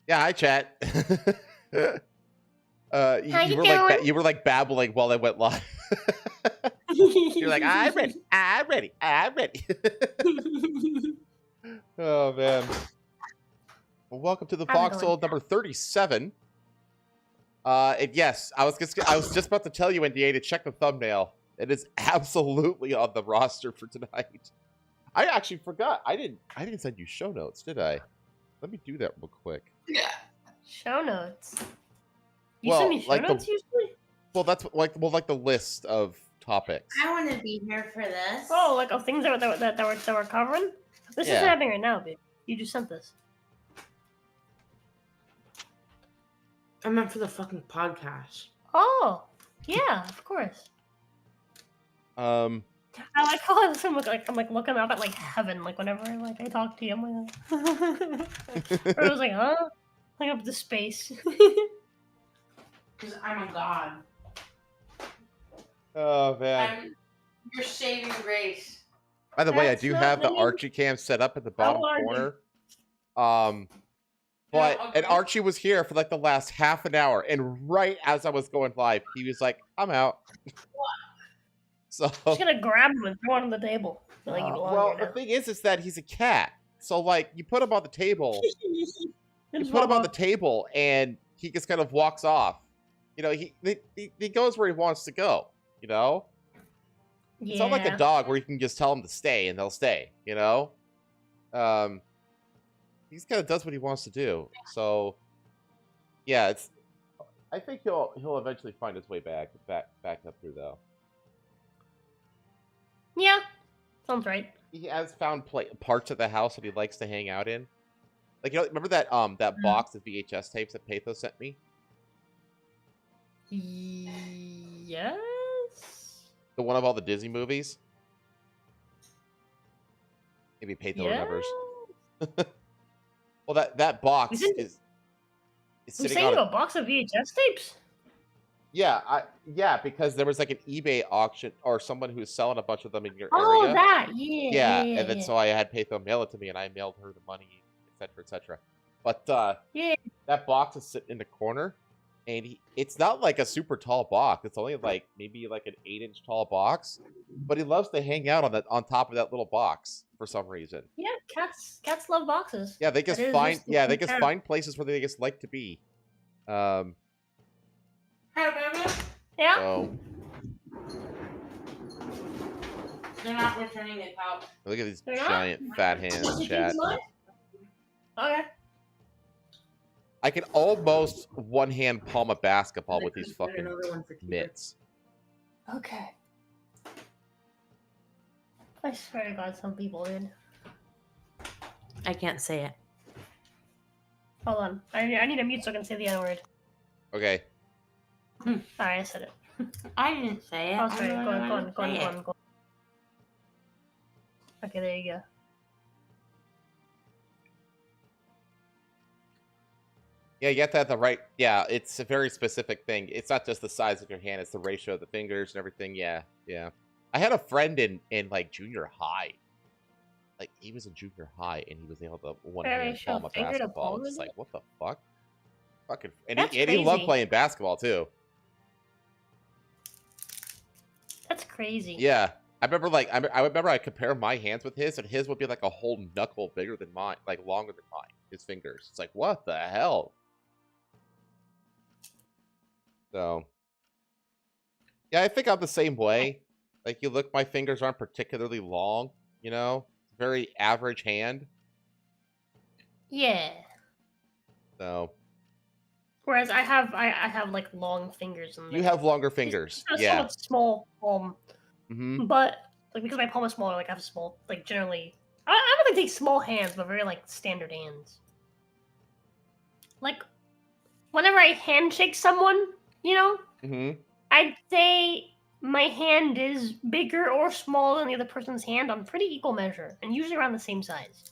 Yeah, hi, chat. How you you were doing? like you were like babbling while I went live. You're like, I'm ready, I'm ready, I'm ready. Oh man. Well, welcome to the How's it Foxhole going? number 37. And yes, I was just about to tell you, NDA, to check the thumbnail. It is absolutely on the roster for tonight. I actually forgot. I didn't send you show notes, did I? Let me do that real quick. Yeah. Show notes. You Well, send me show like notes usually? Well, that's like the list of topics. I want to be here for this. Oh, like things that we're covering? This Yeah. isn't happening right now, babe. You just sent this. I meant for the fucking podcast. Oh, yeah, of course. I like how I'm looking up at like heaven, like whenever I talk to you, I'm like, or I was like, huh? Like up to space. Because I'm a god. Oh man. I'm your saving grace. By the way, I That's do not have the me. Archie cam set up at the bottom are you? corner. No, And okay. Archie was here for like the last half an hour, and right as I was going live, he was like, "I'm out." So, I'm just gonna grab him and throw him on the table. Like you belong well, here the thing is that he's a cat. So, like, you put him on the table, now. you put him on the table, and he just kind of walks off. You know, he goes where he wants to go. You know, Yeah. it's not like a dog where you can just tell him to stay and they'll stay. You know, he just kind of does what he wants to do. So, yeah, I think he'll eventually find his way back up through though. Yeah, sounds right. He has found parts of the house that he likes to hang out in. Like, you know, remember that box of VHS tapes that Pathos sent me? Yes. The one of all the Disney movies? Maybe Pathos remembers. Well, that box is I'm sitting saying on a box of VHS tapes. Yeah, because there was like an eBay auction or someone who's selling a bunch of them in your Oh, area. that. Yeah. And then so I had Patho mail it to me, and I mailed her the money, etc., etc. But Yeah. that box is sitting in the corner, and it's not like a super tall box. It's only like maybe like an 8-inch tall box, but he loves to hang out on top of that little box for some reason. Yeah, cats love boxes. Yeah, they just That is find just they the just cat. find places where they just like to be. Yeah. So They're not returning the couch. look at these They're not? giant fat hands, chat. Okay. I can almost one-hand palm a basketball with these There's fucking another one for Keith. mitts. Okay. I swear to God, some people did. I can't say it. Hold on. I need a mute so I can say the N word. Okay. Alright, I said it. I didn't say it. Oh, sorry. I'm Go the on. one who said it. Okay, there you go. Yeah, you have to have the right. Yeah, it's a very specific thing. It's not just the size of your hand; it's the ratio of the fingers and everything. Yeah. I had a friend in like junior high. Like he was in junior high, and he was able to one-hand Ratio palm a of finger to basketball. palm, It's is like, it? what the fuck? Fucking, and That's he loved crazy. playing basketball too. That's crazy. Yeah, I remember I remember I compare my hands with his, and his would be like a whole knuckle bigger than mine, like longer than mine. His fingers. It's like, what the hell? So, yeah, I think I'm the same way. Like, you look, my fingers aren't particularly long. You know, very average hand. Yeah. So Whereas I have like long fingers and you have longer fingers. a Yeah. somewhat small palm, Mm-hmm. but like because my palm is smaller, like I have small, like generally, I don't think take small hands, but very like standard hands. Like whenever I handshake someone, you know, Mm-hmm. I'd say my hand is bigger or smaller than the other person's hand on pretty equal measure, and usually around the same size.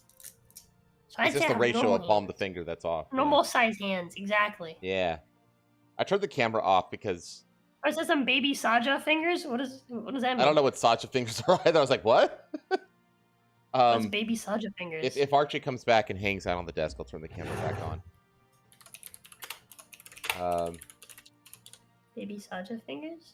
So I'd It's say just I the have ratio normal of palm to hands. finger that's off. Normal size hands, exactly. Yeah. I turned the camera off because Or is that some baby Saja fingers? What does that mean? I don't know what Sacha fingers are either. I was like, what? What's baby Saja fingers? If Archie comes back and hangs out on the desk, I'll turn the camera back on. Baby Saja fingers?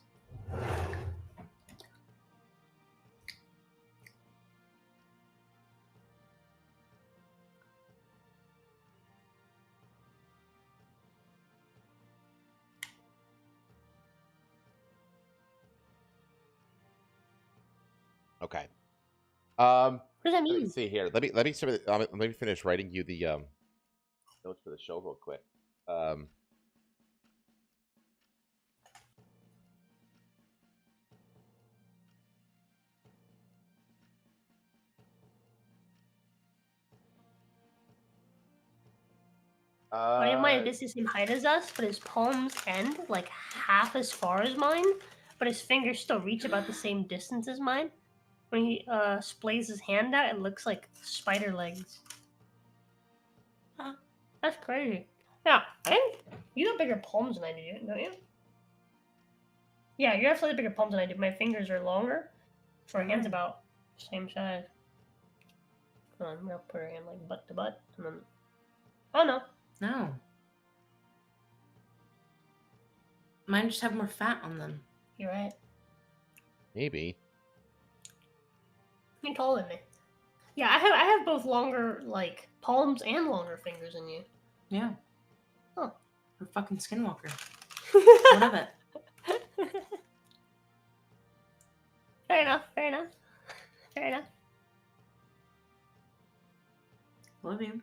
Okay. What does that Let me mean? see here. Let me finish writing you the notes for the show real quick. One of mine is the same height as us, but his palms end like half as far as mine, but his fingers still reach about the same distance as mine. When he splays his hand out, it looks like spider legs. Huh. That's crazy. Yeah, I think you have bigger palms than I do, don't you? Yeah, you have slightly bigger palms than I do. My fingers are longer, so our hand's about the same size. Hold on, I'm gonna put her hand like butt to butt, and then. Oh no. No. Mine just have more fat on them. You're right. Maybe. You're taller than me. Yeah, I have both longer like palms and longer fingers than you. Yeah. Oh. We're fucking skinwalker. What of it? Fair enough. Fair enough. Fair enough. Love you.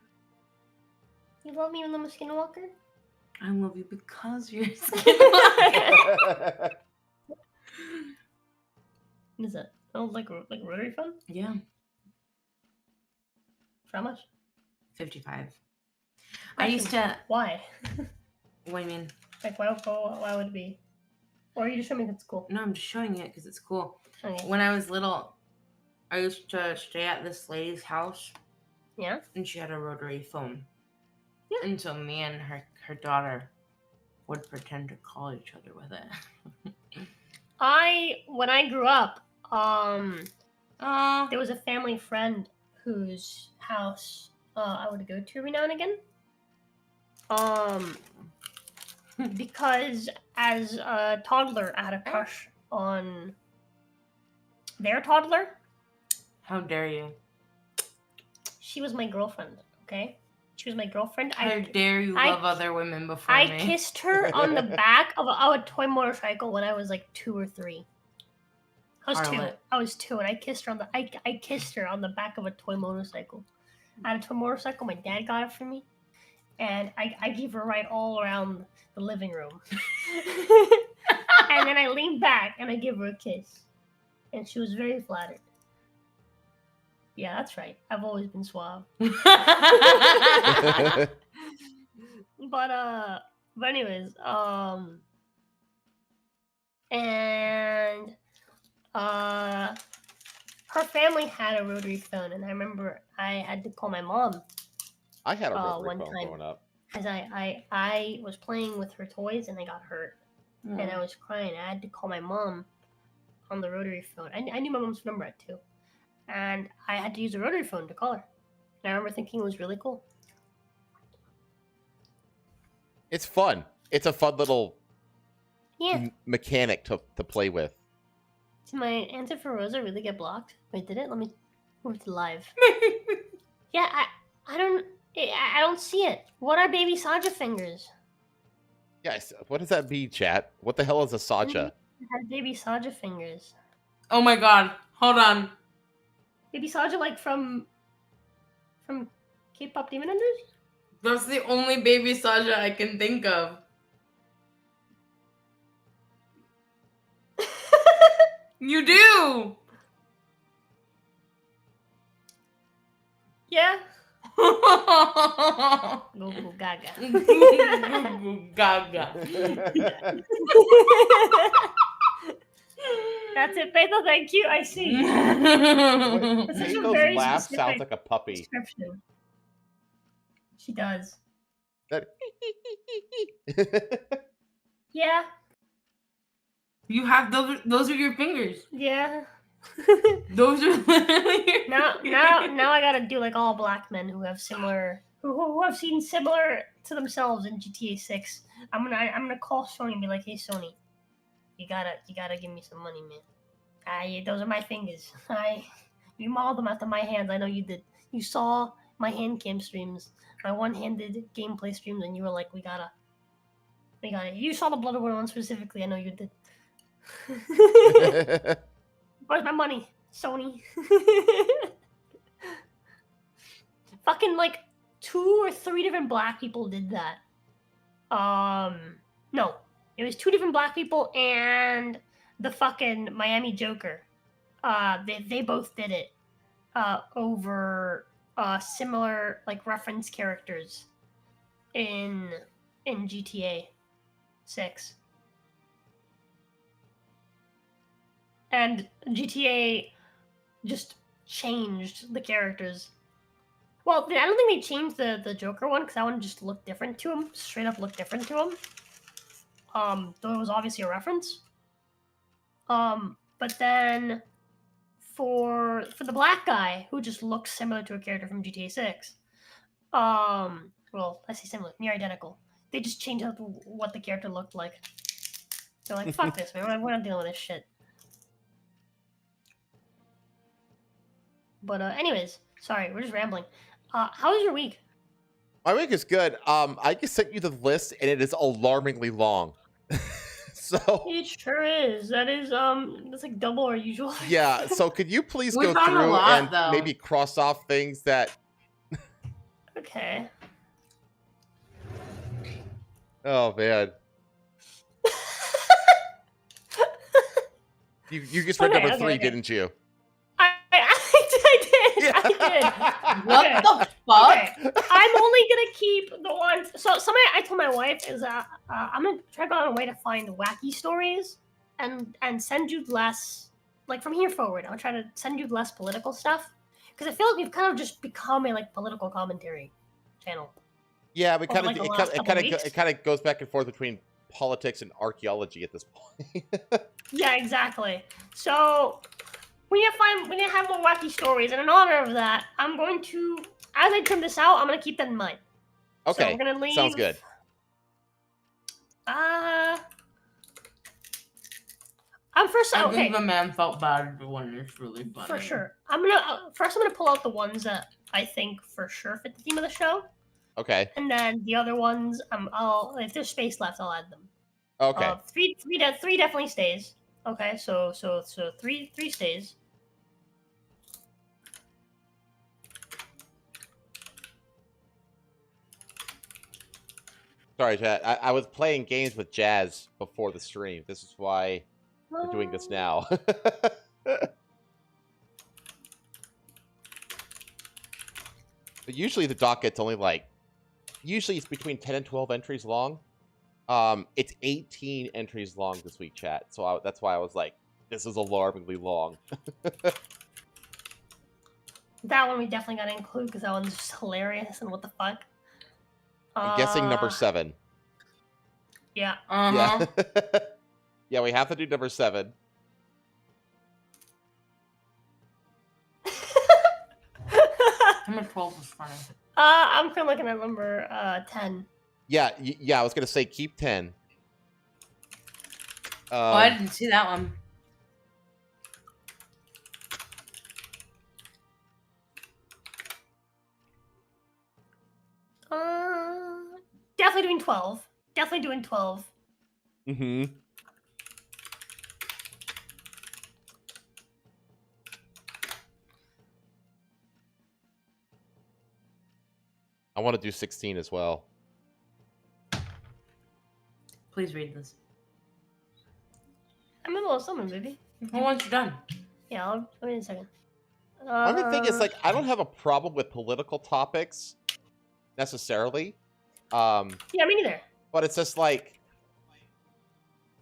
You love me even though I'm a skinwalker? I love you because you're a skinwalker. What is that? Oh, like rotary phone? Yeah. For how much? 55. I used to. Why? What do you mean? Like, why would it be? Or are you just showing me that it's cool? No, I'm just showing it because it's cool. Okay. When I was little, I used to stay at this lady's house. Yeah? And she had a rotary phone. Yeah. And so me and her daughter would pretend to call each other with it. When I grew up, there was a family friend whose house I would go to every now and again. Because as a toddler, I had a crush on their toddler. How dare you? She was my girlfriend, okay? She was my girlfriend. How dare you love other women before me? I kissed her on the back of a toy motorcycle when I was like 2 or 3. I was 2, and I kissed her I kissed her on the back of a toy motorcycle. I had a toy motorcycle. My dad got it for me, and I gave her a ride all around the living room. And then I leaned back and I gave her a kiss, and she was very flattered. Yeah, that's right. I've always been suave. But anyways, and her family had a rotary phone, and I remember I had to call my mom. I had a rotary one phone time growing up. As I was playing with her toys and I got hurt, and I was crying. I had to call my mom on the rotary phone. I knew my mom's number at 2. And I had to use a rotary phone to call her. And I remember thinking it was really cool. It's fun. It's a fun little mechanic to play with. Did my answer for Rosa really get blocked? Wait, did it? Let me move to live. Yeah, I don't see it. What are baby Saja fingers? Yes. What does that mean, chat? What the hell is a Saja? It has baby Saja fingers. Oh my god. Hold on. Baby Saja, like from K-pop Demon Hunters? That's the only baby Saja I can think of. You do! Yeah. Go Go gaga. gaga. That's it, Beto. Thank you. I see. Those laugh sounds like a puppy. Description. She does. That. Yeah. You have those are your fingers. Yeah. Those are literally your now I gotta do like all black men who have similar who have seen similar to themselves in GTA 6 I'm gonna call Sony and be like, hey Sony, you gotta give me some money, man. Those are my fingers. You modeled them after my hands. I know you did. You saw my hand cam streams, my one-handed gameplay streams, and you were like, we gotta. You saw the Bloodborne one specifically. I know you did. Where's my money, Sony? Fucking like 2 or 3 different black people did that. No, it was 2 different black people and the fucking Miami Joker. They both did it. Over similar like reference characters in GTA 6. And GTA just changed the characters. Well, I don't think they changed the Joker one because that one just looked different to him. Straight up looked different to him. Though it was obviously a reference. But then for the black guy who just looks similar to a character from GTA 6, well, I say similar, near identical. They just changed up what the character looked like. They're like, fuck this, man. We're not dealing with this shit. But anyways, sorry, we're just rambling. How was your week? My week is good. I just sent you the list, and it is alarmingly long. So It sure is. That is that's like double our usual. yeah. So could you please We go found a through lot, and though. maybe cross off things that? Okay. Oh man. You just read Okay, number okay, 3, okay. didn't you? I did. What Okay. the fuck? Okay. I'm only gonna keep the ones. So something I told my wife is I'm gonna try to go on a way to find wacky stories and send you less. Like from here forward, I'm trying to send you less political stuff because I feel like we've kind of just become a like political commentary channel. Yeah, we Over, kind of like, the last couple weeks. it kind of goes back and forth between politics and archaeology at this point. Yeah, exactly. So we need to have more wacky stories, and in honor of that, I'm going to, as I trim this out, I'm gonna keep that in mind. Okay, So we're gonna leave. sounds good. I'm first. I Okay, think the man felt bad when it's really funny. for sure. I'm gonna pull out the ones that I think for sure fit the theme of the show, Okay. and then the other ones, I'll if there's space left, I'll add them. Okay. Three definitely stays. Okay, so three stays. Sorry, chat. I was playing games with Jazz before the stream. This is why we're doing this now. But usually the docket's only like, usually it's between 10 and 12 entries long. It's 18 entries long this week, chat. So that's why I was like, this is alarmingly long. That one we definitely gotta include because that one's just hilarious and what the fuck. I'm guessing number 7. Yeah. Uh-huh. Yeah. Yeah, we have to do number 7. Number 12 was funny. I'm kind of looking at number 10. Yeah, I was gonna say keep 10. Oh, I didn't see that one. Definitely doing 12. Definitely doing 12. Mm-hmm. I want to do 16 as well. Please read this. I'm in a little something, baby. Well, once you're done. Yeah, wait a second. One thing is, like, I don't have a problem with political topics necessarily. Yeah, me neither. But it's just like,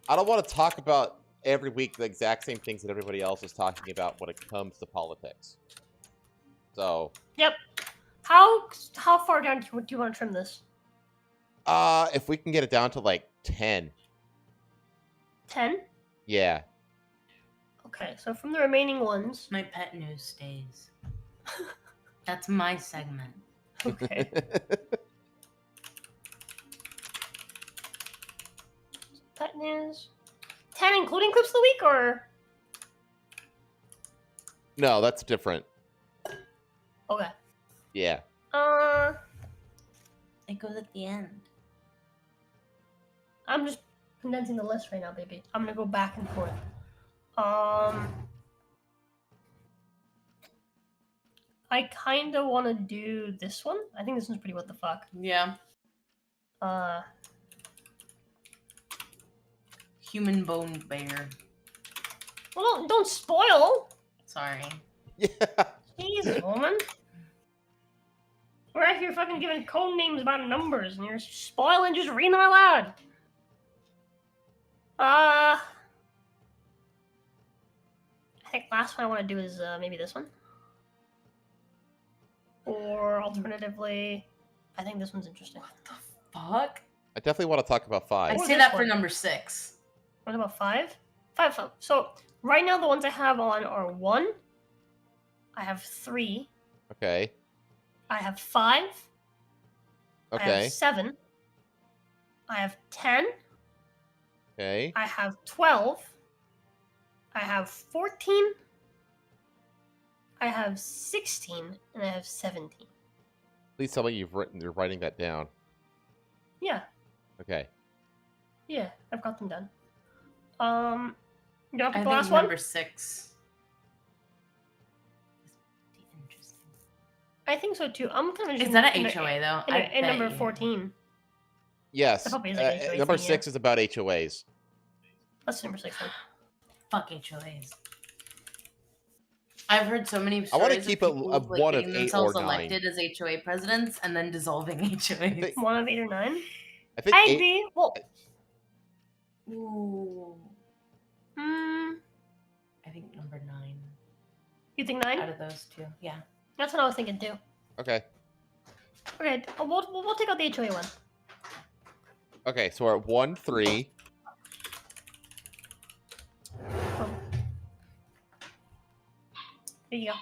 I don't want to talk about every week the exact same things that everybody else is talking about when it comes to politics. So. Yep. How far down do you want to trim this? If we can get it down to like 10. 10? Yeah. Okay, so from the remaining ones. My pet news stays. That's my segment. Okay. is 10 including clips of the week, or? No, that's different. Okay. Yeah. It goes at the end. I'm just condensing the list right now, baby. I'm gonna go back and forth. I kind of want to do this one. I think this one's pretty what the fuck. Yeah. Human bone bear. Well, don't spoil. Sorry. Yeah. Jesus, woman. We're out here fucking giving code names about numbers, and you're spoiling just reading them out loud. I think last one I want to do is maybe this one. Or alternatively, I think this one's interesting. What the fuck? I definitely want to talk about 5. I'd Or say this that for one. number 6. What about 5? 5. So right now the ones I have on are 1. I have 3. Okay. I have 5. I Okay. have 7. I have 10. Okay. I have 12. I have 14. I have 16, and I have 17. Please tell me you're writing that down. Yeah, Okay. yeah, I've got them done. You I want to pick the think last one? number 6. Interesting. I think so too. I'm kind of. Is that an HOA though? In number 14. Yes. That probably is like HOA number thing, 6 is about HOAs. That's number 6 then. Fuck HOAs. I've heard so many I wanna stories keep of it people, a like, one of getting 8 themselves or 9. elected as HOA presidents and then dissolving HOAs. think- 1 of 8 or 9. I think I 8 agree. Well, Ooh. mm, I think number 9. you think 9? Out of those two, yeah. That's what I was thinking too. Okay. Okay, we'll take out the HOA one. Okay, so we're at 1, 3. There you go.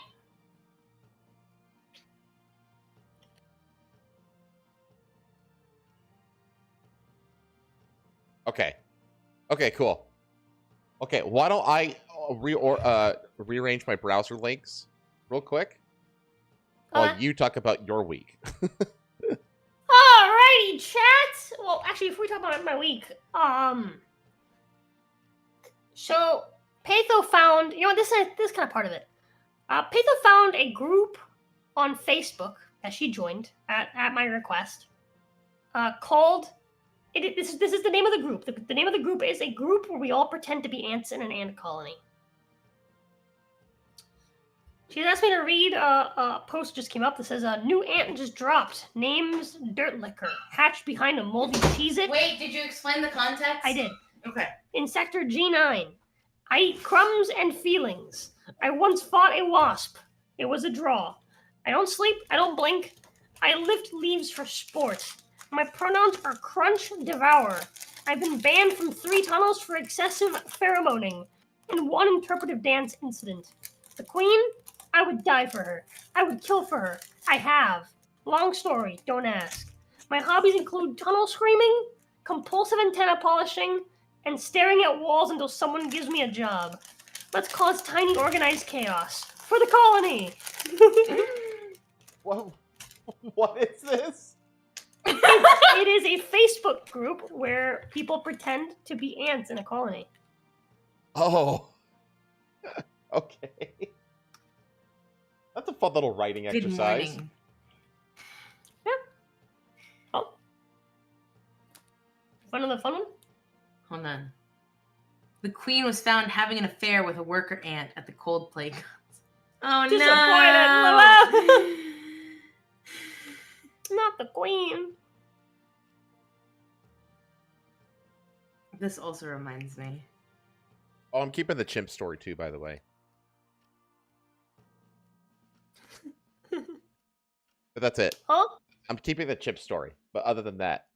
Okay. Okay, cool. Okay, why don't I rearrange my browser links real quick while Okay. you talk about your week. Alrighty, chat. Well, actually, if we talk about my week, so Patho found, you know, this is kind of part of it. Patho found a group on Facebook that she joined at my request, called. This is the name of the group. The name of the group is a group where we all pretend to be ants in an ant colony. She asked me to read a post just came up that says a new ant just dropped. Name's Dirt Liquor. Hatched behind a moldy Cheez-It. Wait, did you explain the context? I did. Okay. In Sector G9. I eat crumbs and feelings. I once fought a wasp. It was a draw. I don't sleep. I don't blink. I lift leaves for sport. My pronouns are crunch, devour. I've been banned from 3 tunnels for excessive pheromoning and 1 interpretive dance incident. The queen? I would die for her. I would kill for her. I have. Long story, don't ask. My hobbies include tunnel screaming, compulsive antenna polishing, and staring at walls until someone gives me a job. Let's cause tiny organized chaos. For the colony! Whoa. What is this? It is a Facebook group where people pretend to be ants in a colony. Oh. Okay. That's a fun little writing Good exercise. morning. Oh. Another fun one? Hold on. The queen was found having an affair with a worker ant at the Coldplay concert. Oh Disappointed. Not the queen. This also reminds me. Oh, I'm keeping the chimp story too, by the way. But that's it. Huh? I'm keeping the chimp story. But other than that,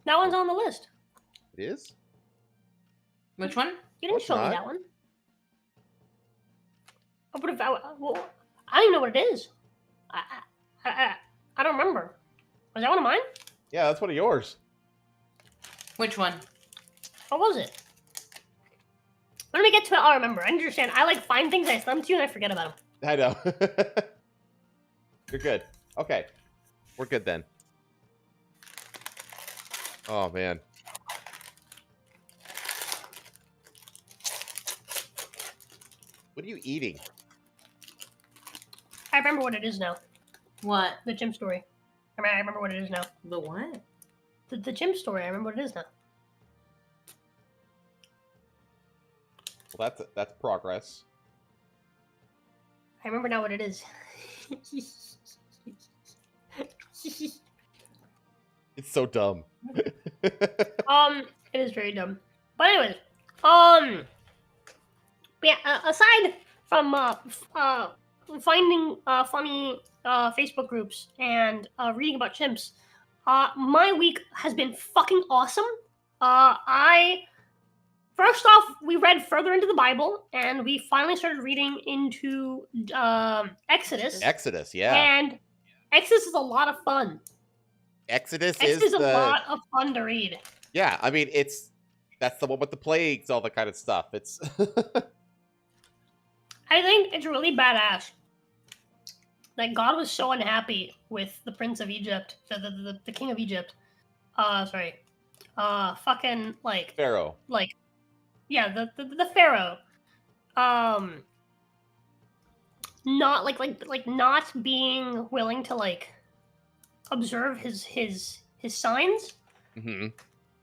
That one's on the list. it is? Which one? You didn't It's show me not. that one. Well, I don't even know what it is. I don't remember. Was that one of mine? Yeah, that's one of yours. Which one? What was it? When we get to it, I'll remember. I understand. I like find things, I send them to you, and I forget about them. I know. You're good. Okay. We're good then. Oh, man. What are you eating? I remember what it is now. What? The gym story. I remember what it is now. The what? The gym story. I remember what it is now. Well, that's progress. I remember now what it is. It's so dumb. It is very dumb. But anyways, yeah. Aside from finding funny Facebook groups and reading about chimps, my week has been fucking awesome. First off, we read further into the Bible, and we finally started reading into Exodus. Exodus, yeah. And Exodus is a lot of fun. Exodus is a lot of fun to read. Yeah, I mean, that's the one with the plagues, all that kind of stuff. It's. I think it's really badass that God was so unhappy with the Prince of Egypt, the King of Egypt. Fucking like Pharaoh. Like, yeah, the Pharaoh. Not not being willing to like observe his signs. Mm-hmm.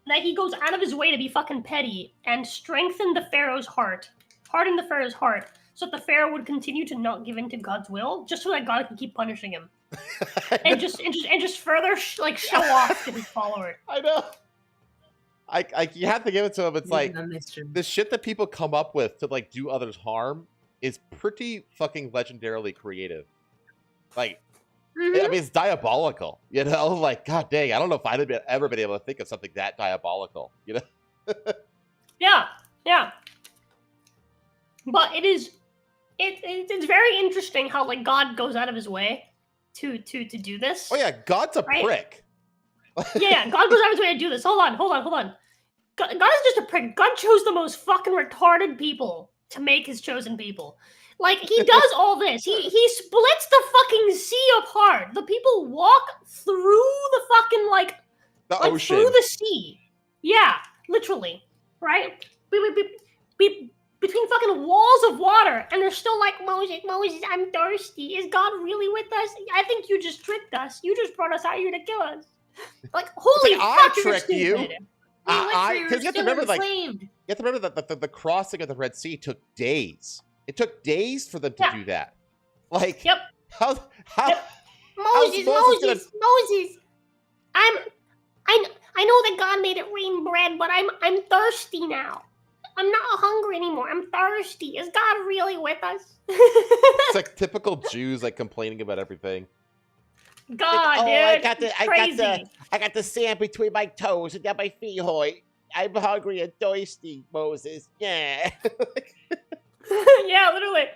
That he goes out of his way to be fucking petty and strengthen the Pharaoh's heart, harden the Pharaoh's heart, so that the Pharaoh would continue to not give in to God's will, just so that God can keep punishing him, and just further show off to his followers. I know. You have to give it to him. It's like the shit that people come up with to like do others harm is pretty fucking legendarily creative. Like, Mm-hmm. I mean, it's diabolical. You know, like God dang, I don't know if I'd have ever been able to think of something that diabolical. You know? Yeah. But it's very interesting how like God goes out of his way to do this. Oh yeah, God's a prick. Yeah, God goes out of his way to do this. Hold on. God is just a prick. God chose the most fucking retarded people to make his chosen people. Like, he does all this. He splits the fucking sea apart. The people walk through the fucking, the ocean. Through the sea. Yeah, literally. Right? Between fucking walls of water. And they're still like, Moses, I'm thirsty. Is God really with us? I think you just tricked us. You just brought us out here to kill us. Like, holy fuck, I tricked you. Because you have to remember, that the crossing of the Red Sea took days. It took days for them to do that. Like, yep. How Moses. I know that God made it rain bread, but I'm thirsty now. I'm not hungry anymore. I'm thirsty. Is God really with us? It's like typical Jews like complaining about everything. God, like, dude, I got the sand between my toes and now my feet hurt. I'm hungry and thirsty, Moses. Yeah. Yeah, literally.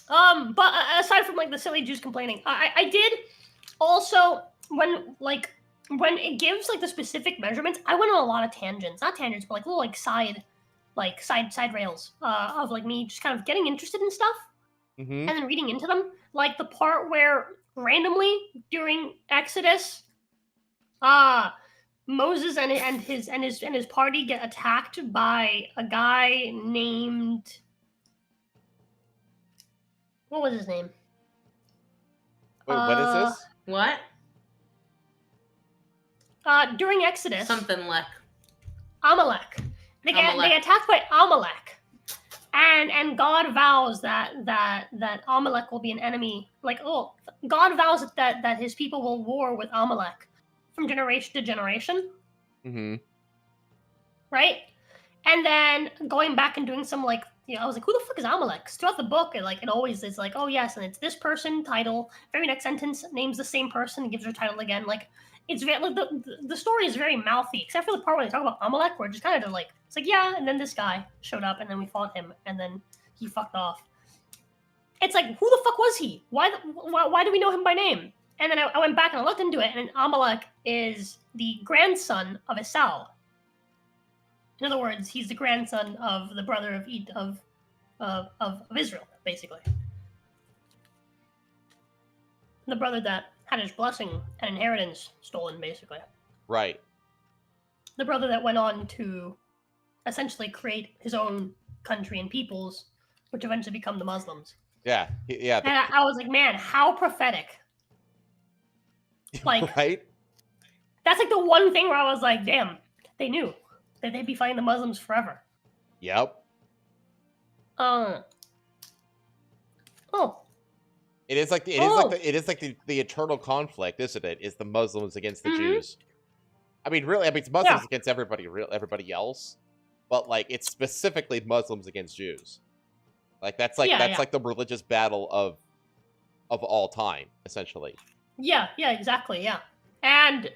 But aside from like the silly Jews complaining, I did also when it gives like the specific measurements, I went on a lot of tangents. Not tangents, but like little side rails of like me just kind of getting interested in stuff and then reading into them. Like the part where randomly during Exodus, Moses and his party get attacked by a guy named, what was his name? Wait, what is this? What? During Exodus, Something like Amalek. They get attacked by Amalek, and God vows that Amalek will be an enemy. God vows that his people will war with Amalek from generation to generation. Mm-hmm. Right? And then going back and doing some I was like, who the fuck is Amalek? 'Cause throughout the book, it always is like, oh yes, and it's this person, title. Very next sentence names the same person and gives her title again. Like, it's very the story is very mouthy, except for the part where they talk about Amalek, where it just kind of it's like, yeah, and then this guy showed up, and then we fought him, and then he fucked off. It's like, who the fuck was he? Why do we know him by name? And then I went back and I looked into it, and Amalek is the grandson of Esau. In other words, he's the grandson of the brother of Israel, basically. The brother that had his blessing and inheritance stolen, basically. Right. The brother that went on to essentially create his own country and peoples, which eventually become the Muslims. Yeah. Yeah. And I was like, man, how prophetic. Like, right? That's like the one thing where I was like, damn, they knew that they'd be fighting the Muslims forever. Yep. Oh. It is like the eternal conflict, isn't it? Is the Muslims against the Jews? I mean, really, it's Muslims against everybody else, but like it's specifically Muslims against Jews. Like that's like the religious battle of all time, essentially. Yeah, exactly, yeah. And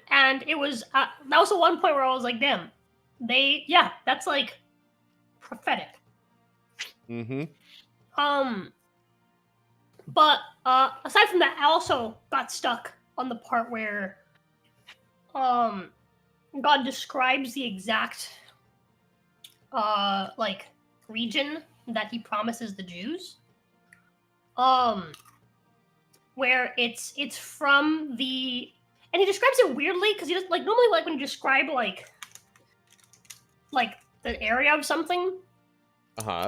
it was that was the one point where I was like, damn, that's like prophetic. Mm-hmm. But aside from that, I also got stuck on the part where God describes the exact like region that he promises the Jews. Where it's from the, and he describes it weirdly because he doesn't like normally like when you describe like the area of something,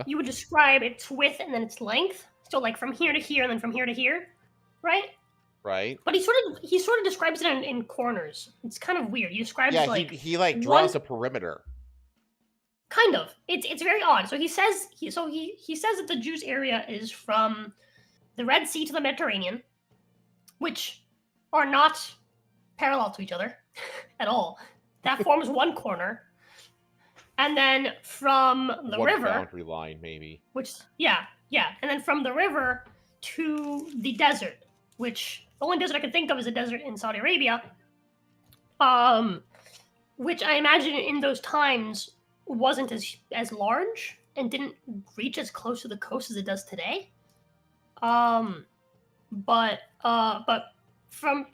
you would describe its width and then its length. So like from here to here and then from here to here, right? Right. But he sort of describes it in corners. It's kind of weird. He describes like he draws a perimeter. Kind of. It's very odd. So he says he says that the Jews area is from the Red Sea to the Mediterranean, which are not parallel to each other at all. That forms one corner. And then from the one river, boundary line, maybe. Which and then from the river to the desert, which the only desert I can think of is a desert in Saudi Arabia, which I imagine in those times wasn't as large and didn't reach as close to the coast as it does today. But from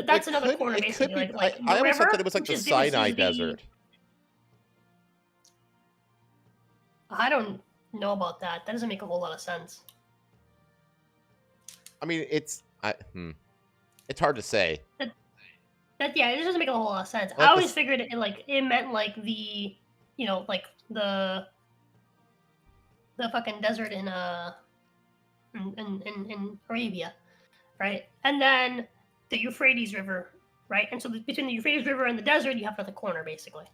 that's another corner basically. I always thought that it was like the Sinai Desert. I don't know about that. That doesn't make a whole lot of sense. I mean, it's hard to say. It doesn't make a whole lot of sense. I always figured it meant like the, like the fucking desert in Arabia, right? And then the Euphrates River, right? And so between the Euphrates River and the desert, you have another corner, basically.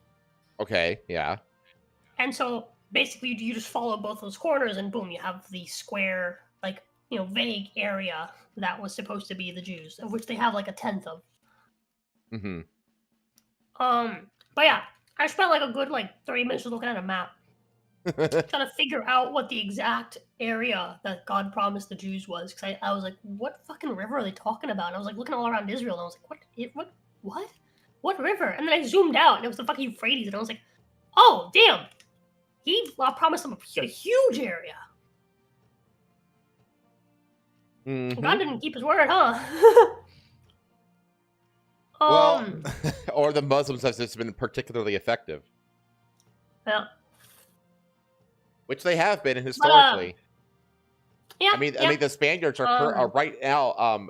Okay, yeah. And so basically, you just follow both those corners, and boom, you have the square, vague area that was supposed to be the Jews, of which they have like a tenth of. Mm-hmm. But yeah, I spent like a good 30 minutes just looking at a map, trying to figure out what the exact area that God promised the Jews was. Because I was like, what fucking river are they talking about? And I was like looking all around Israel, and I was like, what river? And then I zoomed out, and it was the fucking Euphrates, and I was like, oh damn, he promised them a huge area. Mm-hmm. God didn't keep his word, huh? Well, or the Muslims have just been particularly effective. Yeah. Which they have been historically. Yeah. I mean, the Spaniards are right now,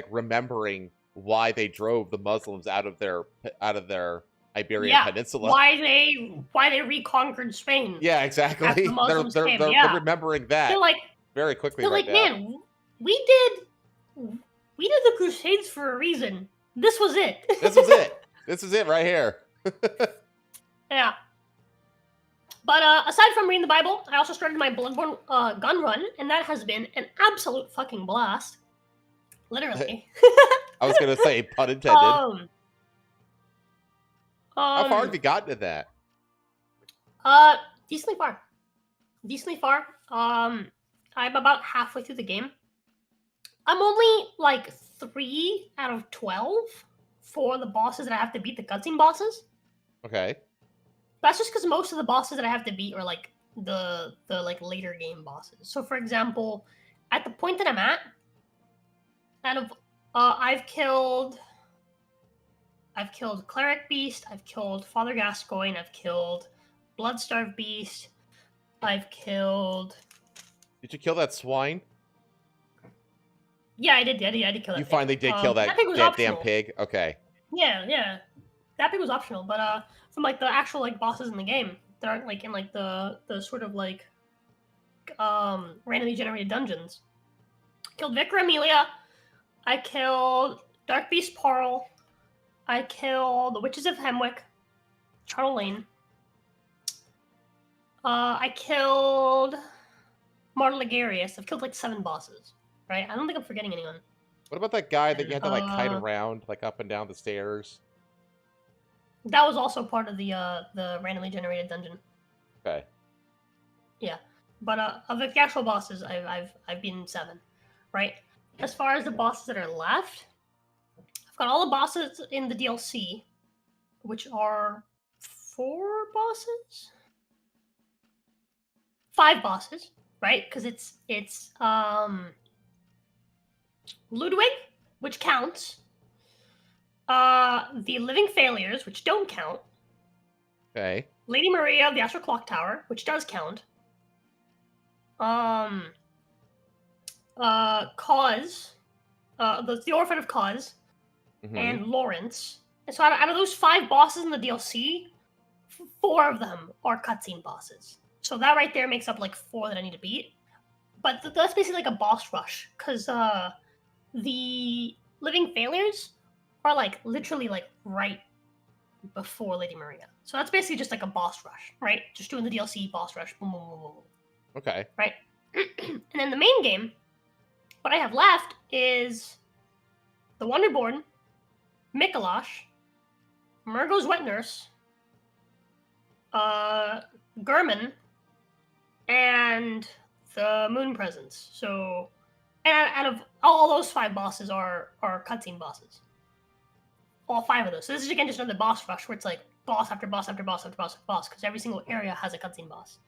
remembering why they drove the Muslims out of their Iberian Peninsula. Why they reconquered Spain. Yeah, exactly. They're remembering that. They're like very quickly. They're right like, now. man, we did the Crusades for a reason. This was it. This was it. This is it right here. Yeah. But aside from reading the Bible, I also started my Bloodborne gun run, and that has been an absolute fucking blast. Literally. I was gonna say, pun intended. How far have you gotten to that? Decently far. I'm about halfway through the game. I'm only 3 out of 12 for the bosses that I have to beat, the cutscene bosses. Okay. That's just because most of the bosses that I have to beat are the later game bosses. So for example, at the point that I'm at, out of I've killed I've killed Cleric Beast. I've killed Father Gascoigne. I've killed Bloodstarved Beast. I've killed. Did you kill that swine? Yeah, I did. I did kill that. You pig. finally did kill that pig was damn optional. pig. Okay. Yeah. That pig was optional, but from like the actual like bosses in the game, that aren't like in like the sort of like randomly generated dungeons. Killed Vicar Amelia. I killed Dark Beast Parl. I killed the Witches of Hemwick, Charles Lane. I killed Martyr Ligarius. I've killed like 7 bosses, right? I don't think I'm forgetting anyone. What about that guy that you had to like kite around, like up and down the stairs? That was also part of the randomly generated dungeon. Okay. Yeah, but of the actual bosses, I've been 7, right? As far as the bosses that are left, I've got all the bosses in the DLC, which are 4 bosses, 5 bosses, right? Because it's Ludwig, which counts. The Living Failures, which don't count. Okay. Lady Maria of the Astral Clock Tower, which does count. Cause, the Orphan of Cause, and Lawrence. And so out of those 5 bosses in the DLC, 4 of them are cutscene bosses. So that right there makes up like 4 that I need to beat. But that's basically like a boss rush, because the Living Failures are like literally like right before Lady Maria. So that's basically just like a boss rush, right? Just doing the DLC boss rush. Boom, boom, boom, boom. Okay. Right? And then the main game, what I have left is the Wonderborn, Mikolash, Murgo's Wet Nurse, Gurman, and the Moon Presence. So, and out of all those 5 bosses are cutscene bosses. All 5 of those. So this is again just another boss rush where it's like boss after boss after boss after boss after boss, because every single area has a cutscene boss.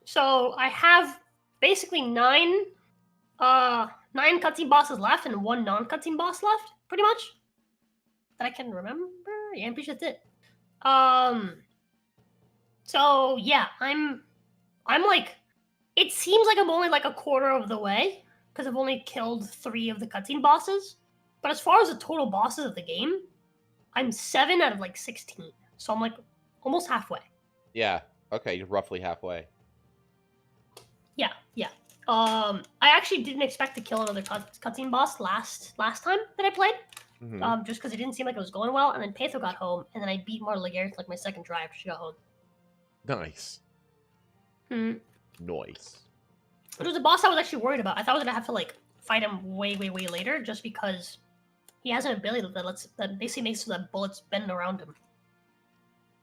So I have basically 9 cutscene bosses left and 1 non-cutscene boss left, pretty much. That I can remember. Yeah, I'm pretty sure that's it. So yeah, I'm like, it seems like I'm only like a quarter of the way because I've only killed 3 of the cutscene bosses. But as far as the total bosses of the game, I'm 7 out of like 16. So I'm like almost halfway. Yeah. Okay, you're roughly halfway. Yeah. I actually didn't expect to kill another cutscene boss last time that I played. Just because it didn't seem like it was going well, and then Patho got home, and then I beat Martyr Ligarius like my second try after she got home. Nice. Nice. It was a boss I was actually worried about. I thought I was gonna have to like fight him way later, just because he has an ability that basically makes so that bullets bend around him.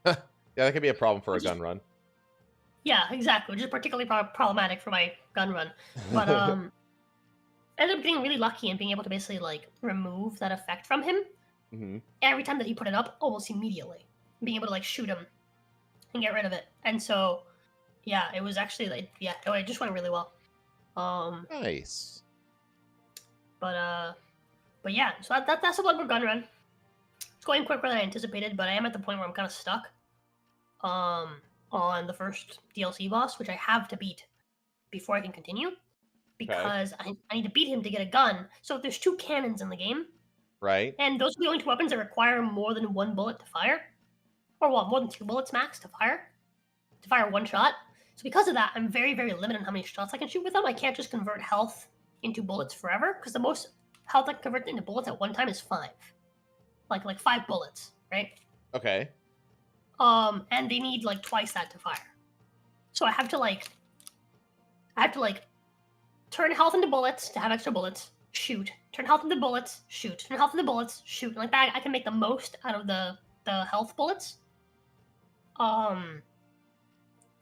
Yeah, that could be a problem for a gun run. Yeah, exactly. Which is particularly problematic for my gun run. But I ended up getting really lucky and being able to basically like remove that effect from him every time that he put it up, almost immediately. Being able to like shoot him and get rid of it. And so, yeah, it was actually like, yeah, it just went really well. Nice. But yeah, so that's a Bloodborne gun run. It's going quicker than I anticipated, but I am at the point where I'm kind of stuck. On the first DLC boss, which I have to beat before I can continue, because I need to beat him to get a gun. So if there's 2 cannons in the game, right, and those are the only 2 weapons that require more than 1 bullet to fire, or well, more than 2 bullets max to fire 1 shot. So because of that, I'm very limited on how many shots I can shoot with them. I can't just convert health into bullets forever, because the most health I can convert into bullets at one time is 5, like 5 bullets, right? Okay. And they need like twice that to fire. So I have to like turn health into bullets to have extra bullets, shoot. Turn health into bullets, shoot. Turn health into bullets, shoot. Like that, I can make the most out of the health bullets. And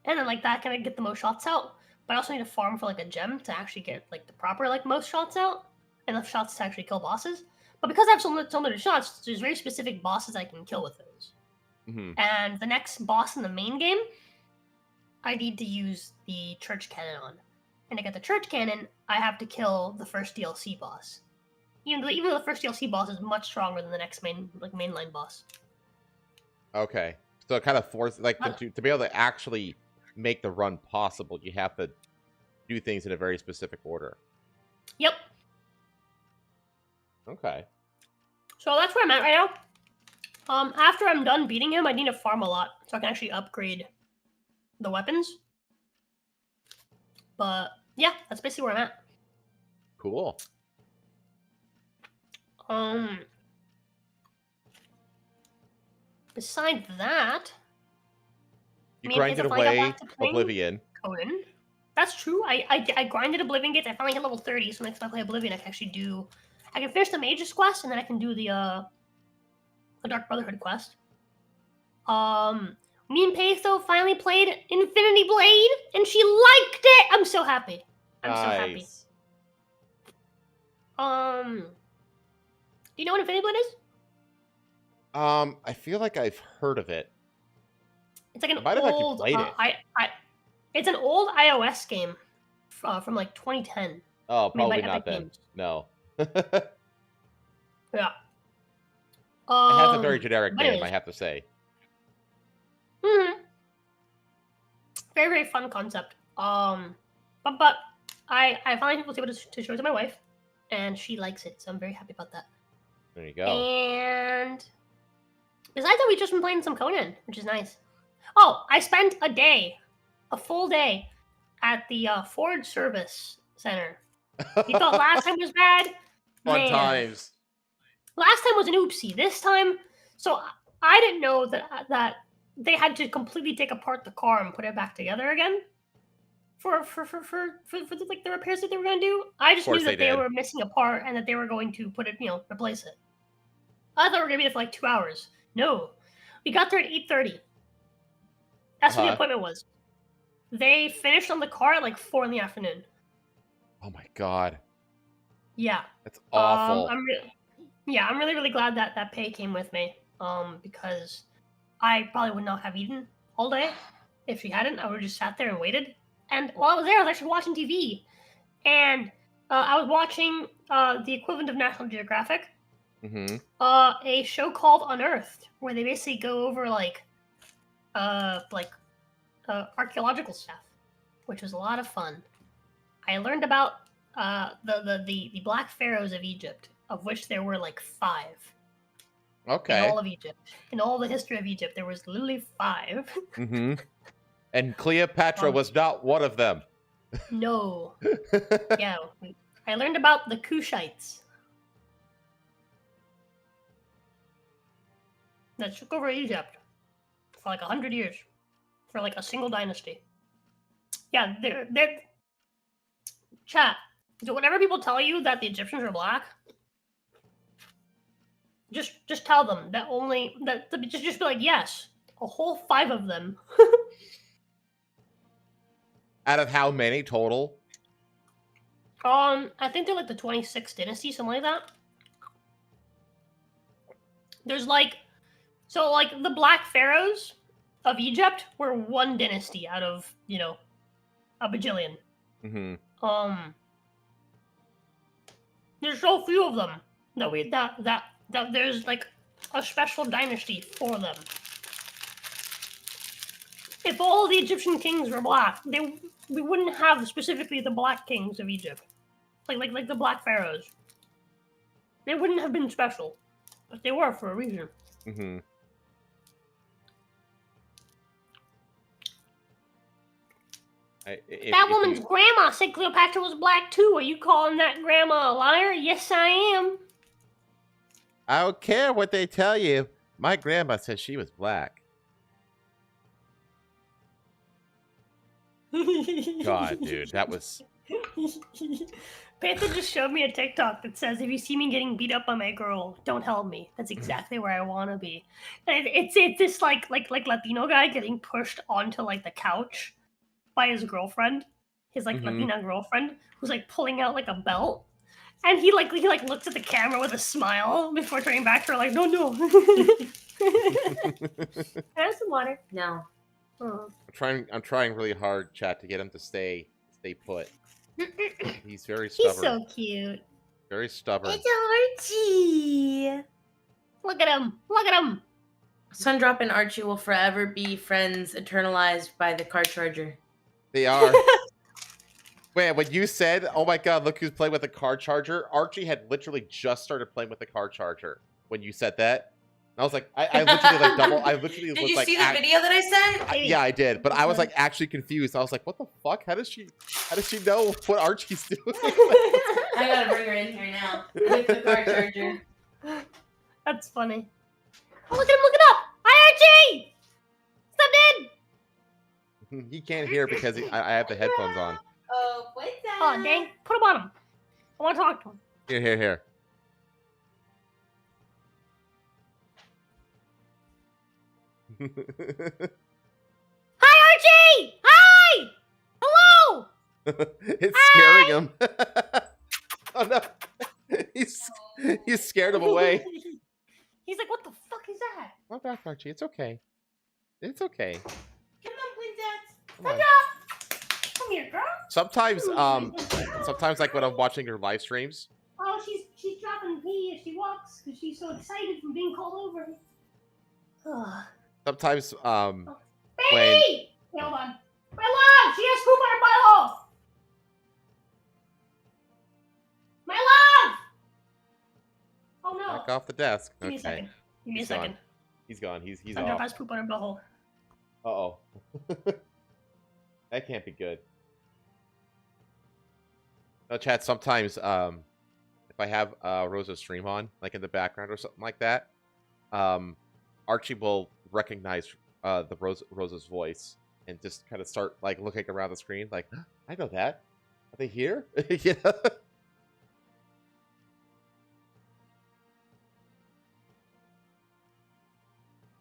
then like that, can I get the most shots out? But I also need to farm for like a gem to actually get like the proper like most shots out, enough shots to actually kill bosses. But because I have so limited shots, there's very specific bosses I can kill with those. And the next boss in the main game, I need to use the church cannon on. And to get the church cannon, I have to kill the first DLC boss. Even though the first DLC boss is much stronger than the next mainline boss. Okay. So it kind of forces, like, to be able to actually make the run possible, you have to do things in a very specific order. Yep. Okay. So that's where I'm at right now. After I'm done beating him, I need to farm a lot so I can actually upgrade the weapons. But yeah, that's basically where I'm at. Cool. Besides that, You grinded away Oblivion. Conan. That's true. I grinded Oblivion Gates. I finally hit level 30, so next time I play Oblivion, I can actually I can finish the Mage's quest, and then I can do the Dark Brotherhood quest. Me and Peso finally played Infinity Blade, and she liked it. I'm so happy. I'm so happy. Do you know what Infinity Blade is? I feel like I've heard of it. It's like an old. It's an old iOS game from like 2010. Oh, probably not then. Games. No. Yeah. It has a very generic name, I have to say. Very, very fun concept. But I finally was able to show it to my wife, and she likes it, so I'm very happy about that. There you go. And besides that, we've just been playing some Conan, which is nice. Oh, I spent a full day, at the Ford Service Center. You thought last time was bad? Fun times. Last time was an oopsie. This time, so I didn't know that they had to completely take apart the car and put it back together again for the repairs that they were going to do. I just knew that they were missing a part and that they were going to put it, replace it. I thought we were going to be there for like 2 hours. No, we got there at 8:30. That's what the appointment was. They finished on the car at like 4 in the afternoon. Oh my god. Yeah. That's awful. I'm really, really glad that Pei came with me. Because I probably would not have eaten all day if she hadn't. I would have just sat there and waited. And while I was there, I was actually watching TV. And I was watching the equivalent of National Geographic. Mm-hmm. A show called Unearthed, where they basically go over archaeological stuff, which was a lot of fun. I learned about the Black Pharaohs of Egypt, of which there were like 5. Okay. In all of Egypt. In all the history of Egypt, there was literally 5. Mm-hmm. And Cleopatra was not one of them. No. Yeah. I learned about the Kushites that took over Egypt for like 100 years. For like a single dynasty. Yeah, they're chat. So whenever people tell you that the Egyptians are black, just tell them that just be like, yes, a whole 5 of them. Out of how many total? I think they're like the 26th dynasty, something like that. There's the Black Pharaohs of Egypt were 1 dynasty out of, a bajillion. Mm-hmm. There's so few of them that there's like a special dynasty for them. If all the Egyptian kings were black, we wouldn't have specifically the Black Kings of Egypt, like the Black Pharaohs. They wouldn't have been special, but they were for a reason. Mm-hmm. That woman's grandma said Cleopatra was black too. Are you calling that grandma a liar? Yes, I am. I don't care what they tell you. My grandma said she was black. God, dude, that was... Panther just showed me a TikTok that says, if you see me getting beat up by my girl, don't help me. That's exactly where I want to be. And it's this like Latino guy getting pushed onto like the couch by his girlfriend, his Latina girlfriend, who's like pulling out like a belt, and he looks at the camera with a smile before turning back to her like, no. Have some water. No. Oh. I'm trying really hard, chat, to get him to stay put. He's very stubborn. He's so cute. Very stubborn. It's Archie. Look at him. Look at him. Sundrop and Archie will forever be friends, eternalized by the car charger. They are. Wait, when you said, "Oh my God, look who's playing with a car charger," Archie had literally just started playing with the car charger when you said that. And I was like, I literally like double. I literally Did was you like, see the video that I sent? yeah, I did, but I was like actually confused. I was like, "What the fuck? How does she know what Archie's doing?" I gotta bring her in here now with the car charger. That's funny. Oh, look at him looking up. Hi, Archie. Stop in. He can't hear because I have the headphones on. Oh, what's that? Oh, dang. Put him on him. I want to talk to him. Here. Hi, Archie. Hi. Hello. It's scaring him. Oh no. He's scared him away. He's like, what the fuck is that? Not back, Archie. It's okay. It's okay. Come on, Princess. Come on. Come here, girl. Sometimes like when I'm watching your live streams. Oh, she's dropping pee as she walks because she's so excited from being called over. Ugh. Sometimes when Baby! Wait, hold on. My love! She has poop on her butthole! My love! Oh no. back off the desk. Give me a Okay. second. Give me a He's second. gone. He's Sundrop off. has poop on her butthole. Uh-oh. That can't be good. No, chat, sometimes if I have Rosa's stream on, like in the background or something like that, Archie will recognize the Rosa's voice and just kind of start like looking around the screen like, I know that. Are they here? Yeah.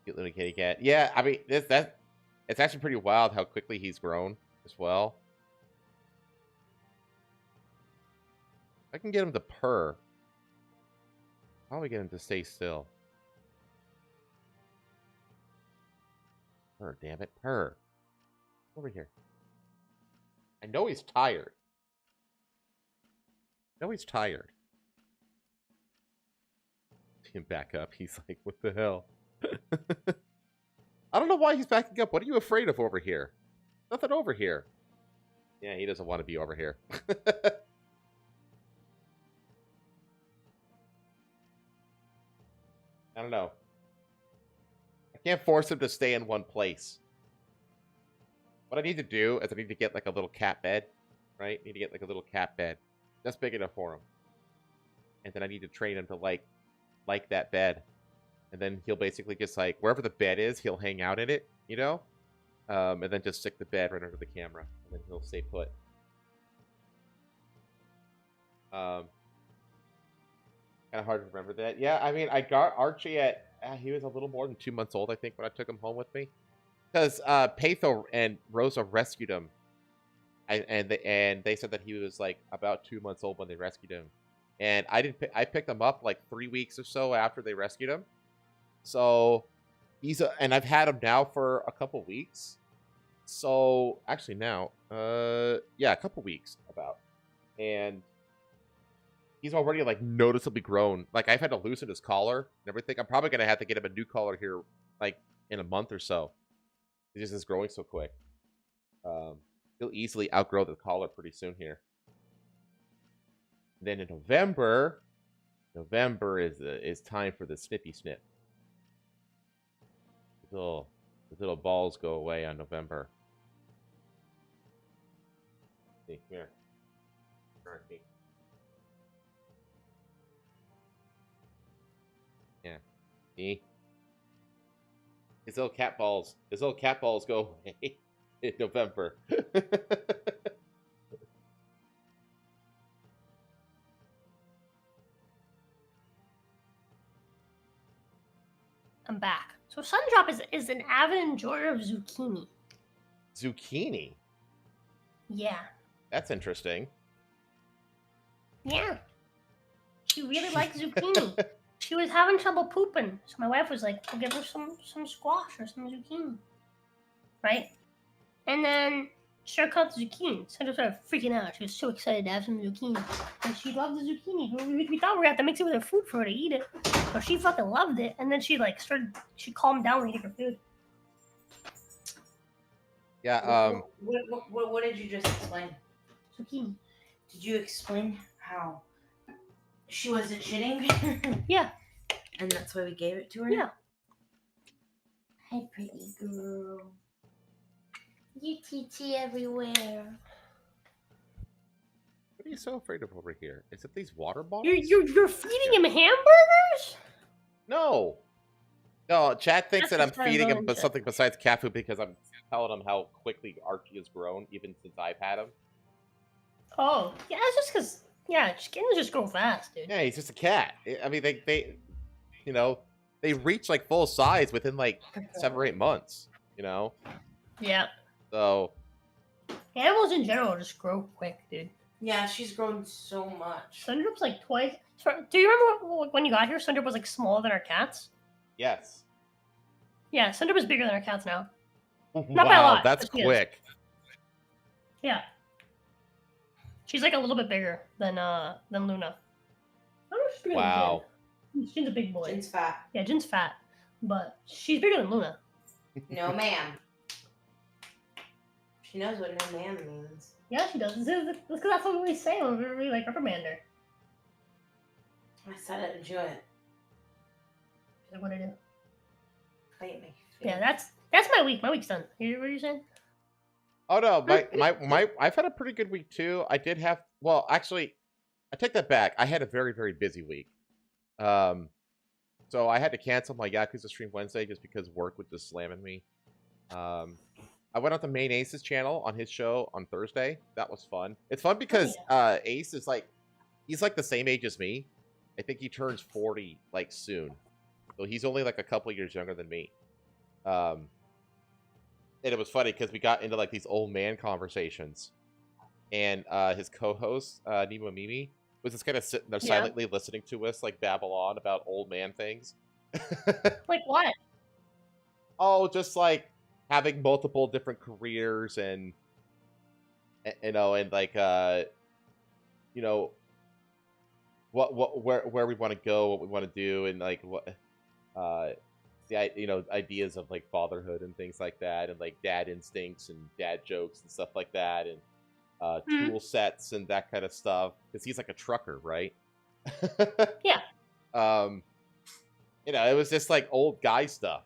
Cute little kitty cat. Yeah, I mean it's actually pretty wild how quickly he's grown as well. I can get him to purr. How do we get him to stay still? Purr, damn it, purr. Over here. I know he's tired. I know he's tired. See him back up. He's like, what the hell? I don't know why he's backing up. What are you afraid of over here? Nothing over here. Yeah, he doesn't want to be over here. I don't know. I can't force him to stay in one place. What I need to do is I need to get like a little cat bed, right? I need to get like a little cat bed. That's big enough for him. And then I need to train him to like that bed. And then he'll basically just like, wherever the bed is, he'll hang out in it, you know? And then just stick the bed right under the camera. And then he'll stay put. Kind of hard to remember that. Yeah, I mean, I got Archie at, he was a little more than 2 months old, I think, when I took him home with me. Because Patho and Rosa rescued him. And they said that he was like about 2 months old when they rescued him. And I picked him up like 3 weeks or so after they rescued him. So and I've had him now for a couple weeks. So actually now, yeah, a couple weeks about. And he's already like noticeably grown. Like I've had to loosen his collar and everything. I'm probably gonna have to get him a new collar here, like in a month or so. He just is growing so quick. He'll easily outgrow the collar pretty soon here. And then in November is time for the snippy snip. His little balls go away on November. See here. Yeah. See? His little cat balls go away in November. I'm back. So Sundrop is an avid enjoyer of zucchini. Zucchini? Yeah. That's interesting. Yeah. She really likes zucchini. She was having trouble pooping, so my wife was like, "We'll give her some squash or some zucchini." Right? And then started cutting the zucchini. Sandra started freaking out. She was so excited to have some zucchini. And she loved the zucchini. We thought we were going to have to mix it with her food for her to eat it. But she fucking loved it. And then she she calmed down when eating her food. Yeah, What did you just explain? Zucchini. Did you explain how she wasn't shitting? Yeah. And that's why we gave it to her? Yeah. Hi, pretty girl. You TT everywhere. what are you so afraid of over here? Is it these water bottles? You're feeding him hamburgers? No. No, Chad thinks That's that I'm feeding him bullshit. something besides cat food because I'm telling him how quickly Archie has grown, even since I've had him. Oh, yeah, it's just because, chickens just grow fast, dude. Yeah, he's just a cat. I mean, they you know, they reach like full size within like 7 or 8 months. You know. Yeah. So. Animals in general just grow quick, dude. Yeah, she's grown so much. Sundrop's like twice. Do you remember when you got here? Sundrop was like smaller than our cats. Yes. Yeah, Sundrop is bigger than our cats now. Not by a lot, that's but she is. quick. Yeah. She's like a little bit bigger than Luna. I don't know if she's bigger Wow. than Jin. Jin's a big boy. Jin's fat. Yeah, Jin's fat, but she's bigger than Luna. No, ma'am. She knows what no ma'am means. Yeah, she does. That's because that's what we say when we like reprimand her. I said it, enjoy it. She's like, what I do? Play it, make Yeah, that's my week. My week's done. What are you saying? Oh no, my I've had a pretty good week too. I did have actually, I take that back. I had a very, very busy week. So I had to cancel my Yakuza stream Wednesday just because work was just slamming me. I went on to Main Ace's channel on his show on Thursday. That was fun. It's fun because Ace is he's like the same age as me. I think he turns 40 like soon. So he's only like a couple years younger than me. And it was funny because we got into like these old man conversations. And his co-host, Nemo Mimi, was just kind of sitting there silently listening to us like babble on about old man things. Like what? Oh, just like having multiple different careers and like where we want to go, what we want to do, and like what the ideas of like fatherhood and things like that, and like dad instincts and dad jokes and stuff like that, and tool sets and that kind of stuff, because he's like a trucker, right? Yeah. It was just like old guy stuff.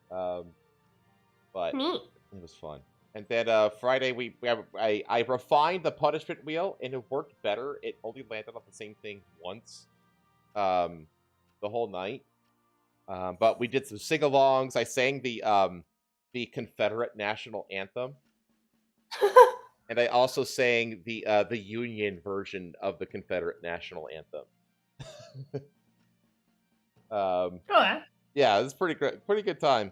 But Neat. it was fun. And then Friday I refined the punishment wheel and it worked better. It only landed on the same thing once, the whole night. But we did some sing-alongs. I sang the Confederate national anthem. And I also sang the Union version of the Confederate national anthem. Okay. Yeah, it was pretty good time.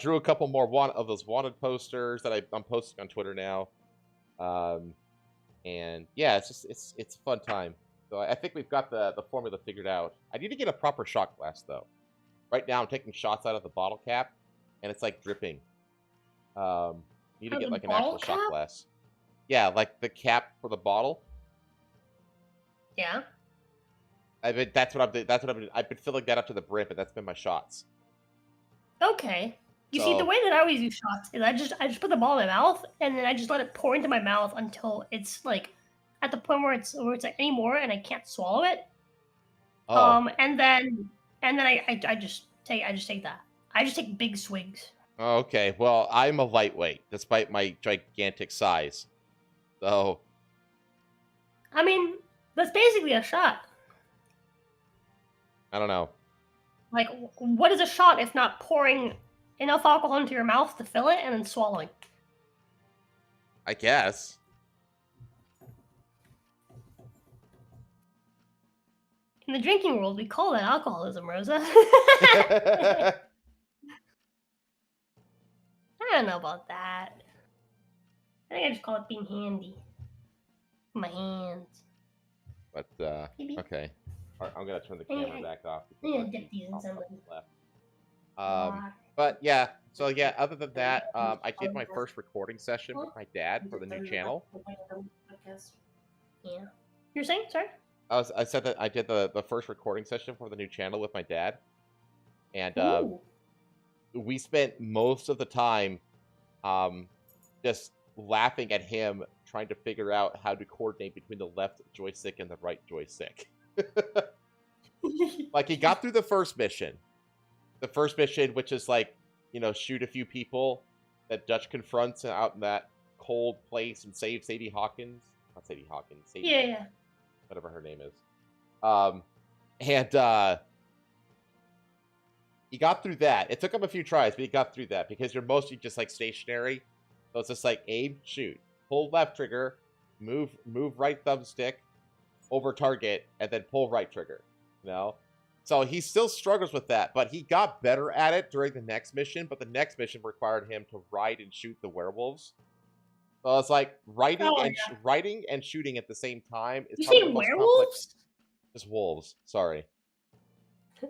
Drew a couple more of those wanted posters that I'm posting on Twitter now. And yeah, it's a fun time. So I think we've got the formula figured out. I need to get a proper shot glass though. Right now I'm taking shots out of the bottle cap, and it's like dripping. Need to get like an actual shot glass. Yeah, like the cap for the bottle. Yeah. I've been filling that up to the brim, but that's been my shots. Okay. You see, the way that I always use shots is I just put the ball in my mouth and then I just let it pour into my mouth until it's like at the point where it's like anymore and I can't swallow it. Oh. And then I just take that. I just take big swigs. Okay, well, I'm a lightweight, despite my gigantic size. So... I mean, that's basically a shot. I don't know. Like, what is a shot if not pouring enough alcohol into your mouth to fill it and then swallowing? I guess. In the drinking world, we call that alcoholism, Rosa. I don't know about that. I think I just call it being handy. My hands. But, okay. I'm going to turn the camera back off. Yeah, dip these in something. But, yeah, So yeah, other than that, I did my first recording session with my dad for the new channel. Yeah. You're saying? Sorry? I said that I did the first recording session for the new channel with my dad. And we spent most of the time just laughing at him trying to figure out how to coordinate between the left joystick and the right joystick. Like, he got through the first mission. The first mission, which is like, you know, shoot a few people that Dutch confronts out in that cold place and save Sadie Hawkins. Not Sadie Hawkins. Sadie, yeah. whatever her name is. And he got through that. It took him a few tries, but he got through that because you're mostly just like stationary. So it's just like aim, shoot, pull left trigger, move right thumbstick over target, and then pull right trigger. You know? So he still struggles with that, but he got better at it during the next mission. But the next mission required him to ride and shoot the werewolves. So it's like writing and shooting at the same time. Is you probably say the most werewolves? complex. Just wolves. Sorry.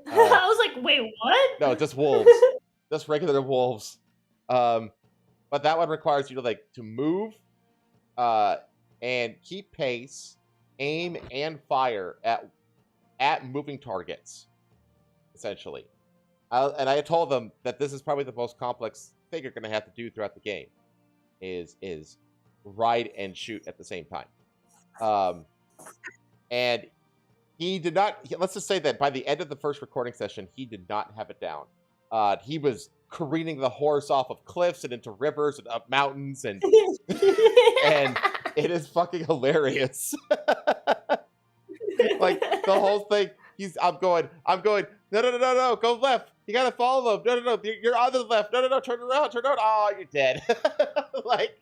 I was like, wait, what? No, just wolves. Just regular wolves. But that one requires you to move, and keep pace, aim, and fire at moving targets, essentially. And I told them that this is probably the most complex thing you're going to have to do throughout the game, is ride and shoot at the same time. And he did not. Let's just say that by the end of the first recording session, he did not have it down. He was careening the horse off of cliffs and into rivers and up mountains, and and it is fucking hilarious. Like, the whole thing, I'm going, no, go left. You gotta follow them. No, you're on the left. No, turn around. Oh, you're dead. Like,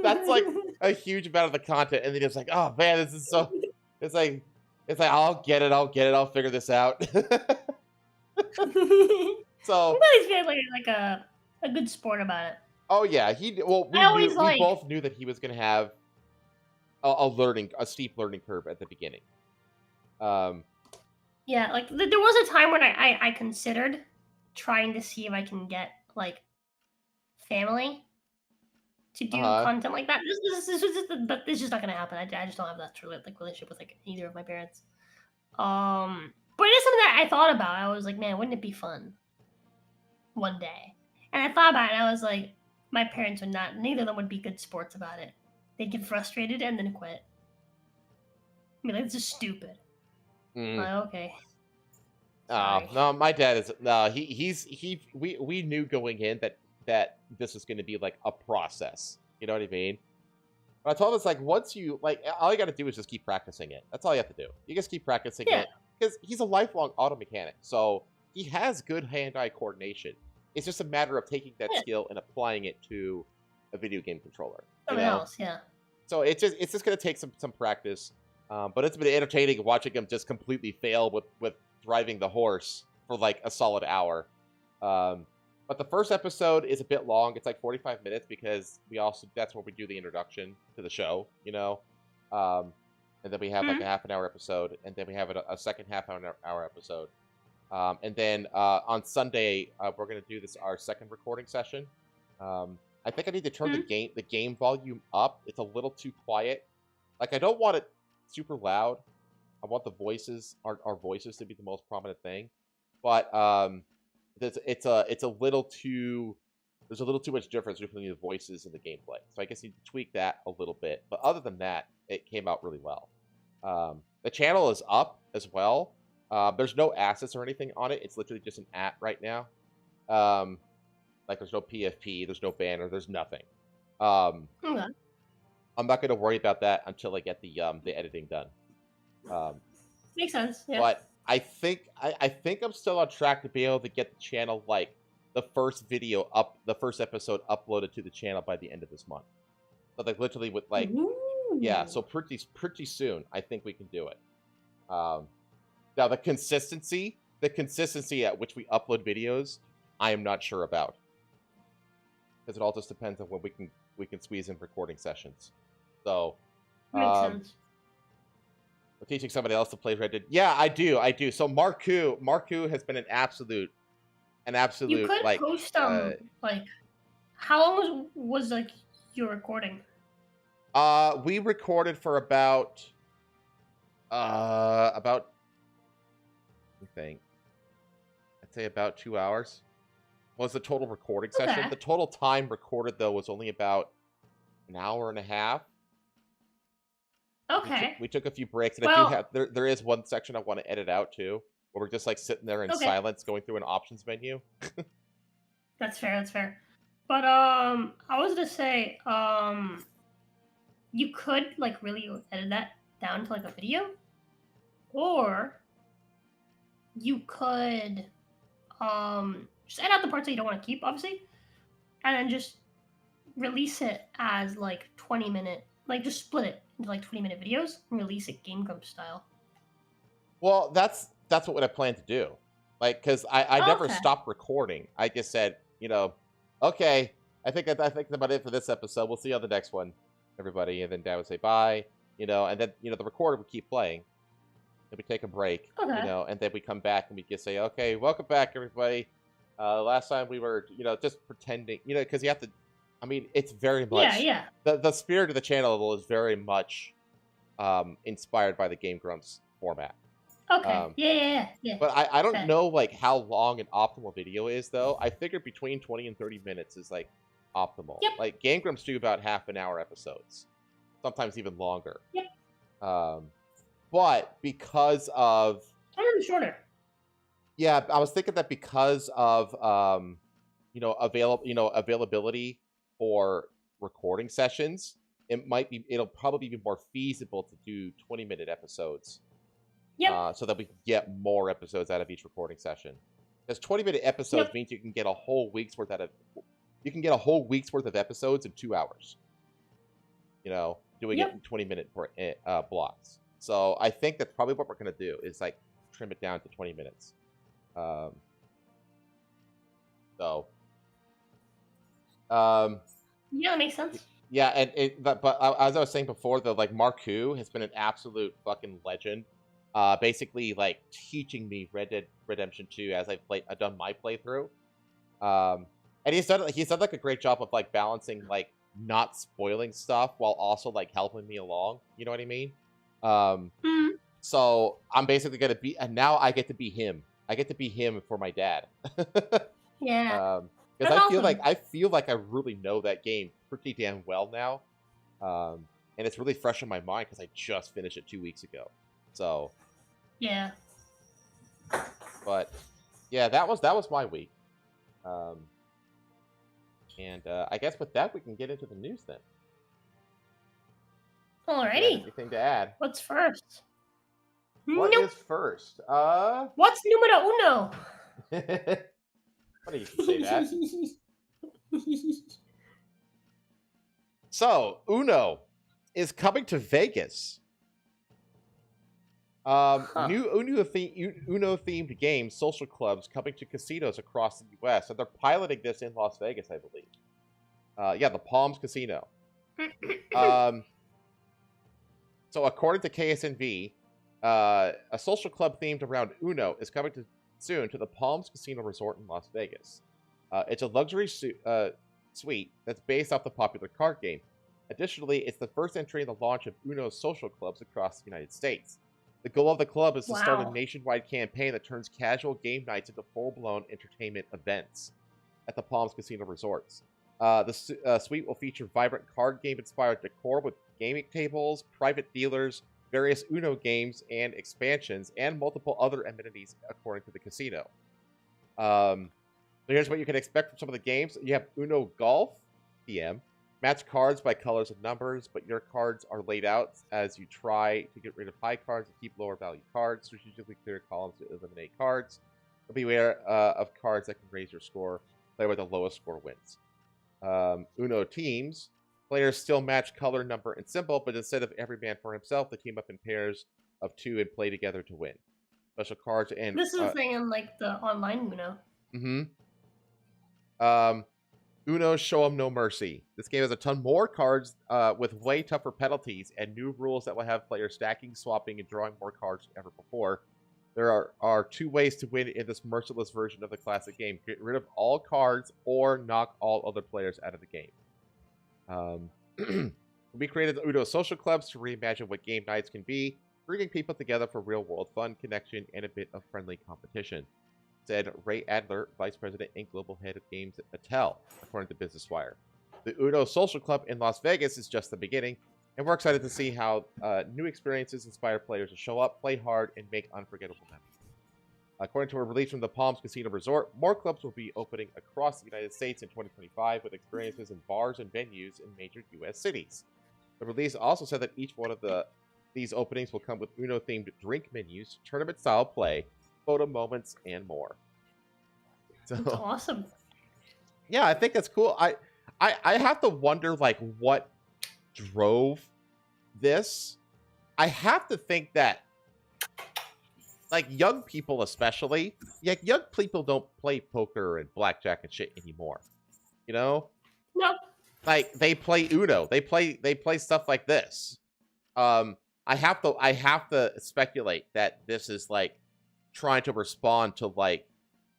that's like a huge amount of the content, and then it's like, oh man, this is so. It's like I'll get it. I'll figure this out. So I'm glad he's being like a good sport about it. Oh yeah, we both knew that he was going to have a steep learning curve at the beginning. Yeah, like there was a time when I considered trying to see if I can get like family to do content like that. But it's just not gonna happen. I just don't have that true relationship with like either of my parents. But it is something that I thought about. I was like, man, wouldn't it be fun one day? And I thought about it, and I was like, my parents would not. Neither of them would be good sports about it. They'd get frustrated and then quit. I mean, like, it's just stupid. Like, okay. Oh no, my dad is no. We knew going in that this was going to be like a process. You know what I mean? But I told him, it's like, once you all you got to do is just keep practicing it. That's all you have to do. You just keep practicing it, because he's a lifelong auto mechanic, so he has good hand-eye coordination. It's just a matter of taking that skill and applying it to a video game controller. Something else, yeah. So it's just going to take some practice. But it's been entertaining watching him just completely fail with driving the horse for like a solid hour. But the first episode is a bit long. It's like 45 minutes because that's where we do the introduction to the show, you know. And then we have like a half an hour episode, and then we have a second half hour episode. And then on Sunday we're gonna do our second recording session. I think I need to turn the game volume up. It's a little too quiet. Like, I don't want it super loud. I want the voices, our voices, to be the most prominent thing. But it's a little too. There's a little too much difference between the voices and the gameplay. So I guess you need to tweak that a little bit. But other than that, it came out really well. The channel is up as well. There's no assets or anything on it. It's literally just an app right now. Like, there's no PFP, there's no banner, there's nothing. I'm not going to worry about that until I get the editing done. Makes sense. Yeah. But I think I'm still on track to be able to get the channel, like, the first episode uploaded to the channel by the end of this month. So like literally with like so pretty soon I think we can do it. Now the consistency at which we upload videos, I am not sure about, because it all just depends on when we can squeeze in recording sessions. So makes sense. I'm teaching somebody else to play Red Dead. Yeah, I do. So Marku has been an absolute an You absolute could like post like how long was like your recording? we recorded for about I think I'd say about 2 hours was the total recording session. Okay. The total time recorded though was only about an hour and a half. Okay. We took a few breaks, and Well, I do have there is one section I want to edit out too, where we're just like sitting there in Okay. silence going through an options menu. That's fair. That's fair. But I was gonna say you could like really edit that down to like a video, or you could just edit out the parts that you don't want to keep, obviously, and then just release it as like 20-minute, like just split it into like 20-minute videos and release it Game Grumps style. Well, that's what I plan to do. Like, because I never Okay. stopped recording. I just said, okay, I think that's about it for this episode. We'll see you on the next one, everybody. And then Dad would say bye, and then the recorder would keep playing. Then we take a break, Okay. and then we come back and we just say, okay, welcome back, everybody. Last time we were, just pretending, because you have to. I mean, it's very much Yeah. the spirit of the channel is very much inspired by the Game Grumps format. Okay. Yeah. But I don't Okay. know like how long an optimal video is though. I figured between 20 and 30 minutes is like optimal. Yep. Like Game Grumps do about half an hour episodes, sometimes even longer. Yep. But because of Shorter. yeah, I was thinking that because of availability for recording sessions, it'll probably be more feasible to do 20-minute episodes. Yep. So that we can get more episodes out of each recording session. Because 20-minute episodes means you can get a whole week's worth of episodes in 2 hours. Doing it in 20-minute blocks. So I think that's probably what we're gonna do is like trim it down to 20 minutes. Yeah, that makes sense. Yeah, and but as I was saying before, though, like Marku has been an absolute fucking legend. Basically, like teaching me Red Dead Redemption 2 as I've done my playthrough. And he's done like a great job of like balancing like not spoiling stuff while also like helping me along. You know what I mean? So I'm basically gonna be, and now I get to be him. I get to be him for my dad. Yeah. Because That's I feel like I really know that game pretty damn well now, and it's really fresh in my mind because I just finished it 2 weeks ago. So Yeah. But yeah, that was my week. And I guess with that we can get into the news then. Alrighty. Anything to add? What's first? What Nope. is first? What's numero uno? Funny you can say that. So, Uno is coming to Vegas. New Uno-themed games, social clubs coming to casinos across the U.S. And they're piloting this in Las Vegas, I believe. Yeah, the Palms Casino. So according to KSNV, a social club themed around Uno is coming soon to the Palms Casino Resort in Las Vegas. It's a luxury suite that's based off the popular card game. Additionally, it's the first entry in the launch of Uno's social clubs across the United States. The goal of the club is to start a nationwide campaign that turns casual game nights into full-blown entertainment events at the Palms Casino Resorts. The suite will feature vibrant card game-inspired decor with gaming tables, private dealers, various Uno games and expansions, and multiple other amenities according to the casino. So here's what you can expect from some of the games. You have Uno Golf, PM. Match cards by colors and numbers, but your cards are laid out as you try to get rid of high cards and keep lower value cards. Strategically clear columns to eliminate cards. But beware of cards that can raise your score. Play where the lowest score wins. Uno teams. Players still match color, number, and symbol, but instead of every man for himself, they team up in pairs of 2 and play together to win. Special cards and... This is the thing in like the online Uno. Uno Show 'em No Mercy. This game has a ton more cards with way tougher penalties and new rules that will have players stacking, swapping, and drawing more cards than ever before. There are two ways to win in this merciless version of the classic game. Get rid of all cards or knock all other players out of the game. We created the Uno social clubs to reimagine what game nights can be, bringing people together for real-world fun, connection, and a bit of friendly competition, said Ray Adler, Vice President and Global Head of Games at Mattel, according to Business Wire. The Uno Social Club in Las Vegas is just the beginning, and we're excited to see how new experiences inspire players to show up, play hard, and make unforgettable memories. According to a release from the Palms Casino Resort, more clubs will be opening across the United States in 2025 with experiences in bars and venues in major U.S. cities. The release also said that each one of these openings will come with Uno-themed drink menus, tournament-style play, photo moments, and more. So, That's awesome. Yeah, I think that's cool. I have to wonder, like, what drove this. I have to think that, like, young people especially, like, young people don't play poker and blackjack and shit anymore. You know? No. Like, they play Uno. They play stuff like this. I have to speculate that this is, like, trying to respond to, like,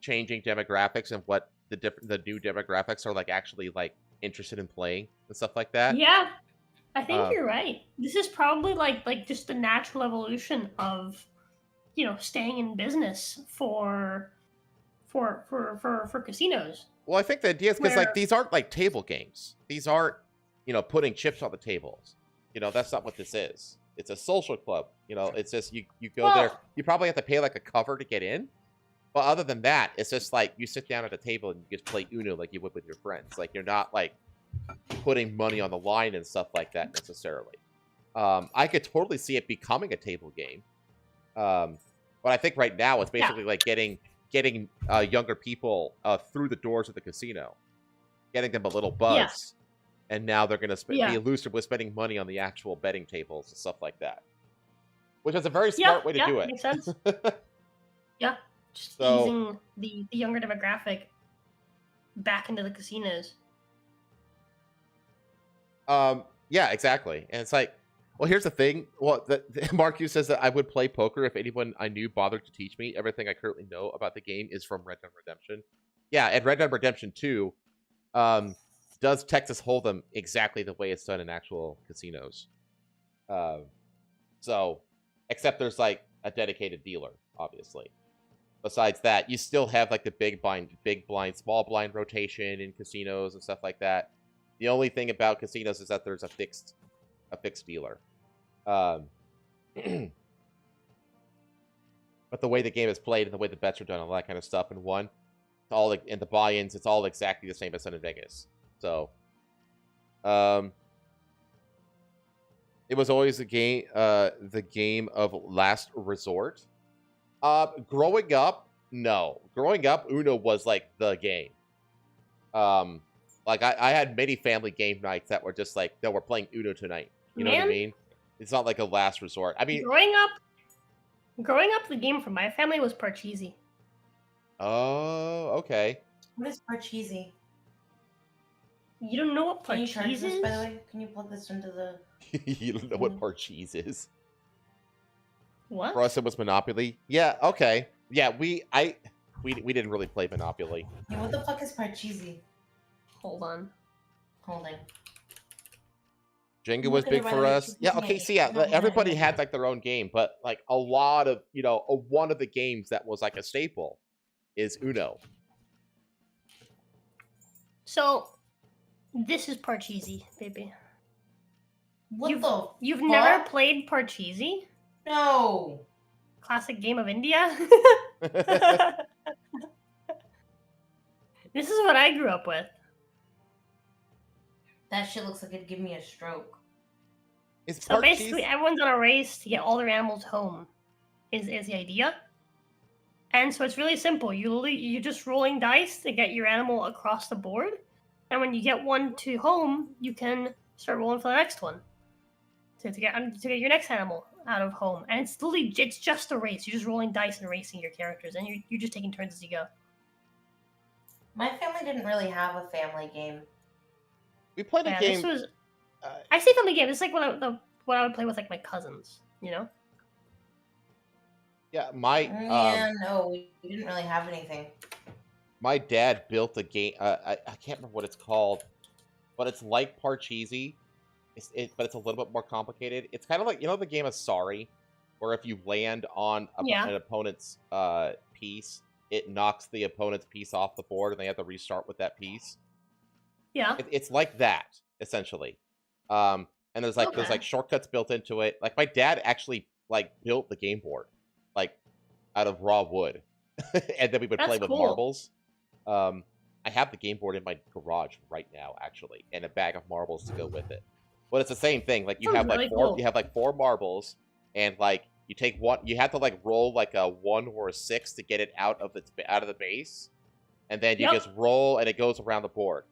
changing demographics and what the new demographics are, like, actually, like, interested in playing and stuff like that. Yeah, I think you're right. This is probably like just the natural evolution of, you know, staying in business for casinos. Well, I think the idea is because, like, these aren't, like, table games. These aren't, you know, putting chips on the tables. You know, that's not what this is. It's a social club. You know, it's just you go there. You probably have to pay, like, a cover to get in. But other than that, it's just, like, you sit down at a table and you just play Uno like you would with your friends. Like, you're not, like, putting money on the line and stuff like that necessarily. I could totally see it becoming a table game. But I think right now it's basically like getting younger people through the doors of the casino, getting them a little buzz, and now they're going to be elusive with spending money on the actual betting tables and stuff like that, which is a very smart way to do it. Makes sense. Yeah, just easing the younger demographic back into the casinos. Yeah, exactly. And it's like, well, here's the thing. Well, Mark Hughes says that I would play poker if anyone I knew bothered to teach me. Everything I currently know about the game is from Red Dead Redemption. Yeah, and Red Dead Redemption 2 does Texas Hold'em exactly the way it's done in actual casinos. So, except there's, like, a dedicated dealer, obviously. Besides that, you still have, like, the big blind, small blind rotation in casinos and stuff like that. The only thing about casinos is that there's a fixed dealer. But the way the game is played and the way the bets are done, all that kind of stuff, and all like, and the buy-ins, it's all exactly the same as in Vegas. So, it was always the game of last resort. Growing up, no. Growing up, Uno was like the game. Like, I had many family game nights that were just like, that were playing Uno tonight. You know what I mean? It's not like a last resort. I mean, growing up, the game for my family was Parcheesi. Oh, okay. What is Parcheesi? You don't know what Parcheesi is? This, by the way? Can you plug this into the... You don't know what Parcheesi is? What? For us, it was Monopoly. Yeah, okay. Yeah, we didn't really play Monopoly. Yeah, what the fuck is Parcheesi? Hold on. Holding. Jenga was big for us. Yeah, okay, see, everybody had, like, their own game, but, like, a lot of, you know, one of the games that was, like, a staple is Uno. So, this is Parcheesi, baby. You've never played Parcheesi? No. Classic game of India? This is what I grew up with. That shit looks like it'd give me a stroke. So basically, everyone's on a race to get all their animals home, is the idea. And so it's really simple. You're just rolling dice to get your animal across the board. And when you get one to home, you can start rolling for the next one. To get your next animal out of home. And it's just a race. You're just rolling dice and racing your characters. And you're just taking turns as you go. My family didn't really have a family game. We played a game. This was, I say family game. It's like what I would play with, like, my cousins, you know? Yeah, No, we didn't really have anything. my dad built a game. I can't remember what it's called, but it's like Parcheesi. But it's a little bit more complicated. It's kind of like the game of Sorry, where if you land on an opponent's piece, it knocks the opponent's piece off the board, and they have to restart with that piece. Yeah. It's like that essentially. And there's like shortcuts built into it. Like my dad actually built the game board, like out of raw wood, and then we would play with marbles. I have the game board in my garage right now, actually, and a bag of marbles to go with it. But it's the same thing. Like you have like four marbles, and like you take one. You have to like roll like a 1 or a 6 to get it out of the base, and then you just roll, and it goes around the board.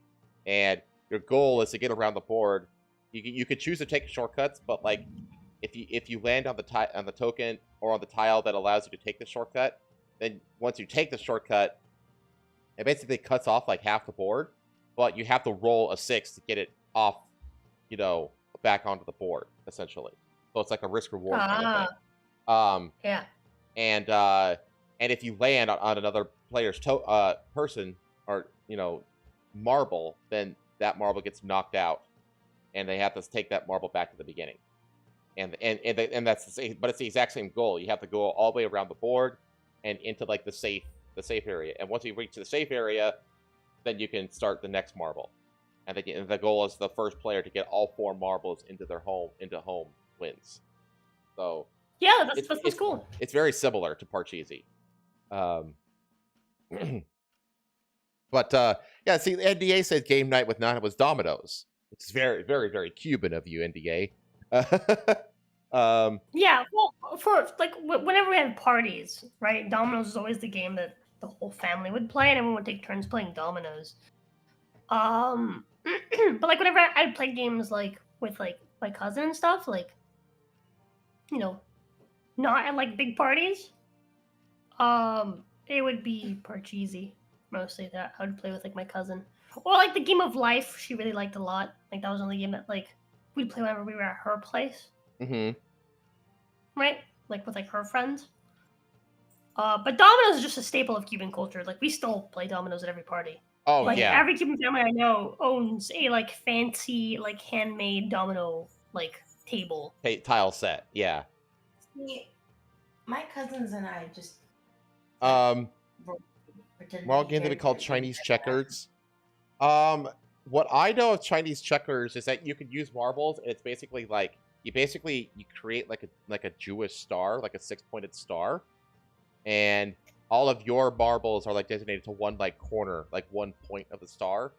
And your goal is to get around the board. You could choose to take shortcuts, but like if you land on the token or on the tile that allows you to take the shortcut, then once you take the shortcut, it basically cuts off like half the board, but you have to roll a 6 to get it off, back onto the board, essentially. So it's like a risk-reward kind of thing. Yeah. And if you land on another player's person or, marble, then that marble gets knocked out, and they have to take that marble back to the beginning. And that's the same, but it's the exact same goal. You have to go all the way around the board and into like the safe area. And once you reach the safe area, then you can start the next marble. And the goal is the first player to get all 4 marbles into home wins. So yeah, that's cool. It's very similar to Parcheesi. But yeah, see, NDA said game night with Nana was dominoes. It's very, very, very Cuban of you, NDA. Yeah, well, for like whenever we had parties, right? Dominoes is always the game that the whole family would play, and everyone would take turns playing dominoes. But like whenever I'd play games like with like my cousin and stuff, like not at like big parties, it would be Parcheesi mostly that I would play with like my cousin, or like the game of life she really liked a lot. Like that was the only game that like we'd play whenever we were at her place. Mm-hmm. Right, like with like her friends. But dominoes is just a staple of Cuban culture. Like we still play dominoes at every party. Oh, like, yeah. Every Cuban family I know owns a like fancy like handmade domino like table. Tile set, yeah. See, my cousins and I just we're all going to be called Chinese checkers. What I know of Chinese checkers is that you can use marbles, and it's basically like you create like a Jewish star, like a 6-pointed star, and all of your marbles are like designated to one like corner, like one point of the star,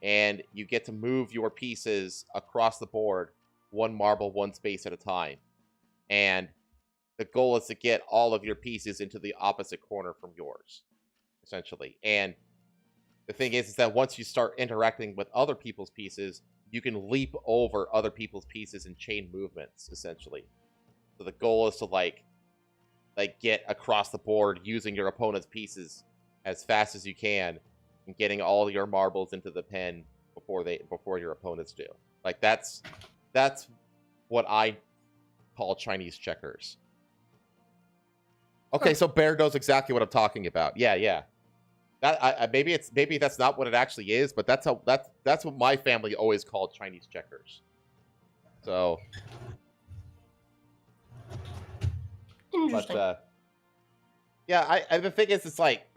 and you get to move your pieces across the board, one marble, one space at a time, and the goal is to get all of your pieces into the opposite corner from yours, essentially. And the thing is that once you start interacting with other people's pieces, you can leap over other people's pieces in chain movements, essentially. So the goal is to like get across the board using your opponent's pieces as fast as you can, and getting all your marbles into the pen before your opponents do. Like that's what I call Chinese checkers. Okay, so Bear knows exactly what I'm talking about. Yeah. That maybe that's not what it actually is, but that's what my family always called Chinese checkers. So, interesting. But yeah, the thing is, it's like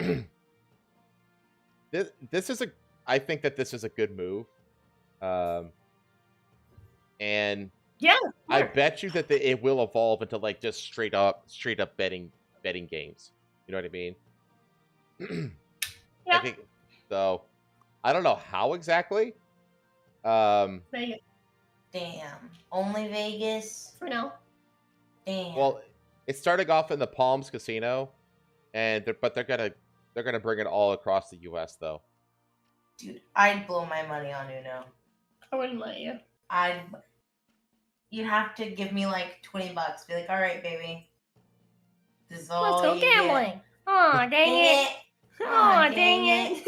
I think that this is a good move, and yeah, I bet you that it will evolve into like just straight up betting games. You know what I mean? Yeah. I think so. I don't know how exactly. Vegas. Damn. Only Vegas? For now. Damn. Well, it's starting off in the Palms Casino, but they're gonna bring it all across the U.S. though. Dude, I'd blow my money on Uno. I wouldn't let you. You'd have to give me like $20. Be like, all right, baby. This is all Let's go gambling. Aw, dang it. Aw, dang it.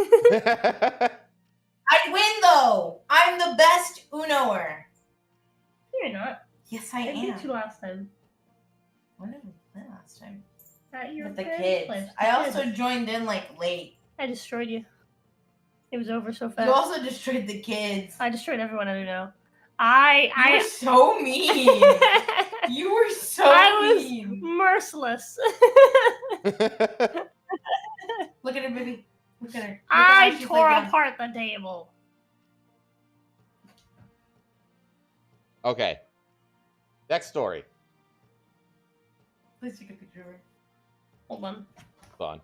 I'd win though. I'm the best Unoer. You're not. Yes, I am. I beat you last time. When did we play last time? At your With the parents' kids. place. I Kids. also joined in like late. I destroyed you. It was over so fast. You also destroyed the kids. I destroyed everyone I know. You were so mean. You were so I was mean. merciless. Look at her, baby. Look at her. Look at I how she's tore like, apart the table. Okay. Next story. Please take a picture of her. Hold on. Hold on.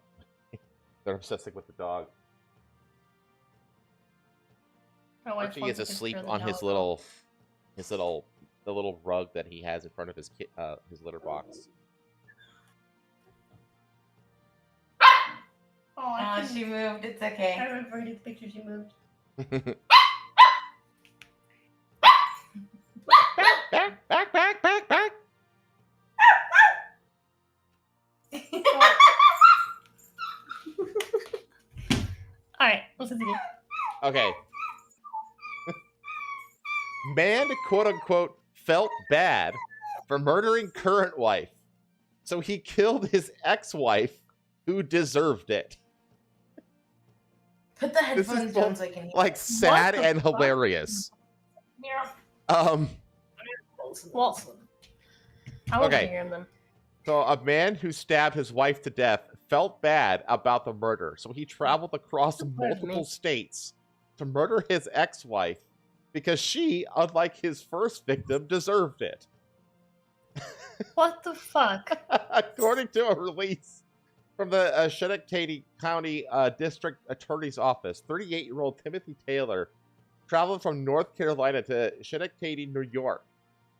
They're obsessing with the dog. My wife Archie wants is a asleep picture of the on dog. the little rug that he has in front of his litter box. Oh, I She moved. It's okay. I remember the pictures you moved. Back. Alright, let's continue. Okay. Man, quote unquote, felt bad for murdering current wife, so he killed his ex-wife who deserved it. Put the This headphones is down both, so I can hear. like, sad the and fuck? hilarious. Yeah. Well, I want Okay. to hear him then. so a man who stabbed his wife to death felt bad about the murder, so he traveled across multiple states to murder his ex-wife because she, unlike his first victim, deserved it. What the fuck? According to a release from the Schenectady County District Attorney's Office, 38-year-old Timothy Taylor traveled from North Carolina to Schenectady, New York,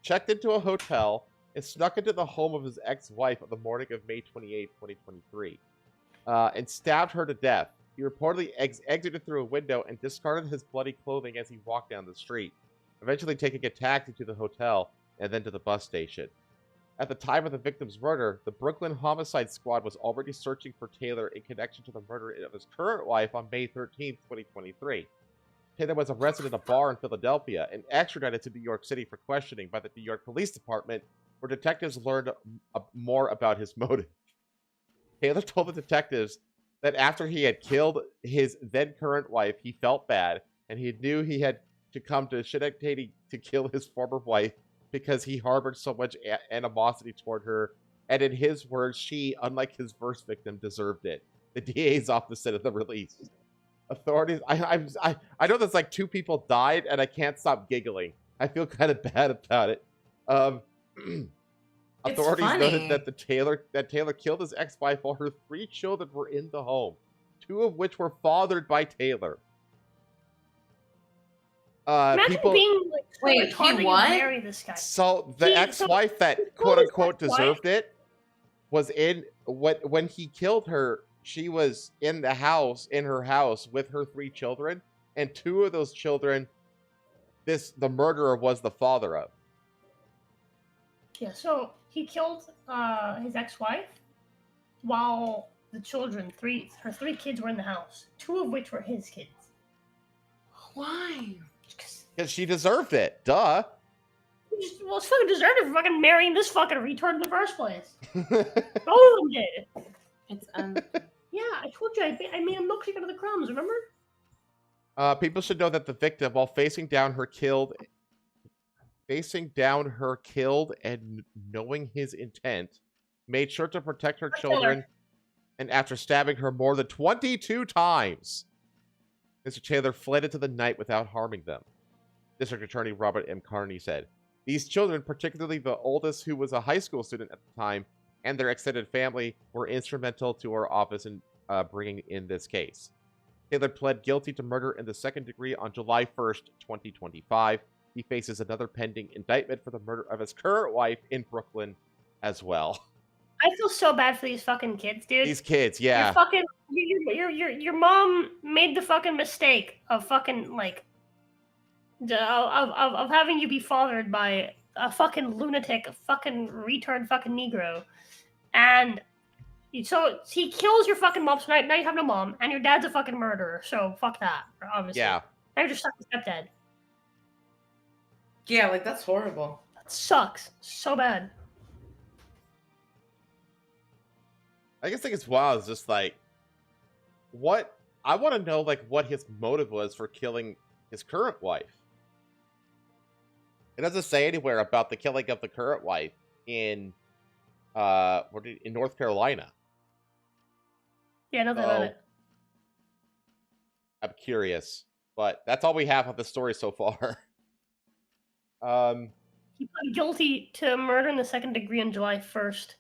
checked into a hotel, and snuck into the home of his ex-wife on the morning of May 28, 2023, and stabbed her to death. He reportedly exited through a window and discarded his bloody clothing as he walked down the street, eventually taking a taxi to the hotel and then to the bus station. At the time of the victim's murder, the Brooklyn Homicide Squad was already searching for Taylor in connection to the murder of his current wife on May 13, 2023. Taylor was arrested in a bar in Philadelphia and extradited to New York City for questioning by the New York Police Department, where detectives learned more about his motive. Taylor told the detectives that after he had killed his then-current wife, he felt bad, and he knew he had to come to Schenectady to kill his former wife because he harbored so much animosity toward her, and in his words, she, unlike his first victim, deserved it. The DA's office said in the release. Authorities, I know there's like 2 people died, and I can't stop giggling. I feel kind of bad about it. Authorities noted that Taylor killed his ex-wife while her 3 children were in the home, 2 of which were fathered by Taylor. Imagine People, being like, so Wait, retarded he to what? marry this guy. so the ex-wife that quote unquote deserved it was in when he killed her. She was in her house with her 3 children, and 2 of those children, the murderer was the father of. Yeah, so he killed his ex-wife while the children, her 3 kids were in the house, 2 of which were his kids. Why? Because she deserved it. Duh. Well, it's fucking deserved it for fucking marrying this fucking retard in the first place. Both of them did. It's Yeah, I told you, I made a milkshake out of the crumbs, remember? People should know that the victim, while facing down her killed and knowing his intent, made sure to protect her children, and after stabbing her more than 22 times, Mr. Taylor fled into the night without harming them. District Attorney Robert M. Carney said, "These children, particularly the oldest, who was a high school student at the time, and their extended family, were instrumental to our office in bringing in this case." Taylor pled guilty to murder in the second degree on July 1st, 2025. He faces another pending indictment for the murder of his current wife in Brooklyn as well. I feel so bad for these fucking kids, dude. These kids, yeah. Your mom made the fucking mistake of fucking like of having you be fathered by a fucking lunatic, a fucking retard, fucking Negro, and so he kills your fucking mom. So now you have no mom, and your dad's a fucking murderer. So fuck that, obviously. Yeah. Now you're just stuck with stepdad. Yeah, like that's horrible. That sucks so bad. I guess think it's wild. Is just like, what I want to know, like, what his motive was for killing his current wife. It doesn't say anywhere about the killing of the current wife in North Carolina. Yeah, nothing about it. I'm curious, but that's all we have on the story so far. He pled guilty to murder in the second degree on July 1st.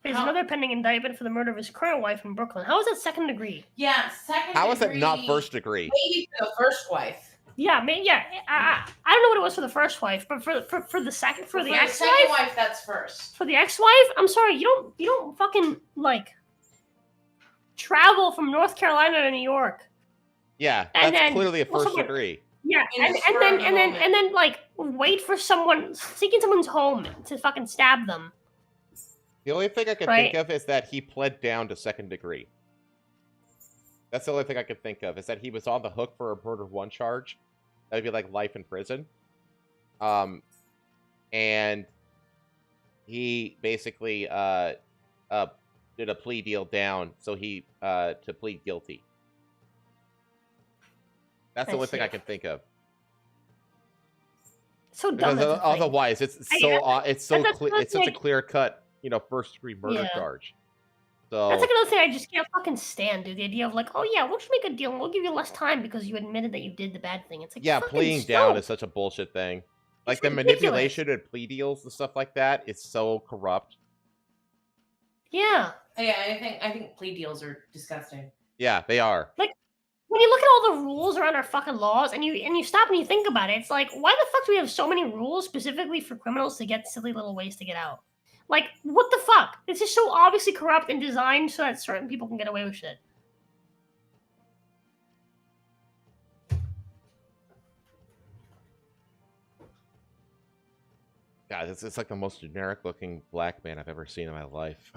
There's another pending indictment for the murder of his current wife in Brooklyn. How is that second degree? Yeah, second degree. How is it not first degree? Maybe for the first wife. Yeah, maybe. Yeah, I don't know what it was for the first wife, but for the second, for the ex-wife, second wife, that's first. For the ex-wife, I'm sorry, you don't fucking like travel from North Carolina to New York. Yeah, that's clearly a first degree. Yeah, and then like wait for someone seeking someone's home to fucking stab them. The only thing I can think of is that he pled down to second degree. That's the only thing I can think of, is that he was on the hook for a murder one charge. That'd be like life in prison. And he basically did a plea deal down, so he to plead guilty. That's the only thing I can think of. So dumb. Because otherwise, it's such a clear cut, first degree murder charge. So that's like another thing I just can't fucking stand, dude. The idea of like, oh yeah, we'll just make a deal and we'll give you less time because you admitted that you did the bad thing. It's like, yeah, pleading down is such a bullshit thing. Like the manipulation and plea deals and stuff like that is so corrupt. Yeah. Yeah, I think plea deals are disgusting. Yeah, they are. Like, when you look at all the rules around our fucking laws and you stop and you think about it, it's like, why the fuck do we have so many rules specifically for criminals to get silly little ways to get out? Like, what the fuck? It's just so obviously corrupt and designed so that certain people can get away with shit. God, it's like the most generic looking black man I've ever seen in my life.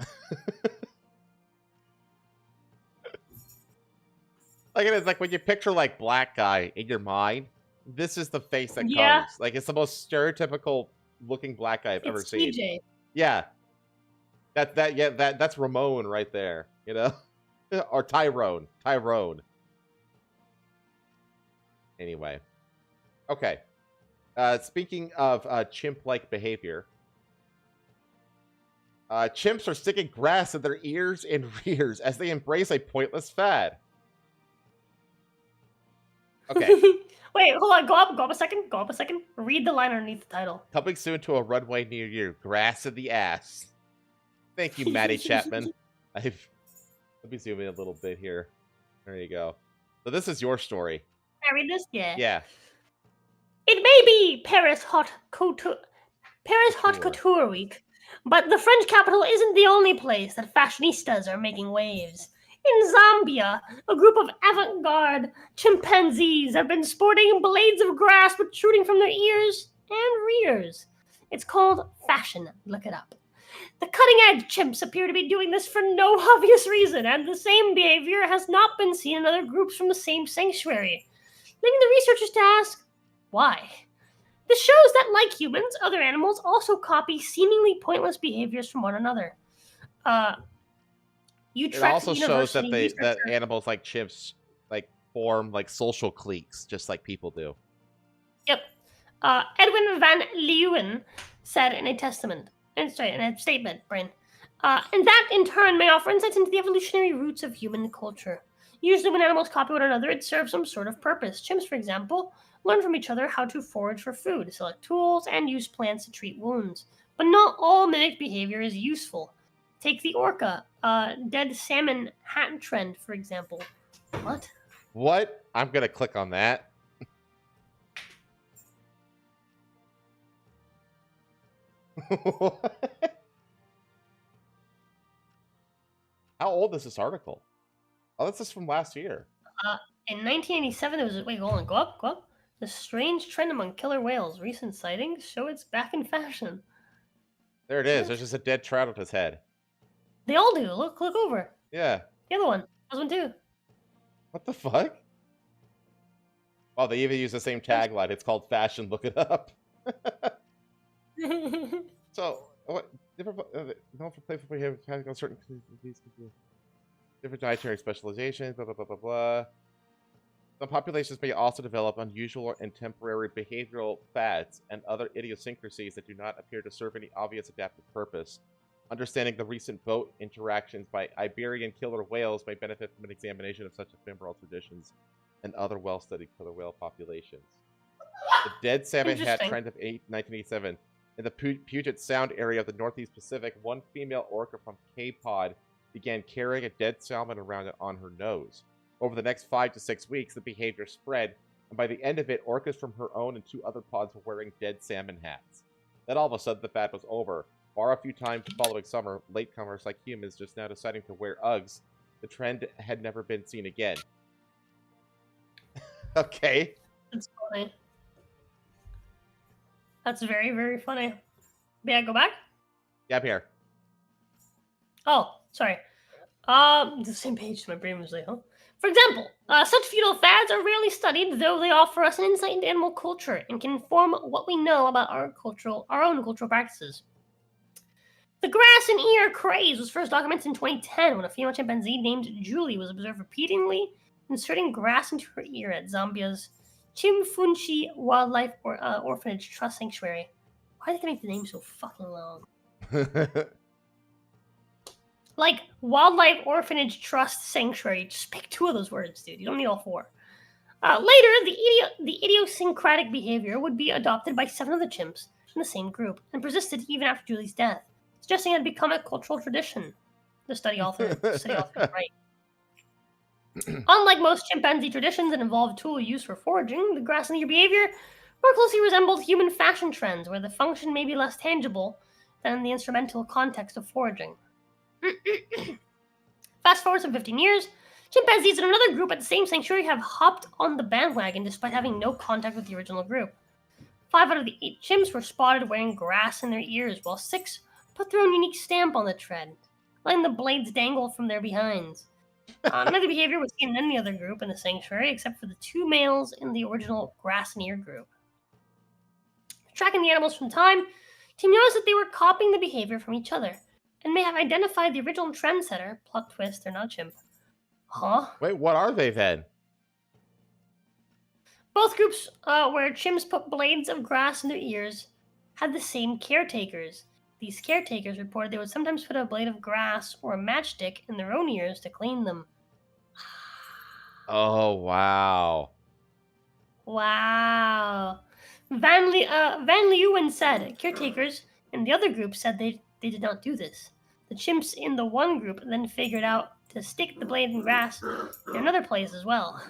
Like it is, like when you picture like black guy in your mind, this is the face that comes. Like it's the most stereotypical looking black guy I've ever seen. TJ. Yeah. That's Ramon right there, or Tyrone. Anyway. Okay. Speaking of chimp-like behavior, chimps are sticking grass in their ears and rears as they embrace a pointless fad. Okay. Wait, hold on. Go up a second. Read the line underneath the title. Coming soon to a runway near you. Grass in the ass. Thank you, Maddie Chapman. Let me zoom in a little bit here. There you go. So this is your story. Can I read this? Yeah. Yeah. It may be Paris Haute Couture Week, but the French capital isn't the only place that fashionistas are making waves. In Zambia, a group of avant-garde chimpanzees have been sporting blades of grass protruding from their ears and rears. It's called fashion. Look it up. The cutting-edge chimps appear to be doing this for no obvious reason, and the same behavior has not been seen in other groups from the same sanctuary, leading the researchers to ask, why? This shows that, like humans, other animals also copy seemingly pointless behaviors from one another. It also shows that animals like chimps like form like social cliques, just like people do. Yep. Edwin van Leeuwen said in a statement, Brain, and that in turn may offer insights into the evolutionary roots of human culture. Usually when animals copy one another, it serves some sort of purpose. Chimps, for example, learn from each other how to forage for food, select tools, and use plants to treat wounds. But not all mimic behavior is useful. Take the orca, dead salmon hat trend, for example. What? What? I'm going to click on that. How old is this article? Oh, this is from last year. In 1987, there was... Wait, hold on. Go up. The strange trend among killer whales. Recent sightings show it's back in fashion. There it is. There's just a dead trout on his head. They all do. Look over. Yeah. The other one. That one too. What the fuck? Well, they even use the same tagline. It's called fashion. Look it up. So, what? Different, known for playful behavior, having on certain different dietary specializations, blah, blah, blah, blah, blah. Some populations may also develop unusual and temporary behavioral fads and other idiosyncrasies that do not appear to serve any obvious adaptive purpose. Understanding the recent boat interactions by Iberian killer whales may benefit from an examination of such ephemeral traditions and other well-studied killer whale populations. The dead salmon hat trend of 1987. In the Puget Sound area of the Northeast Pacific, one female orca from Cape Cod began carrying a dead salmon around on her nose. Over the next 5 to 6 weeks, the behavior spread, and by the end of it, orcas from her own and 2 other pods were wearing dead salmon hats. Then all of a sudden, the fad was over. Bar a few times the following summer, latecomers like humans just now deciding to wear Uggs. The trend had never been seen again. Okay. That's funny. That's very, very funny. May I go back? Yeah, I'm here. Oh, sorry. The same page. My brain was like, huh? For example, such feudal fads are rarely studied, though they offer us an insight into animal culture and can inform what we know about our own cultural practices. The grass and ear craze was first documented in 2010 when a female chimpanzee named Julie was observed repeatedly inserting grass into her ear at Zambia's Chimfunchi Wildlife Orphanage Trust Sanctuary. Why did they make the name so fucking long? Like, Wildlife Orphanage Trust Sanctuary. Just pick 2 of those words, dude. You don't need all 4. Later, the idiosyncratic behavior would be adopted by 7 of the chimps in the same group and persisted even after Julie's death, suggesting it had become a cultural tradition. The study author is right. Unlike most chimpanzee traditions that involve tool use for foraging, the grass and ear behavior more closely resembled human fashion trends, where the function may be less tangible than the instrumental context of foraging. Fast forward some 15 years, chimpanzees and another group at the same sanctuary have hopped on the bandwagon despite having no contact with the original group. 5 out of the 8 chimps were spotted wearing grass in their ears, while 6 put their own unique stamp on the tread, letting the blades dangle from their behinds. None of the behavior was seen in any other group in the sanctuary except for the 2 males in the original grass and ear group. Tracking the animals from time, team noticed that they were copying the behavior from each other and may have identified the original trendsetter. Plot twist, they're not chimp. Huh? Wait, what are they then? Both groups, where chimps put blades of grass in their ears, had the same caretakers. These caretakers reported they would sometimes put a blade of grass or a matchstick in their own ears to clean them. Oh, wow. Wow. Van Leeuwen said caretakers in the other group said they did not do this. The chimps in the one group then figured out to stick the blade in grass in another place as well.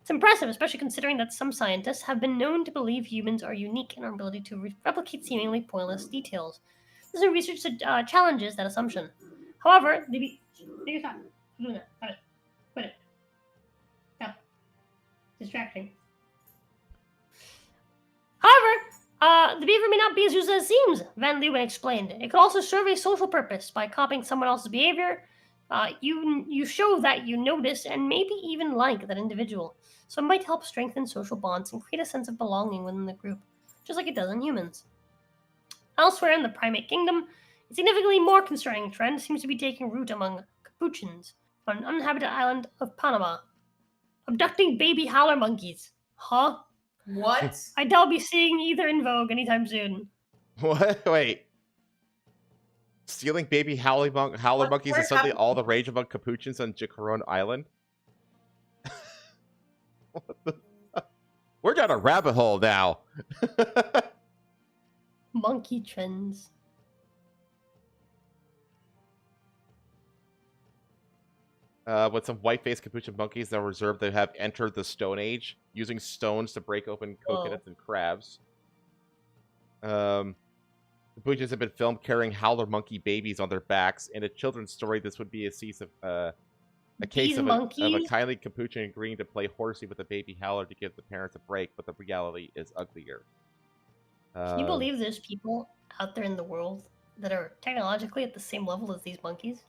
It's impressive, especially considering that some scientists have been known to believe humans are unique in our ability to replicate seemingly pointless details. This new research challenges that assumption. However, take your time. Doing that. Got it. Quit it. No. Distracting. However, the behavior may not be as useful as it seems, Van Leeuwen explained. It could also serve a social purpose. By copying someone else's behavior, you show that you notice and maybe even like that individual. So it might help strengthen social bonds and create a sense of belonging within the group, just like it does in humans. Elsewhere in the primate kingdom, a significantly more concerning trend seems to be taking root among capuchins on an uninhabited island of Panama. Abducting baby howler monkeys. Huh? What? I doubt I'll be seeing either in vogue anytime soon. What? Wait. Stealing baby howler monkeys is suddenly all the rage among capuchins on Jicaron Island? What the fuck? We're down a rabbit hole now. Monkey trends. With some white-faced capuchin monkeys that were reserved that have entered the Stone Age, using stones to break open coconuts and crabs. Capuchins have been filmed carrying howler monkey babies on their backs. In a children's story, this would be a case of a kindly capuchin agreeing to play horsey with a baby howler to give the parents a break, but the reality is uglier. Can you believe there's people out there in the world that are technologically at the same level as these monkeys?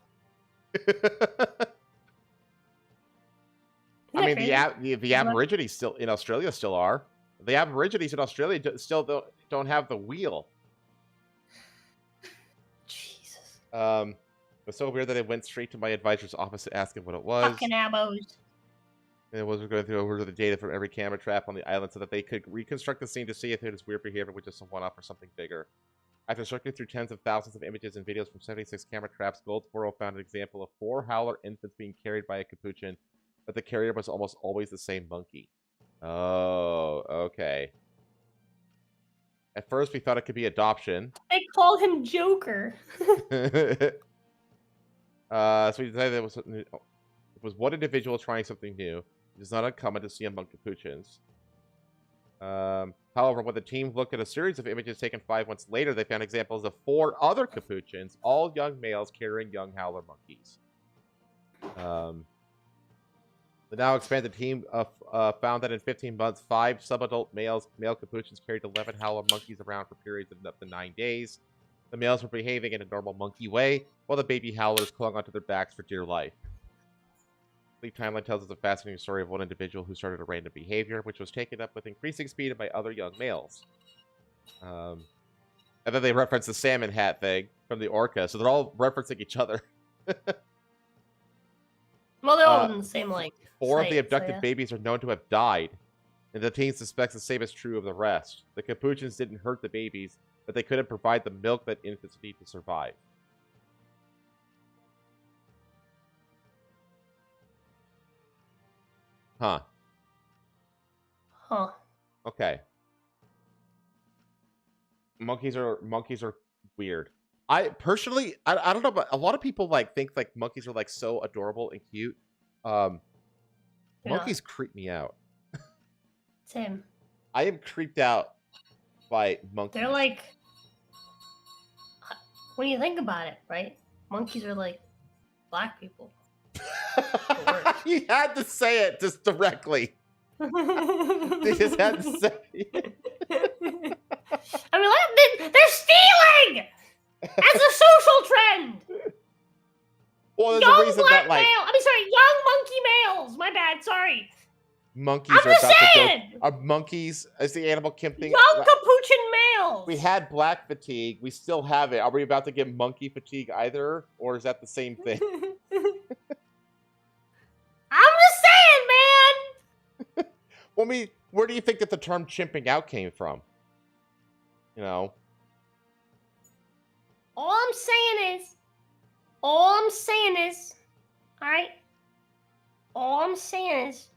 I mean, the Aborigines still in Australia still are. The Aborigines in Australia still don't have the wheel. It was so weird that I went straight to my advisor's office to ask him what it was. Fucking abos. And it was going through over the data from every camera trap on the island so that they could reconstruct the scene to see if it was weird behavior, which is a one-off or something bigger. After searching through tens of thousands of images and videos from 76 camera traps, Goldsboro found an example of 4 howler infants being carried by a capuchin, but the carrier was almost always the same monkey. Oh, okay. At first, we thought it could be adoption. They called him Joker. So we decided it was one individual trying something new. It is not uncommon to see among capuchins. However, when the team looked at a series of images taken 5 months later, they found examples of 4 other capuchins, all young males carrying young howler monkeys. The now expanded team found that in 15 months, 5 subadult male capuchins carried 11 howler monkeys around for periods of up to 9 days. The males were behaving in a normal monkey way, while the baby howlers clung onto their backs for dear life. The timeline tells us a fascinating story of one individual who started a random behavior, which was taken up with increasing speed by other young males. And then they reference the salmon hat thing from the orca, so they're all referencing each other. Well, they're all in the same, like, 4 of the site, abducted so, yeah. babies are known to have died, and the team suspects the same is true of the rest. The capuchins didn't hurt the babies, but they couldn't provide the milk that infants need to survive. Huh. Huh. Okay. Monkeys are weird. I personally, I don't know, but a lot of people like think like monkeys are like so adorable and cute. Monkeys creep me out. Same. I am creeped out by monkeys. They're like, when you think about it, right? Monkeys are like black people. You had to say it just directly. They just had to say it. I mean, they're stealing as a social trend. Well, there's Young a reason black that like male. I mean, sorry, young monkey males. My bad. Sorry. monkeys I'm are just about saying. to go. Are monkeys is the animal Kim thing? Young capuchin males. We had black fatigue. We still have it. Are we about to get monkey fatigue either, or is that the same thing? I'm just saying, man. Well, where do you think that the term chimping out came from? You know. All I'm saying is, all right? All I'm saying is,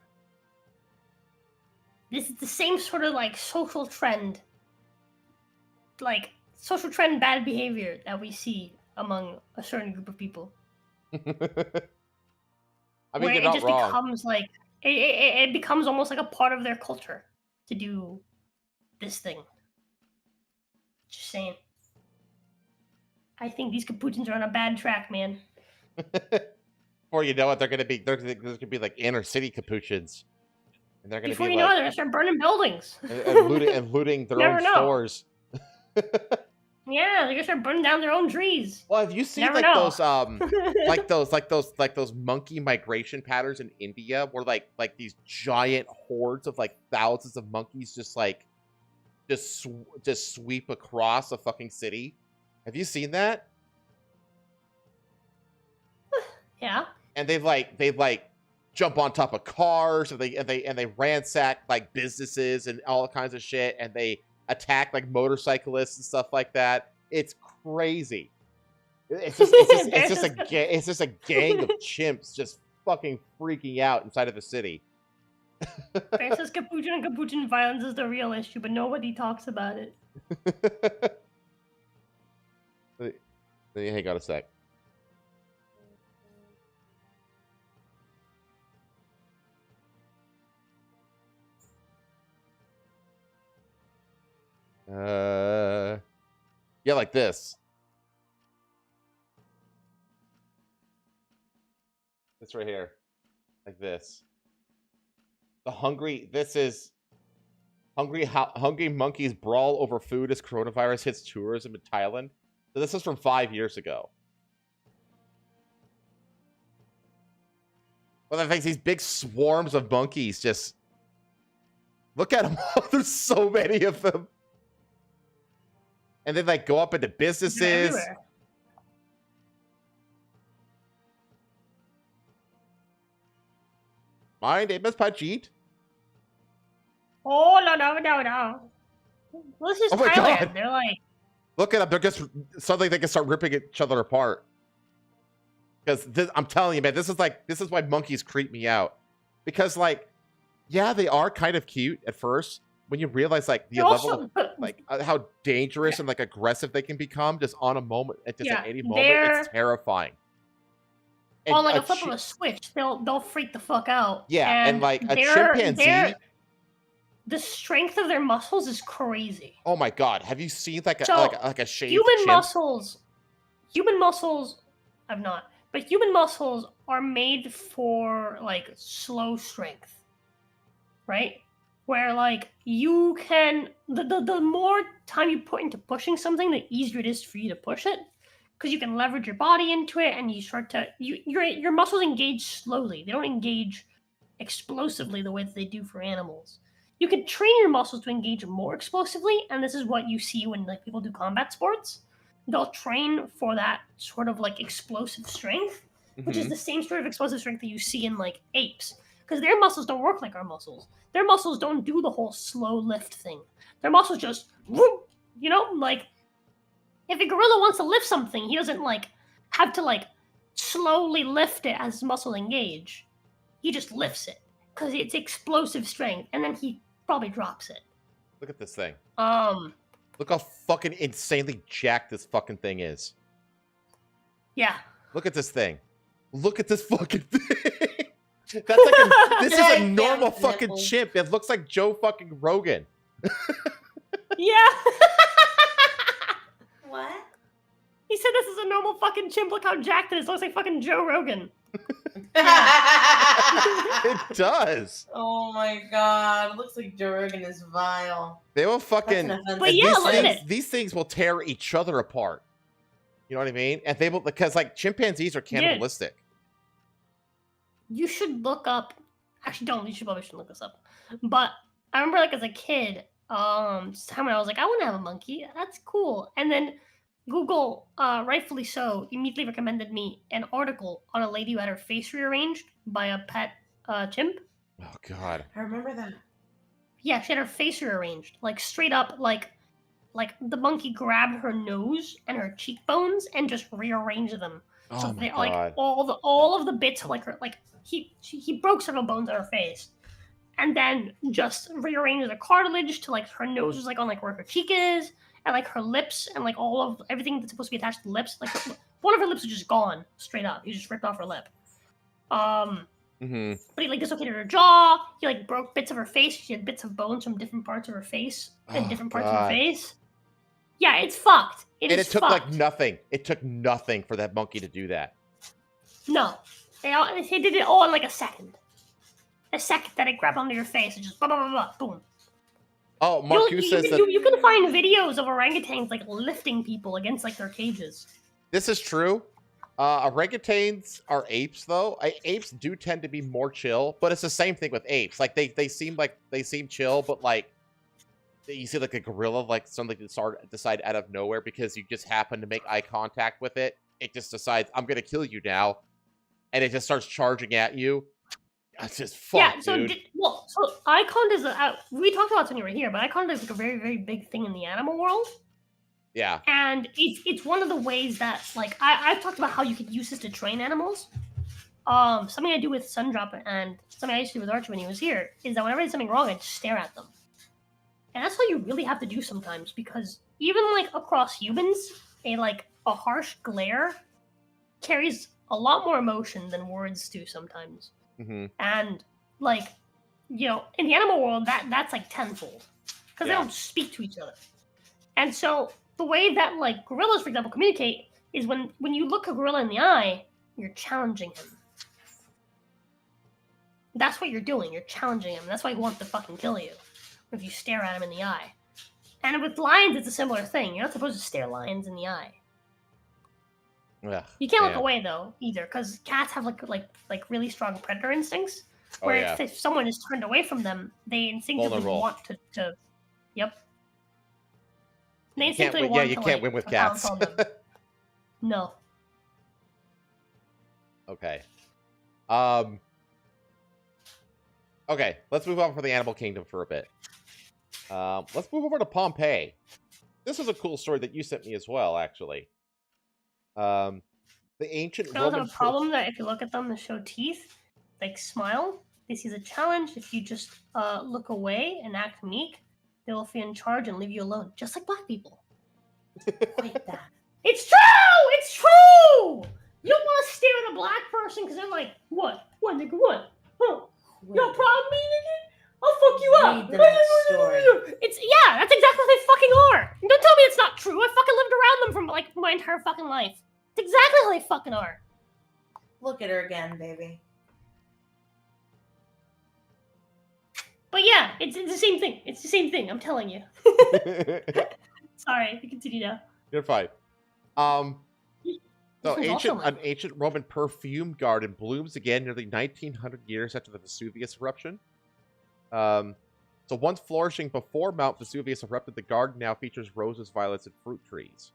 this is the same sort of like social trend, bad behavior that we see among a certain group of people. I mean, where you're it not just wrong. becomes like, it becomes almost like a part of their culture to do this thing. Just saying. I think these capuchins are on a bad track, man. Before you know it, there's gonna be like inner city capuchins, and they're gonna Before be you know it, they're gonna start burning buildings. and looting their Never own know. stores. Yeah, they're gonna start burning down their own trees. Well, have you seen Never like know. those those monkey migration patterns in India, where like these giant hordes of like thousands of monkeys just sweep across a fucking city? Have you seen that? Yeah. And they jump on top of cars, and they ransack like businesses and all kinds of shit, and they attack like motorcyclists and stuff like that. It's crazy. It's just a gang of chimps just fucking freaking out inside of the city. Francis Capuchin and Capuchin violence is the real issue, but nobody talks about it. Hang on a sec. Yeah, like this. This right here. Like this. This is hungry monkeys brawl over food as coronavirus hits tourism in Thailand. So this is from 5 years ago. Well, I think these big swarms of monkeys just look at them. There's so many of them. And they like go up into businesses. My name is Pajit. Oh no. This is Oh my Thailand. God. They're like, Look at them. They're just suddenly they can start ripping each other apart. Because I'm telling you, man, this is why monkeys creep me out. Because like, yeah, they are kind of cute at first. When you realize like the they're level also, of like how dangerous and like aggressive they can become just on a moment, at any moment, it's terrifying. And on like a flip of a switch, they'll freak the fuck out. Yeah, and like a chimpanzee. The strength of their muscles is crazy. Oh my God! Have you seen like a shaved human chimp? muscles? Human muscles, I've not, but human muscles are made for like slow strength, right? Where like you can the more time you put into pushing something, the easier it is for you to push it, because you can leverage your body into it, and you start to your muscles engage slowly. They don't engage explosively the way that they do for animals. You can train your muscles to engage more explosively, and this is what you see when like people do combat sports. They'll train for that sort of like explosive strength, which is the same sort of explosive strength that you see in like apes, because their muscles don't work like our muscles. Their muscles don't do the whole slow lift thing. Their muscles just, you know, like if a gorilla wants to lift something, he doesn't like have to like slowly lift it as his muscles engage. He just lifts it because it's explosive strength, and then he probably drops it. Look at this thing. Look how fucking insanely jacked this fucking thing is. Yeah. Look at this thing. Look at this fucking thing. That's like this is a normal fucking chimp. It looks like Joe fucking Rogan. Yeah. What? He said this is a normal fucking chimp. Look how jacked it is. It looks like fucking Joe Rogan. It does. Oh my God. It looks like Joe Rogan is vile. They will fucking. But yeah, look at it. These things will tear each other apart. You know what I mean? And they will, because like chimpanzees are cannibalistic. You should look up. Actually, don't. You probably shouldn't look this up. But I remember, like as a kid, time when I was like, I want to have a monkey. That's cool. And then Google, rightfully so, immediately recommended me an article on a lady who had her face rearranged by a pet chimp. Oh God. I remember that. Yeah, she had her face rearranged, like straight up, like the monkey grabbed her nose and her cheekbones and just rearranged them. Oh So my they God. like all of the bits of like her, like he broke several bones on her face, and then just rearranged the cartilage to like her nose was like on like where her cheek is, and like her lips and like all of everything that's supposed to be attached to the lips. Like one of her lips was just gone straight up. He just ripped off her lip. But he like dislocated her jaw. He like broke bits of her face. She had bits of bones from different parts of her face and different parts of her face. Yeah, it's fucked. And it took like nothing. It took nothing for that monkey to do that. No. They did it all in like a second. A second that it grabbed onto your face and just blah, blah, blah, blah, boom. Oh, Marcus says that... You can find videos of orangutans like lifting people against like their cages. This is true. Orangutans are apes, though. Apes do tend to be more chill, but it's the same thing with apes. Like, they seem chill, but like, you see like a gorilla, like something decide out of nowhere because you just happen to make eye contact with it. It just decides, I'm gonna kill you now. And it just starts charging at you. That's just fucked, so dude. so eye contact is we talked about this when you were here, but eye contact is like a very, very big thing in the animal world. Yeah. And it's one of the ways that like I've talked about how you could use this to train animals. Something I do with Sundrop and something I used to do with Archie when he was here is that whenever there's something wrong, I just stare at them. And that's what you really have to do sometimes, because even like across humans, a harsh glare carries a lot more emotion than words do sometimes. And like, you know, in the animal world, that's like tenfold because they don't speak to each other. And so the way that like gorillas, for example, communicate is when you look a gorilla in the eye, you're challenging him. That's what you're doing. You're challenging him. That's why he wants to fucking kill you if you stare at him in the eye. And with lions, it's a similar thing. You're not supposed to stare lions in the eye. Ugh, you can't look away though either, because cats have like really strong predator instincts. Where if someone is turned away from them, they instinctively want to. Yep. They instinctively want to. You can't win with cats. No. Okay. Okay, let's move on from the animal kingdom for a bit. Let's move over to Pompeii. This is a cool story that you sent me as well, actually. The ancient Girls Roman... have a problem that if you look at them, they show teeth, like smile. This is a challenge. If you just look away and act meek, they will feel in charge and leave you alone, just like black people. Like that. It's true! It's true! You don't want to stare at a black person because they're like, what? What, nigga, what? Huh? You got a problem with me, nigga? I'll fuck you up. Read the next story. It's, yeah, that's exactly what they fucking are. Don't tell me it's not true. I fucking lived around them for, like, my entire fucking life. It's exactly how they fucking are. Look at her again, baby. But yeah, it's the same thing. It's the same thing, I'm telling you. Sorry, you continue now. You're fine. So This one's also an ancient Roman perfume garden blooms again nearly 1900 years after the Vesuvius eruption. So once flourishing before Mount Vesuvius erupted, the garden now features roses, violets, and fruit trees.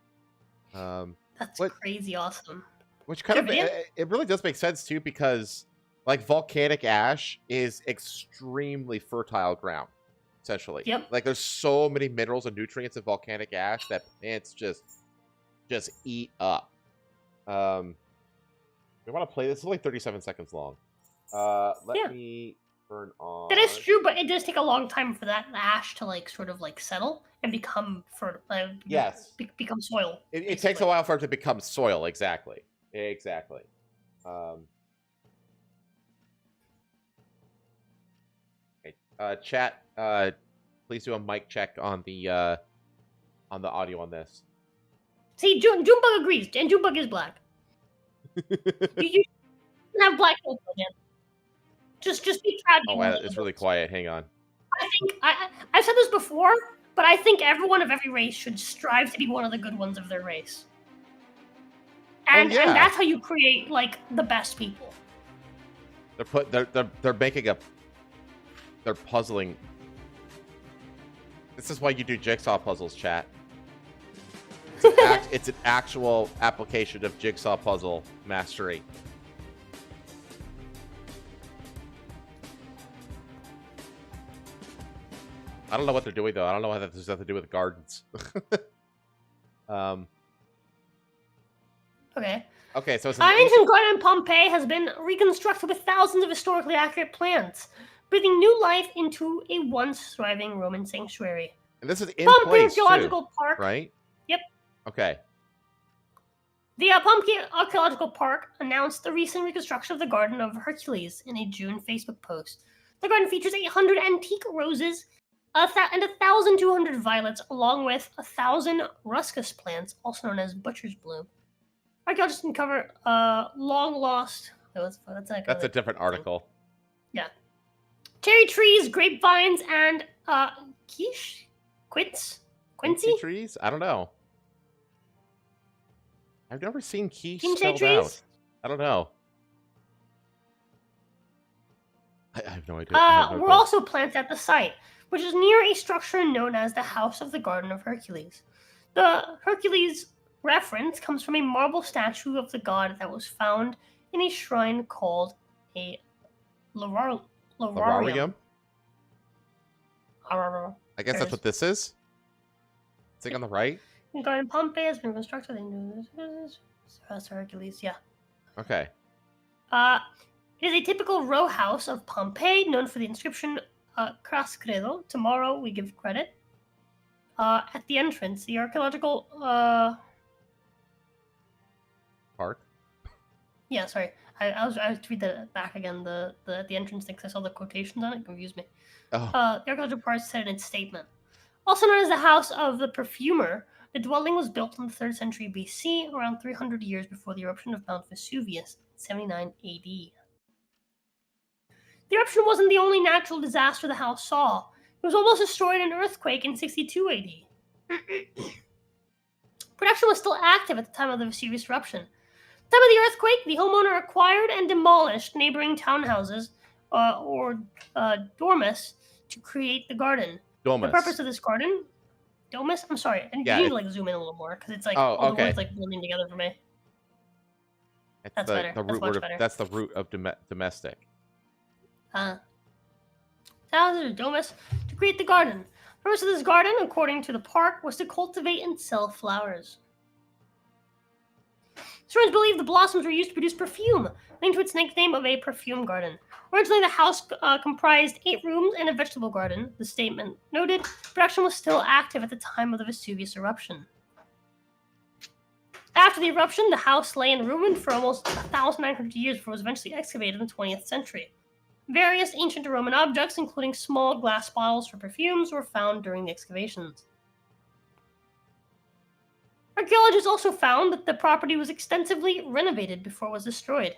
That's What- crazy awesome. Which kind of Yeah. it really does make sense too, because like volcanic ash is extremely fertile ground, essentially. Yep. Like there's so many minerals and nutrients in volcanic ash that plants just eat up. We want to play this. It's only 37 seconds long. Let Yeah. me turn on. That is true, but it does take a long time for that ash to like sort of like settle and become Yes. become soil. It takes a basically. while for it to become soil. Exactly. Exactly. Okay. Chat. Please do a mic check on the audio on this. See, Junebug agrees, and Junebug is black. you have black people, man. Just be proud. Oh, wow, it's really quiet. Hang on. I think I've said this before, but I think everyone of every race should strive to be one of the good ones of their race. And yeah. and that's how you create like the best people. They're making a. They're puzzling. This is why you do jigsaw puzzles, chat. It's an actual application of jigsaw puzzle mastery. I don't know what they're doing though. I don't know how that has nothing to do with gardens. Okay. Okay, so it's An ancient garden in Pompeii has been reconstructed with thousands of historically accurate plants, breathing new life into a once thriving Roman sanctuary. and this is in Pompeii place too, Archaeological Park. right? Yep. Okay. The Pompeii Archaeological Park announced the recent reconstruction of the Garden of Hercules in a June Facebook post. The garden features 800 antique roses and 1,200 violets, along with 1,000 ruscus plants, also known as butcher's bloom. Archaeologists uncover long lost. That's a different article. Yeah. Cherry trees, grapevines, and quiche? Quincy? Quincy trees? I don't know. I've never seen quiche Quince spelled trees? out. I don't know. I have no idea. I have no Were clue. also planted at the site, which is near a structure known as the House of the Garden of Hercules. The Hercules reference comes from a marble statue of the god that was found in a shrine called a lararium. Lararium? I guess There that's what this is. Thing on the right. The garden in Pompeii has been constructed in House of Hercules. Yeah. Okay. It is a typical row house of Pompeii, known for the inscription Cras Credo. Tomorrow we give credit. At the entrance, the archaeological Park. Yeah, sorry. I was to read that back again. The entrance thing, 'cause I saw the quotations on it. Confused me. Oh. The archaeological part said in its statement, also known as the House of the Perfumer, the dwelling was built in the 3rd century BC, around 300 years before the eruption of Mount Vesuvius, 79 AD. The eruption wasn't the only natural disaster the house saw. It was almost destroyed in an earthquake in 62 AD. Production was still active at the time of the Vesuvius eruption. At the time of the earthquake, the homeowner acquired and demolished neighboring townhouses or dormus to create the garden. Domus. The purpose of this garden, domus. I'm sorry, and Yeah, you need to like zoom in a little more because it's like Oh, all the okay. words like blending together for me. That's better. The That's root much word of, better. that's the root of domestic. houses or domus to create the garden. The purpose of this garden, according to the park, was to cultivate and sell flowers. Historians believe the blossoms were used to produce perfume, leading to its nickname of a perfume garden. Originally, the house comprised 8 rooms and a vegetable garden. The statement noted production was still active at the time of the Vesuvius eruption. After the eruption, the house lay in ruin for almost 1,900 years before it was eventually excavated in the 20th century. Various ancient Roman objects, including small glass bottles for perfumes, were found during the excavations. Archaeologists also found that the property was extensively renovated before it was destroyed.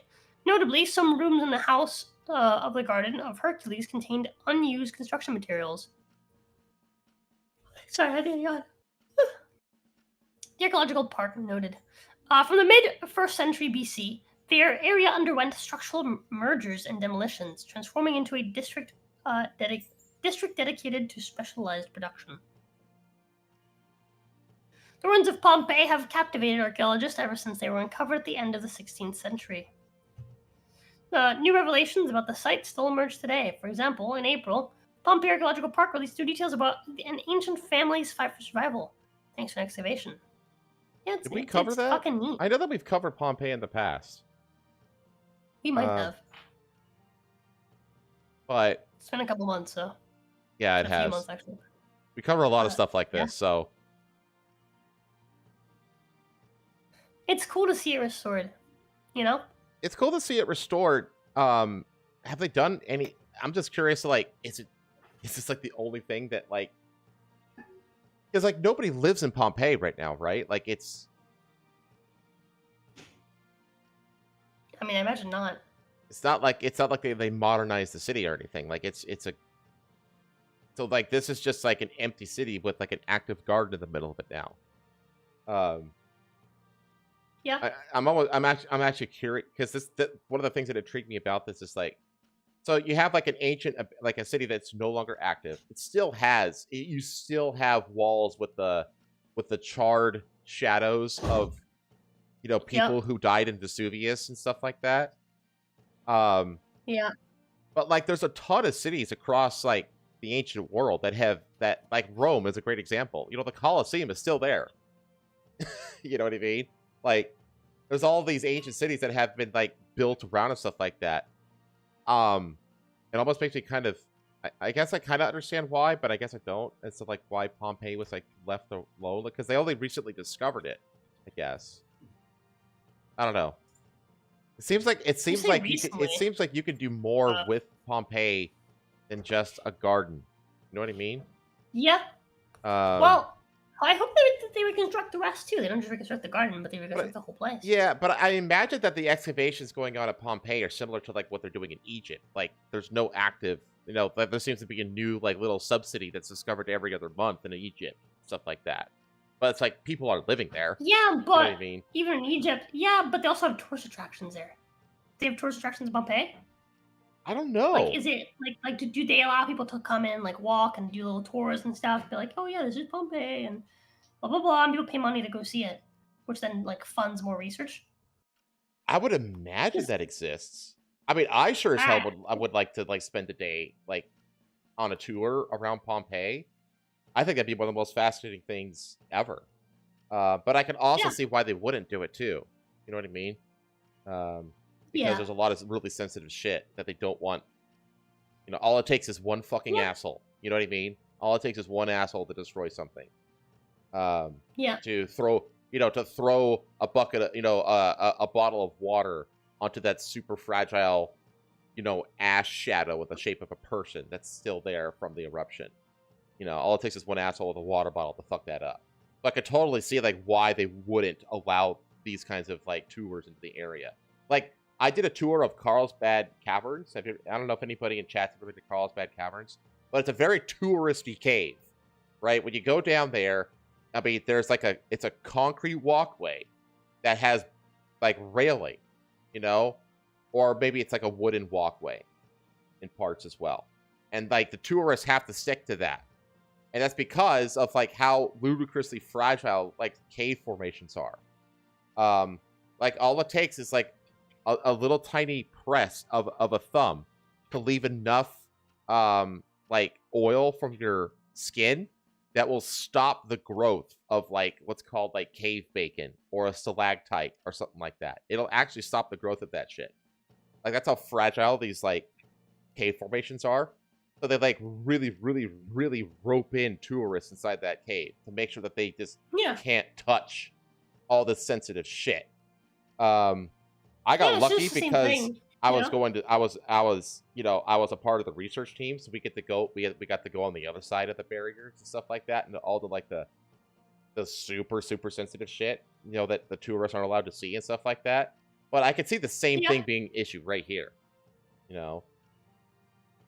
Notably, some rooms in the house of the Garden of Hercules contained unused construction materials. Sorry, I had to yawn. The archaeological park noted. From the mid-1st century BC, their area underwent structural mergers and demolitions, transforming into a district dedicated to specialized production. The ruins of Pompeii have captivated archaeologists ever since they were uncovered at the end of the 16th century. New revelations about the site still emerge today. For example, in April, Pompeii Archaeological Park released new details about an ancient family's fight for survival, thanks to an excavation. Yeah, Did we cover that? Fucking neat. I know that we've covered Pompeii in the past. We might have. But It's been a couple months, so. yeah, it A has. few months, actually. We cover a lot of stuff like this, yeah. so It's cool to see it restored, you know? it's cool to see it restored. Have they done any? I'm just curious. Like, is this like the only thing that like? Because like nobody lives in Pompeii right now, right? Like it's. I mean, I imagine not. It's not like they modernized the city or anything. Like it's a. So like this is just like an empty city with like an active garden in the middle of it now. Yeah. I'm actually curious because one of the things that intrigued me about this is like, so you have like an ancient, like a city that's no longer active. It still has, you still have walls with the charred shadows of, you know, people who died in Vesuvius and stuff like that. Yeah. But like, there's a ton of cities across like the ancient world that have that. Like Rome is a great example. You know, the Colosseum is still there. You know what I mean? Like, there's all these ancient cities that have been like built around and stuff like that. It almost makes me kind of, I guess I kind of understand why, but I guess I don't. As to like why Pompeii was like left alone, because they only recently discovered it. I guess. I don't know. It seems like you can do more with Pompeii than just a garden. You know what I mean? Yeah. Well, I hope they reconstruct the rest too. They don't just reconstruct the garden, but they reconstruct the whole place. Yeah, but I imagine that the excavations going on at Pompeii are similar to like what they're doing in Egypt. Like, there's no active, you know, like, there seems to be a new like little subcity that's discovered every other month in Egypt, stuff like that. But it's like people are living there. Yeah, but you know what I mean? Even in Egypt, yeah, but they also have tourist attractions there. They have tourist attractions in Pompeii. I don't know. Like, is it like do they allow people to come in, like walk and do little tours and stuff? Be like, oh yeah, this is Pompeii and blah blah blah. And people pay money to go see it, which then like funds more research. I would imagine that exists. I mean, I sure as hell would like to like spend a day like on a tour around Pompeii. I think that'd be one of the most fascinating things ever. But I can also see why they wouldn't do it too. You know what I mean? Because there's a lot of really sensitive shit that they don't want. You know, all it takes is one fucking asshole. You know what I mean? All it takes is one asshole to destroy something. To throw a bucket of, a bottle of water onto that super fragile, ash shadow with the shape of a person that's still there from the eruption. You know, all it takes is one asshole with a water bottle to fuck that up. So I could totally see like why they wouldn't allow these kinds of like tours into the area. Like, I did a tour of Carlsbad Caverns. I don't know if anybody in chat's ever been to Carlsbad Caverns, but it's a very touristy cave, right? When you go down there, I mean, there's it's a concrete walkway that has like railing, or maybe it's like a wooden walkway in parts as well. And like the tourists have to stick to that. And that's because of like how ludicrously fragile like cave formations are. Like all it takes is like a little tiny press of a thumb to leave enough like oil from your skin that will stop the growth of like what's called like cave bacon or a stalactite or something like that. It'll actually stop the growth of that shit. Like that's how fragile these like cave formations are. So they like really, really, really rope in tourists inside that cave to make sure that they just can't touch all this sensitive shit. I got lucky because I was a part of the research team, so we got to go on the other side of the barriers and stuff like that, and all the super, super sensitive shit, that the tourists aren't allowed to see and stuff like that. But I could see the same thing being issued right here.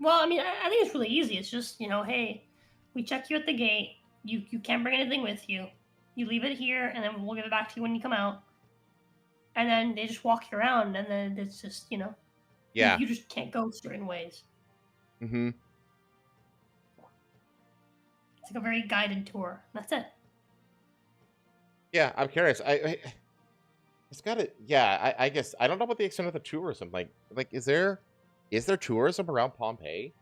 Well, I mean, I think it's really easy. It's just, hey, we check you at the gate. You can't bring anything with you. You leave it here, and then we'll give it back to you when you come out. And then they just walk you around, and then it's just, yeah, you just can't go certain ways. Mm-hmm. It's like a very guided tour. That's it. Yeah, I'm curious. It's got to. Yeah, I guess I don't know what the extent of the tourism. Like, is there tourism around Pompeii?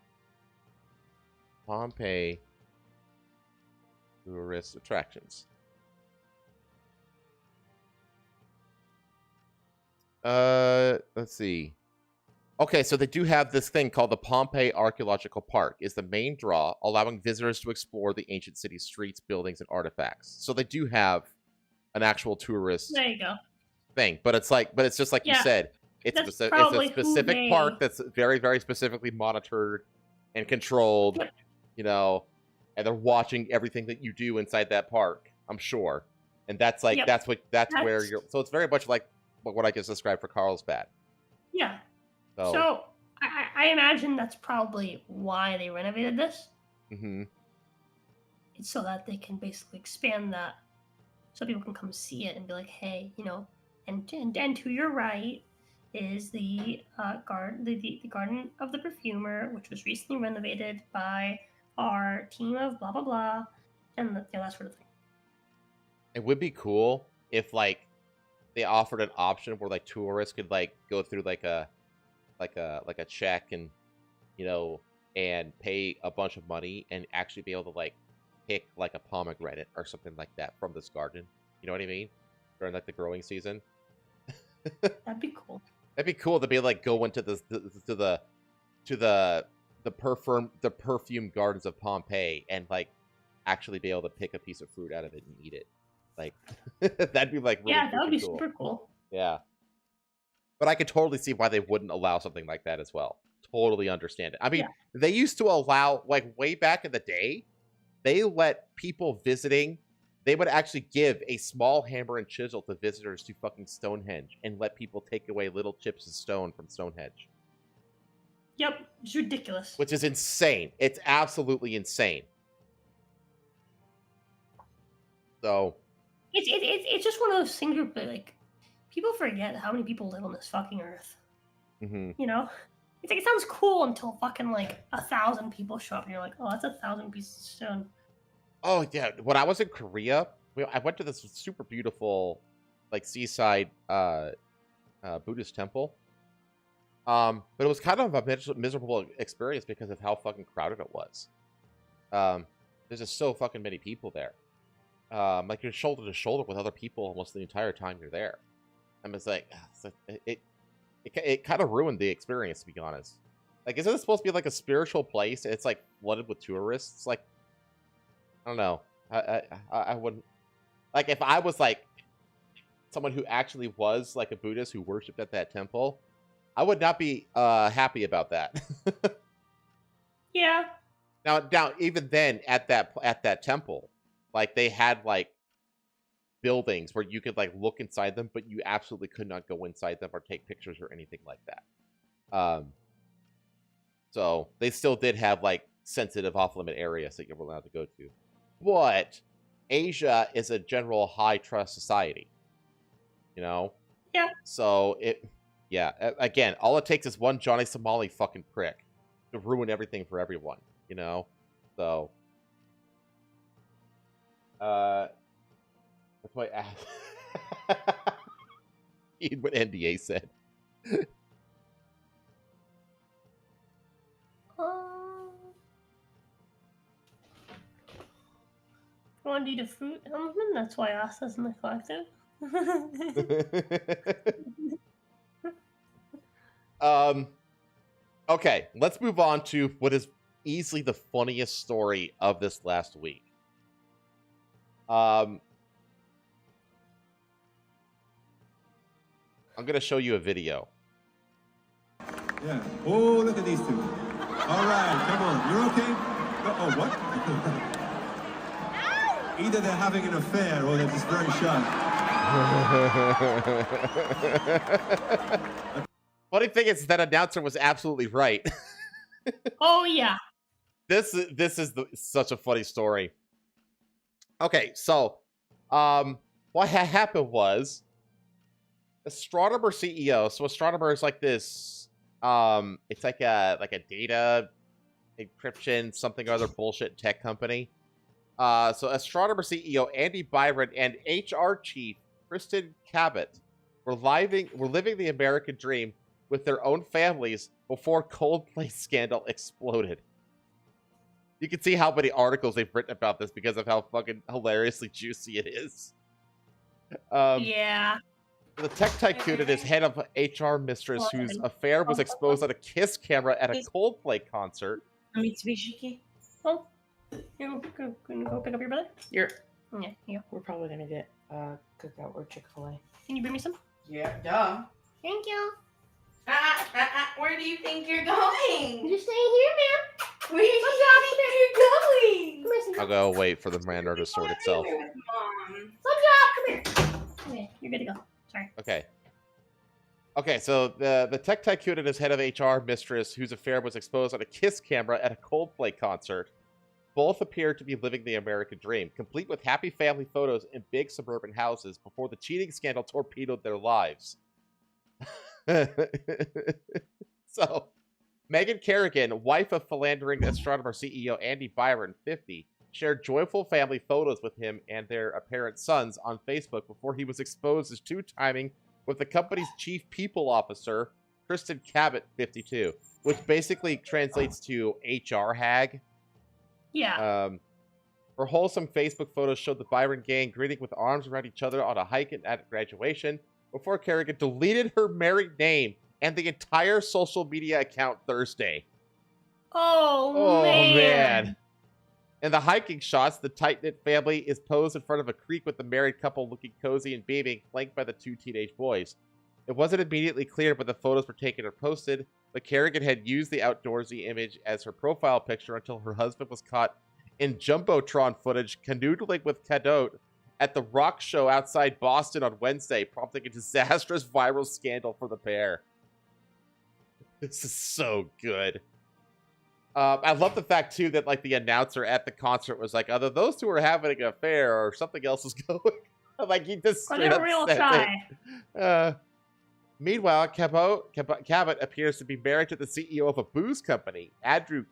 Pompeii tourist attractions. Let's see. Okay, so they do have this thing called the Pompeii Archaeological Park is the main draw, allowing visitors to explore the ancient city's streets, buildings, and artifacts. So they do have an actual tourist there you go thing, but it's just like you said, it's a specific park that's very, very specifically monitored and controlled, and they're watching everything that you do inside that park, I'm sure. And that's like that's where you're. So it's very much like what I just described for Carlsbad. Yeah. So I imagine that's probably why they renovated this. Mm-hmm. It's so that they can basically expand that, so people can come see it and be like, hey, and to your right is the Garden of the Perfumer, which was recently renovated by our team of blah blah blah, and that sort of thing. It would be cool if like they offered an option where like tourists could like go through like a check and and pay a bunch of money and actually be able to like pick like a pomegranate or something like that from this garden. You know what I mean? During like the growing season. That'd be cool. That'd be cool to be like go into the perfume gardens of Pompeii and like actually be able to pick a piece of fruit out of it and eat it. Like that'd be like really that would be cool. super cool. Yeah. But I could totally see why they wouldn't allow something like that as well. Totally understand it. I mean, they used to allow, like, way back in the day, they let people visiting, they would actually give a small hammer and chisel to visitors to fucking Stonehenge and let people take away little chips of stone from Stonehenge. Yep, it's ridiculous. Which is insane. It's absolutely insane. So... It's just one of those things where, like, people forget how many people live on this fucking earth. Mm-hmm. It's like, it sounds cool until fucking like 1,000 people show up and you're like, oh, that's 1,000 pieces of stone. Oh yeah, when I was in Korea, I went to this super beautiful, like seaside Buddhist temple. But it was kind of a miserable experience because of how fucking crowded it was. There's just so fucking many people there. Like you're shoulder to shoulder with other people almost the entire time you're there. And it's like it kind of ruined the experience, to be honest. Like, isn't it supposed to be like a spiritual place? It's like flooded with tourists. Like, I don't know. I wouldn't like if I was like someone who actually was like a Buddhist who worshipped at that temple. I would not be happy about that. Yeah. Now, even then, at that temple, like they had like buildings where you could like look inside them, but you absolutely could not go inside them or take pictures or anything like that. So they still did have like sensitive off-limit areas that you were allowed to go to. But Asia is a general high trust society. Yeah. So again, all it takes is one Johnny Somali fucking prick to ruin everything for everyone. So. That's why what NDA said. eat a fruit helmsman. That's why Asta's in the collective. Okay, let's move on to what is easily the funniest story of this last week. I'm gonna show you a video. Yeah. Oh, look at these two. All right, come on. You're okay? Oh, what? Either they're having an affair or they're just very shy. Funny thing is that announcer was absolutely right. Oh yeah. This is such a funny story. Okay, so what happened was Astronomer CEO. So Astronomer is like this. It's like a data encryption something or other bullshit tech company. So Astronomer CEO Andy Byron and HR chief Kristen Cabot were living the American dream with their own families before Coldplay scandal exploded. You can see how many articles they've written about this because of how fucking hilariously juicy it is. Yeah. The tech tycoon and his head of HR mistress, whose affair was exposed on a kiss camera at a Coldplay concert. Mitsubishi. Oh, you can go pick up your brother. Yeah, Yeah. we're probably gonna get cookout or Chick-fil-A. Can you bring me some? Yeah, duh. Thank you. Where do you think you're going? You're staying here, ma'am. Where do you think you're going? Come here, Sam. I'll go wait for the manor to sort itself. Mom. Come here. Okay, you're good to go. Sorry. Okay, so the tech tycoon and his head of HR mistress, whose affair was exposed on a kiss camera at a Coldplay concert, both appeared to be living the American dream, complete with happy family photos in big suburban houses before the cheating scandal torpedoed their lives. So, Megan Kerrigan, wife of philandering astronomer CEO Andy Byron, 50, shared joyful family photos with him and their apparent sons on Facebook before he was exposed as two-timing with the company's chief people officer, Kristen Cabot, 52, which basically translates to HR hag. Yeah. Her wholesome Facebook photos showed the Byron gang grinning with arms around each other on a hike at graduation before Kerrigan deleted her married name and the entire social media account Thursday. Oh man. In the hiking shots, the tight-knit family is posed in front of a creek with the married couple looking cozy and beaming, flanked by the two teenage boys. It wasn't immediately clear when the photos were taken or posted, but Kerrigan had used the outdoorsy image as her profile picture until her husband was caught in jumbotron footage canoodling with Cadot at the rock show outside Boston on Wednesday, prompting a disastrous viral scandal for the pair. This is so good. I love the fact, too, that, like, the announcer at the concert was like, either those two are having an affair or something else is going on. Like, he just straight up real said shy. it. Meanwhile, Cabot appears to be married to the CEO of a booze company, Andrew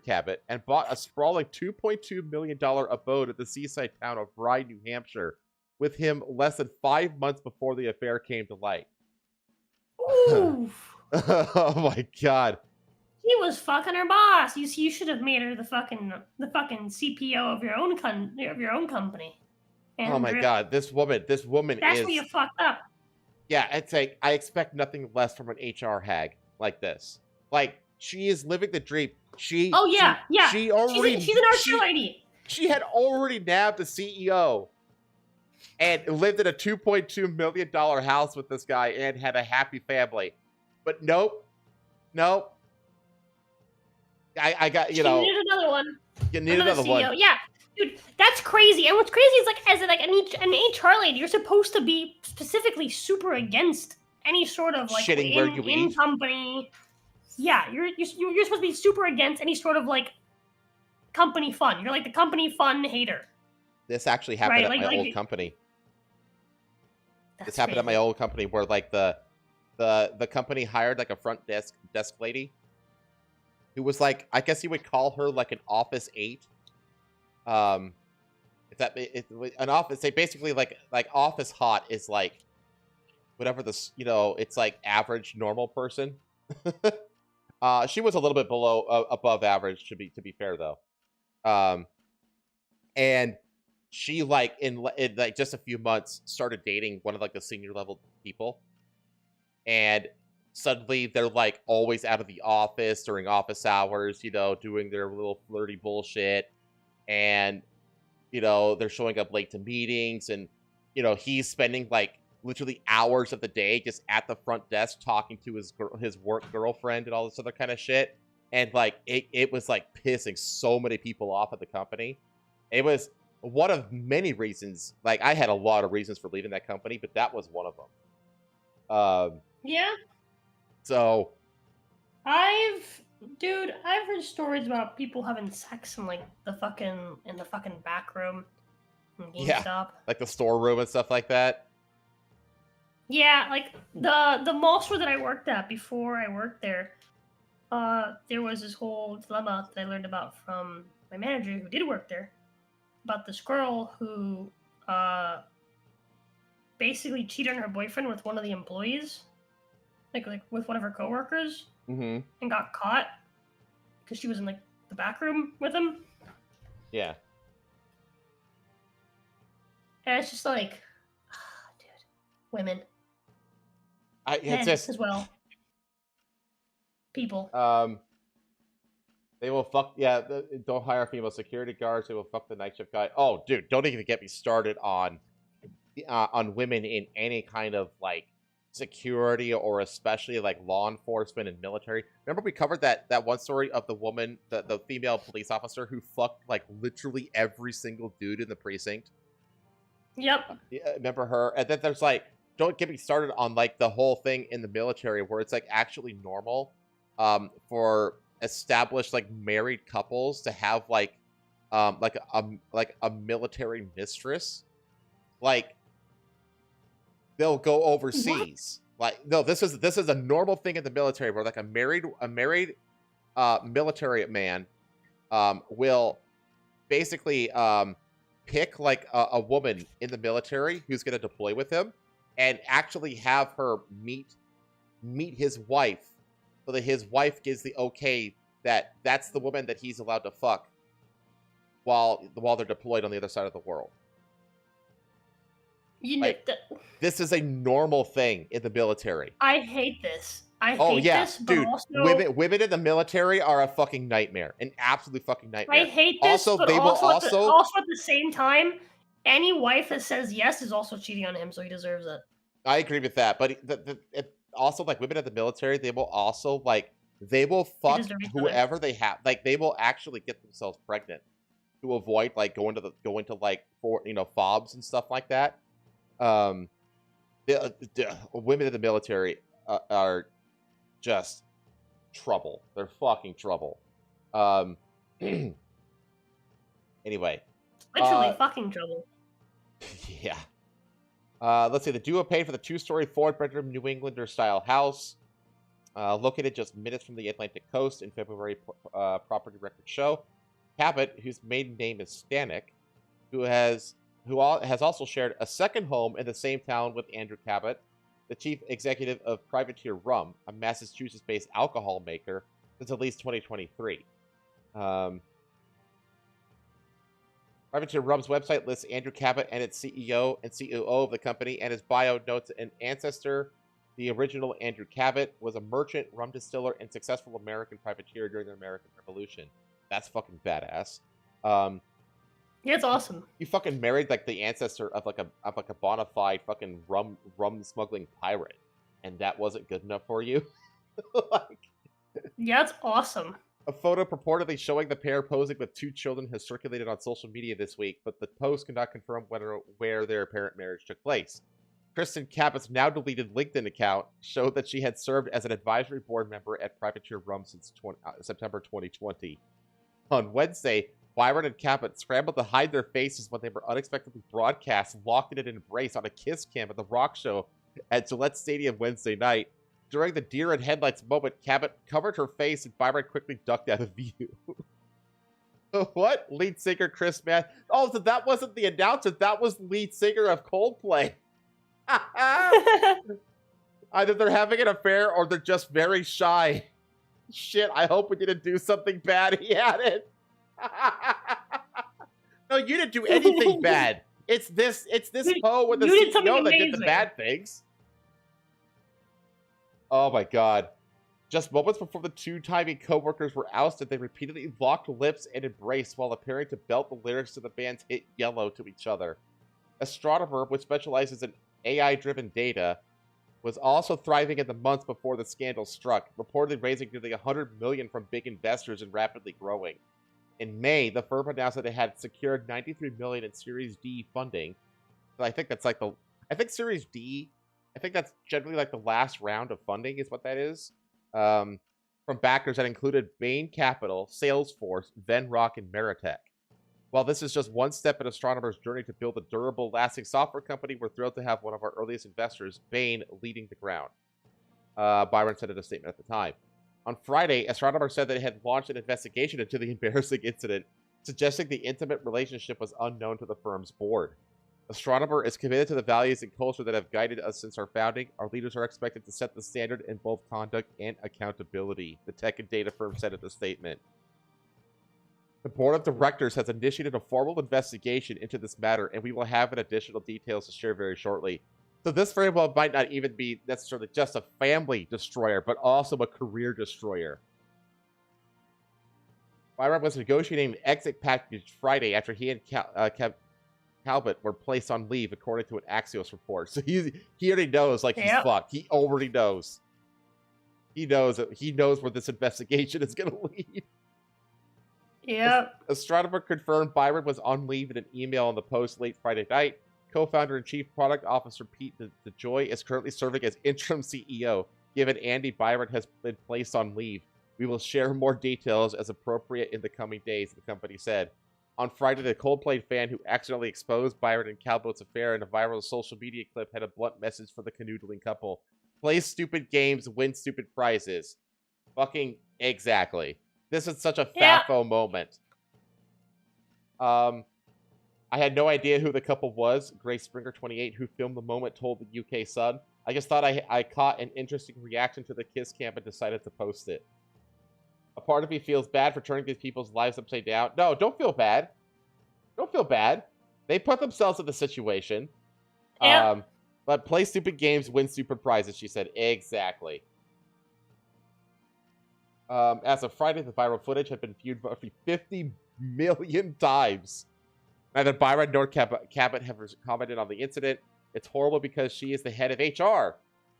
Cabot, and bought a sprawling $2.2 million abode at the seaside town of Rye, New Hampshire, with him less than 5 months before the affair came to light. Oof. Oh my god. He was fucking her boss. You should have made her the fucking CPO of your own company. Oh my god, this woman That's is. where you fucked up. Yeah, it's like I expect nothing less from an HR hag like this. Like, she is living the dream. She already she's an RQ lady. She had already nabbed the CEO and lived in a $2.2 million house with this guy and had a happy family. But nope. I got, you know. You need another one. You need another CEO. one. Yeah. Dude, that's crazy. And what's crazy is, like, as an HR lady, you're supposed to be specifically super against any sort of, like, shitting where you in eat. company. Yeah, you're supposed to be super against any sort of, like, company fun. You're like the company fun hater. This actually happened Right, at my old company. This happened at my old company where, like, the company hired, like, a front desk lady who was, like, I guess you would call her, like, an office 8. An office, they basically like office hot is like whatever this, you know, it's like average normal person. She was a little bit below above average to be fair though. And she like in like just a few months started dating one of like the senior level people, and suddenly they're like always out of the office during office hours, you know, doing their little flirty bullshit, and you know they're showing up late to meetings, and you know he's spending like literally hours of the day just at the front desk talking to his work girlfriend and all this other kind of shit, and like it was like pissing so many people off at the company. It was one of many reasons. Like, I had a lot of reasons for leaving that company, but that was one of them. Yeah. So, I've heard stories about people having sex in like the fucking back room in Yeah. GameStop. like the storeroom and stuff like that. Yeah, like the mall store that I worked at before I worked there, there was this whole dilemma that I learned about from my manager who did work there, about this girl who basically cheated on her boyfriend with one of the employees, like with one of her coworkers, Mm-hmm. and got caught because she was in like the back room with him. Yeah. And it's just like, dude, women, It's men just, as well, people. they will fuck. Yeah, don't hire female security guards. They will fuck the night shift guy. Oh, dude, don't even get me started on women in any kind of like security, or especially like law enforcement and military. Remember we covered that one story of the woman, the female police officer who fucked like literally every single dude in the precinct. Yep. Yeah, remember her? And then there's like, don't get me started on like the whole thing in the military where it's like actually normal for established like married couples to have like a military mistress. Like, they'll go overseas. What? Like, no, this is a normal thing in the military where like a married military man will basically pick like a woman in the military who's going to deploy with him, and actually have her meet his wife, so that his wife gives the okay that that's the woman that he's allowed to fuck while they're deployed on the other side of the world. You know, Like, this is a normal thing in the military. I hate this. I hate this, but dude, also women in the military are a fucking nightmare, an absolute fucking nightmare. I hate this, Also, but they will also at the same time, any wife that says yes is also cheating on him, so he deserves it. I agree with that, but also, like, women in the military, they will also like they will fuck deserve each whoever they have. Like, they will actually get themselves pregnant to avoid like going to like for fobs and stuff like that. The women in the military are just trouble. They're fucking trouble. Anyway, Literally fucking trouble. yeah. Let's see. The duo paid for the 2-story 4-bedroom New Englander-style house, located just minutes from the Atlantic coast in February. Property records show Cabot, whose maiden name is Stanek, who has also shared a second home in the same town with Andrew Cabot, the chief executive of Privateer Rum, a Massachusetts-based alcohol maker, since at least 2023. Privateer Rum's website lists Andrew Cabot and its CEO and COO of the company, and his bio notes an ancestor. The original Andrew Cabot was a merchant, rum distiller, and successful American privateer during the American Revolution. That's fucking badass. Yeah, it's awesome. You fucking married like the ancestor of like a bona fide fucking rum smuggling pirate, and that wasn't good enough for you. Like, yeah, it's awesome. a photo purportedly showing the pair posing with 2 children has circulated on social media this week, but the post cannot confirm where their apparent marriage took place. Kristen Cabot's now deleted LinkedIn account showed that she had served as an advisory board member at Privateer Rum since September 2020. On Wednesday, Byron and Cabot scrambled to hide their faces when they were unexpectedly broadcast locked in an embrace on a kiss cam at the rock show at Gillette Stadium Wednesday night. During the deer in headlights moment, Cabot covered her face and Byron quickly ducked out of view. What? Lead singer Chris Mann? Oh, so that wasn't the announcer. That was the lead singer of Coldplay. Either they're having an affair or they're just very shy. Shit, I hope we didn't do something bad. He had it. No, you didn't do anything bad. It's this hoe with the you did something CEO that did the amazing. bad things. Oh my god. Just moments before the two tiny co-workers were ousted, they repeatedly locked lips and embraced while appearing to belt the lyrics to the band's hit Yellow to each other. Astronomer, which specializes in AI-driven data, was also thriving in the months before the scandal struck, reportedly raising nearly $100 million from big investors and rapidly growing. In May, the firm announced that it had secured $93 million in Series D funding. I think that's like I think Series D, I think that's generally like the last round of funding is what that is. From backers that included Bain Capital, Salesforce, Venrock, and Meritech. While this is just one step in Astronomer's journey to build a durable, lasting software company, we're thrilled to have one of our earliest investors, Bain, leading the ground. Byron said in a statement at the time. On Friday, Astronomer said that it had launched an investigation into the embarrassing incident, suggesting the intimate relationship was unknown to the firm's board. Astronomer is committed to the values and culture that have guided us since our founding. Our leaders are expected to set the standard in both conduct and accountability, the Tekken data firm said in a statement. The board of directors has initiated a formal investigation into this matter, and we will have additional details to share very shortly. So this very well might not even be necessarily just a family destroyer, but also a career destroyer. Byron was negotiating an exit package Friday after he and Talbot were placed on leave, according to an Axios report. So he already knows, like, he's fucked. He already knows. He knows where this investigation is going to lead. Yeah. Astronomer confirmed Byron was on leave in an email on the Post late Friday night. Co-founder and chief product officer Pete DeJoy is currently serving as interim CEO, given Andy Byron has been placed on leave. We will share more details as appropriate in the coming days, the company said. On Friday, the Coldplay fan who accidentally exposed Byron and Calbo's affair in a viral social media clip had a blunt message for the canoodling couple. Play stupid games, win stupid prizes. Fucking exactly. This is such a FAFO moment. I had no idea who the couple was. Grace Springer, 28, who filmed the moment, told the UK Sun. I just thought I caught an interesting reaction to the kiss cam and decided to post it. A part of me feels bad for turning these people's lives upside down. No, don't feel bad. Don't feel bad. They put themselves in the situation. Yeah. But play stupid games, win stupid prizes, she said. Exactly. As of Friday, the viral footage had been viewed roughly 50 million times. Neither Byron nor Cabot have commented on the incident. It's horrible because she is the head of HR.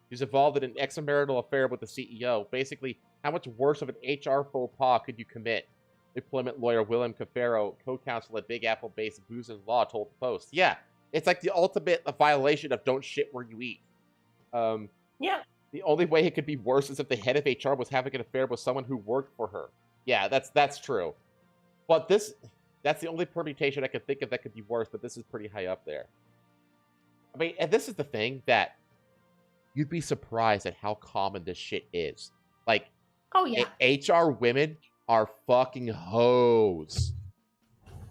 She's involved in an extramarital affair with the CEO. Basically, how much worse of an HR faux pas could you commit? Employment lawyer Willem Cafaro, co-counsel at Big Apple-based Booz & Law, told the Post. Yeah, it's like the ultimate violation of don't shit where you eat. Yeah. The only way it could be worse is if the head of HR was having an affair with someone who worked for her. Yeah, that's true. But that's the only permutation I could think of that could be worse, but this is pretty high up there. I mean, and this is the thing that you'd be surprised at how common this shit is. Like, oh yeah, HR women are fucking hoes.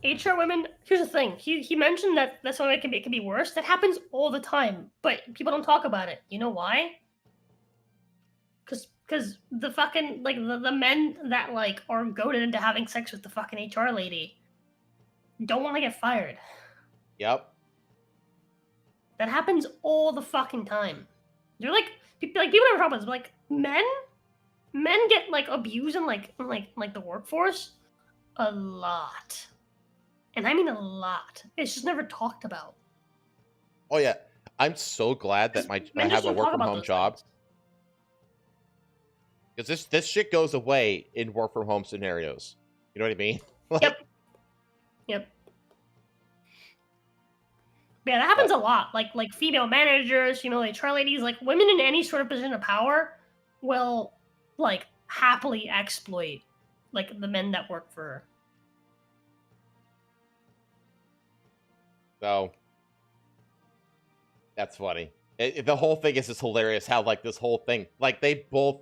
HR women. Here's the thing. He mentioned that that's something it can be worse. That happens all the time, but people don't talk about it. You know why? Because the fucking like the men that like are goaded into having sex with the fucking HR lady don't want to get fired. Yep. That happens all the fucking time. They're like people never talk about this, but like men get like abused in like the workforce a lot. And I mean a lot. It's just never talked about. Oh yeah. I'm so glad that I have a work from home job. Because this shit goes away in work from home scenarios. You know what I mean? Like, Yep. Yeah, that happens a lot. Like female managers, female HR ladies, like women in any sort of position of power will like happily exploit like the men that work for her. So that's funny. The whole thing is just hilarious. How like this whole thing, like they both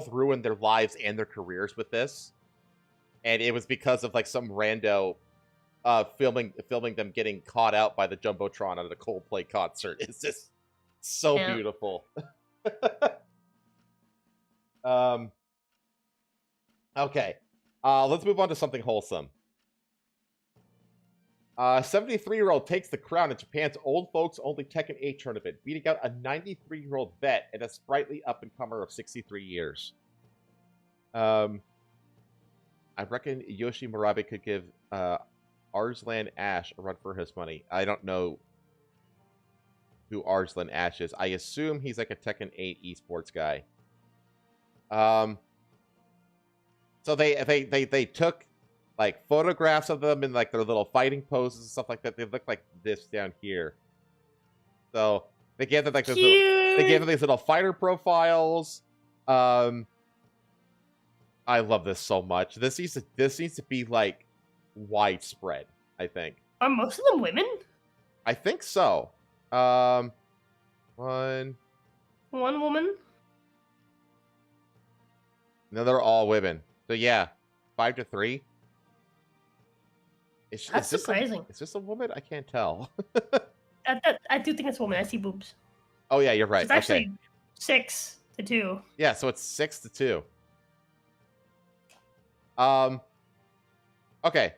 ruined their lives and their careers with this, and it was because of like some rando filming them getting caught out by the jumbotron at a Coldplay concert. It's just so beautiful. Okay, let's move on to something wholesome. 73-year-old takes the crown in Japan's old folks only Tekken 8 tournament, beating out a 93-year-old vet and a sprightly up-and-comer of 63 years. I reckon Yoshi Murabe could give Arslan Ash a run for his money. I don't know who Arslan Ash is. I assume he's like a Tekken 8 esports guy. So they took like photographs of them in like their little fighting poses and stuff like that. They look like this down here. So they gave them like these little fighter profiles. I love this so much. This needs to be like widespread, I think. Are most of them women? I think so. One woman. No, they're all women. So yeah, 5-3. That's surprising. Is this a woman? I can't tell. I do think it's a woman. I see boobs. Oh yeah, you're right. It's actually 6-2. Yeah, so it's 6-2. Okay.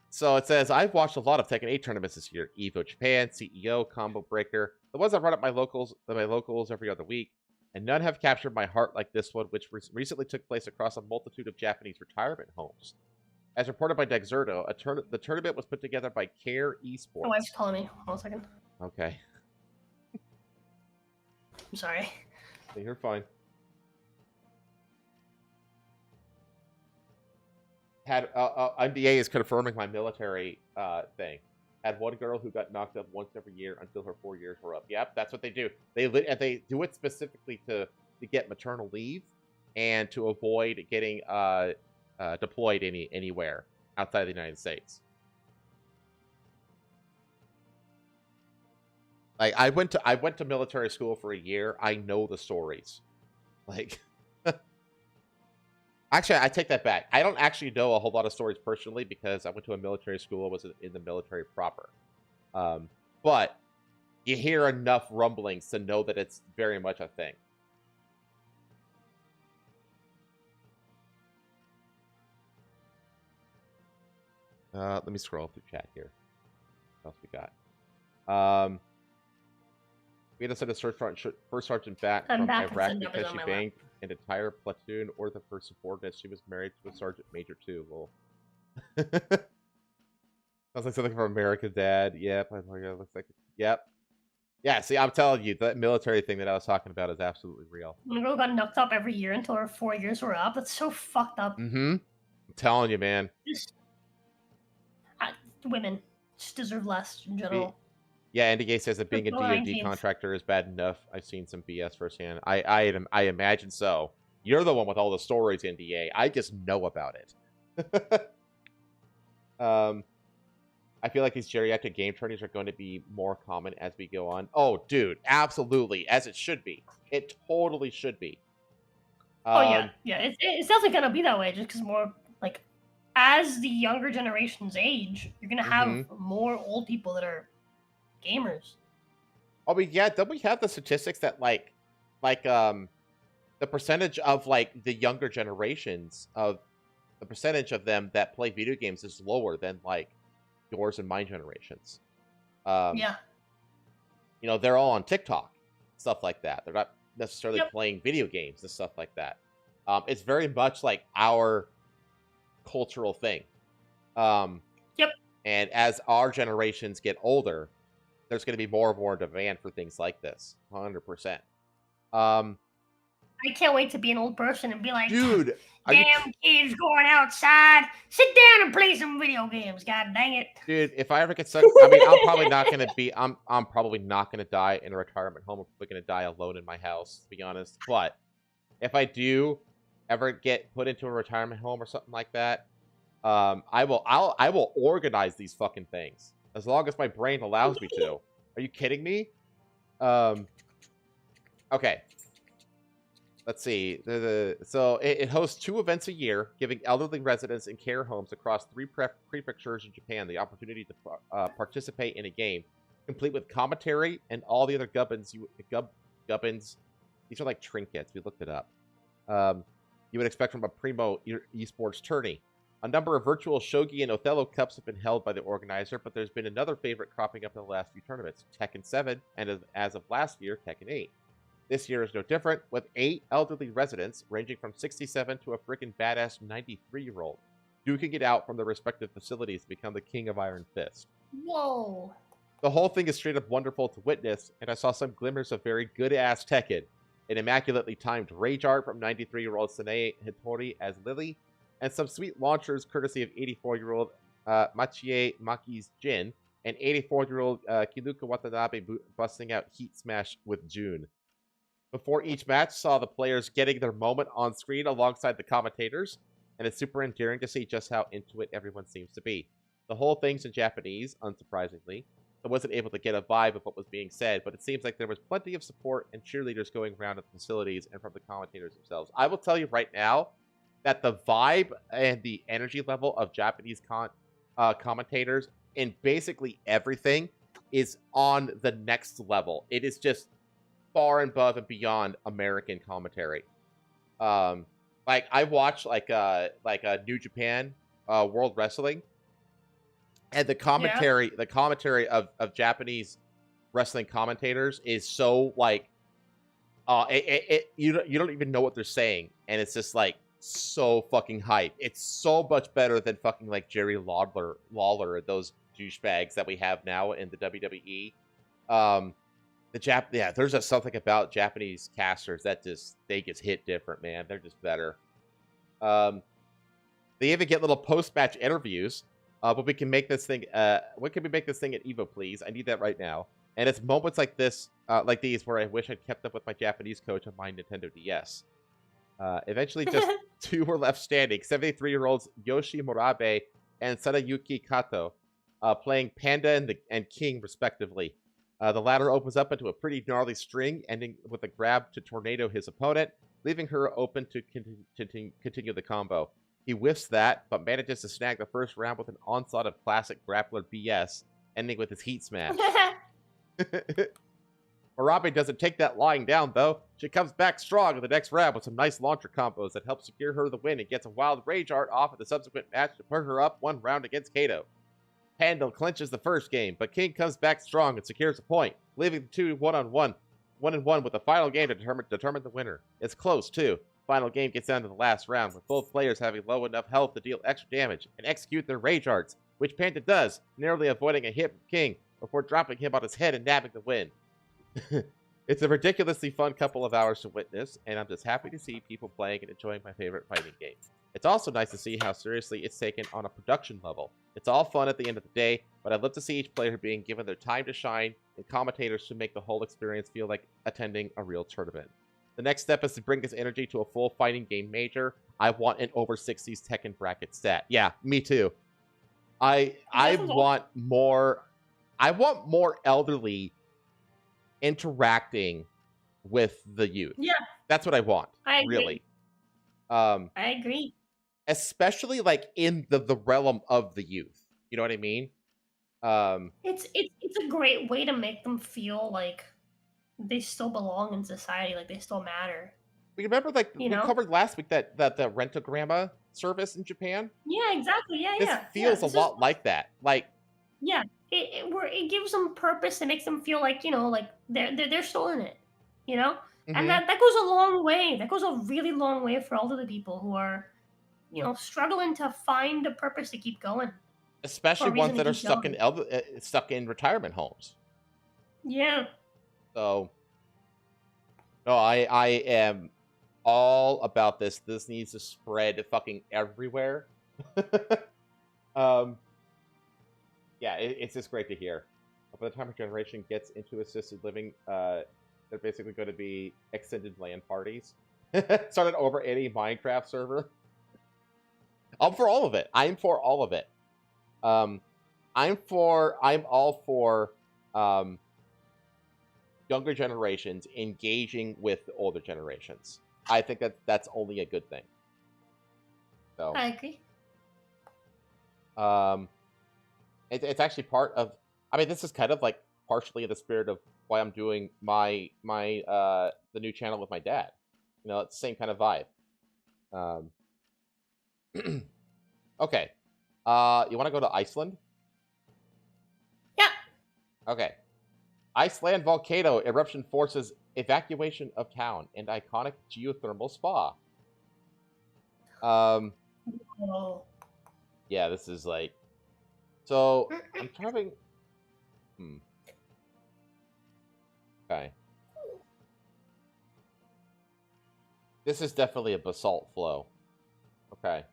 So it says, I've watched a lot of Tekken 8 tournaments this year. Evo Japan, CEO, Combo Breaker. The ones that run at my locals every other week. And none have captured my heart like this one, which recently took place across a multitude of Japanese retirement homes. As reported by Dexerto, the tournament was put together by Care Esports. My wife's calling me. 1 second. Okay. I'm sorry. You're fine. Had MBA is confirming my military thing. Had one girl who got knocked up once every year until her 4 years were up. Yep, that's what they do. They do it specifically to get maternal leave and to avoid getting deployed anywhere outside of the United States. Like I went to military school for a year. I know the stories. Like actually, I take that back. I don't actually know a whole lot of stories personally because I went to a military school. I wasn't in the military proper. But you hear enough rumblings to know that it's very much a thing. Let me scroll through chat here. What else we got? We had to send a first sergeant back from Iraq because she banged an entire platoon or the first subordinate. She was married to a sergeant major too. Well, sounds like something from American Dad. Yep, looks like yep. Yeah, see, I'm telling you, that military thing that I was talking about is absolutely real. When a girl got knocked up every year until her 4 years were up, that's so fucked up. Mm-hmm. I'm telling you, man. Women just deserve less in general. Yeah, NDA says that being a DoD contractor is bad enough. I've seen some BS firsthand. I imagine so. You're the one with all the stories, NDA. I just know about it. I feel like these geriatric game trainings are going to be more common as we go on. Oh, dude, absolutely, as it should be. It totally should be. Yeah. It's definitely gonna be that way, just because more like as the younger generations age, you're gonna have more old people that are gamers. Oh, but yeah, don't we have the statistics that like the percentage of like the younger generations of the percentage of them that play video games is lower than like yours and my generations. Yeah. You know, they're all on TikTok, stuff like that. They're not necessarily playing video games and stuff like that. It's very much like our cultural thing. And as our generations get older, there's going to be more and more demand for things like this. 100%. I can't wait to be an old person and be like, dude, damn kids going outside. Sit down and play some video games. God dang it. Dude, if I ever get stuck, I mean, I'm probably not going to be, I'm probably not going to die in a retirement home. I'm probably going to die alone in my house, to be honest. But if I do ever get put into a retirement home or something like that, I will organize these fucking things as long as my brain allows me to. Are you kidding me? Okay. Let's see. So it hosts 2 events a year, giving elderly residents in care homes across 3 prefectures in Japan the opportunity to participate in a game, complete with commentary and all the other gubbins. Gubbins. These are like trinkets. We looked it up. You would expect from a primo esports tourney. A number of virtual Shogi and Othello Cups have been held by the organizer, but there's been another favorite cropping up in the last few tournaments, Tekken 7, and as of last year, Tekken 8. This year is no different, with 8 elderly residents, ranging from 67 to a freaking badass 93-year-old, duking it out from their respective facilities to become the king of Iron Fist. Whoa. The whole thing is straight up wonderful to witness, and I saw some glimmers of very good-ass Tekken, an immaculately timed rage art from 93-year-old Sanae Hitori as Lily, and some sweet launchers courtesy of 84-year-old Machie Maki's Jin, and 84-year-old Kinuka Watanabe busting out Heat Smash with June. Before each match saw the players getting their moment on screen alongside the commentators, and it's super endearing to see just how into it everyone seems to be. The whole thing's in Japanese, unsurprisingly. I wasn't able to get a vibe of what was being said, but it seems like there was plenty of support and cheerleaders going around at the facilities and from the commentators themselves. I will tell you right now that the vibe and the energy level of Japanese commentators in basically everything is on the next level. It is just far and above and beyond American commentary. Like I watch like New Japan World Wrestling, and the commentary of Japanese wrestling commentators is so like you don't even know what they're saying, and it's just like so fucking hype. It's so much better than fucking like Jerry Lawler and those douchebags that we have now in the WWE. There's just something about Japanese casters that they just hit different, man. They're just better. They even get little post-match interviews. But we can make this thing. When can we make this thing at Evo, please? I need that right now. And it's moments like this, like these, where I wish I'd kept up with my Japanese coach on my Nintendo DS. Eventually, just 2 were left standing: 73-year-olds Yoshi Murabe and Sadayuki Kato, playing Panda and King, respectively. The latter opens up into a pretty gnarly string, ending with a grab to tornado his opponent, leaving her open to continue the combo. He whiffs that, but manages to snag the first round with an onslaught of classic grappler BS, ending with his heat smash. Murabe doesn't take that lying down, though. She comes back strong in the next round with some nice launcher combos that help secure her the win and gets a wild rage art off in the subsequent match to put her up 1 round against Kato. Panda clinches the first game, but King comes back strong and secures a point, leaving the 2 1-on-1 with the final game to determine the winner. It's close, too. Final game gets down to the last round, with both players having low enough health to deal extra damage and execute their rage arts, which Panda does, narrowly avoiding a hit from King before dropping him on his head and nabbing the win. It's a ridiculously fun couple of hours to witness, and I'm just happy to see people playing and enjoying my favorite fighting game. It's also nice to see how seriously it's taken on a production level. It's all fun at the end of the day, but I'd love to see each player being given their time to shine and commentators to make the whole experience feel like attending a real tournament. The next step is to bring this energy to a full fighting game major. I want an over 60s Tekken bracket stat. Yeah, me too. I want more elderly interacting with the youth. Yeah. That's what I want. I agree. Really. I agree. Especially like in the realm of the youth. You know what I mean? It's a great way to make them feel like they still belong in society, like they still matter. We remember, like, we covered last week that the Rent-A-Grandma service in Japan. Yeah, exactly. Yeah, this feels a lot like that. Like, yeah, it gives them purpose. It makes them feel like like they're still in it. And that goes a long way. That goes a really long way for elderly people who are struggling to find a purpose to keep going. Especially ones that are stuck in retirement homes. Yeah. So, no, I am all about this. This needs to spread fucking everywhere. Yeah, it's just great to hear. By the time a generation gets into assisted living, they're basically going to be extended LAN parties. Started over any Minecraft server. I'm for all of it. I'm for all of it. I'm all for younger generations engaging with the older generations. I think that's only a good thing. So I agree. It's actually part of. I mean, this is kind of like partially the spirit of why I'm doing my the new channel with my dad. It's the same kind of vibe. Okay. You want to go to Iceland? Yeah. Okay. Iceland volcano eruption forces evacuation of town and iconic geothermal spa. Oh. Yeah, this is like... So, I'm trying... Okay. This is definitely a basalt flow. Okay.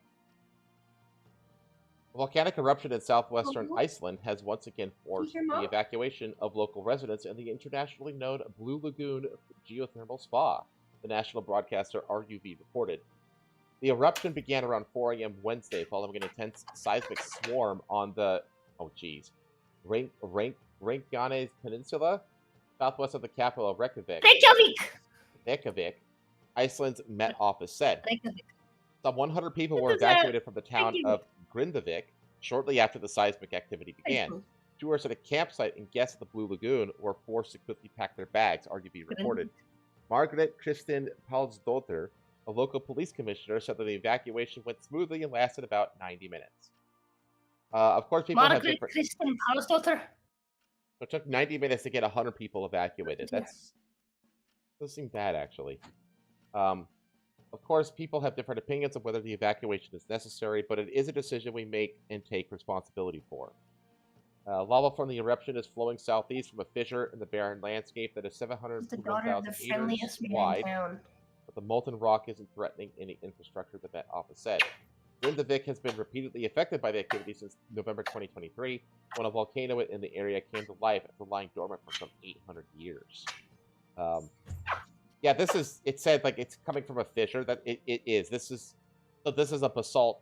A volcanic eruption in southwestern Iceland has once again forced the evacuation of local residents in the internationally known Blue Lagoon geothermal spa, the national broadcaster RUV reported. The eruption began around 4 a.m. Wednesday following an intense seismic swarm on the, Reykjanes Peninsula, southwest of the capital of Reykjavik. Reykjavik, Iceland's Met Office said. Some 100 people were evacuated from the town of Grindavik shortly after the seismic activity began. Tourists at a campsite and guests at the Blue Lagoon were forced to quickly pack their bags, RUV reported. Margaret Kristin Pálsdóttir, a local police commissioner, said that the evacuation went smoothly and lasted about 90 minutes. Of course, people have different... Kristin Pálsdóttir? It took 90 minutes to get 100 people evacuated. That's... doesn't seem bad, actually. Of course, people have different opinions of whether the evacuation is necessary, but it is a decision we make and take responsibility for. Lava from the eruption is flowing southeast from a fissure in the barren landscape that is 701,000 meters wide. But the molten rock isn't threatening any infrastructure, the Met Office said. Grindavik has been repeatedly affected by the activity since November 2023, when a volcano in the area came to life after lying dormant for some 800 years. Yeah, this is, it said, like, it's coming from a fissure. That it is. This is a basalt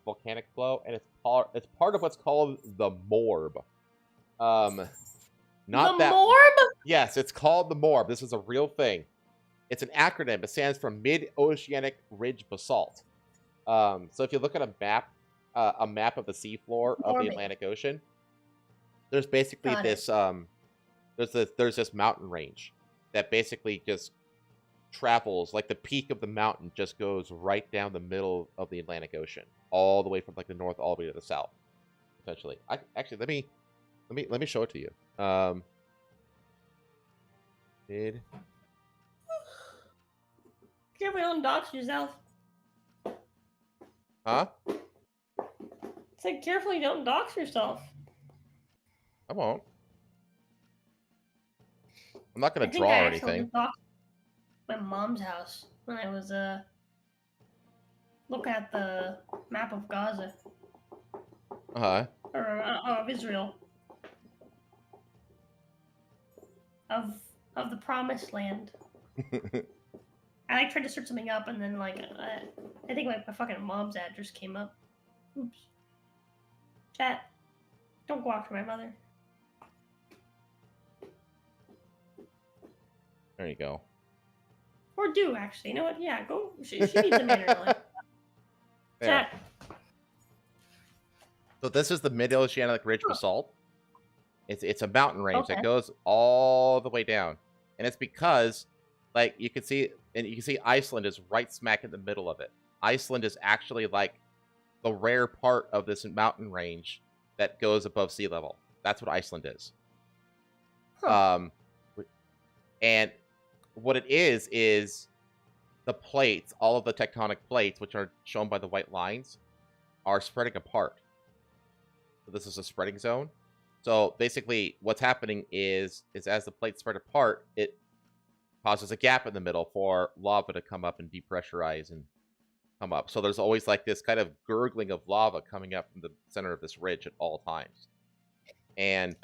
volcanic flow, and it's part of what's called the Morb. Morb? Yes, it's called the Morb. This is a real thing. It's an acronym. It stands for Mid-Oceanic Ridge Basalt. So if you look at a map of the seafloor of the Atlantic Ocean, there's basically this there's this mountain range that basically just travels, like the peak of the mountain just goes right down the middle of the Atlantic Ocean, all the way from like the north all the way to the south. Essentially, actually let me show it to you. Careful, don't dox yourself. Huh? It's like, carefully, don't dox yourself. I won't. I'm not gonna draw or anything. My mom's house when I was looking at the map of Gaza. Or of Israel. Of the promised land. I tried to search something up, and then I think my fucking mom's address came up. Oops. Chat. Don't go after my mother. There you go. Or do, actually. You know what? Yeah, go. She needs a man in her life. Chat. So this is the Mid-Oceanic Ridge Basalt. It's a mountain range that goes all the way down. And it's because, like, you can see Iceland is right smack in the middle of it. Iceland is actually, like, the rare part of this mountain range that goes above sea level. That's what Iceland is. And what it is the plates, all of the tectonic plates, which are shown by the white lines, are spreading apart. So this is a spreading zone. So basically what's happening is as the plates spread apart, it causes a gap in the middle for lava to come up and depressurize and come up. So there's always like this kind of gurgling of lava coming up from the center of this ridge at all times. And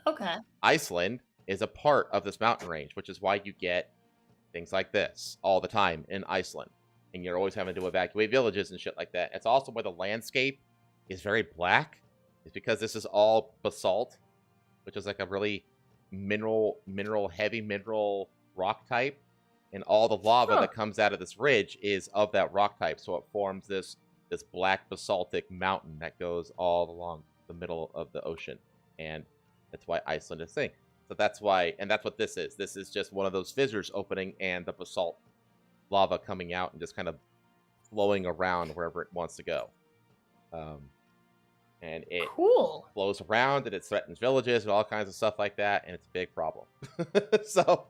Iceland is a part of this mountain range, which is why you get things like this all the time in Iceland. And you're always having to evacuate villages and shit like that. It's also why the landscape is very black. It's because this is all basalt, which is like a really heavy mineral rock type. And all the lava that comes out of this ridge is of that rock type. So it forms this black basaltic mountain that goes all along the middle of the ocean. And that's why Iceland is a thing. So that's why, and that's what this is. This is just one of those fissures opening and the basalt lava coming out and just kind of flowing around wherever it wants to go. And it Cool. flows around, and it threatens villages and all kinds of stuff like that, and it's a big problem. So,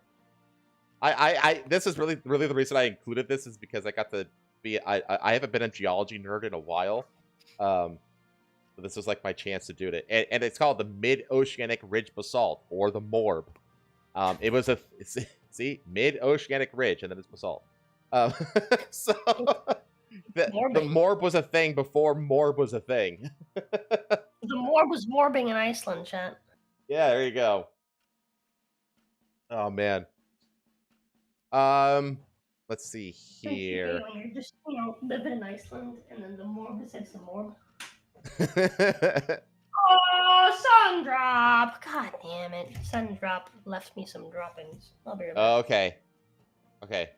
this is really the reason I included this is because I got to be, I haven't been a geology nerd in a while. So this was like my chance to do it. And it's called the Mid-Oceanic Ridge Basalt, or the MORB. It was see, Mid-Oceanic Ridge, and then it's basalt. So, the MORB was a thing before MORB was a thing. The morb was morbing in Iceland, chat. Yeah, there you go. Oh man. Let's see here. When you're just, living in Iceland, and then the morb says the morb. Oh, sun drop! God damn it. Sun drop left me some droppings. I'll be right back. Okay. Okay.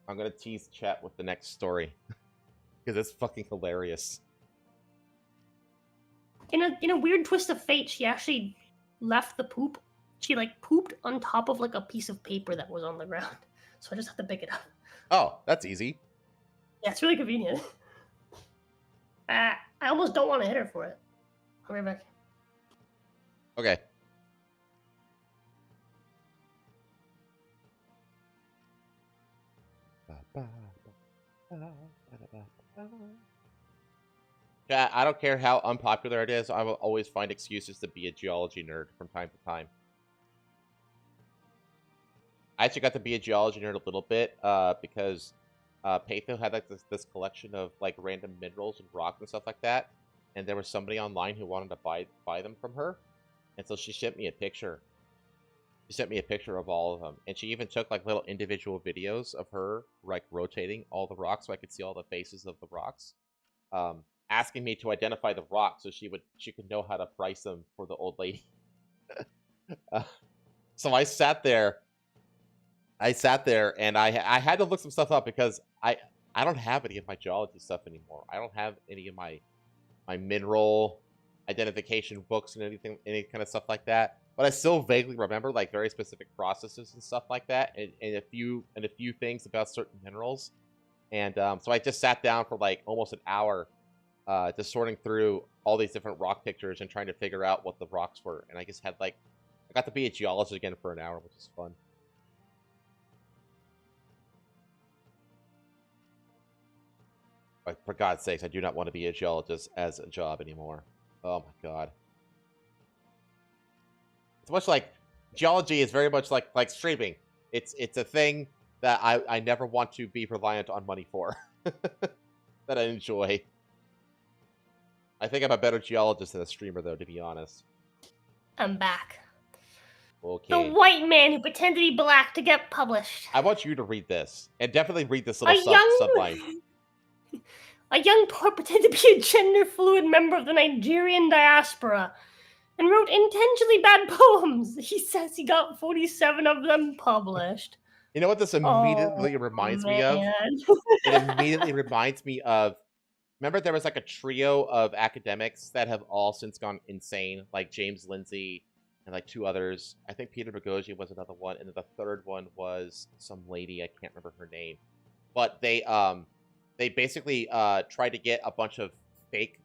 I'm gonna tease chat with the next story. Because it's fucking hilarious. In a weird twist of fate, she actually left the poop. She, pooped on top of, a piece of paper that was on the ground. So I just have to pick it up. Oh, that's easy. Yeah, it's really convenient. I almost don't want to hit her for it. I'll be right back. Okay. Yeah, I don't care how unpopular it is, I will always find excuses to be a geology nerd from time to time. I actually got to be a geology nerd a little bit, because Patho had this collection of random minerals and rocks and stuff like that, and there was somebody online who wanted to buy them from her, and so she sent me a picture. She sent me a picture of all of them, and she even took little individual videos of her rotating all the rocks so I could see all the faces of the rocks, asking me to identify the rocks so she could know how to price them for the old lady. So I sat there and I had to look some stuff up because I don't have any of my geology stuff anymore. I don't have any of my mineral identification books and any kind of stuff like that. But I still vaguely remember very specific processes and stuff like that, and a few things about certain minerals. And so I just sat down for almost an hour, just sorting through all these different rock pictures and trying to figure out what the rocks were. And I just had I got to be a geologist again for an hour, which is fun. For God's sakes, I do not want to be a geologist as a job anymore. Oh my god. It's much geology is very much like streaming. It's a thing that I never want to be reliant on money for. That I enjoy. I think I'm a better geologist than a streamer, though, to be honest. I'm back. Okay. The white man who pretended to be black to get published. I want you to read this. And definitely read this little subline. A young poet pretended to be a gender-fluid member of the Nigerian diaspora and wrote intentionally bad poems. He says he got 47 of them published. You know what this immediately reminds me of? It immediately reminds me of... Remember there was a trio of academics that have all since gone insane, like James Lindsay and two others. I think Peter Boghossian was another one, and then the third one was some lady, I can't remember her name. But they basically tried to get a bunch of fake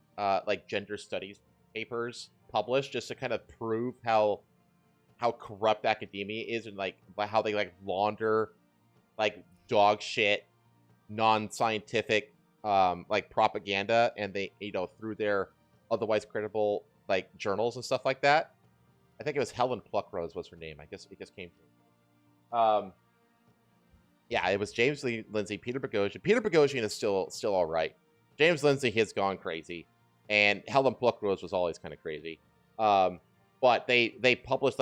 gender studies papers published just to kind of prove how corrupt academia is, and how they launder dog shit, non-scientific propaganda, and they through their otherwise credible journals and stuff like that. I think it was Helen Pluckrose was her name. I guess it just came through. Yeah, it was James Lindsay, Peter Boghossian. Peter Boghossian is still all right. James Lindsay has gone crazy, and Helen Pluckrose was always kind of crazy. But they published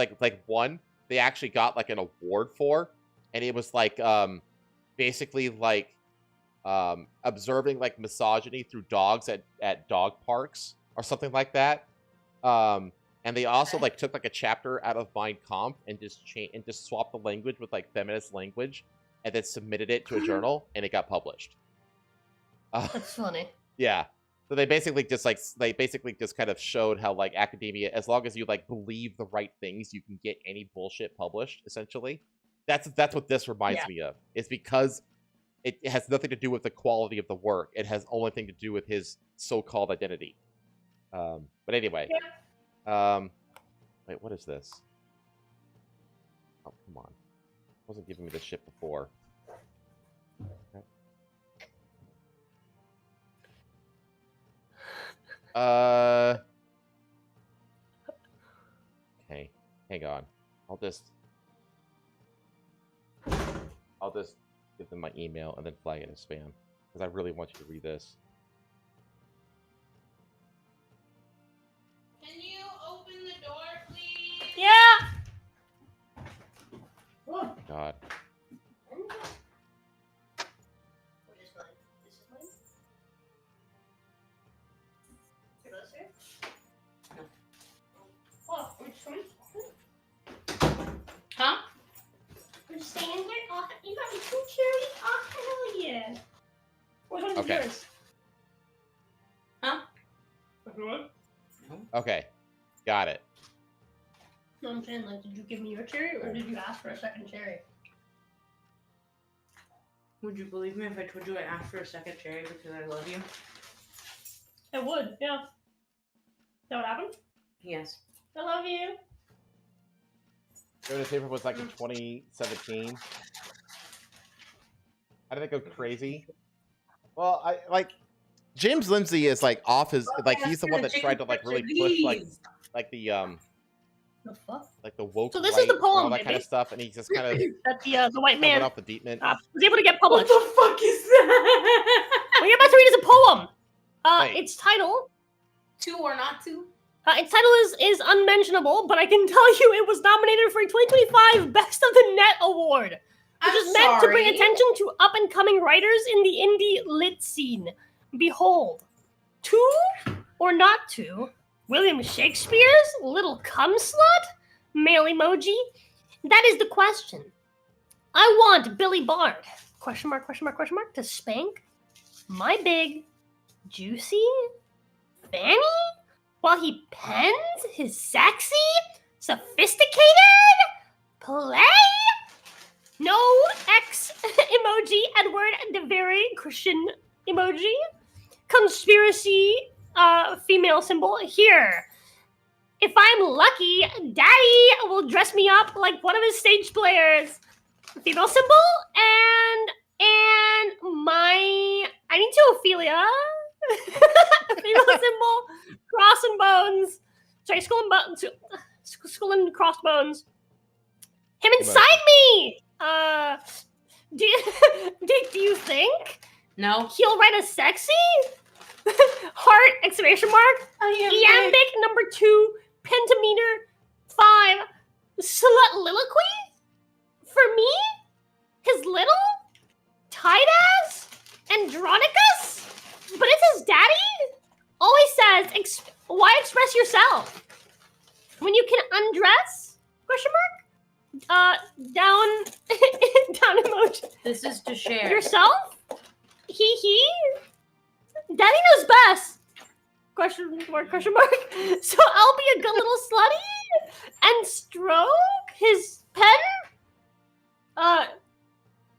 one they actually got an award for, and it was basically observing misogyny through dogs at dog parks or something like that. And they also took a chapter out of Mein Kampf and just swapped the language with feminist language, and then submitted it to a journal, and it got published. That's funny. Yeah. So they basically just kind of showed how academia, as long as you believe the right things, you can get any bullshit published. Essentially, that's what this reminds me of. It's because it has nothing to do with the quality of the work. It has only thing to do with his so-called identity. But anyway. Wait, what is this? Oh, come on. It wasn't giving me this shit before. Okay, hang on. I'll just give them my email and then flag it as spam because I really want you to read this. Can you open the door, please? Yeah. Oh, God. What is mine? This is mine? Here, let's see. Oh, which one? Huh? I'm staying here. Oh, you got me 2 cherries? Oh, hell yeah. Which one's Okay. yours? Huh? What? Okay, got it. No, I'm saying, like, did you give me your cherry or did you ask for a second cherry? Would you believe me if I told you I asked for a second cherry because I love you? I would, yeah. Is that what happened? Yes. I love you. Go to paper was like in 2017. How did it go crazy? Well, I like James Lindsay is like off his like he's the one that tried to like really push like the The fuck? like the woke So this right is the and poem, all that kind baby. of stuff, and he just kind of That the white went man off the deep end. was able to get What published. the fuck is that? What you're about to read is a poem. Wait. Its title. To or not to? Its title is unmentionable, but I can tell you it was nominated for a 2025 Best of the Net Award, which I'm is meant to bring sorry. attention to up-and-coming writers in the indie lit scene. Behold, to or not to, William Shakespeare's Little Cum Slut? Male emoji? That is the question. I want Billy Bard, question mark, to spank my big, juicy fanny while he pens his sexy, sophisticated play? No X emoji, Edward de Very Christian emoji. Conspiracy female symbol here. If I'm lucky, Daddy will dress me up like one of his stage players. Female symbol and my I need to Ophelia. Female symbol, cross and bones. Sorry, skull and crossbones. Him inside me. Do you think No. he'll write a sexy heart exclamation mark iambic number 2 pentameter 5 sluliloquy for me? His little tight ass Andronicus? But it's his daddy? Always says, why express yourself? When you can undress? Question mark? Down emoji. This is to share. Yourself? He? Daddy knows best. Question mark. So I'll be a good little slutty and stroke his pen?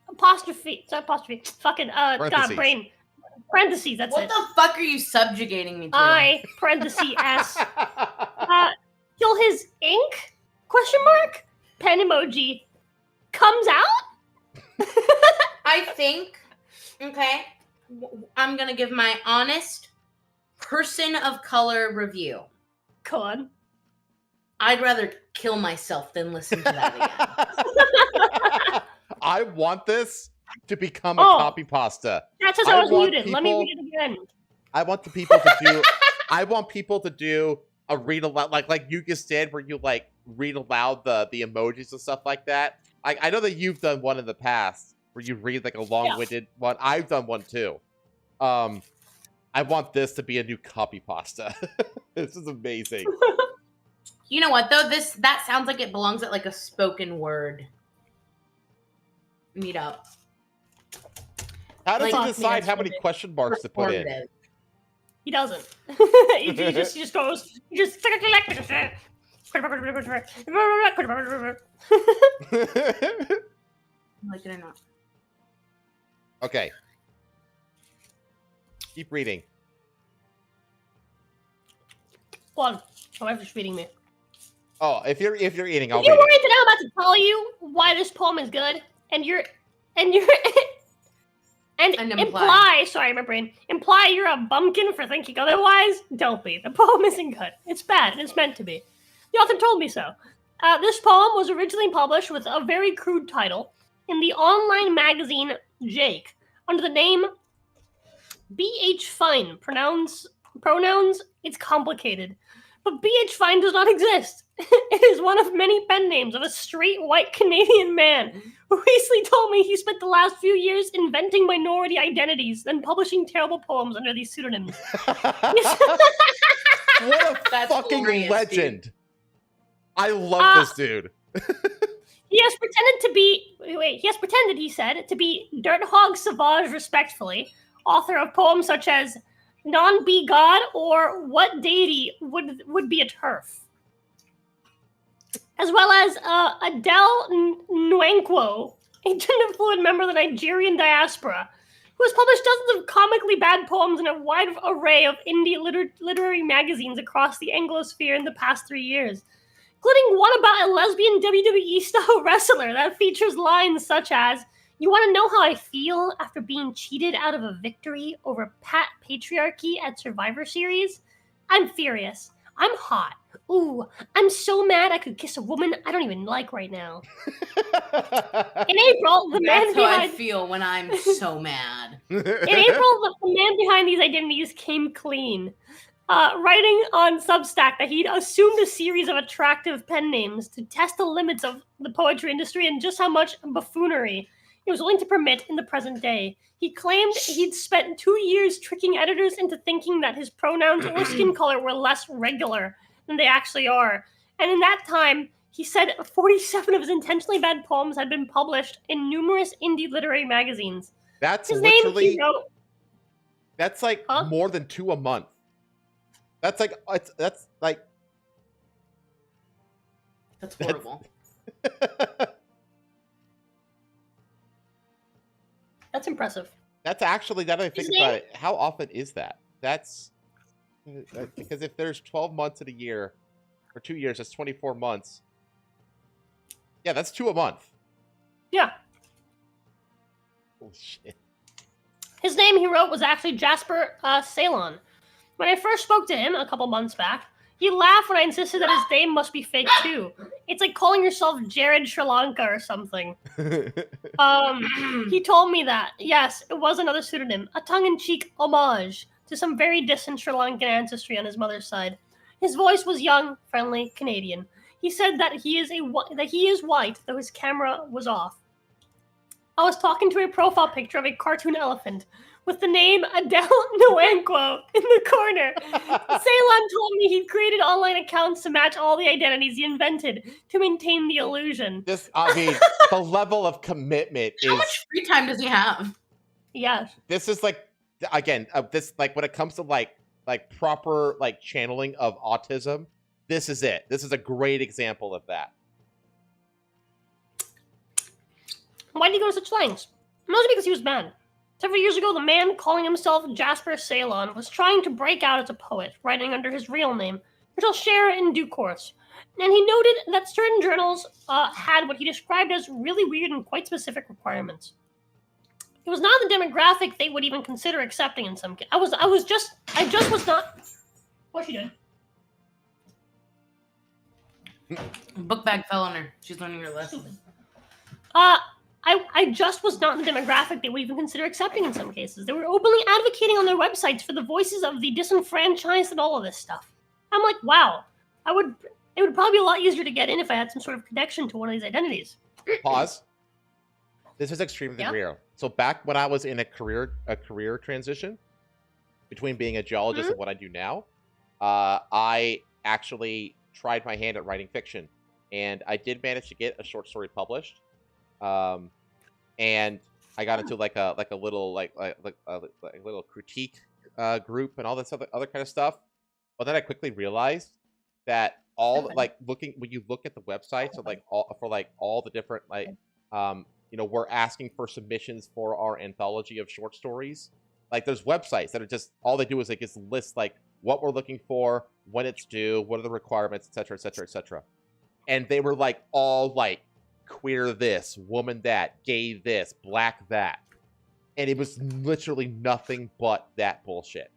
Apostrophe. It's not apostrophe. Fucking, God, brain. Parentheses, that's what it. the fuck are you subjugating me to? I, parentheses, S. Till his ink? Question mark? Pen emoji. Comes out? I think, okay, I'm gonna give my honest person of color review. Go on. I'd rather kill myself than listen to that again. I want this to become a Oh. copy pasta. That's just I was want muted. Let me people- read it again. I want the people to do. I want people to do a read aloud, like you just did, where you like read aloud the emojis and stuff like that. I know that you've done one in the past where you read like a long-winded one. I've done one too. I want this to be a new copy pasta. This is amazing. You know what though? That sounds like it belongs at like a spoken word meetup. How does Like- he decide how many Performative. question marks to put in? Performative. He doesn't. he just goes. He just. Like it or not. Okay. Keep reading. Go on. My wife is feeding me. Oh, if you're eating, I'll If you're read worried it. that I'm about to tell you why this poem is good, and imply, sorry, my brain, imply you're a bumpkin for thinking otherwise, don't be. The poem isn't good. It's bad, and it's meant to be. The author told me so. This poem was originally published with a very crude title in the online magazine Jake under the name B.H. Fine. Pronouns, it's complicated. But B.H. Fine does not exist. It is one of many pen names of a straight white Canadian man who recently told me he spent the last few years inventing minority identities and publishing terrible poems under these pseudonyms. What a That's fucking glorious, legend. dude. I love this dude. He has pretended to be, he said, to be Dirt Hog Sauvage respectfully, author of poems such as Non Be God or What Deity Would Be a Turf, as well as Adele Nwankwo, a gender-fluid member of the Nigerian diaspora, who has published dozens of comically bad poems in a wide array of indie literary magazines across the Anglosphere in the past 3 years, including one about a lesbian WWE-style wrestler that features lines such as, "You want to know how I feel after being cheated out of a victory over patriarchy at Survivor Series? I'm furious. I'm hot. Ooh, I'm so mad I could kiss a woman I don't even like right now." In April, the man That's how I behind feel when I'm so mad. in April, the man behind these identities came clean, writing on Substack that he'd assumed a series of attractive pen names to test the limits of the poetry industry and just how much buffoonery he was willing to permit in the present day. He claimed he'd spent 2 years tricking editors into thinking that his pronouns or skin color were less regular than they actually are. And in that time, he said 47 of his intentionally bad poems had been published in numerous indie literary magazines. That's His literally, name, he wrote, that's like more than 2 a month. That's like, that's horrible. That's impressive. That's actually, now that I think about it, how often is that? That's, because if there's 12 months in a year, or 2 years, that's 24 months. Yeah, that's 2 a month. Yeah. Holy shit. His name, he wrote, was actually Jasper Ceylon. When I first spoke to him a couple months back, he laughed when I insisted that his name must be fake too. It's like calling yourself Jared Sri Lanka or something. He told me that, yes, it was another pseudonym, a tongue-in-cheek homage to some very distant Sri Lankan ancestry on his mother's side. His voice was young, friendly, Canadian. He said that he is white, though his camera was off. I was talking to a profile picture of a cartoon elephant with the name Adele Nwankwo in the corner. Ceylon told me he'd created online accounts to match all the identities he invented to maintain the illusion. This, I mean, the level of commitment is... How much free time does he have? Yes. This is like, again, this, like, when it comes to, like proper, like, channeling of autism, this is it. This is a great example of that. Why did he go to such lengths? Mostly because he was mad. Several years ago, the man calling himself Jasper Ceylon was trying to break out as a poet, writing under his real name, which I'll share in due course. And he noted that certain journals had what he described as really weird and quite specific requirements. It was not the demographic they would even consider accepting in some cases. I just was not. What's she doing? Book bag fell on her. She's learning her lesson. I just was not in the demographic they would even consider accepting in some cases. They were openly advocating on their websites for the voices of the disenfranchised and all of this stuff. I'm like, wow, it would probably be a lot easier to get in if I had some sort of connection to one of these identities. Pause. This is extremely real. So back when I was in a career transition between being a geologist and what I do now, I actually tried my hand at writing fiction, and I did manage to get a short story published. And I got into like a little little critique group and all this other kind of stuff. But then I quickly realized that all when you look at the websites of all the different we're asking for submissions for our anthology of short stories. Like, there's websites that are just, all they do is, like, just list, like, what we're looking for, when it's due, what are the requirements, etc., etc., etc. And they were, like, all, like, queer this, woman that, gay this, black that. And it was literally nothing but that bullshit.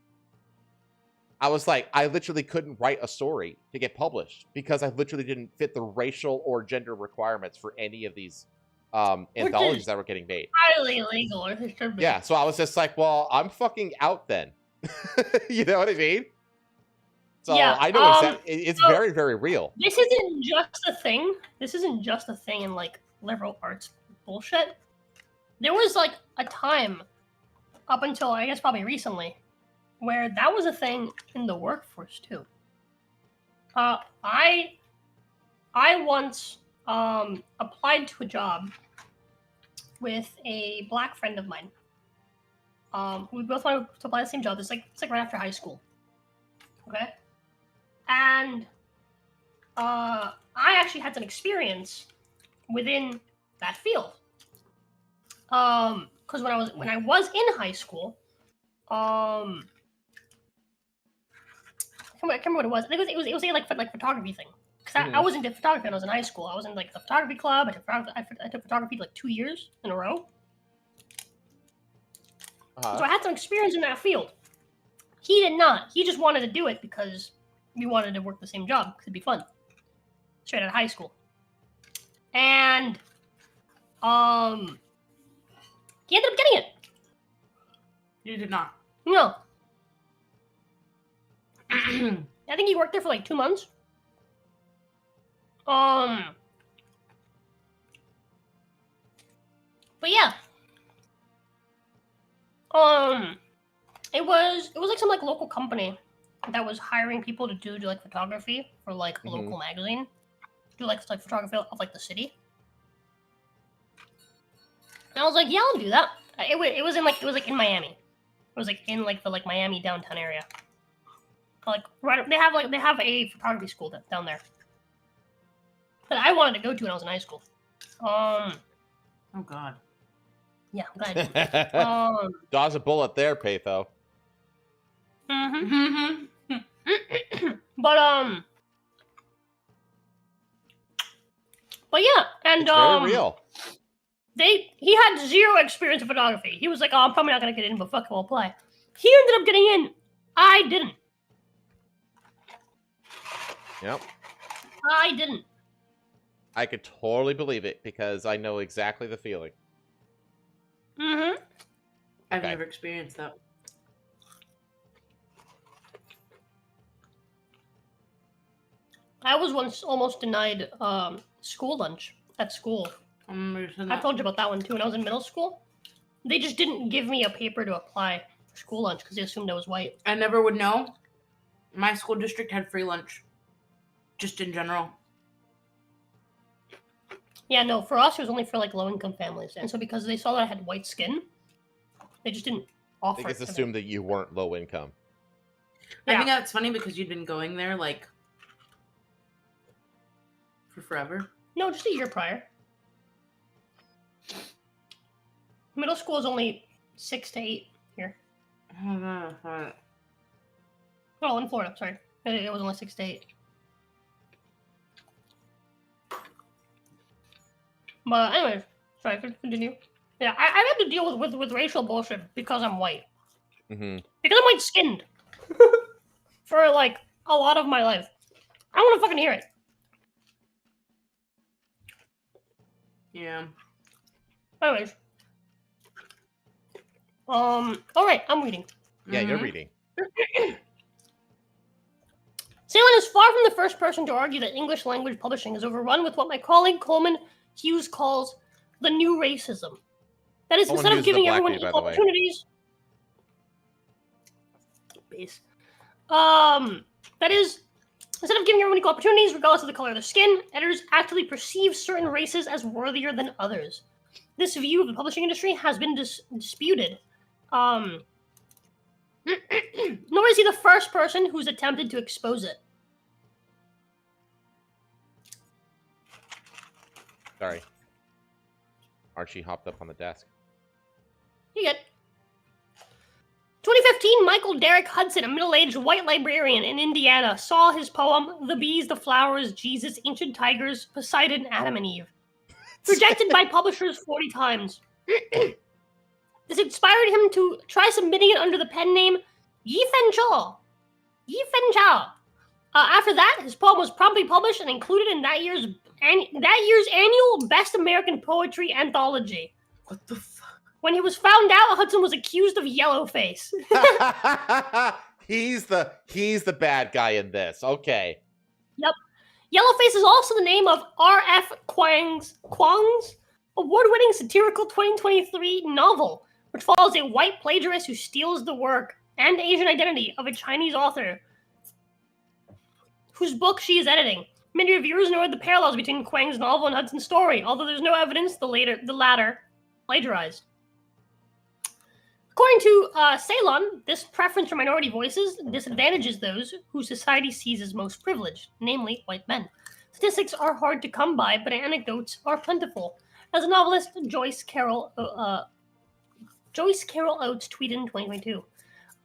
I was like, I literally couldn't write a story to get published because I literally didn't fit the racial or gender requirements for any of these anthologies that were getting made. Highly illegal. It should be. Yeah, so I was just like, well, I'm fucking out then. You know what I mean? So Yeah, I know exactly. It's so very, very real. This isn't just a thing. This isn't just a thing in like liberal arts bullshit. There was like a time up until I guess probably recently where that was a thing in the workforce too. I once applied to a job with a black friend of mine. We both wanted to apply the same job. It's like right after high school. Okay. And I actually had some experience within that field. Because when I was in high school, I can't remember what it was. I think it was like photography thing. Because I wasn't into photography when I was in high school. I was in like the photography club. I took photography like 2 years in a row. So I had some experience in that field. He did not. He just wanted to do it because we wanted to work the same job because it'd be fun. Straight out of high school. And he ended up getting it. You did not. No. I think he worked there for like 2 months. But yeah. It was like some like local company that was hiring people to do like photography for like a local magazine. Do like photography of like the city. And I was like, yeah, I'll do that. It was in Miami. It was like in like the like Miami downtown area. Like right, they have a photography school down there that I wanted to go to when I was in high school. Oh God. Yeah, I'm glad I did. Dodge a bullet there, Patho. But yeah, and It's very real. He had zero experience in photography. He was like, "Oh, I'm probably not gonna get in, but fuck it, I'll apply." He ended up getting in. I didn't. Yep. I didn't. I could totally believe it because I know exactly the feeling. I've never experienced that. I was once almost denied school lunch at school. I told you about that one too. When I was in middle school, they just didn't give me a paper to apply for school lunch because they assumed I was white. I never would know. My school district had free lunch, just in general. Yeah, no, for us it was only for like low-income families, and so because they saw that I had white skin, they just didn't offer. They just assumed that you weren't low income. I think that's funny because you'd been going there like for forever. No, just a year prior. Middle school is only 6 to 8 here. Oh, in Florida, sorry. It was only 6 to 8. But anyways, sorry, continue. Yeah, I've had to deal with racial bullshit because I'm white. Because I'm white-skinned. For, like, a lot of my life. I don't want to fucking hear it. Yeah. Anyways. Alright, I'm reading. Yeah, you're reading. Salem is far from the first person to argue that English language publishing is overrun with what my colleague Coleman Hughes calls the new racism. That is, instead of giving everyone equal opportunities... That is, instead of giving everyone equal opportunities, regardless of the color of their skin, editors actually perceive certain races as worthier than others. This view of the publishing industry has been disputed. Nor is he the first person who's attempted to expose it. Sorry. Archie hopped up on the desk. You good. 2015, Michael Derek Hudson, a middle-aged white librarian in Indiana, saw his poem, The Bees, the Flowers, Jesus, Ancient Tigers, Poseidon, Adam and Eve, rejected by publishers 40 times. This inspired him to try submitting it under the pen name Yi-Fen Chao. Yi-Fen Chao. After that, his poem was promptly published and included in that year's annual Best American Poetry Anthology. What the fuck? When he was found out, Hudson was accused of yellowface. He's the bad guy in this. Okay. Yep. Yellowface is also the name of R.F. Kuang's award-winning satirical 2023 novel, which follows a white plagiarist who steals the work and Asian identity of a Chinese author whose book she is editing. Many reviewers noted the parallels between Kuang's novel and Hudson's story, although there's no evidence the latter plagiarized. According to Ceylon, this preference for minority voices disadvantages those who society sees as most privileged, namely white men. Statistics are hard to come by, but anecdotes are plentiful. As a novelist, Joyce Carol Oates tweeted in 2022,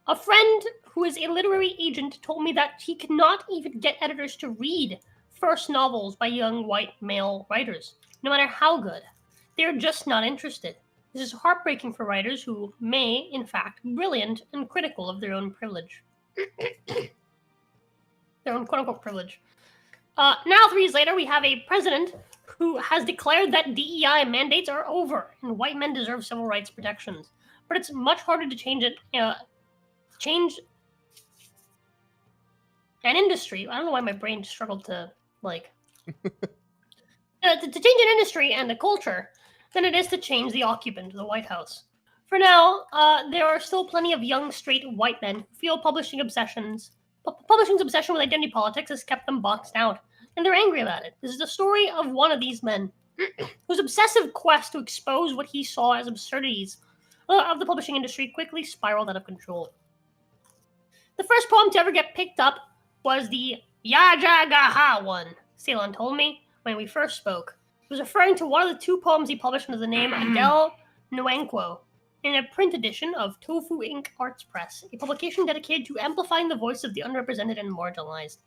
"A friend who is a literary agent told me that he cannot even get editors to read first novels by young white male writers, no matter how good. They're just not interested. This is heartbreaking for writers who may, in fact, be brilliant and critical of their own privilege." Their own quote-unquote privilege. Now, 3 years later, we have a president who has declared that DEI mandates are over and white men deserve civil rights protections. But it's much harder to change an industry. I don't know why my brain struggled to, to change an industry and a culture than it is to change the occupant of the White House. For now, there are still plenty of young, straight white men who feel publishing's obsession with identity politics has kept them boxed out, and they're angry about it. This is the story of one of these men, whose obsessive quest to expose what he saw as absurdities of the publishing industry quickly spiraled out of control. The first poem to ever get picked up was the Yajagaha one, Ceylon told me when we first spoke. He was referring to one of the 2 poems he published under the name Adele Nwankwo in a print edition of Tofu Inc. Arts Press, a publication dedicated to amplifying the voice of the underrepresented and marginalized.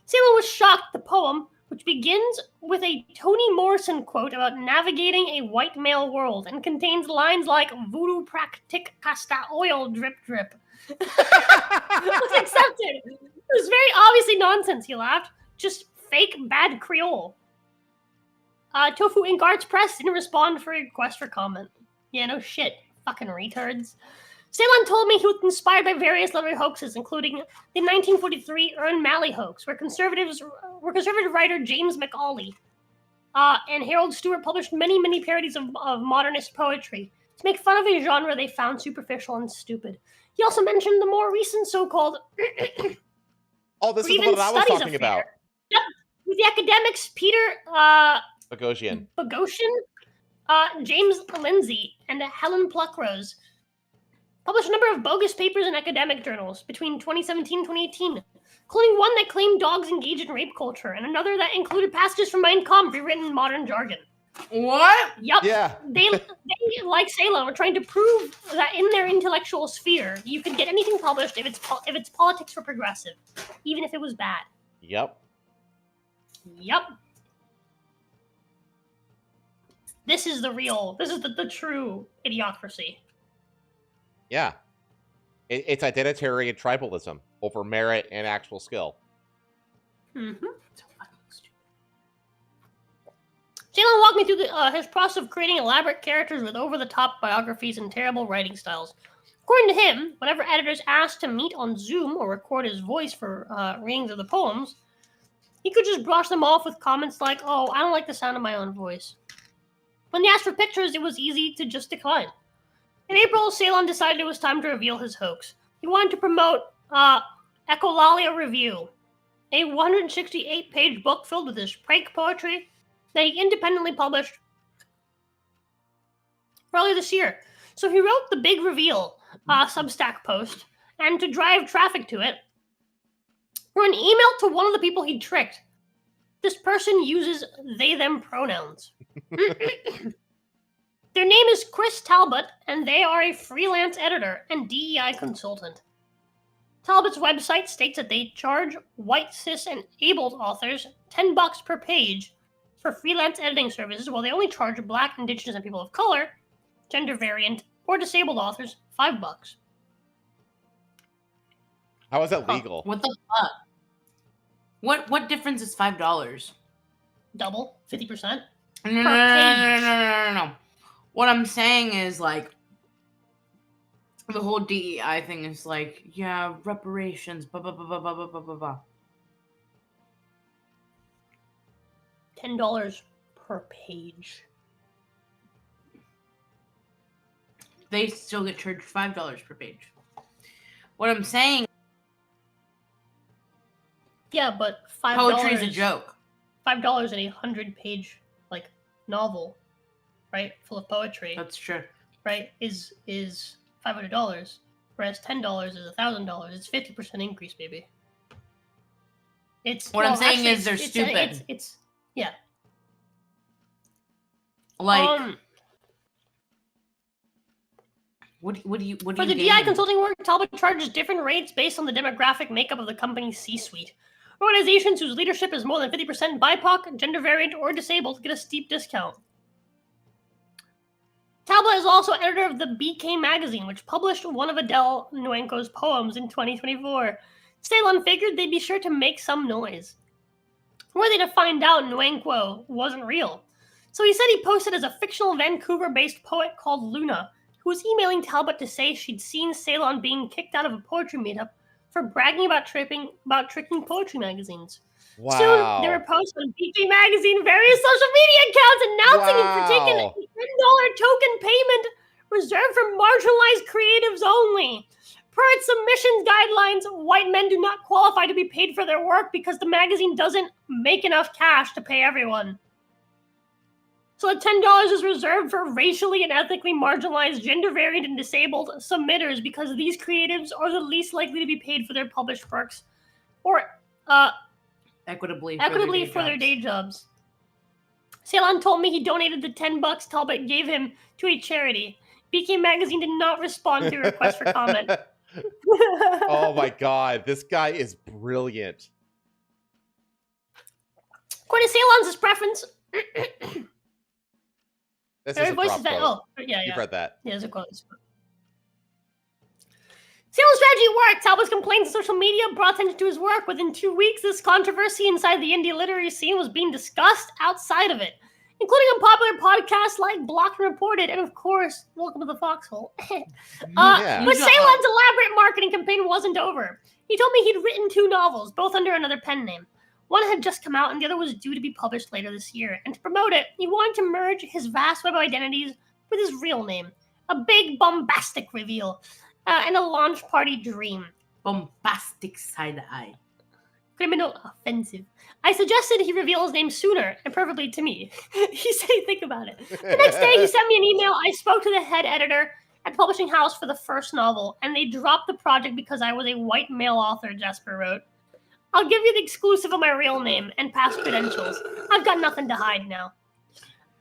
Ceylon was shocked at the poem, which begins with a Toni Morrison quote about navigating a white male world and contains lines like "Voodoo practic casta oil drip drip." Was accepted. It was very obviously nonsense, he laughed. Just fake bad Creole. Tofu Inc. Arts Press didn't respond for a request for comment. Yeah, no shit. Fucking retards. Ceylon told me he was inspired by various literary hoaxes, including the 1943 Ern Malley hoax, where conservative writer James McAuley and Harold Stewart published many parodies of modernist poetry to make fun of a genre they found superficial and stupid. He also mentioned the more recent so-called oh, this is the one that I was talking about. Yep, with the academics Peter Boghossian, James Lindsay, and Helen Pluckrose published a number of bogus papers in academic journals between 2017 and 2018, including one that claimed dogs engage in rape culture, and another that included passages from Mein Kampf rewritten in modern jargon. What? Yep. Yeah. They like Ceylon, were trying to prove that in their intellectual sphere, you could get anything published if its politics were progressive, even if it was bad. Yep. This is the true idiocracy. Yeah. It's identitarian tribalism over merit and actual skill. Mm-hmm. Ceylon walked me through his process of creating elaborate characters with over-the-top biographies and terrible writing styles. According to him, whenever editors asked to meet on Zoom or record his voice for readings of the poems, he could just brush them off with comments like, "Oh, I don't like the sound of my own voice." When they asked for pictures, it was easy to just decline. In April, Ceylon decided it was time to reveal his hoax. He wanted to promote Echolalia Review, a 168-page book filled with his prank poetry that he independently published earlier this year. So he wrote the Big Reveal Substack post, and to drive traffic to it, wrote an email to one of the people he tricked. This person uses they-them pronouns. They is Chris Talbot, and they are a freelance editor and DEI consultant. Talbot's website states that they charge white, cis, and abled authors $10 per page for freelance editing services, while they only charge Black, Indigenous, and people of color, gender variant, or disabled authors $5. How is that legal? What the fuck? What difference is $5? Double, 50%. No. What I'm saying is, like, the whole DEI thing is like, yeah, reparations, blah, blah, blah, blah, blah, blah, blah, blah. $10 per page. They still get charged $5 per page. What I'm saying, Yeah, but $5. poetry is a joke. $5 in a 100-page like novel, right, full of poetry, That's true. right, is $500, whereas $10 is $1,000. It's 50% increase, baby. It's What I'm saying actually, is they're stupid. It's yeah. Like, what do you For the DI consulting work, Talbot charges different rates based on the demographic makeup of the company's C-suite. Organizations whose leadership is more than 50% BIPOC, gender variant, or disabled get a steep discount. Talbot is also editor of the BK magazine, which published one of Adele Nguyenko's poems in 2024. Ceylon figured they'd be sure to make some noise. Were they to find out Nguyenko wasn't real? So he said he posted as a fictional Vancouver-based poet called Luna, who was emailing Talbot to say she'd seen Ceylon being kicked out of a poetry meetup for bragging about tricking poetry magazines. Wow. Soon, there were posts on BK Magazine, various social media accounts announcing and taking a $10 token payment reserved for marginalized creatives only. Per its submissions guidelines, white men do not qualify to be paid for their work because the magazine doesn't make enough cash to pay everyone. So the $10 is reserved for racially and ethnically marginalized, gender variant, and disabled submitters because these creatives are the least likely to be paid for their published works, or equitably for their day jobs. Ceylon told me he donated the $10 Talbot gave him to a charity. BK Magazine did not respond to a request for comment. Oh my god, this guy is brilliant. According to Ceylon's preference, This every is a voice prop is that. quote. Oh, yeah. You've read that. Yeah, there's a quote. Ceylon's strategy worked. Talbot's complaints on social media brought attention to his work. Within 2 weeks, this controversy inside the indie literary scene was being discussed outside of it, including on popular podcasts like Blocked and Reported, and of course, Welcome to the Foxhole. Yeah. But Ceylon's elaborate marketing campaign wasn't over. He told me he'd written 2 novels, both under another pen name. One had just come out, and the other was due to be published later this year. And to promote it, he wanted to merge his vast web of identities with his real name. A big, bombastic reveal, and a launch party dream. Bombastic side-eye. Criminal offensive. I suggested he reveal his name sooner, and preferably to me. He said he'd think about it. The next day, he sent me an email. I spoke to the head editor at Publishing House for the first novel, and they dropped the project because I was a white male author, Jasper wrote. I'll give you the exclusive of my real name and past credentials. I've got nothing to hide now.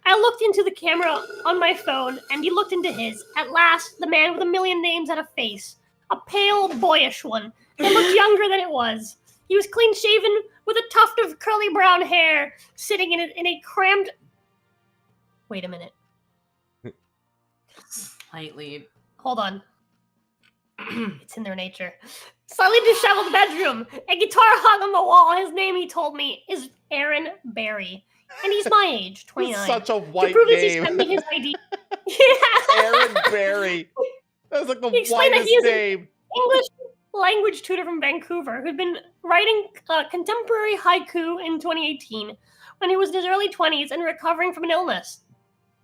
I looked into the camera on my phone, and he looked into his. At last, the man with a million names had a face. A pale, boyish one. It looked younger than it was. He was clean-shaven, with a tuft of curly brown hair, sitting in a cramped... Wait a minute. Slightly. Hold on. It's in their nature. Slightly disheveled bedroom. A guitar hung on the wall. His name, he told me, is Aaron Barry. And he's my age, 29. Such a white to prove this, he name. sent me his ID. Yeah. Aaron Barry. That's like the He explained that whitest he is name. English language tutor from Vancouver who'd been writing contemporary haiku in 2018 when he was in his early 20s and recovering from an illness.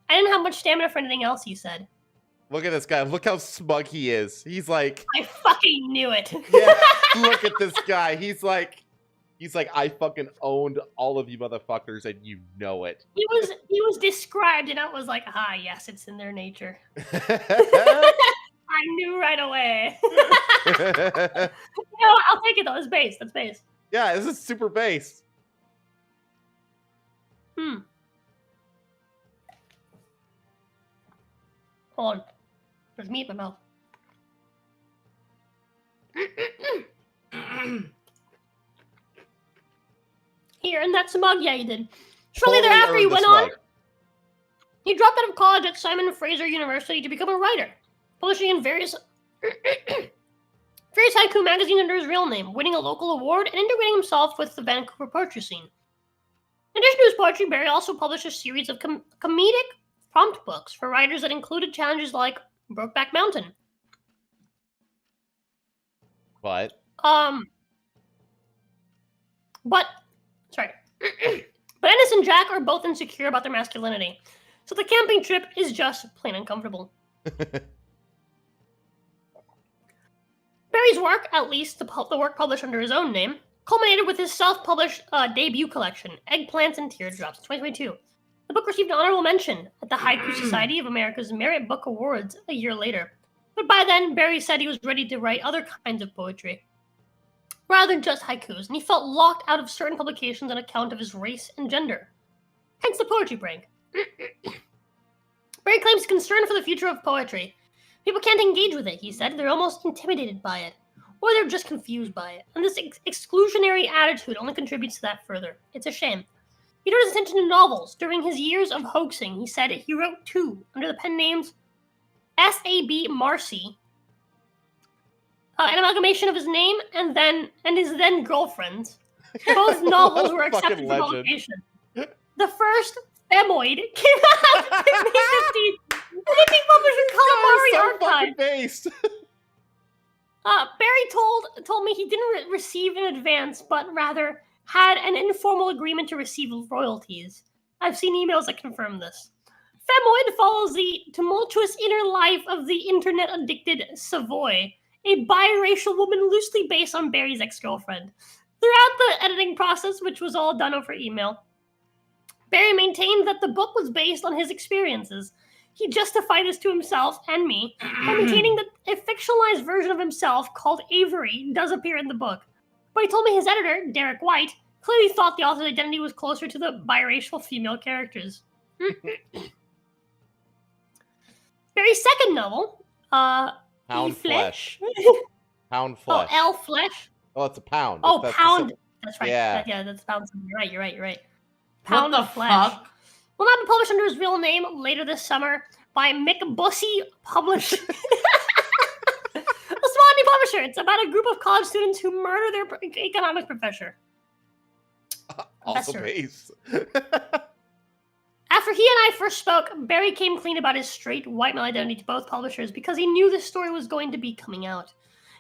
I didn't have much stamina for anything else, he said. Look at this guy. Look how smug he is. He's like, I fucking knew it. yeah, look at this guy. He's like, I fucking owned all of you motherfuckers and you know it. He was described and I was like, yes, it's in their nature. I knew right away. I'll take it though. It's base. That's base. Yeah, this is super base. Hold on. There's meat in my mouth. Here, and that smug? Yeah, he did. Shortly Totally thereafter, he earned the went on. smug. He dropped out of college at Simon Fraser University to become a writer, publishing in various haiku magazines under his real name, winning a local award, and integrating himself with the Vancouver poetry scene. In addition to his poetry, Barry also published a series of comedic prompt books for writers that included challenges like Brokeback Mountain. But But Ennis and Jack are both insecure about their masculinity, so the camping trip is just plain uncomfortable. Barry's work, at least the work published under his own name, culminated with his self-published debut collection, Eggplants and Teardrops, in 2022. The book received an honorable mention at the Haiku Society of America's Merit Book Awards a year later. But by then, Barry said he was ready to write other kinds of poetry, rather than just haikus, and he felt locked out of certain publications on account of his race and gender. Hence the poetry break. Barry claims concern for the future of poetry. People can't engage with it, he said. They're almost intimidated by it, or they're just confused by it. And this exclusionary attitude only contributes to that further. It's a shame. He turned his attention to novels. During his years of hoaxing, he said he wrote 2 under the pen names S.A.B. Marcy, an amalgamation of his name and his then girlfriend. Both novels were accepted for publication. The first, Femoid, came out in 2015 and it being published in Calamari Archive. Based. Barry told me he didn't receive in advance, but rather had an informal agreement to receive royalties. I've seen emails that confirm this. Femoid follows the tumultuous inner life of the internet-addicted Savoy, a biracial woman loosely based on Barry's ex-girlfriend. Throughout the editing process, which was all done over email, Barry maintained that the book was based on his experiences. He justified this to himself and me by maintaining that a fictionalized version of himself called Avery does appear in the book. But he told me his editor, Derek White, clearly thought the author's identity was closer to the biracial female characters. Barry's second novel, Pound Flesh. Pound Flesh. Oh, L Flesh. Oh, it's a pound. Oh, That's Pound. That's right. Yeah. That's Pound. You're right. Pound What the of Flesh. fuck? Will not be published under his real name later this summer by McBussy Publishing. A small indie publisher. It's about a group of college students who murder their economics professor. Also base. After he and I first spoke, Barry came clean about his straight white male identity to both publishers because he knew this story was going to be coming out.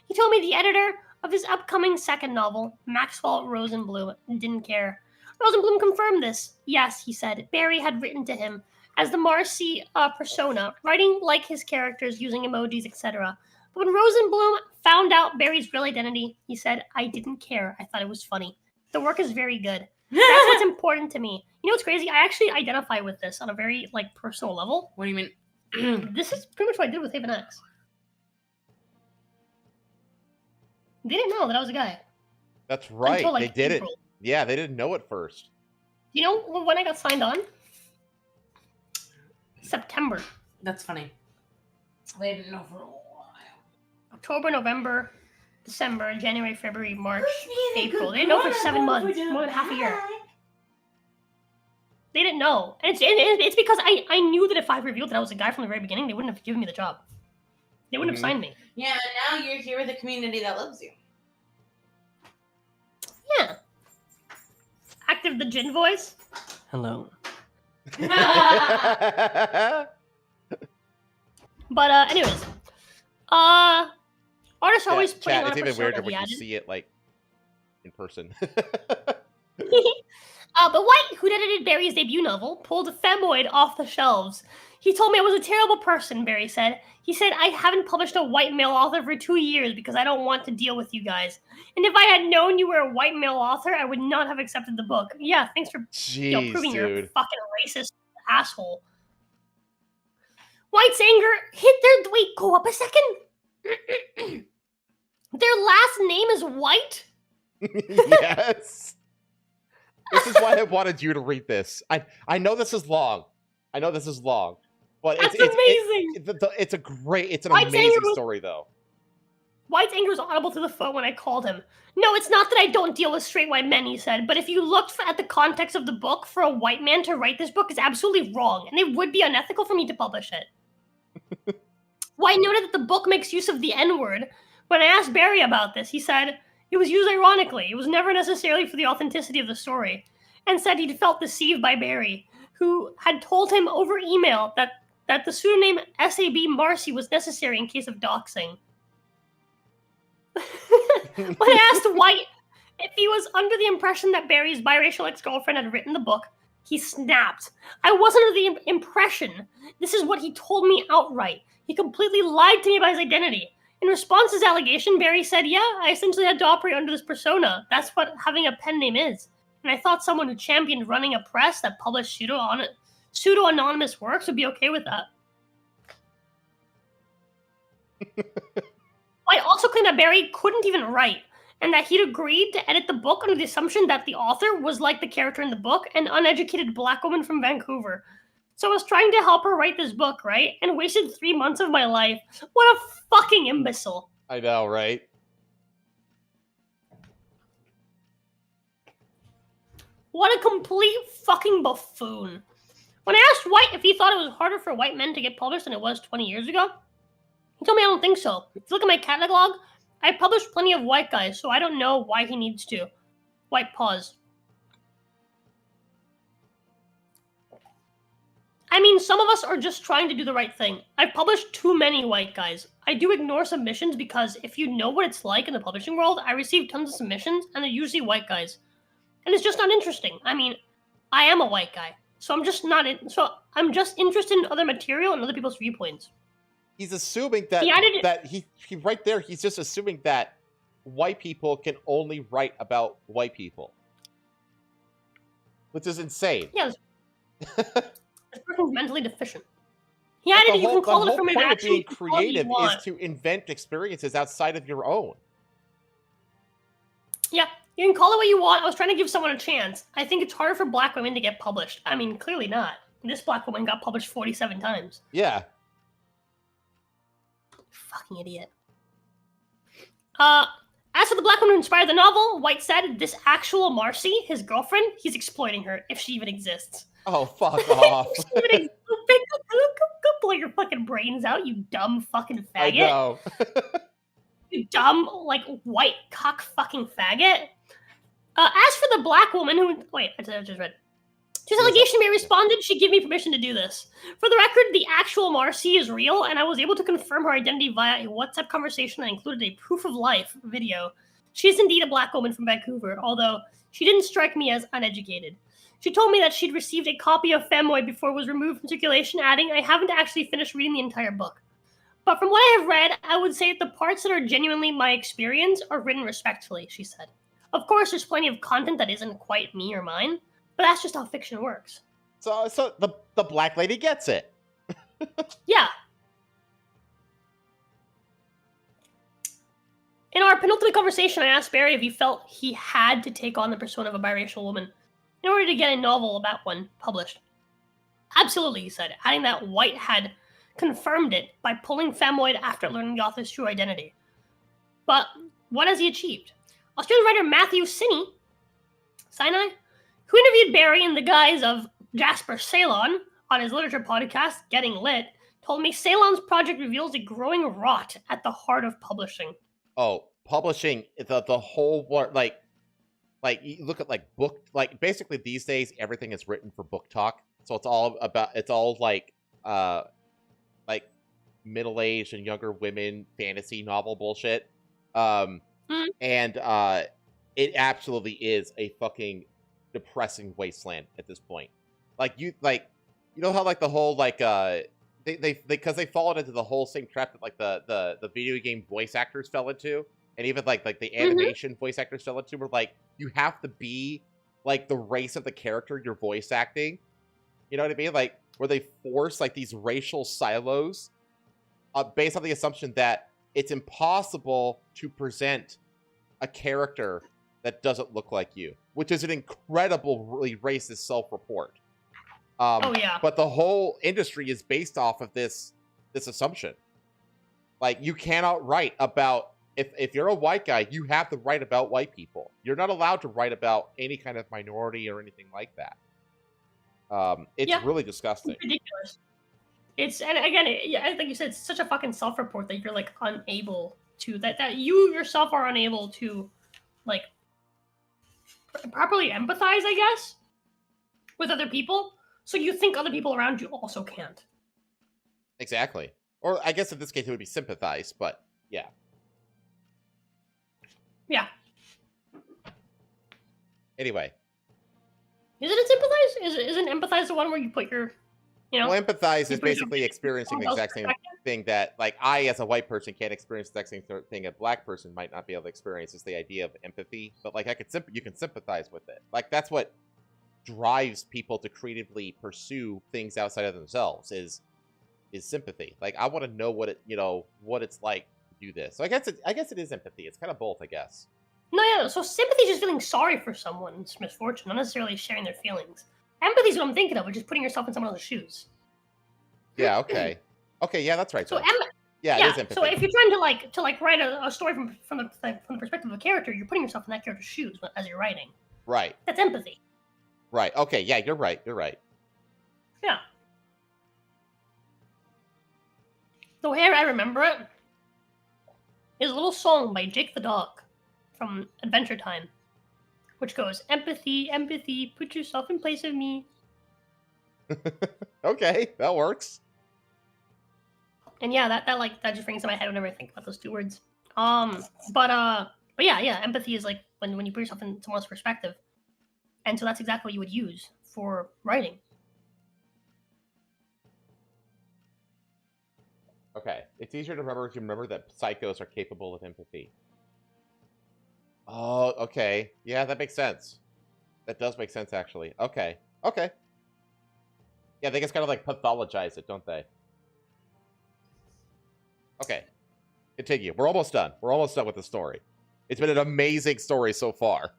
He told me the editor of his upcoming second novel, Maxwell Rosenblum, didn't care. Rosenblum confirmed this. Yes, he said, Barry had written to him as the Marcy persona, writing like his characters using emojis, etc. But when Rosenblum found out Barry's real identity, he said, I didn't care. I thought it was funny. The work is very good. That's what's important to me. You know what's crazy? I actually identify with this on a very personal level. What do you mean? This is pretty much what I did with Haven X. They didn't know that I was a guy. That's right. Until, they did April. it. Yeah, they didn't know at first. You know when I got signed on? September. That's funny. They didn't know for a while. October, November, December, January, February, March, April. They didn't know for 7 months, more than half a year. They didn't know. And it's because I knew that if I revealed that I was a guy from the very beginning, they wouldn't have given me the job. They wouldn't have signed me. Yeah, now you're here with a community that loves you. Yeah. Active the Jin voice. Hello. But anyways, artists are always putting Chat, on it's a even persona, weirder when he you added. see it in person. But White, who edited Barry's debut novel, pulled Femoid off the shelves. He told me I was a terrible person, Barry said. He said, I haven't published a white male author for 2 years because I don't want to deal with you guys. And if I had known you were a white male author, I would not have accepted the book. Yeah, thanks for proving you're a fucking racist asshole. White's anger hit their... Wait, go up a second. Their last name is White? Yes. This is why I wanted you to read this. I know this is long. But That's amazing. It's an White's amazing anger was- story, though. White's anger was audible to the phone when I called him. No, it's not that I don't deal with straight white men, he said, but if you looked at the context of the book, for a white man to write this book is absolutely wrong, and it would be unethical for me to publish it. White noted that the book makes use of the N-word. When I asked Barry about this, he said it was used ironically. It was never necessarily for the authenticity of the story, and said he'd felt deceived by Barry, who had told him over email that the pseudonym S.A.B. Marcy was necessary in case of doxing. When I asked White if he was under the impression that Barry's biracial ex-girlfriend had written the book, he snapped. I wasn't under the impression. This is what he told me outright. He completely lied to me about his identity. In response to his allegation, Barry said, yeah, I essentially had to operate under this persona. That's what having a pen name is. And I thought someone who championed running a press that published pseudo-anonymous works would be okay with that. I also claimed that Barry couldn't even write, and that he'd agreed to edit the book under the assumption that the author was like the character in the book, an uneducated black woman from Vancouver. So I was trying to help her write this book, right? And wasted 3 months of my life. What a fucking imbecile. I know, right? What a complete fucking buffoon. When I asked White if he thought it was harder for white men to get published than it was 20 years ago, he told me I don't think so. If you look at my catalog, I published plenty of white guys, so I don't know why he needs to. White pause. I mean, some of us are just trying to do the right thing. I've published too many white guys. I do ignore submissions because if you know what it's like in the publishing world, I receive tons of submissions, and they're usually white guys. And it's just not interesting. I mean, I am a white guy, so I'm just interested in other material and other people's viewpoints. He's assuming that he right there. He's just assuming that white people can only write about white people, which is insane. Yeah, this person's mentally deficient. He added, you can call it from the whole point of being creative creative is to invent experiences outside of your own. Yeah, you can call it what you want. I was trying to give someone a chance. I think it's harder for black women to get published. I mean, clearly not. This black woman got published 47 times. Yeah. Fucking idiot. As for the black woman who inspired the novel, White said, this actual Marcy, his girlfriend, he's exploiting her, if she even exists. Oh, fuck off. Go blow your fucking brains out, you dumb fucking faggot. I know. You dumb, white cock fucking faggot. As for the black woman who... Wait, I just read. To his allegation, Mary responded, she'd give me permission to do this. For the record, the actual Marcy is real, and I was able to confirm her identity via a WhatsApp conversation that included a proof of life video. She is indeed a black woman from Vancouver, although she didn't strike me as uneducated. She told me that she'd received a copy of Femoid before it was removed from circulation, adding, I haven't actually finished reading the entire book. But from what I have read, I would say that the parts that are genuinely my experience are written respectfully, she said. Of course, there's plenty of content that isn't quite me or mine, but that's just how fiction works. So the black lady gets it. Yeah. In our penultimate conversation, I asked Barry if he felt he had to take on the persona of a biracial woman in order to get a novel about one published. Absolutely, he said, adding that White had confirmed it by pulling Femoid after learning the author's true identity. But what has he achieved? Australian writer Matthew Sinai, who interviewed Barry in the guise of Jasper Ceylon on his literature podcast, Getting Lit, told me Ceylon's project reveals a growing rot at the heart of publishing. Oh, publishing, the whole, you look at, book, basically these days, everything is written for book talk. So it's all middle-aged and younger women fantasy novel bullshit. And it absolutely is a fucking depressing wasteland at this point. You know how the whole because they followed into the whole same trap that the video game voice actors fell into, and even the animation voice actors fell into, where you have to be the race of the character you're voice acting. You know what I mean? Where they force these racial silos based on the assumption that it's impossible to present a character that doesn't look like you, which is an incredibly racist self-report. Oh yeah. But the whole industry is based off of this assumption. Like, you cannot write about if you're a white guy, you have to write about white people. You're not allowed to write about any kind of minority or anything like that. It's really disgusting. It's ridiculous. And again, I think you said it's such a fucking self-report that you're like unable to that you yourself are unable to like properly empathize, I guess, with other people. So you think other people around you also can't. Exactly. Or I guess in this case it would be sympathize, but yeah. Yeah. Anyway. Isn't it sympathize? Isn't empathize the one where you put your, Well, empathize is basically experiencing the exact same thing that, like, I, as a white person, can't experience the exact same thing a black person might not be able to experience. It's the idea of empathy. But, like, you can sympathize with it. Like, that's what drives people to creatively pursue things outside of themselves is sympathy. Like, I want to know what it's like to do this. So I guess it is empathy. It's kind of both, I guess. No, yeah. So sympathy is just feeling sorry for someone's misfortune, not necessarily sharing their feelings. Empathy is what I'm thinking of, which is putting yourself in someone else's shoes. Yeah. Okay. Okay. Yeah, that's right. So it is empathy. So if you're trying to write a story from the perspective of a character, you're putting yourself in that character's shoes as you're writing. Right. That's empathy. Right. Okay. Yeah, you're right. You're right. Yeah. The way I remember it is a little song by Jake the Dog from Adventure Time, which goes, "Empathy, empathy, put yourself in place of me." Okay, that works. And yeah, that just rings in my head whenever I think about those two words. But yeah, empathy is like when you put yourself in someone's perspective, and so that's exactly what you would use for writing. Okay, it's easier to remember if you remember that psychos are capable of empathy. Oh, okay. Yeah, that makes sense. That does make sense, actually. Okay. Okay. Yeah, they just kind of like pathologize it, don't they? Okay. Continue. We're almost done. We're almost done with the story. It's been an amazing story so far.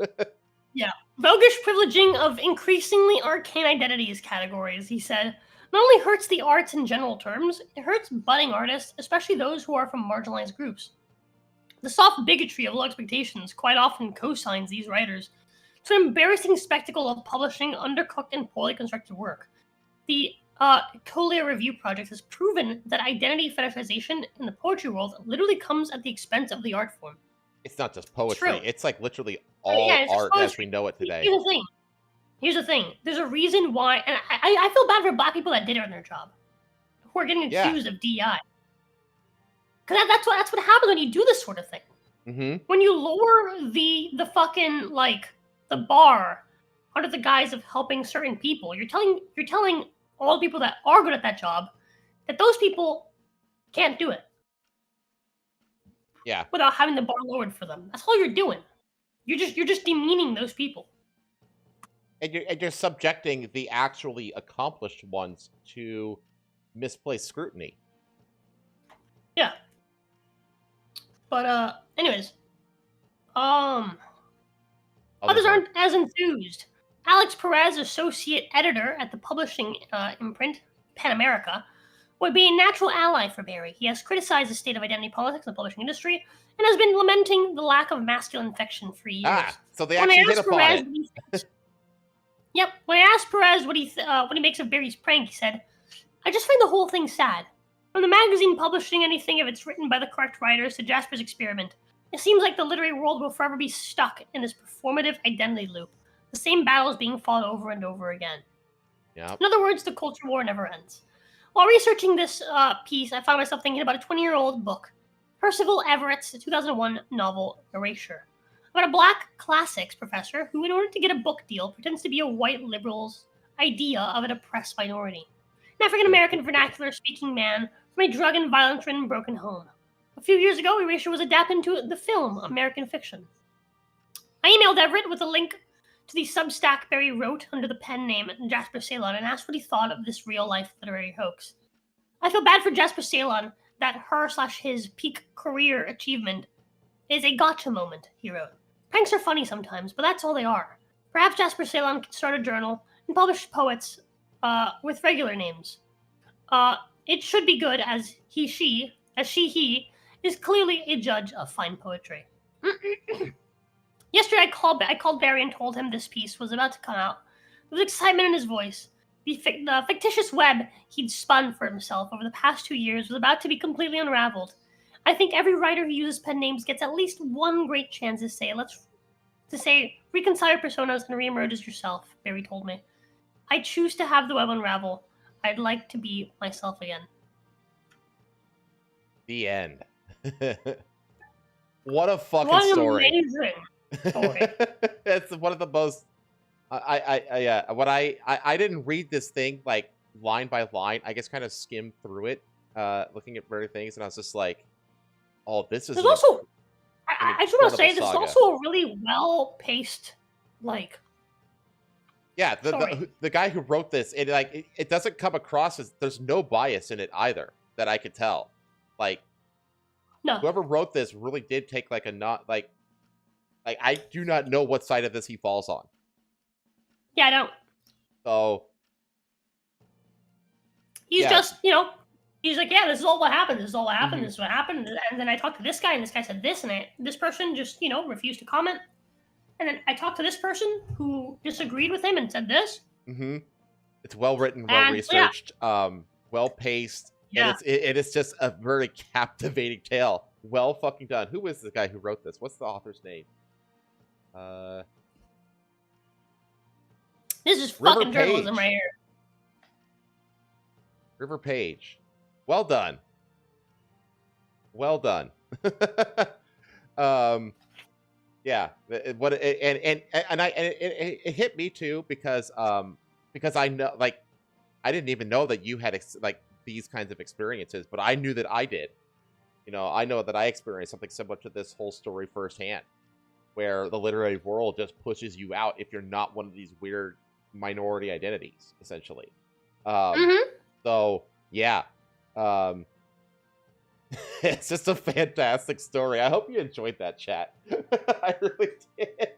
Yeah. Voguish privileging of increasingly arcane identities categories, he said, not only hurts the arts in general terms, it hurts budding artists, especially those who are from marginalized groups. The soft bigotry of low expectations quite often co-signs these writers to an embarrassing spectacle of publishing undercooked and poorly constructed work. The Coldplay Review Project has proven that identity fetishization in the poetry world literally comes at the expense of the art form. It's not just poetry. True. It's like literally all art as we know it today. Here's the thing. There's a reason why, and I feel bad for black people that did it on their job, who are getting accused of DI. Because that's what happens when you do this sort of thing. Mm-hmm. When you lower the fucking like the bar under the guise of helping certain people, you're telling all the people that are good at that job that those people can't do it. Yeah. Without having the bar lowered for them. That's all you're doing. You're just demeaning those people. And you're subjecting the actually accomplished ones to misplaced scrutiny. Yeah. But anyways. Others aren't as enthused. Alex Perez, associate editor at the publishing imprint Pan America, would be a natural ally for Barry. He has criticized the state of identity politics in the publishing industry and has been lamenting the lack of masculine affection for years. So they actually hit upon it. Yep. When I asked Perez what he makes of Barry's prank, he said, "I just find the whole thing sad. From the magazine publishing anything if it's written by the correct writers to Jasper's experiment, it seems like the literary world will forever be stuck in this performative identity loop. The same battles being fought over and over again." Yep. In other words, the culture war never ends. While researching this piece, I found myself thinking about a 20-year-old book, Percival Everett's 2001 novel, Erasure, about a black classics professor who, in order to get a book deal, pretends to be a white liberal's idea of an oppressed minority. An African-American vernacular-speaking man from a drug and violence-ridden broken home. A few years ago, Erasure was adapted into the film American Fiction. I emailed Everett with a link to the Substack Barry wrote under the pen name Jasper Ceylon and asked what he thought of this real-life literary hoax. I feel bad for Jasper Ceylon that her/his peak career achievement is a gotcha moment, he wrote. Pranks are funny sometimes, but that's all they are. Perhaps Jasper Ceylon could start a journal and publish poets with regular names. It should be good as he is clearly a judge of fine poetry. Yesterday, I called Barry and told him this piece was about to come out. There was excitement in his voice. The fictitious web he'd spun for himself over the past 2 years was about to be completely unraveled. I think every writer who uses pen names gets at least one great chance to say, reconcile your personas and reemerge as yourself, Barry told me. I choose to have the web unravel. I'd like to be myself again. The end. What a fucking story. Amazing story. It's one of the most. I didn't read this thing like line by line. I guess kind of skimmed through it, looking at various things, and I was just like, "Oh, this is." There's also, I just want to say, this is also a really well-paced, like. Yeah, the guy who wrote this, it doesn't come across as there's no bias in it either that I could tell. Like, no, whoever wrote this really did take like a not like I do not know what side of this he falls on. Yeah, I don't. So he's just, he's like, yeah, this is all what happened. This is all what happened. Mm-hmm. This is what happened. And then I talked to this guy, and this guy said this, and this person just, refused to comment. And then I talked to this person who disagreed with him and said this. Mm-hmm. It's well written, well researched, well paced. Yeah. And it's just a very captivating tale. Well fucking done. Who is the guy who wrote this? What's the author's name? This is fucking journalism right here. River Page. Well done. Well done. Yeah. It hit me too because I know, like, I didn't even know that you had these kinds of experiences, but I knew that I did. I know that I experienced something similar to this whole story firsthand, where the literary world just pushes you out if you're not one of these weird minority identities, essentially. So yeah, it's just a fantastic story. I hope you enjoyed that, chat. I really did.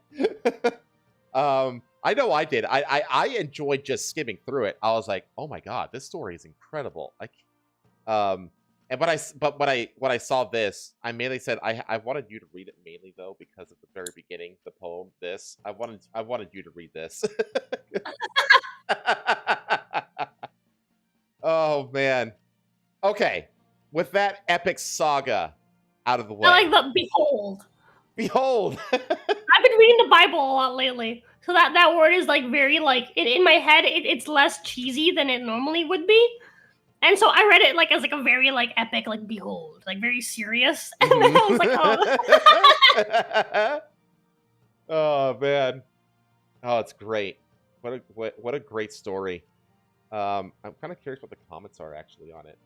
I know I did. I enjoyed just skimming through it. I was like, oh my god, this story is incredible. And when I saw this, I mainly said I wanted you to read it mainly though because at the very beginning, the poem, this I wanted you to read this. Oh man. Okay, with that epic saga out of the way. I like the behold. Behold. I've been reading the Bible a lot lately, so that word is like very like in my head. It's less cheesy than it normally would be. And so I read it like as like a very like epic, like behold, like very serious. And then I was like, oh. Oh man. Oh, it's great. What a great story. I'm kind of curious what the comments are actually on it.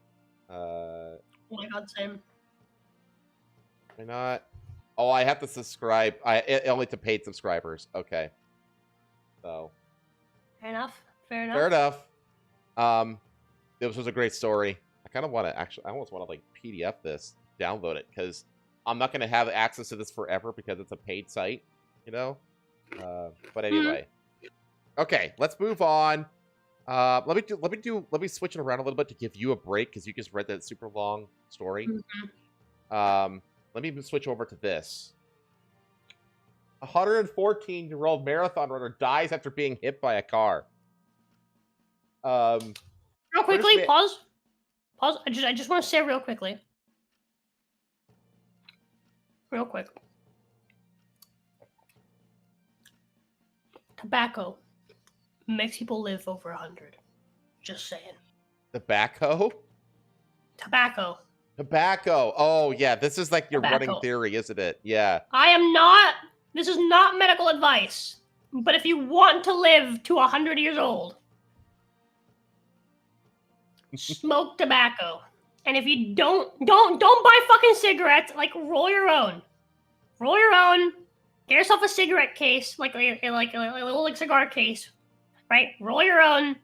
Oh my god, same. Why not? Oh, I have to subscribe. Only to paid subscribers. Okay. So. Fair enough. Fair enough. This was a great story. I kind of want to I almost want to like PDF this, download it, because I'm not going to have access to this forever because it's a paid site, But anyway, okay, let's move on. Let me switch it around a little bit to give you a break because you just read that super long story. Let me switch over to this. A 114-year-old marathon runner dies after being hit by a car. Real quickly, pause. I just want to say real quickly. Real quick. Tobacco makes people live over 100. Just saying. Tobacco? Tobacco. Oh, yeah. This is like your running theory, isn't it? Yeah. This is not medical advice. But if you want to live to 100 years old, smoke tobacco. And if you don't buy fucking cigarettes, like roll your own. Get yourself a cigarette case, like a little cigar case, right? Roll your own.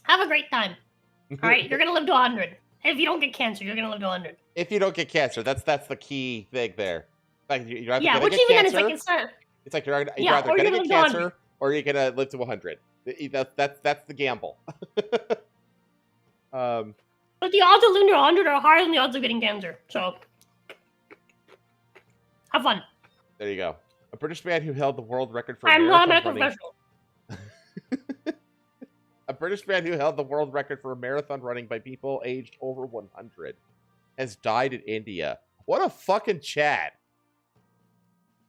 Have a great time. All right, you're gonna live to 100. If you don't get cancer, you're gonna live to 100. If you don't get cancer, that's the key thing there. Like you're yeah, which even then is like it's not. It's like you're either gonna get cancer or you're gonna live to 100. That's the gamble. But the odds of living to 100 are higher than the odds of getting cancer. So, have fun. There you go. A British man who held the world record for I'm not a medical running. professional. A British man who held the world record for marathon running by people aged over 100 has died in India. What a fucking Chad.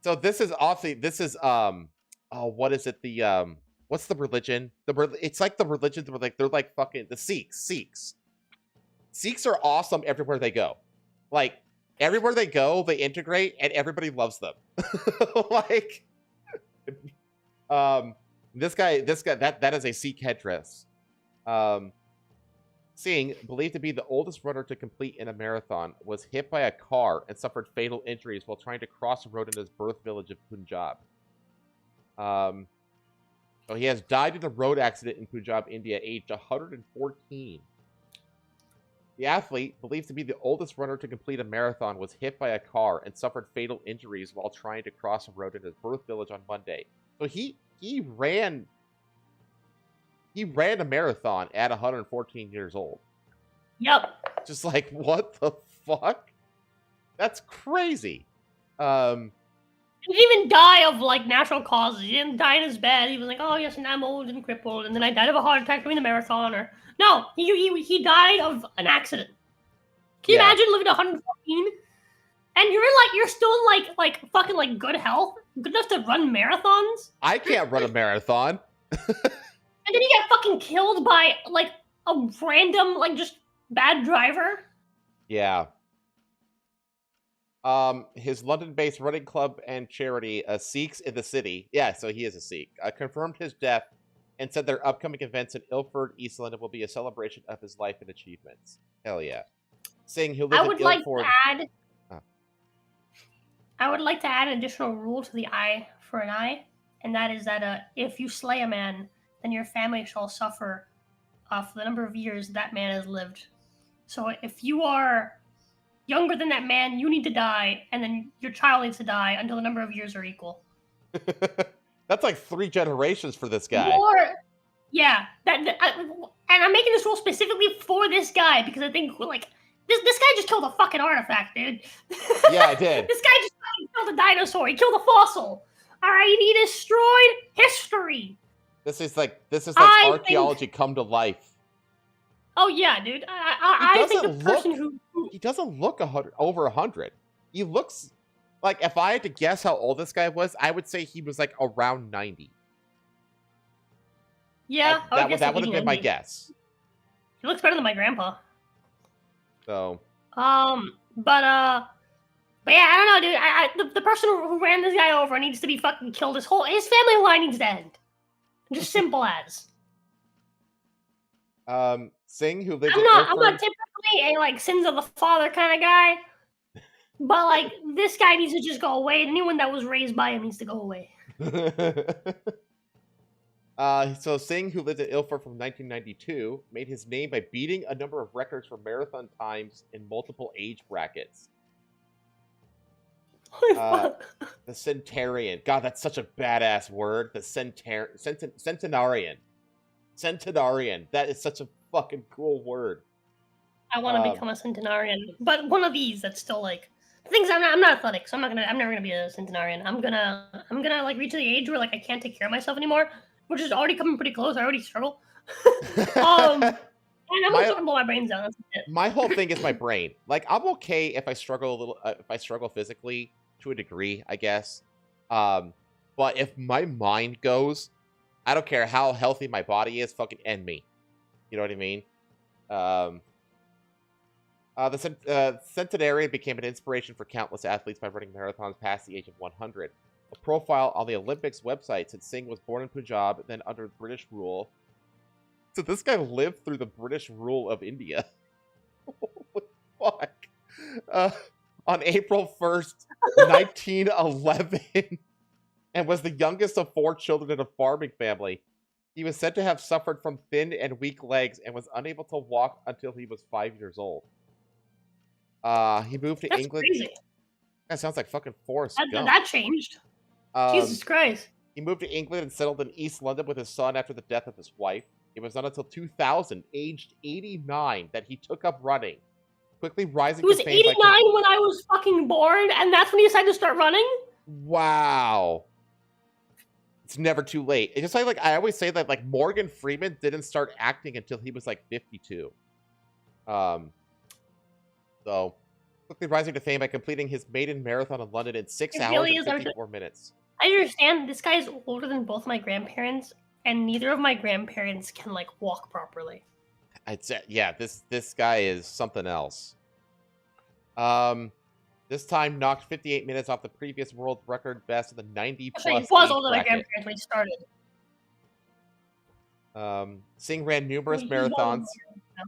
So this is what is it? What's the religion? It's like the religions where they're like fucking the Sikhs. Sikhs are awesome everywhere they go. Like everywhere they go, they integrate and everybody loves them. Like this guy that is a Sikh headdress. Singh, believed to be the oldest runner to complete in a marathon, was hit by a car and suffered fatal injuries while trying to cross a road in his birth village of Punjab. He has died in a road accident in Punjab, India, aged 114. The athlete, believed to be the oldest runner to complete a marathon, was hit by a car and suffered fatal injuries while trying to cross a road in his birth village on Monday. So he ran a marathon at 114 years old. Yep. Just like, what the fuck? That's crazy. He didn't even die of like natural causes. He didn't die in his bed. He was like, oh yes, and I'm old and crippled, and then I died of a heart attack doing the marathon. Or no, he died of an accident. Can you imagine living to 114 and you're still like fucking like good health, good enough to run marathons? I can't run a marathon. And then you get fucking killed by like a random like just bad driver. Yeah. His London-based running club and charity, Sikhs in the City, yeah, so he is a Sikh, confirmed his death and said their upcoming events in Ilford, East London will be a celebration of his life and achievements. Hell yeah. Singh, who lives in Ilford... I would like to add an additional rule to the eye for an eye, and that is that if you slay a man, then your family shall suffer for the number of years that man has lived. So if you are younger than that man, you need to die, and then your child needs to die until the number of years are equal. That's like 3 generations for this guy. Yeah. And I'm making this rule specifically for this guy because I think like this guy just killed a fucking artifact, dude. Yeah, I did. This guy just killed a dinosaur. He killed a fossil. All right, he destroyed history. This is like archaeology come to life. Oh yeah, dude. I think the person who he doesn't look over 100. He looks like, if I had to guess how old this guy was, I would say he was like around 90. Yeah, that would have been my guess. He looks better than my grandpa. So. But yeah, I don't know, dude. The person who ran this guy over needs to be fucking killed. His family line needs to end. Just simple as. Singh, who lived I'm not typically a like sins of the father kind of guy, but like this guy needs to just go away. Anyone that was raised by him needs to go away. So Singh, who lived in Ilford from 1992, made his name by beating a number of records for marathon times in multiple age brackets. The centenarian. God, that's such a badass word. The centenarian. Centenarian. That is such a fucking cool word. I want to become a centenarian, but one of these that's still like things. I'm not athletic, so I'm never gonna be a centenarian. I'm gonna like reach the age where like I can't take care of myself anymore, which is already coming pretty close. I already struggle. And I'm just gonna blow my brains out. That's it. My whole thing is my brain. Like, I'm okay if I struggle a little, if I struggle physically to a degree, I guess. But if my mind goes, I don't care how healthy my body is, fucking end me. You know what I mean? The centenarian became an inspiration for countless athletes by running marathons past the age of 100. A profile on the Olympics website said Singh was born in Punjab, then under British rule. So this guy lived through the British rule of India. What the fuck? On April 1st, 1911, and was the youngest of 4 children in a farming family. He was said to have suffered from thin and weak legs and was unable to walk until he was 5 years old. He moved to England. Crazy. That sounds like fucking Forrest Gump. That changed. Jesus Christ. He moved to England and settled in East London with his son after the death of his wife. It was not until 2000, aged 89, that he took up running, quickly rising He was to fame 89 when I was fucking born, and that's when he decided to start running? Wow. It's never too late. It's just like I always say that like Morgan Freeman didn't start acting until he was like 52. So quickly rising to fame by completing his maiden marathon in London in 6 hours and 54 minutes. I understand this guy's older than both my grandparents, and neither of my grandparents can like walk properly. I'd say, yeah, this guy is something else. This time knocked 58 minutes off the previous world record best of the 90 plus. So he was older than my grandparents when he started. Singh ran numerous marathons,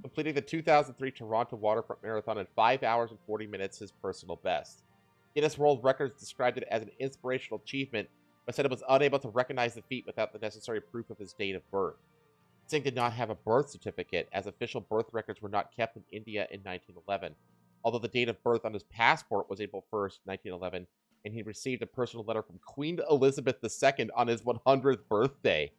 completing the 2003 Toronto Waterfront Marathon in 5 hours and 40 minutes, his personal best. Guinness World Records described it as an inspirational achievement, but said it was unable to recognize the feat without the necessary proof of his date of birth. Singh did not have a birth certificate, as official birth records were not kept in India in 1911, although the date of birth on his passport was April 1st, 1911, and he received a personal letter from Queen Elizabeth II on his 100th birthday.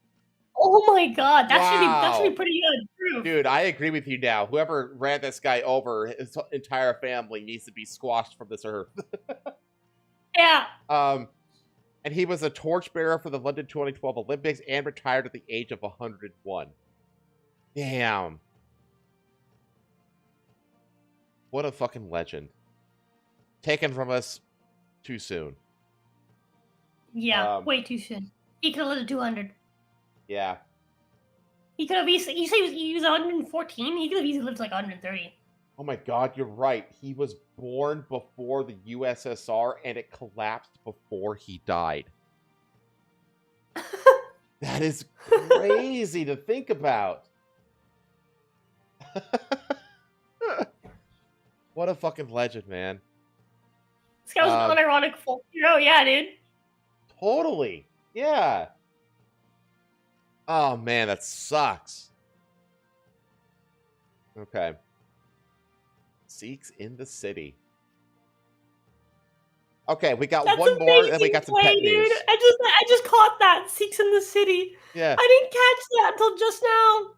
Oh my god, that should be pretty good proof. Dude, I agree with you now. Whoever ran this guy over, his entire family needs to be squashed from this earth. Yeah. And he was a torchbearer for the London 2012 Olympics and retired at the age of 101. Damn. What a fucking legend. Taken from us too soon. Yeah, way too soon. He could have lived to 200. Yeah. He could have easily, you say he was 114? He could have easily lived to like 130. Oh my god, you're right. He was born before the USSR and it collapsed before he died. That is crazy to think about. What a fucking legend, man. This guy was an unironic folk hero, yeah, dude. Totally. Yeah. Oh man, that sucks. Okay. Sikhs in the city. Okay, we got one more, and we got some pet news. Dude. I just caught that. Sikhs in the city. Yeah. I didn't catch that until just now.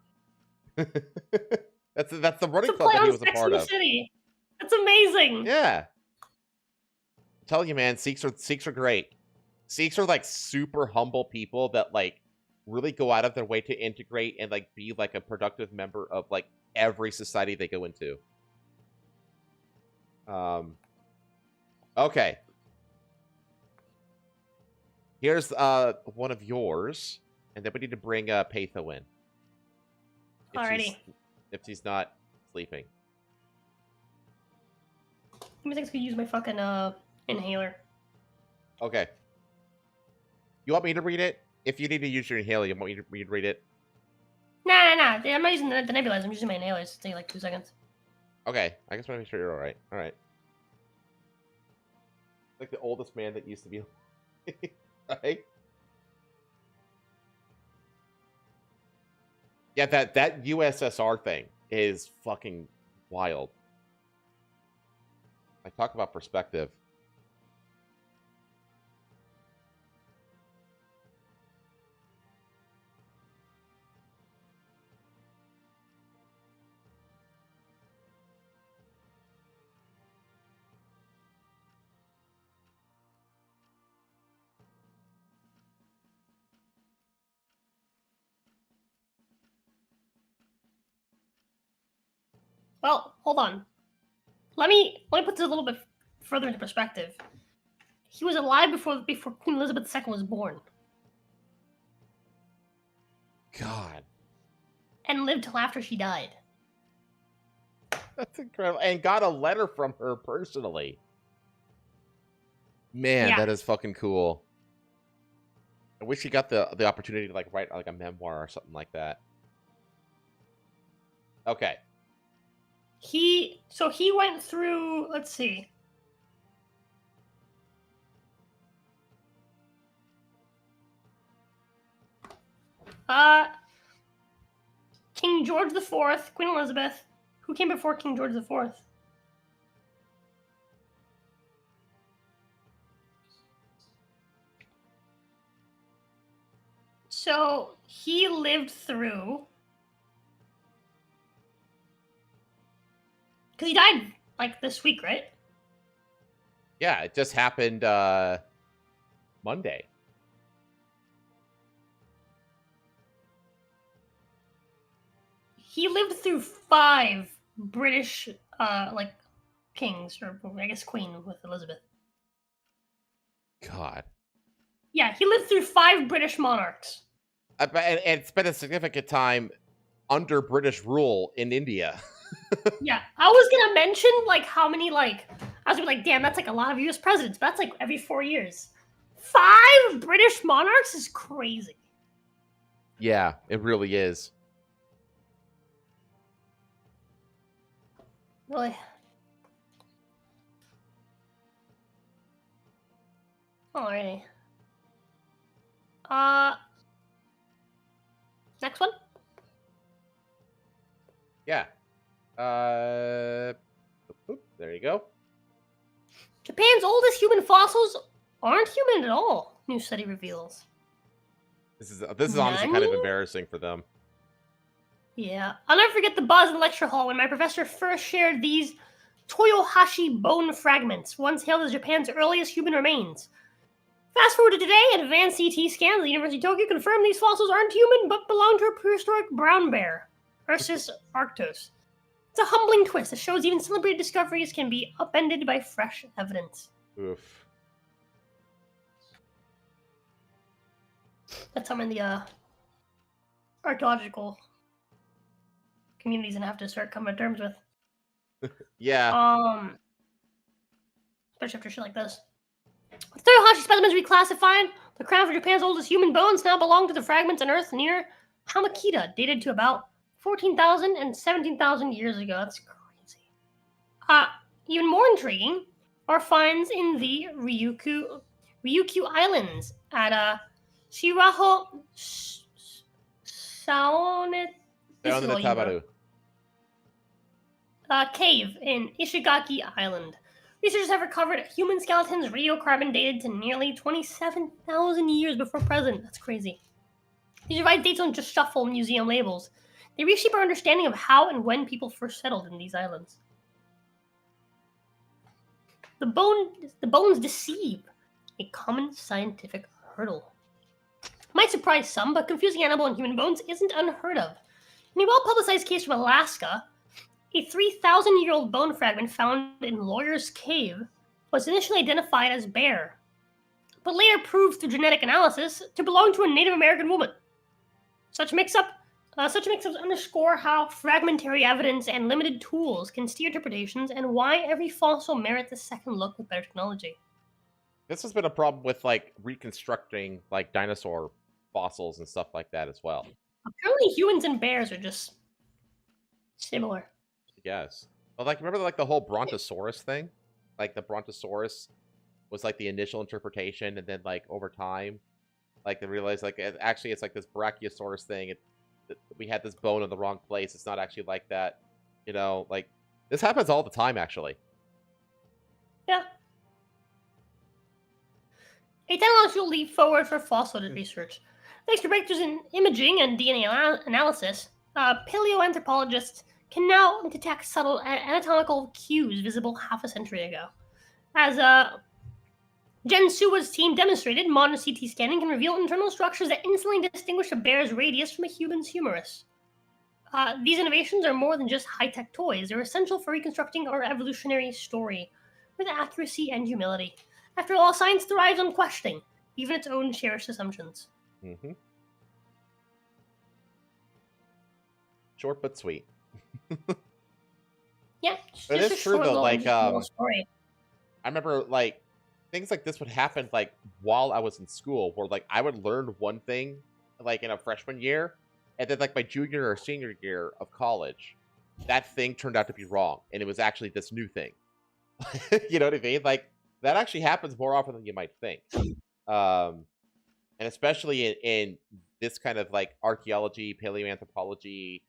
that's the running club that he was a part of. City. That's amazing. Yeah. I'm telling you, man, Sikhs are great. Sikhs are like super humble people that like really go out of their way to integrate and like be like a productive member of like every society they go into. Okay. Here's one of yours, and then we need to bring Patho in. Alrighty. If he's not sleeping. Let me think I could use my fucking inhaler. Okay. You want me to read it? If you need to use your inhaler, you want me to read it? Nah. I'm not using the nebulizer. I'm using my inhaler. It's taking like 2 seconds. Okay. I just want to make sure you're alright. Alright. Like the oldest man that used to be. Right? Yeah, that USSR thing is fucking wild. I talk about perspective. Well, hold on. Let me put this a little bit further into perspective. He was alive before Queen Elizabeth II was born. God. And lived till after she died. That's incredible. And got a letter from her personally. Man, Yeah. That is fucking cool. I wish he got the opportunity to like write like a memoir or something like that. Okay. He went through, let's see. King George IV, Queen Elizabeth. Who came before King George IV? So he lived through. Because he died like this week, right? Yeah, it just happened Monday. He lived through 5 British like kings, or I guess queen with Elizabeth. God. Yeah, he lived through 5 British monarchs. And spent a significant time under British rule in India. Yeah, I was gonna mention like how many like I was gonna be like, damn, that's like a lot of U.S. presidents. But that's like every 4 years. 5 British monarchs is crazy. Yeah, it really is. Really. Alrighty. Next one. Yeah. There you go. Japan's oldest human fossils aren't human at all. New study reveals. This is honestly kind of Nani? embarrassing for them. Yeah, I'll never forget the buzz in the lecture hall when my professor first shared these Toyohashi bone fragments, once hailed as Japan's earliest human remains. Fast forward to today, and advanced CT scans at the University of Tokyo confirm these fossils aren't human, but belong to a prehistoric brown bear, Ursus arctos. It's a humbling twist that shows even celebrated discoveries can be upended by fresh evidence. Oof. That's something the archaeological community's gonna have to start coming to terms with. Yeah. Especially after shit like this. With Toyohashi specimens reclassified, the crown for Japan's oldest human bones now belong to the fragments unearthed near Hamakita, dated to about 14,000 and 17,000 years ago. That's crazy. Even more intriguing are finds in the Ryukyu Islands at Shiraho Saone Tabaru. Cave in Ishigaki Island. Researchers have recovered human skeletons radiocarbon dated to nearly 27,000 years before present. That's crazy. These provide dates on just shuffle museum labels. They reshape our understanding of how and when people first settled in these islands. The bones deceive, a common scientific hurdle. Might surprise some, but confusing animal and human bones isn't unheard of. In a well-publicized case from Alaska, a 3,000-year-old bone fragment found in Lawyer's Cave was initially identified as bear, but later proved through genetic analysis to belong to a Native American woman. Such mix-ups underscore how fragmentary evidence and limited tools can steer interpretations, and why every fossil merits a second look with better technology. This has been a problem with like reconstructing like dinosaur fossils and stuff like that as well. Apparently, humans and bears are just similar. Yes. Well, like remember like the whole Brontosaurus thing? Like the Brontosaurus was like the initial interpretation, and then like over time, like they realized like actually it's like this Brachiosaurus thing. We had this bone in the wrong place. It's not actually like that. You know, like this happens all the time actually. Yeah. A technological leap forward for fossil research. Thanks to breakthroughs in imaging and DNA analysis, paleoanthropologists can now detect subtle anatomical cues visible half a century ago. As Jen Suwa's team demonstrated, modern CT scanning can reveal internal structures that instantly distinguish a bear's radius from a human's humerus. These innovations are more than just high-tech toys. They're essential for reconstructing our evolutionary story with accuracy and humility. After all, science thrives on questioning, even its own cherished assumptions. Mm-hmm. Short but sweet. Yeah, But it is true though. Like, story. I remember like things like this would happen like while I was in school, where like I would learn one thing like in a freshman year, and then like my junior or senior year of college, that thing turned out to be wrong, and it was actually this new thing. You know what I mean? Like that actually happens more often than you might think. And especially in this kind of like archaeology, paleoanthropology,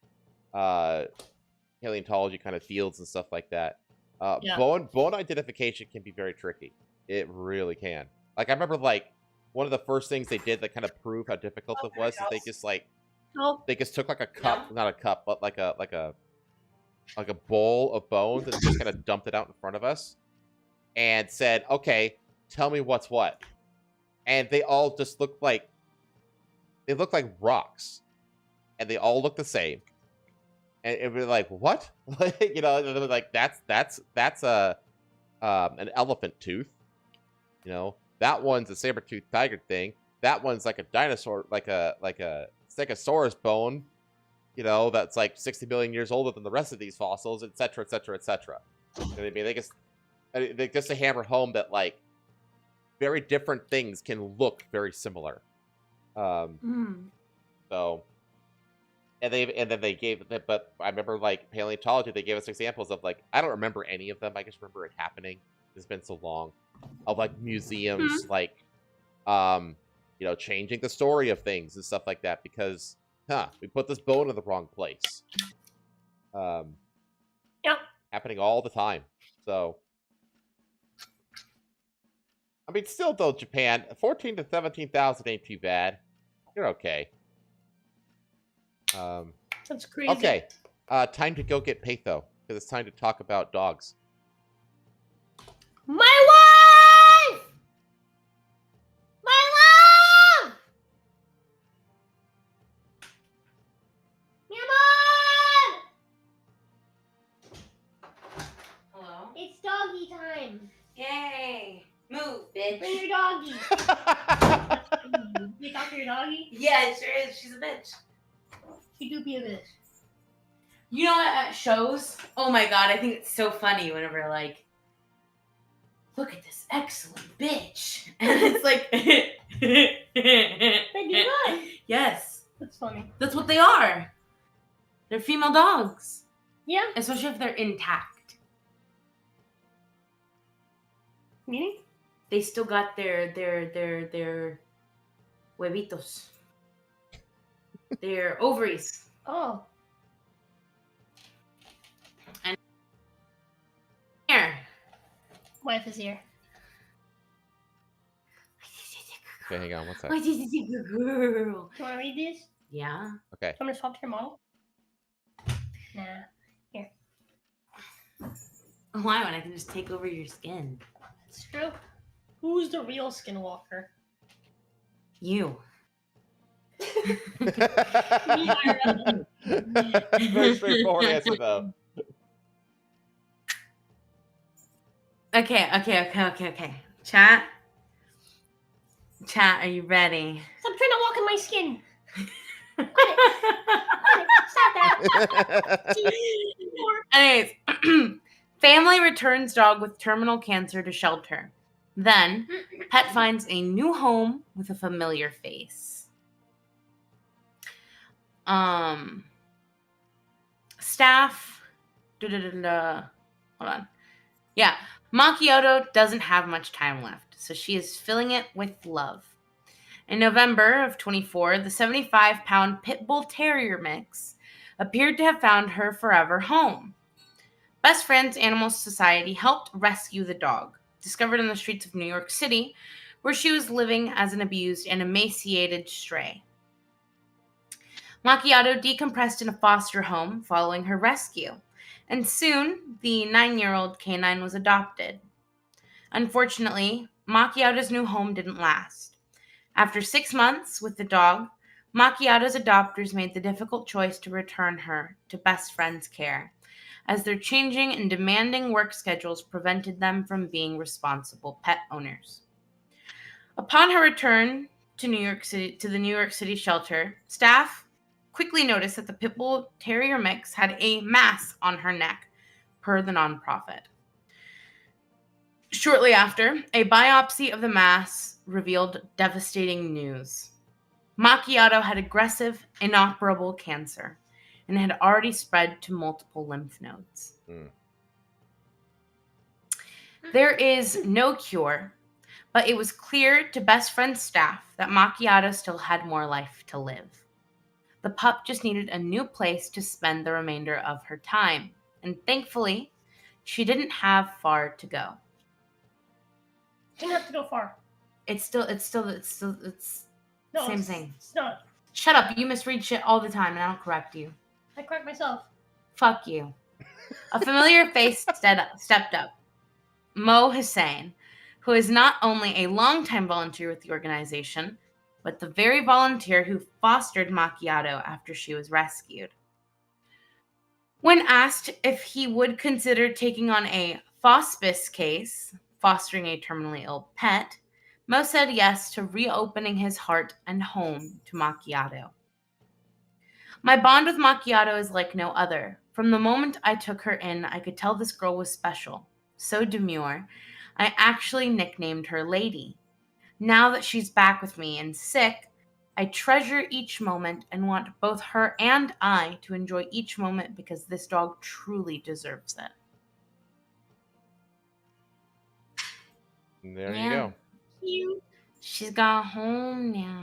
paleontology kind of fields and stuff like that. Bone identification can be very tricky. It really can. Like I remember like one of the first things they did that kind of proved how difficult it was is they just took like a cup, not a cup, but like a bowl of bones and just kind of dumped it out in front of us and said, "Okay, tell me what's what." And they all just looked like rocks, and they all looked the same. And we're like, "What?" You know, and they're like, "That's an elephant tooth." You know, that one's a saber-toothed tiger thing. That one's like a dinosaur, like a stegosaurus bone. You know, that's like 60 million years older than the rest of these fossils, etc., etc., etc. You know what I mean? They just to hammer home that like very different things can look very similar. So, and then they gave, but I remember like paleontology, they gave us examples of like, I don't remember any of them. I just remember it happening. It's been so long, of like museums, like, you know, changing the story of things and stuff like that because, we put this bone in the wrong place. Yeah. Happening all the time. So, I mean, still though, Japan, 14 to 17,000 ain't too bad. You're okay. That's crazy. Okay, time to go get Patho because it's time to talk about dogs. My wife! My love! Come on! Hello? It's doggy time. Yay! Move, bitch. Bring your doggy. You talk to your doggy? Yeah, it sure is. She's a bitch. She do be a bitch. You know what? At shows, oh my god, I think it's so funny whenever like, look at this excellent bitch, and it's like, They do that. Yes, That's funny. that's what they are. They're female dogs, Yeah. especially if they're intact. Meaning? They still got their huevitos, their ovaries. Oh. Here. Wife is here. Okay, hang on, one sec. My girl. Do you want to read these? Yeah. Okay. I'm going to swap to your model. Nah. Here. Why? When I can just take over your skin. It's true. Who's the real skinwalker? You. Very straightforward answer, though. Okay. Chat, are you ready? Stop trying to walk in my skin. Quit it. Stop that. Anyways, family returns dog with terminal cancer to shelter. Then, pet finds a new home with a familiar face. Staff. Hold on. Yeah. Macchiato doesn't have much time left, so she is filling it with love. In November of 24, the 75-pound pit bull terrier mix appeared to have found her forever home. Best Friends Animal Society helped rescue the dog, discovered on the streets of New York City, where she was living as an abused and emaciated stray. Macchiato decompressed in a foster home following her rescue, and soon the 9-year-old canine was adopted. Unfortunately, Macchiato's new home didn't last. After 6 months with the dog, Macchiato's adopters made the difficult choice to return her to Best Friend's care, as their changing and demanding work schedules prevented them from being responsible pet owners. Upon her return to the New York City shelter, staff quickly noticed that the pit bull terrier mix had a mass on her neck, per the nonprofit. Shortly after, a biopsy of the mass revealed devastating news. Macchiato had aggressive, inoperable cancer and had already spread to multiple lymph nodes. There is no cure, but it was clear to Best Friend's staff that Macchiato still had more life to live. The pup just needed a new place to spend the remainder of her time, and thankfully, she didn't have far to go. Didn't have to go far. It's No, same it's, thing. It's not. Shut up. You misread shit all the time, and I don't correct you. I correct myself. Fuck you. A familiar face stepped up. Mo Hussein, who is not only a longtime volunteer with the organization, but the very volunteer who fostered Macchiato after she was rescued. When asked if he would consider taking on a fospice case, fostering a terminally ill pet, Mo said yes to reopening his heart and home to Macchiato. My bond with Macchiato is like no other. From the moment I took her in, I could tell this girl was special. So demure, I actually nicknamed her Lady. Now that she's back with me and sick, I treasure each moment and want both her and I to enjoy each moment because this dog truly deserves it. There you go. You She's got home now.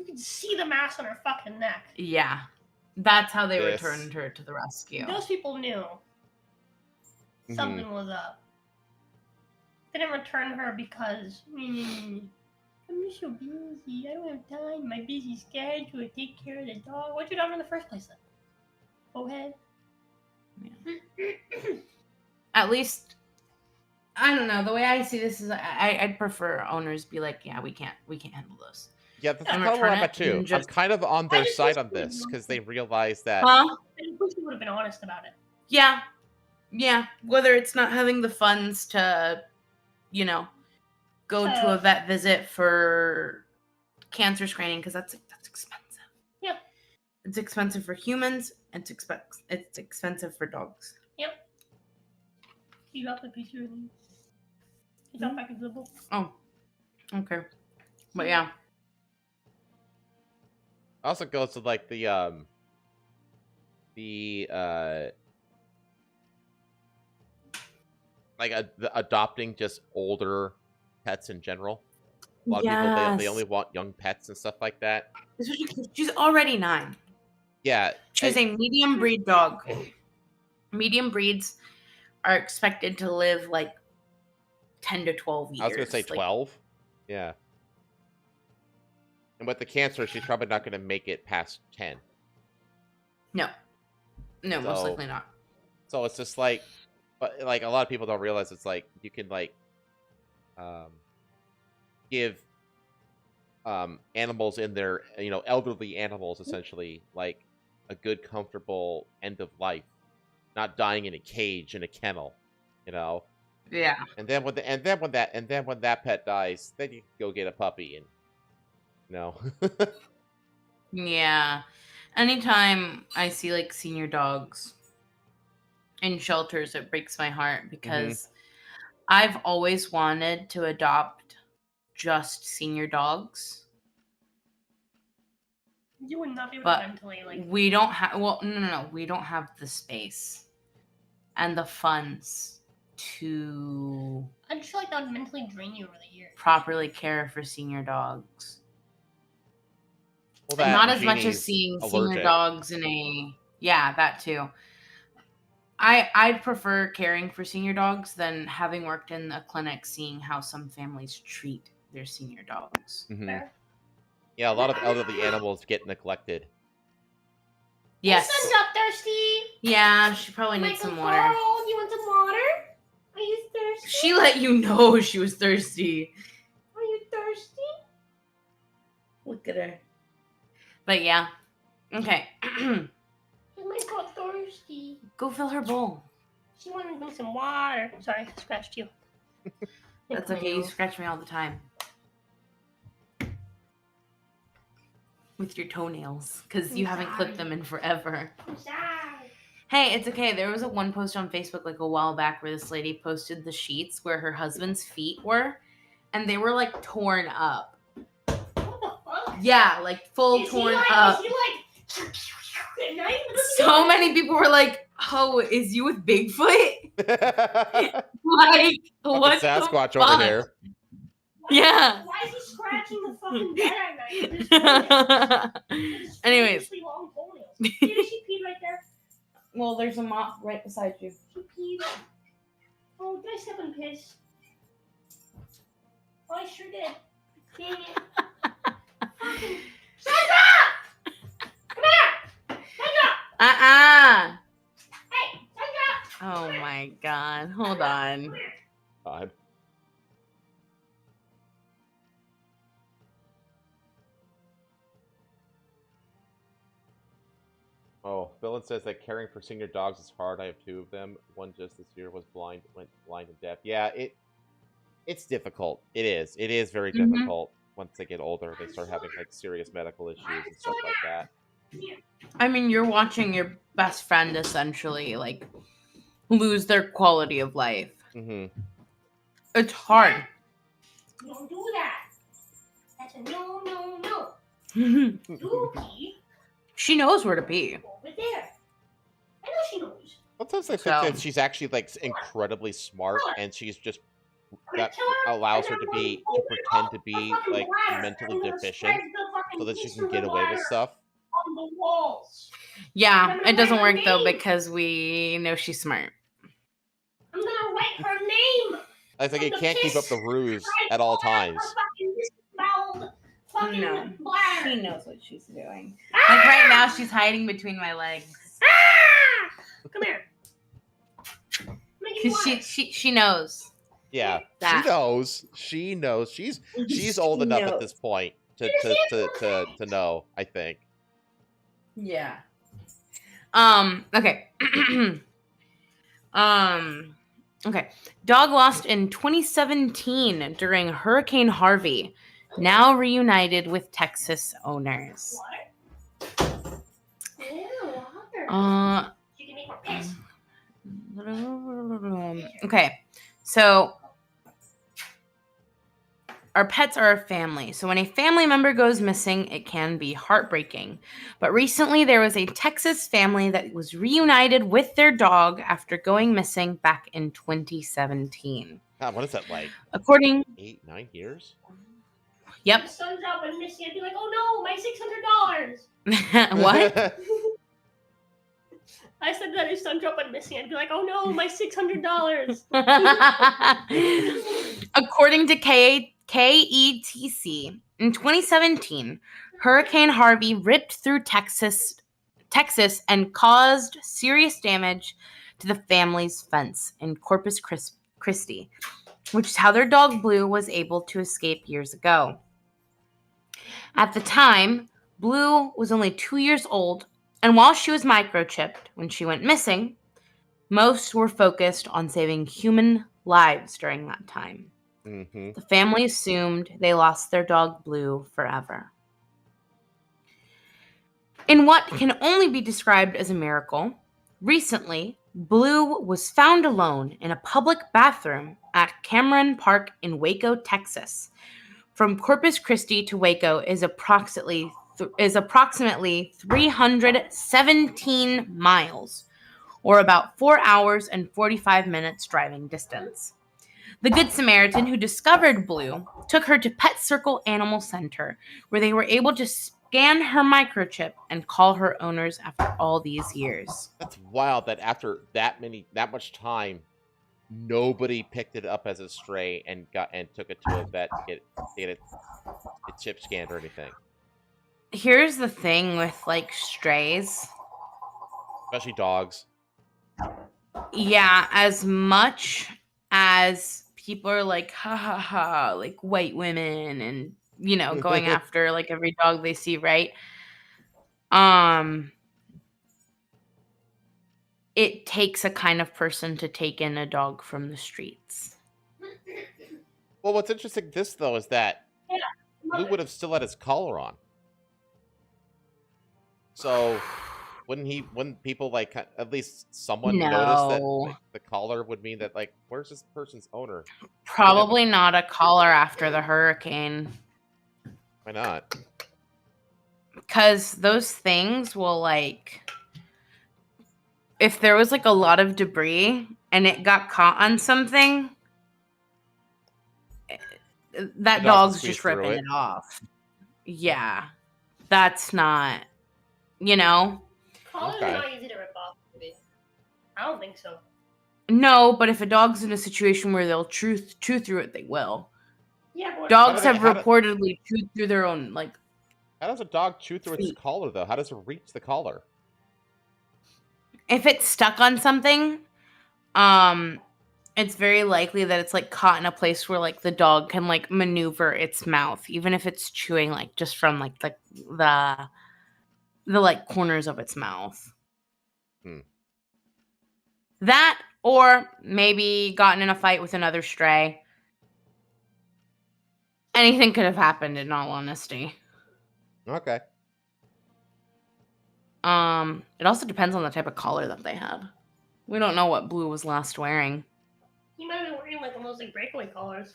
can see the mass on her fucking neck. Yeah. That's how they This. returned her to the rescue. Those people knew something was up. They didn't return her because I'm just so busy. I don't have time. My busy schedule to take care of the dog. What'd you do in the first place then? Go ahead. Yeah. At least, I don't know. The way I see this is, I'd prefer owners be like, yeah, we can't handle this. Yeah, that's And kind of where I'm return at it and too. I'm just- kind of on I their just side wish on they this would because know. they realize that. Huh? I wish you would have been honest about it. Yeah. Yeah. Whether it's not having the funds to, go to a vet visit for cancer screening, because that's expensive. Yeah. It's expensive for humans, and it's expensive for dogs. Yep. You got the picture. It's not back in the book. Oh. Okay. But yeah. Also goes to like the adopting just older pets in general. A lot of people they only want young pets and stuff like that. Especially 'cause she's already 9. Yeah, She's a medium breed dog. Medium breeds are expected to live like 10 to 12 years. I was gonna say Like, 12. Yeah. And with the cancer, she's probably not gonna make it past 10. No, most So- likely not. So it's just like, but like a lot of people don't realize it's like you can like, give, animals in their elderly animals essentially like a good comfortable end of life, not dying in a cage in a kennel, Yeah. And then when that pet dies, then you can go get a puppy and Yeah. Anytime I see like senior dogs in shelters, it breaks my heart because I've always wanted to adopt just senior dogs. You would not be able But to mentally like. we don't have, no, we don't have the space and the funds to I just feel like that would mentally drain you over the years. properly care for senior dogs. Well, that Not as much Jeannie's as seeing allergic. senior dogs in that too. I'd prefer caring for senior dogs than having worked in a clinic, seeing how some families treat their senior dogs. Fair. Yeah, a lot of elderly animals get neglected. Yes. My son's up thirsty. Yeah, she probably needs some water. Carl, you want some water? Are you thirsty? She let you know she was thirsty. Are you thirsty? Look at her. But yeah. Okay. My God, thirsty. Go fill her bowl. She wanted to drink some water. Sorry, I scratched you. That's okay. You scratch me all the time. With your toenails. Because you haven't clipped them in forever. I'm sorry. Hey, it's okay. There was one post on Facebook like a while back where this lady posted the sheets where her husband's feet were. And they were like torn up. What the fuck? Yeah, like full torn up. Is he like at night? So many people were like, "Oh, is you with Bigfoot?" Like, what the Sasquatch fuck? over here. Yeah. Why is he scratching the fucking bed at night? with his toenails? His Anyways, seriously long toenails. See, she peed right there. well, there's a mop right beside you. She peed. Oh, did I step on piss? Oh, I sure did. Dang it. Fucking Sandra! Come here! Sandra! Hey, Sandra! Oh my god. Hold on. God. Oh, Villain says that caring for senior dogs is hard. I have 2 of them. One just this year went blind and deaf. Yeah, it's difficult. It is. It is very Mhm. difficult once they get older. They start having like serious medical issues and stuff like that. I mean, you're watching your best friend essentially like lose their quality of life. Mm-hmm. It's hard. Don't do that. That's a no, no, no. Dookie She knows where to be. over there. I know she knows. Sometimes I think So- that she's actually like incredibly smart, and she's just that Kill her, allows her and to then be I'm to gonna pretend open to be the fucking like bladder. mentally I'm gonna deficient, spread the fucking so that she can instrument get away with bladder stuff. on the walls. Yeah, I'm gonna it doesn't write her work though name. because we know she's smart. I'm gonna write her name. I think on it the can't keep up the piss ruse right at all all over times. her fucking disemboweled fucking No, bladder. she knows what she's doing. Like right now, she's hiding between my legs Ah! Come here. I'm gonna give you because water. she knows. Yeah, That. she knows. She knows. She's old enough at this point to know. I think. Yeah. Okay. Okay. Dog lost in 2017 during Hurricane Harvey. Now reunited with Texas owners. Water? Yeah, water. You can make more piss. Okay. So our pets are a family. So when a family member goes missing, it can be heartbreaking. But recently there was a Texas family that was reunited with their dog after going missing back in 2017. God, what is that like? According 8-9 years? Yep. The sun's out and Missy, I'd be like, oh no, my $600. What? I said that his sun dropped on Missy. I'd be like, oh no, my $600. According to KETC, in 2017, Hurricane Harvey ripped through Texas and caused serious damage to the family's fence in Corpus Christi, which is how their dog Blue was able to escape years ago. At the time, Blue was only 2 years old, and while she was microchipped when she went missing, most were focused on saving human lives during that time. Mm-hmm. The family assumed they lost their dog Blue forever. In what can only be described as a miracle, recently, Blue was found alone in a public bathroom at Cameron Park in Waco, Texas. From Corpus Christi to Waco is approximately 317 miles, or about 4 hours and 45 minutes driving distance. The Good Samaritan who discovered Blue took her to Pet Circle Animal Center, where they were able to scan her microchip and call her owners after all these years. That's wild that after that much time, nobody picked it up as a stray and took it to a vet to get it chip scanned or anything. Here's the thing with like strays. Especially dogs. Yeah, as much as people are like, ha ha ha, like white women and, you know, going after like every dog they see, right? It takes a kind of person to take in a dog from the streets. Well, what's interesting though is that Blue would have still had his collar on. So wouldn't people like at least someone notice that like, the collar would mean that like where's this person's owner? Probably not a collar after the hurricane. Why not? Because those things will like, if there was like a lot of debris and it got caught on something, that dog's just ripping it off. Yeah, that's not, you know. Collars are not easy to rip off. I don't think so. No, but if a dog's in a situation where they'll chew through it, they will. Yeah, but Dogs How have do they- reportedly chewed through their own, like, How does a dog chew through its feet. collar, though? How does it reach the collar? If it's stuck on something, it's very likely that it's like caught in a place where like the dog can like maneuver its mouth, even if it's chewing like just from like the like corners of its mouth. Hmm. That, or maybe gotten in a fight with another stray. Anything could have happened, in all honesty. Okay. It also depends on the type of collar that they had. We don't know what Blue was last wearing. He might have been wearing like one of those like breakaway collars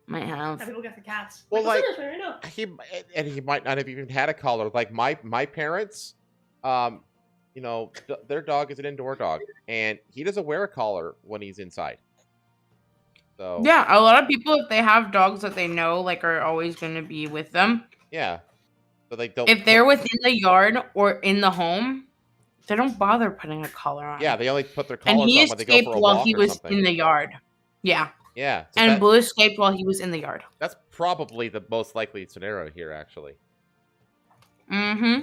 Might that have. people get for cats. Well, like, like- what's in this one right now? He might not have even had a collar. Like my parents, you know, their dog is an indoor dog, and he doesn't wear a collar when he's inside. So Yeah, a lot of people, if they have dogs that they know like are always going to be with them, yeah, so they don't. if they're within the yard or in the home, they don't bother putting a collar on. Yeah, they only put their And collars he on when they go escaped for a while walk he or was something. in the yard. Yeah. Yeah, so And Blue escaped while he was in the yard. that's probably the most likely scenario here, actually. Mm-hmm.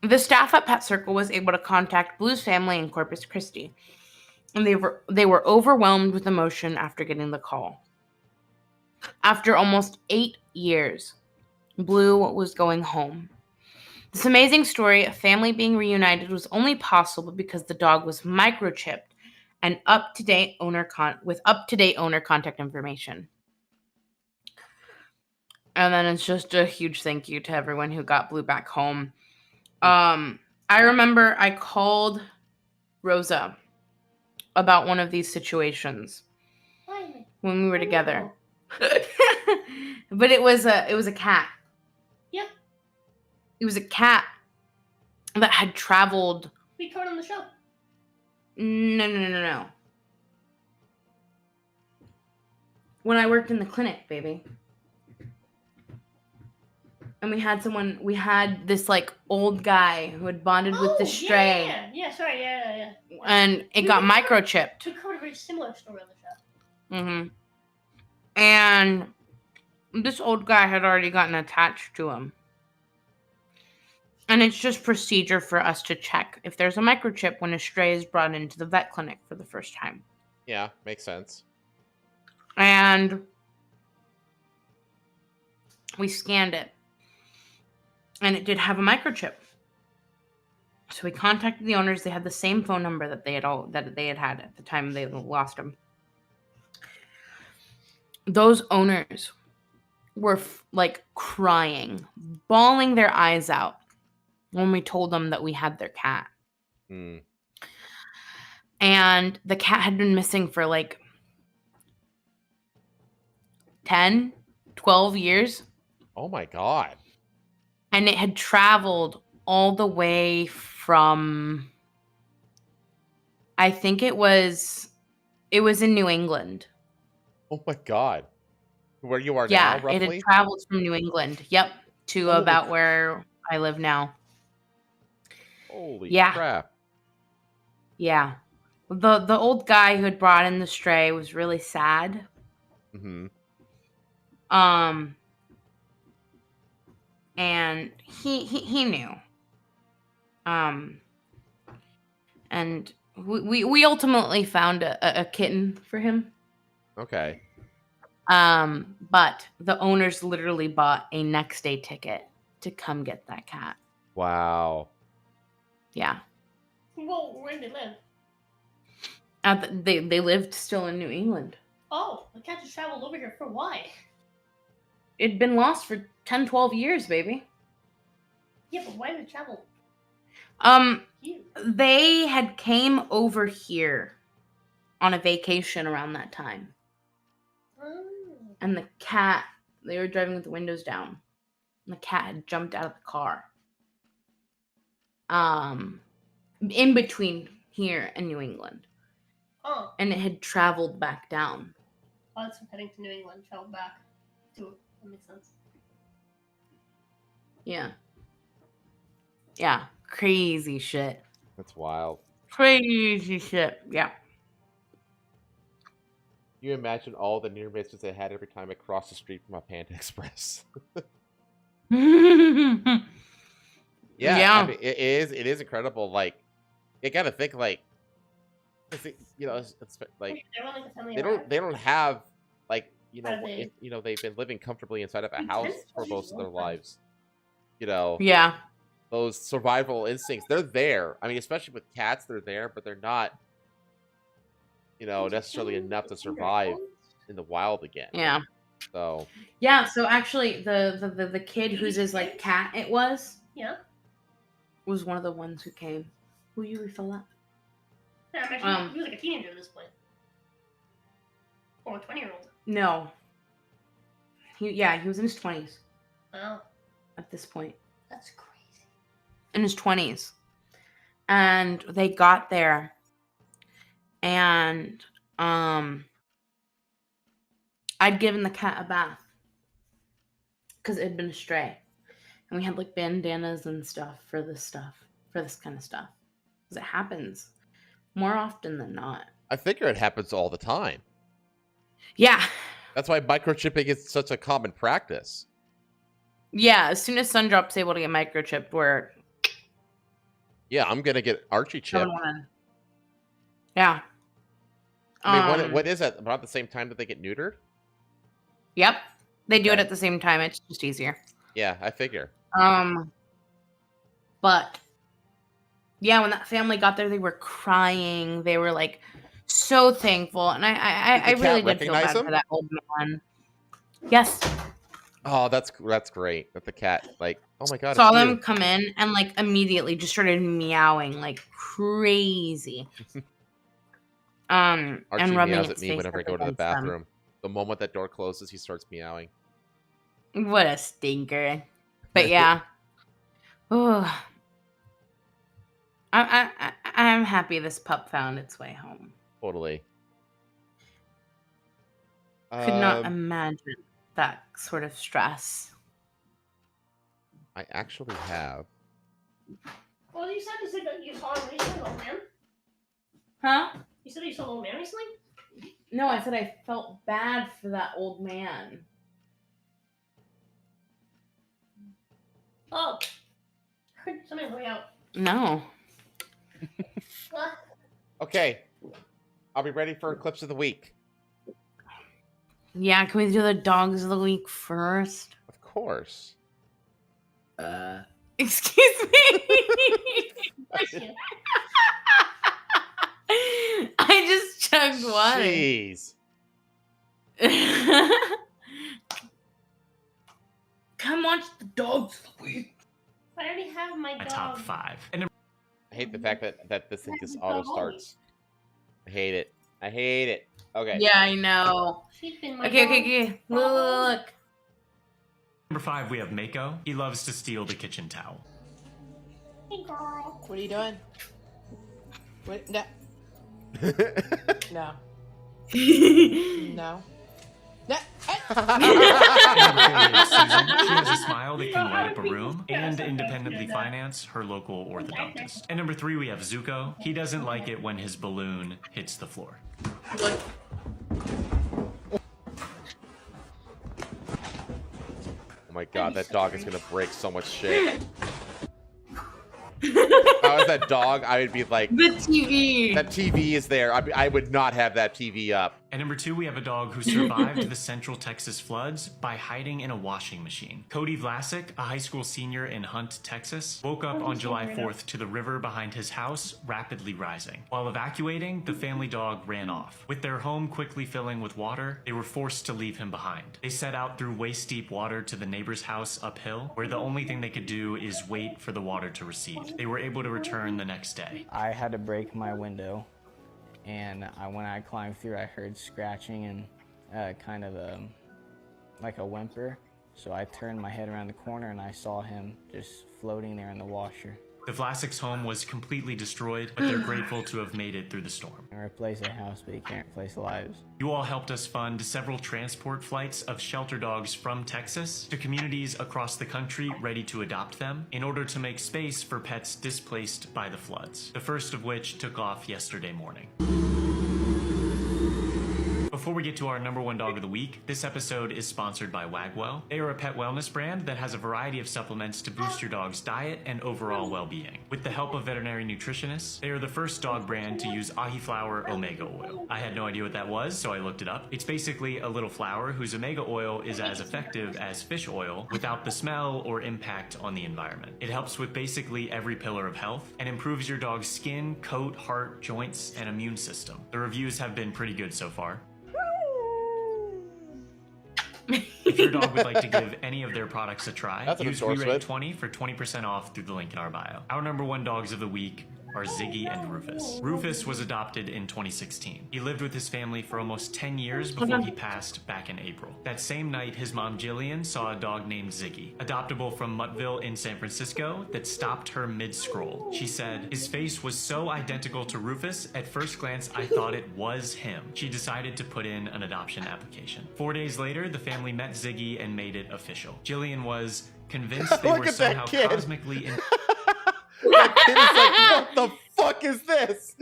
The staff at Pet Circle was able to contact Blue's family in Corpus Christi, and they were overwhelmed with emotion after getting the call. After almost 8 years, Blue was going home. This amazing story of family being reunited was only possible because the dog was microchipped and up-to-date owner contact information. And then it's just a huge thank you to everyone who got Blue back home. I remember I called Rosa about one of these situations when we were together. But it was a cat. Yep. It was a cat that had traveled. We covered on the show. No. When I worked in the clinic, baby. And we had this like old guy who had bonded with the stray. Yeah. And it got microchipped. We covered a very similar story on the show. Mm-hmm. And this old guy had already gotten attached to him. And it's just procedure for us to check if there's a microchip when a stray is brought into the vet clinic for the first time. Yeah, makes sense. And we scanned it. And it did have a microchip. So we contacted the owners. They had the same phone number that they had had at the time they lost him. Those owners were like crying, bawling their eyes out when we told them that we had their cat. Hmm. And the cat had been missing for like 10, 12 years. Oh my god. And it had traveled all the way from, I think it was in New England. Oh my god. Where you are Yeah, now, roughly? it had traveled from New England. Yep, to Holy about crap. where I live now. Holy Yeah. crap. Yeah. The old guy who had brought in the stray was really sad. Mm-hmm. And he knew. And we ultimately found a kitten for him. Okay. But the owners literally bought a next day ticket to come get that cat. Wow. Yeah. Well, where did they live? They lived still in New England. Oh, the cat just traveled over here for why? It'd been lost for 10, 12 years, baby. Yeah, but why did it travel here? They had came over here on a vacation around that time. Oh. And the cat, they were driving with the windows down. And the cat had jumped out of the car. In between here and New England. Oh. And it had traveled back down. Oh, that's from heading to New England, traveled back to it. That makes sense. Yeah. Yeah. Crazy shit. That's wild. Crazy shit. Yeah. You imagine all the near misses I had every time I crossed the street from a Panda Express. Yeah. Yeah, I mean, it is incredible. Like, you gotta think like, you know, it's like They're like a family they don't have like Are they- they've been living comfortably inside of a Intense house for pleasures most of their love them. lives. You know, Yeah. those survival instincts, they're there. I mean, especially with cats, they're there, but they're not, you know, necessarily enough to survive in the wild again. Yeah. So Yeah. So actually, the kid whose his like cat it was Yeah. one of the ones who came. Will you refill that? Yeah, imagine he was like a teenager at this point. Or a 20-year-old. No. He was in his 20s Wow. at this point. That's crazy. In his 20s. And they got there and I'd given the cat a bath because it had been a stray. And we had like bandanas and stuff for this kind of stuff. Because it happens more often than not. I figure it happens all the time. Yeah. That's why microchipping is such a common practice. Yeah, as soon as Sundrop's able to get microchipped, we're Yeah, I'm gonna get Archie chipped. Yeah. I mean, what is it? About the same time that they get neutered? Yep. They do it Okay. at the same time. It's just easier. Yeah, I figure. But yeah, when that family got there, they were crying. They were like so thankful, and I Did the really cat did feel recognize bad him? for that old man. Yes, Oh, that's great. That the cat, like, oh my god, saw it's them you. come in and like immediately just started meowing like crazy. Archie And rubbing meows its at me face whenever I up go to the against them. bathroom. The moment that door closes, he starts meowing. What a stinker! But yeah, oh, I'm happy this pup found its way home. Totally. Could not imagine that sort of stress. I actually have. Well, you said that you saw him recently, old man. Huh? You said you saw an old man recently? No, I said I felt bad for that old man. Oh. Heard something way out. No. Okay. I'll be ready for Eclipse of the Week. Yeah, can we do the dogs of the week first? Of course. Excuse me. Bless you. I just chugged water. Jeez. Come watch the dogs of the week. I already have my My dog. top 5. And I hate the fact that this thing just auto starts. I hate it. I hate it. Okay. Yeah, I know. She's been my Okay, dog. okay. Look. number 5, we have Mako. He loves to steal the kitchen towel. Hey, girl. What are you doing? What? No. No. No. No. Number 3, we have Susan. She has a smile that can light up a room and independently finance her local orthodontist. And number 3, we have Zuko. He doesn't like it when his balloon hits the floor. Look. Oh my god, that dog is gonna break so much shit. If I was that dog, I would be like, The TV. that TV is there. I would not have that TV up. And number 2, we have a dog who survived the Central Texas floods by hiding in a washing machine. Cody Vlasic, a high school senior in Hunt, Texas, woke up on July 4th to the river behind his house rapidly rising. While evacuating, the family dog ran off. With their home quickly filling with water, they were forced to leave him behind. They set out through waist-deep water to the neighbor's house uphill, where the only thing they could do is wait for the water to recede. They were able to return the next day. I had to break my window, and when I climbed through, I heard scratching and kind of like a whimper. So I turned my head around the corner, and I saw him just floating there in the washer. The Vlasic's home was completely destroyed, but they're grateful to have made it through the storm. You can replace a house, but you can't replace lives. You all helped us fund several transport flights of shelter dogs from Texas to communities across the country ready to adopt them in order to make space for pets displaced by the floods, the first of which took off yesterday morning. Before we get to our number one dog of the week, this episode is sponsored by Wagwell. They are a pet wellness brand that has a variety of supplements to boost your dog's diet and overall well-being. With the help of veterinary nutritionists, they are the first dog brand to use ahi flower omega oil. I had no idea what that was, so I looked it up. It's basically a little flower whose omega oil is as effective as fish oil without the smell or impact on the environment. It helps with basically every pillar of health and improves your dog's skin, coat, heart, joints, and immune system. The reviews have been pretty good so far. If your dog would like to give any of their products a try, use WeRate20 for 20% off through the link in our bio. Our number one dogs of the week are Ziggy and Rufus. Rufus was adopted in 2016. He lived with his family for almost 10 years before he passed back in April. That same night, his mom Jillian saw a dog named Ziggy, adoptable from Muttville in San Francisco, that stopped her mid-scroll. She said, "His face was so identical to Rufus, at first glance I thought it was him." She decided to put in an adoption application. 4 days later, the family met Ziggy and made it official. Jillian was convinced they were somehow cosmically That kid is like, what the fuck is this?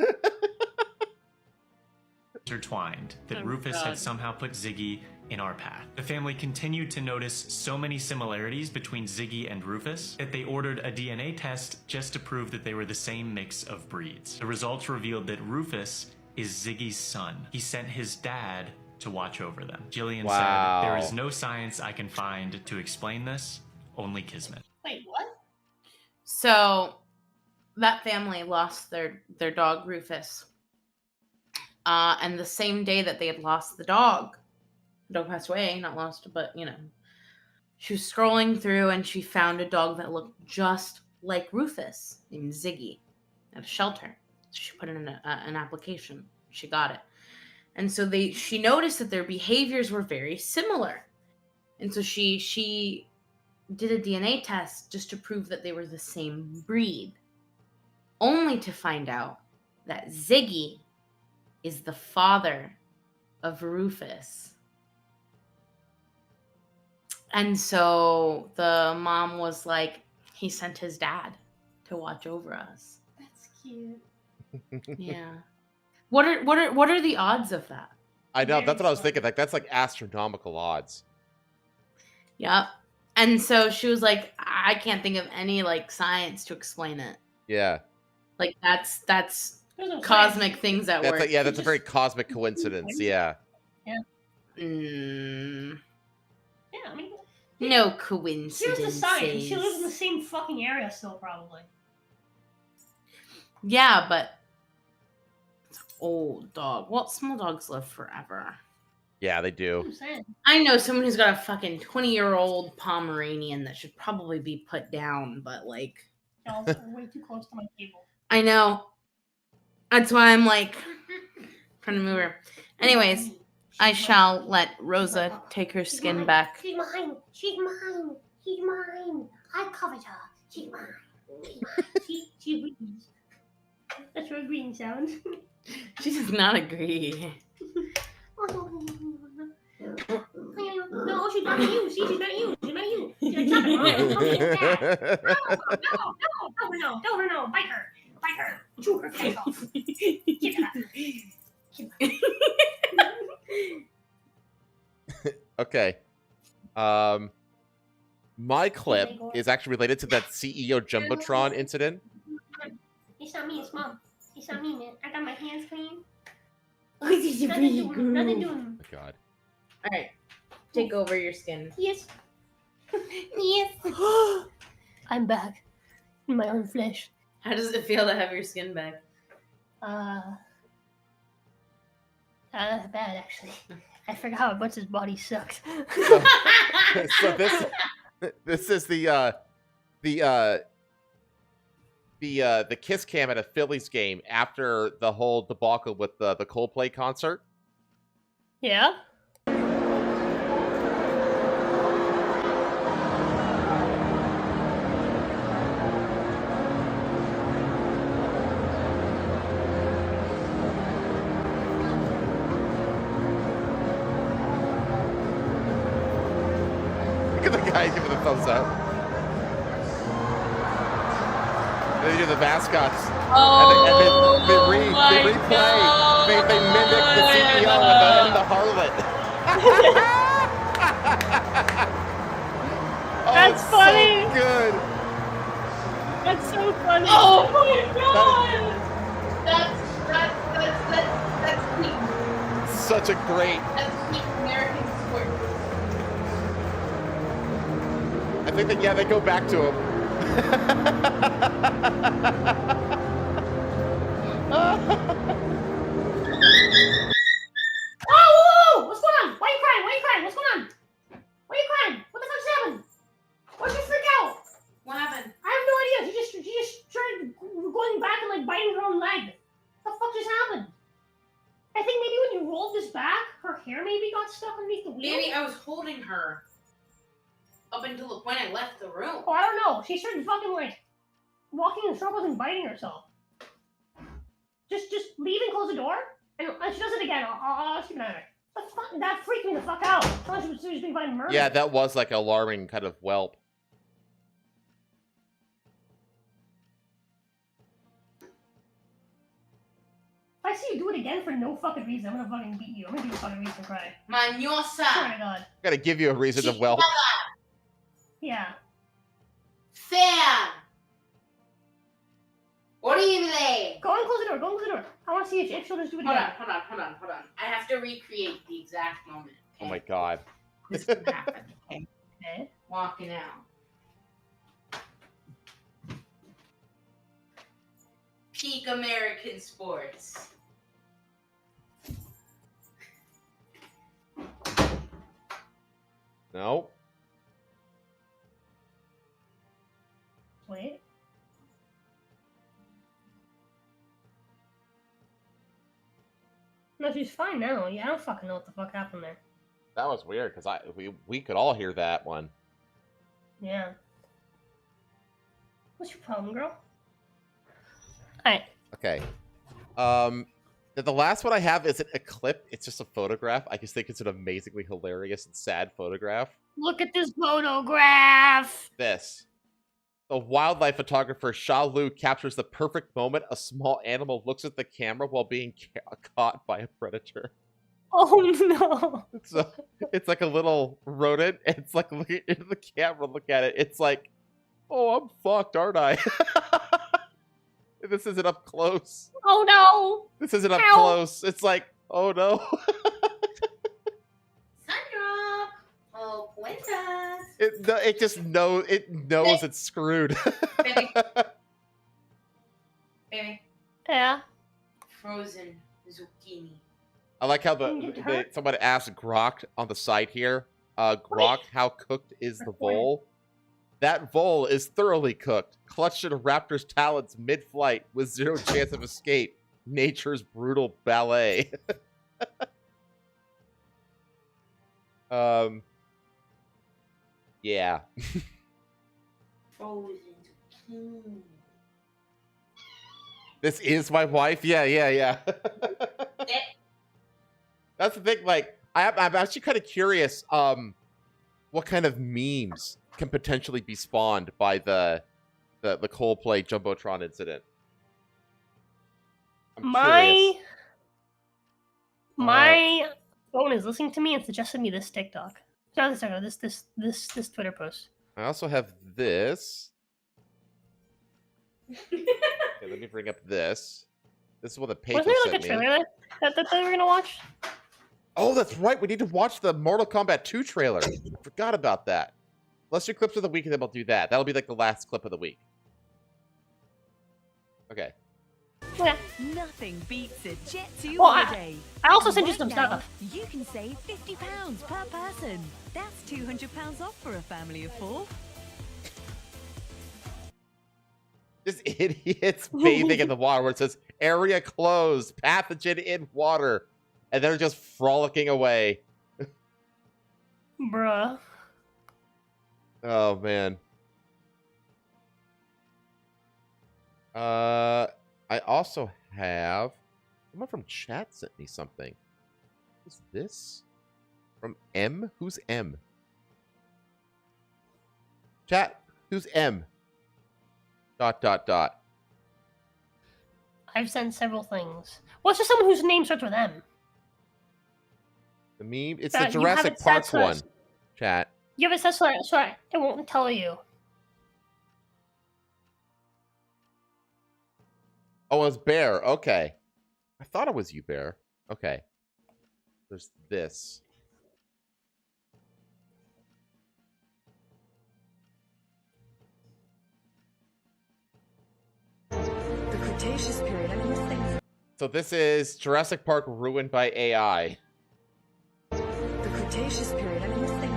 intertwined that Rufus had somehow put Ziggy in our path. The family continued to notice so many similarities between Ziggy and Rufus that they ordered a DNA test just to prove that they were the same mix of breeds. The results revealed that Rufus is Ziggy's son. He sent his dad to watch over them. Jillian said, "There is no science I can find to explain this, only kismet." Wait, what? So that family lost their dog Rufus. And the same day that they had lost the dog passed away, not lost, but you know, she was scrolling through and she found a dog that looked just like Rufus named Ziggy at a shelter. So she put in an application. She got it. And so she noticed that their behaviors were very similar. And so she did a DNA test just to prove that they were the same breed, only to find out that Ziggy is the father of Rufus. And so the mom was like, he sent his dad to watch over us. That's cute. Yeah. What are the odds of that? I know, that's what I was thinking. Like, that's like astronomical odds. Yep. And so she was like, I can't think of any like science to explain it. Yeah. Like that's No cosmic things at work. That's a very cosmic coincidence. Yeah. Yeah. Mm, Yeah, I mean, no coincidence. here's the science. She lives in the same fucking area still, probably. Yeah, but it's an old dog. Well, small dogs live forever. Yeah, they That's do. what I'm saying. I know someone who's got a fucking 20-year-old Pomeranian that should probably be put down, but like, Y'all are way too close to my table. I know. That's why I'm like trying to move her. Anyways, I shall let Rosa take her skin back. She's mine. She's mine. She's mine. I covered her. She's mine. She's mine. She agrees. That's her agreeing sound. She does not agree. No, she's not you. See, she's not you. She's not you. She's not you. No. Bite her. Bite her. Chew her face off. Give her. Okay. My clip is actually related to that CEO jumbotron incident. It's not me, it's Mom. It's not me, man. I got my hands clean. Nothing Nothing doing. Oh my god. All right, take over your skin. Yes. Yes. I'm back. In my own flesh. How does it feel to have your skin back? Bad actually. I forgot how much his body sucks. So this is the kiss cam at a Phillies game after the whole debacle with the Coldplay concert. Yeah? thumbs up. They do the mascots. Oh, and they replay. God. They mimic the CEO and the harlot. Oh, That's it's funny. So good. That's so funny. Oh my God. That's peak. Such a great. That's peak American sport. I think that they go back to him. Oh, what's going on? Why are you crying? What's going on? Why are you crying? What the fuck's happened? Why'd you freak out? What happened? I have no idea. She just started going back and like biting her own leg. What the fuck just happened? I think maybe when you rolled this back, her hair maybe got stuck underneath the wheel. Maybe I was holding her up until the point I left the room. Oh, I don't know. She started fucking like walking in circles and biting herself. Just leave and close the door. And if she does it again, I'll keep an eye on her. The fuck? That freaked me the fuck out. I thought she was being fucking murdered. Yeah, that was like an alarming kind of whelp. If I see you do it again for no fucking reason, I'm gonna fucking beat you. I'm gonna give you a fucking reason to cry. Maniosa. Oh my god. Gotta give you a reason to whelp. Yeah. Fea. Horrible. Go and close the door. Go and close the door. I want to see if she'll just do it Hold again. on. I have to recreate the exact moment. Oh my god. This could happen. Okay. Okay. Walking out. Peak American sports. No. Wait. No, she's fine now. Yeah, I don't fucking know what the fuck happened there. That was weird because we could all hear that one. Yeah. What's your problem, girl? Alright. Okay. The last one I have isn't a clip, it's just a photograph. I just think it's an amazingly hilarious and sad photograph. Look at this photograph! This. The wildlife photographer Sha Lu captures the perfect moment a small animal looks at the camera while being caught by a predator. Oh no! It's like a little rodent. It's like looking into the camera, look at it. It's like, oh, I'm fucked, aren't I? This isn't up close. Oh no! This isn't up Ow. close. It's like, oh no. Sandra. Oh, cuentas. It just knows. It knows it's screwed. Baby. Baby. Yeah. Frozen zucchini. I like how Can you get her? someone asked Grok on the side here. Grok, how cooked is the vole? That vole is thoroughly cooked, clutched in a raptor's talons mid-flight with zero chance of escape. Nature's brutal ballet. Yeah. Frozen zucchini. This is my wife? Yeah. That's the thing, like, I'm actually kind of curious, what kind of memes can potentially be spawned by the Coldplay jumbotron incident. I'm curious. My phone is listening to me and suggested me this TikTok. No, this Twitter post. I also have this. Okay, let me bring up this. This is what the paper Wasn't there like a sent me. trailer that they were gonna watch? Oh, that's right. We need to watch the Mortal Kombat 2 trailer. Forgot about that. Let's do clips of the week, and then we'll do that. That'll be like the last clip of the week. Okay. Yeah. Nothing beats a Jet 2 Well, holiday. I also sent you Right some now, stuff. You can save £50 per person. That's £200 off for a family of 4. This idiot's bathing in the water where it says, area closed, pathogen in water. And they're just frolicking away. Bruh. Oh, man. I also have... Someone from chat sent me something. What's this? From M? Who's M? Chat, who's M? ... I've sent several things. What's just someone whose name starts with M? The meme? It's You the Jurassic haven't said Park so- one. Chat. You have a set, so I won't tell you. Oh, it was Bear. Okay. I thought it was you, Bear. Okay. There's this. The Cretaceous period. I mean, this thing's So this is Jurassic Park ruined by AI. the Cretaceous period. I mean, this thing's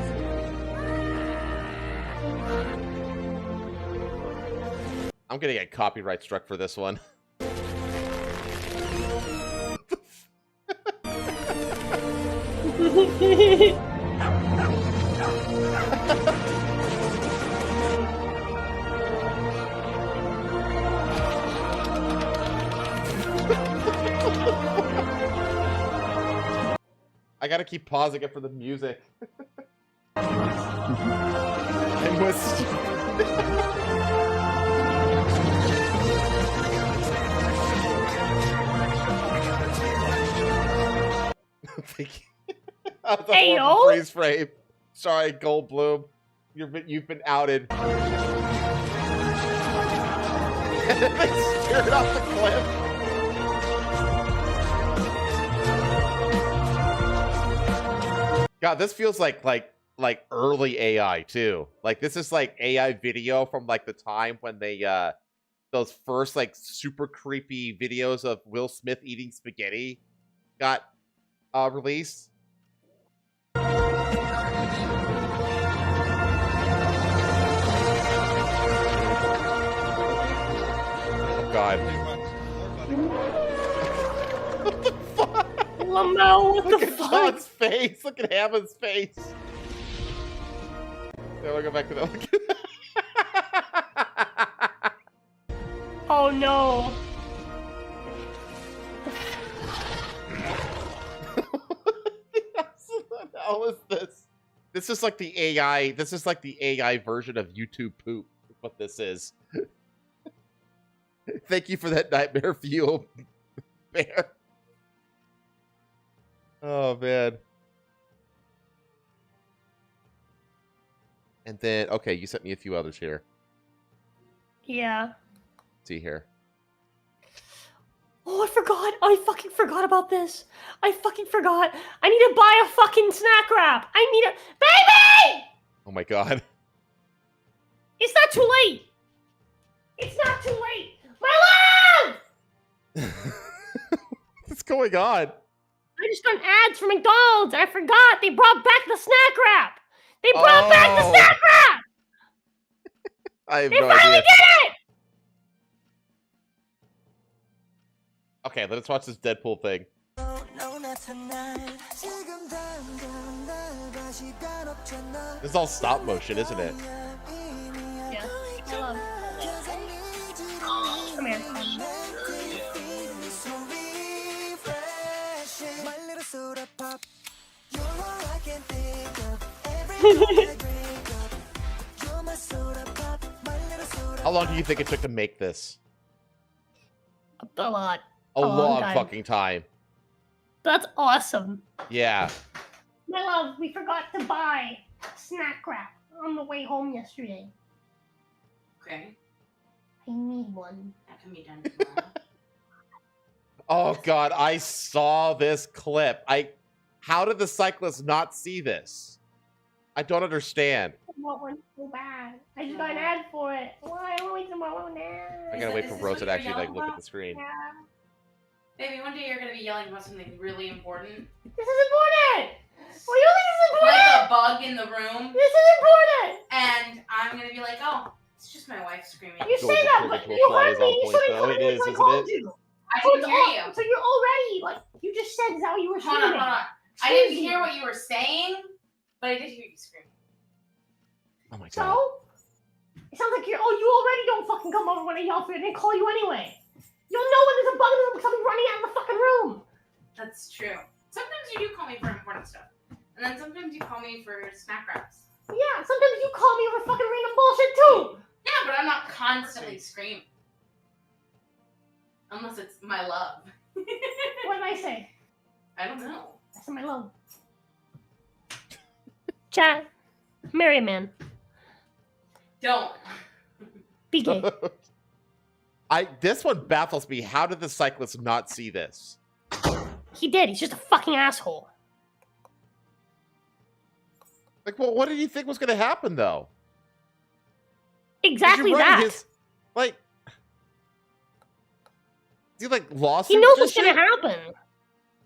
I'm gonna get copyright struck for this one. I gotta keep pausing it for the music. I was... Thank you. That was a Hey, horrible yo. freeze frame. Sorry, Goldblum. You've been outed. They steered off the cliff. God, this feels like early AI too. Like this is like AI video from like the time when they those first like super creepy videos of Will Smith eating spaghetti got released. Oh God. What the fuck? Lamau, what Look the at fuck? John's face. Look at Hammond's face. Yeah, we'll go back to that. Oh no. What the hell is this? This is like the AI. This is like the AI version of YouTube poop. Is what this is. Thank you for that nightmare fuel, Bear. Oh man. And then okay, you sent me a few others here. Yeah. Let's see here. Oh, I forgot. I fucking forgot about this. I fucking forgot. I need to buy a fucking snack wrap. I need a baby. Oh my God. It's not too late. It's not too late. My love. What's going on? I just got ads for McDonald's. I forgot. They brought back the snack wrap. They brought back the Oh. snack wrap. I have They no finally idea. did it. Okay, let's watch this Deadpool thing. This is all stop motion, isn't it? Yeah. I love. Come here. How long do you think it took to make this? A lot. A long long time. fucking time. That's awesome. Yeah. My love, we forgot to buy snack wrap on the way home yesterday. Okay, I need one. that can be done tomorrow. Oh God, I saw this clip. How did the cyclist not see this? I don't understand. I want one so bad. I just got an ad for it. Why? I want to wait tomorrow now. I gotta wait for Is this Rose what to you're actually like yelling look at about? the screen. Yeah. Baby, one day you're gonna be yelling about something really important. This is important. Well, you think this is Like important? a bug in the room. This is important. And I'm gonna be like, oh, it's just my wife screaming. You say that, but you heard me. You said though. It is, isn't it? I didn't hear you. So you're already like you just said is how you were Hold screaming. on. I didn't hear what you were saying, but I did hear you screaming. Oh my God. So it sounds like you already don't fucking come over when I yell for you. I didn't call you anyway. You'll know when there's a bug and something running out of the fucking room. That's true. Sometimes you do call me for important stuff. And then sometimes you call me for snack wraps. Yeah, sometimes you call me over fucking random bullshit too. Yeah, but I'm not constantly screaming. Unless it's my love. What did I say? I don't know. I said my love. Chat. Marry a man. Don't. Be gay. This one baffles me. How did the cyclist not see this? He did. He's just a fucking asshole. Like, well, what did you think was going to happen, though? Exactly that. He lost. He knows what's going to happen.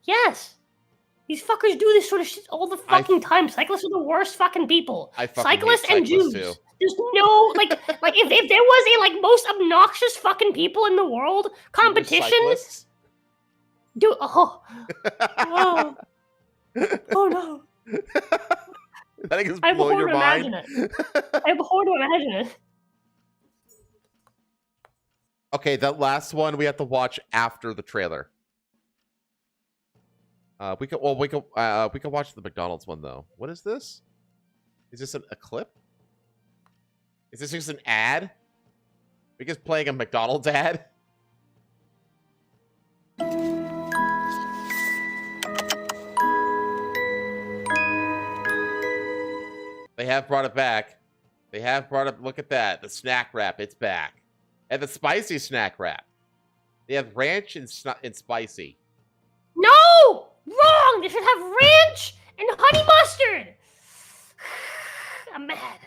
Yes. These fuckers do this sort of shit all the fucking time. Cyclists are the worst fucking people. Cyclists and Jews. Too. There's no like if there was a most obnoxious fucking people in the world competition. Dude, oh no. I think it's I blow your mind. I abhor to imagine it. Okay, that last one we have to watch after the trailer. We can watch the McDonald's one though. What is this? Is this a clip? Is this just an ad? We're just playing a McDonald's ad? They have brought it back. They have brought it. Look at that. The snack wrap. It's back. And the spicy snack wrap. They have ranch and spicy. No! Wrong! They should have ranch and honey mustard! I'm mad.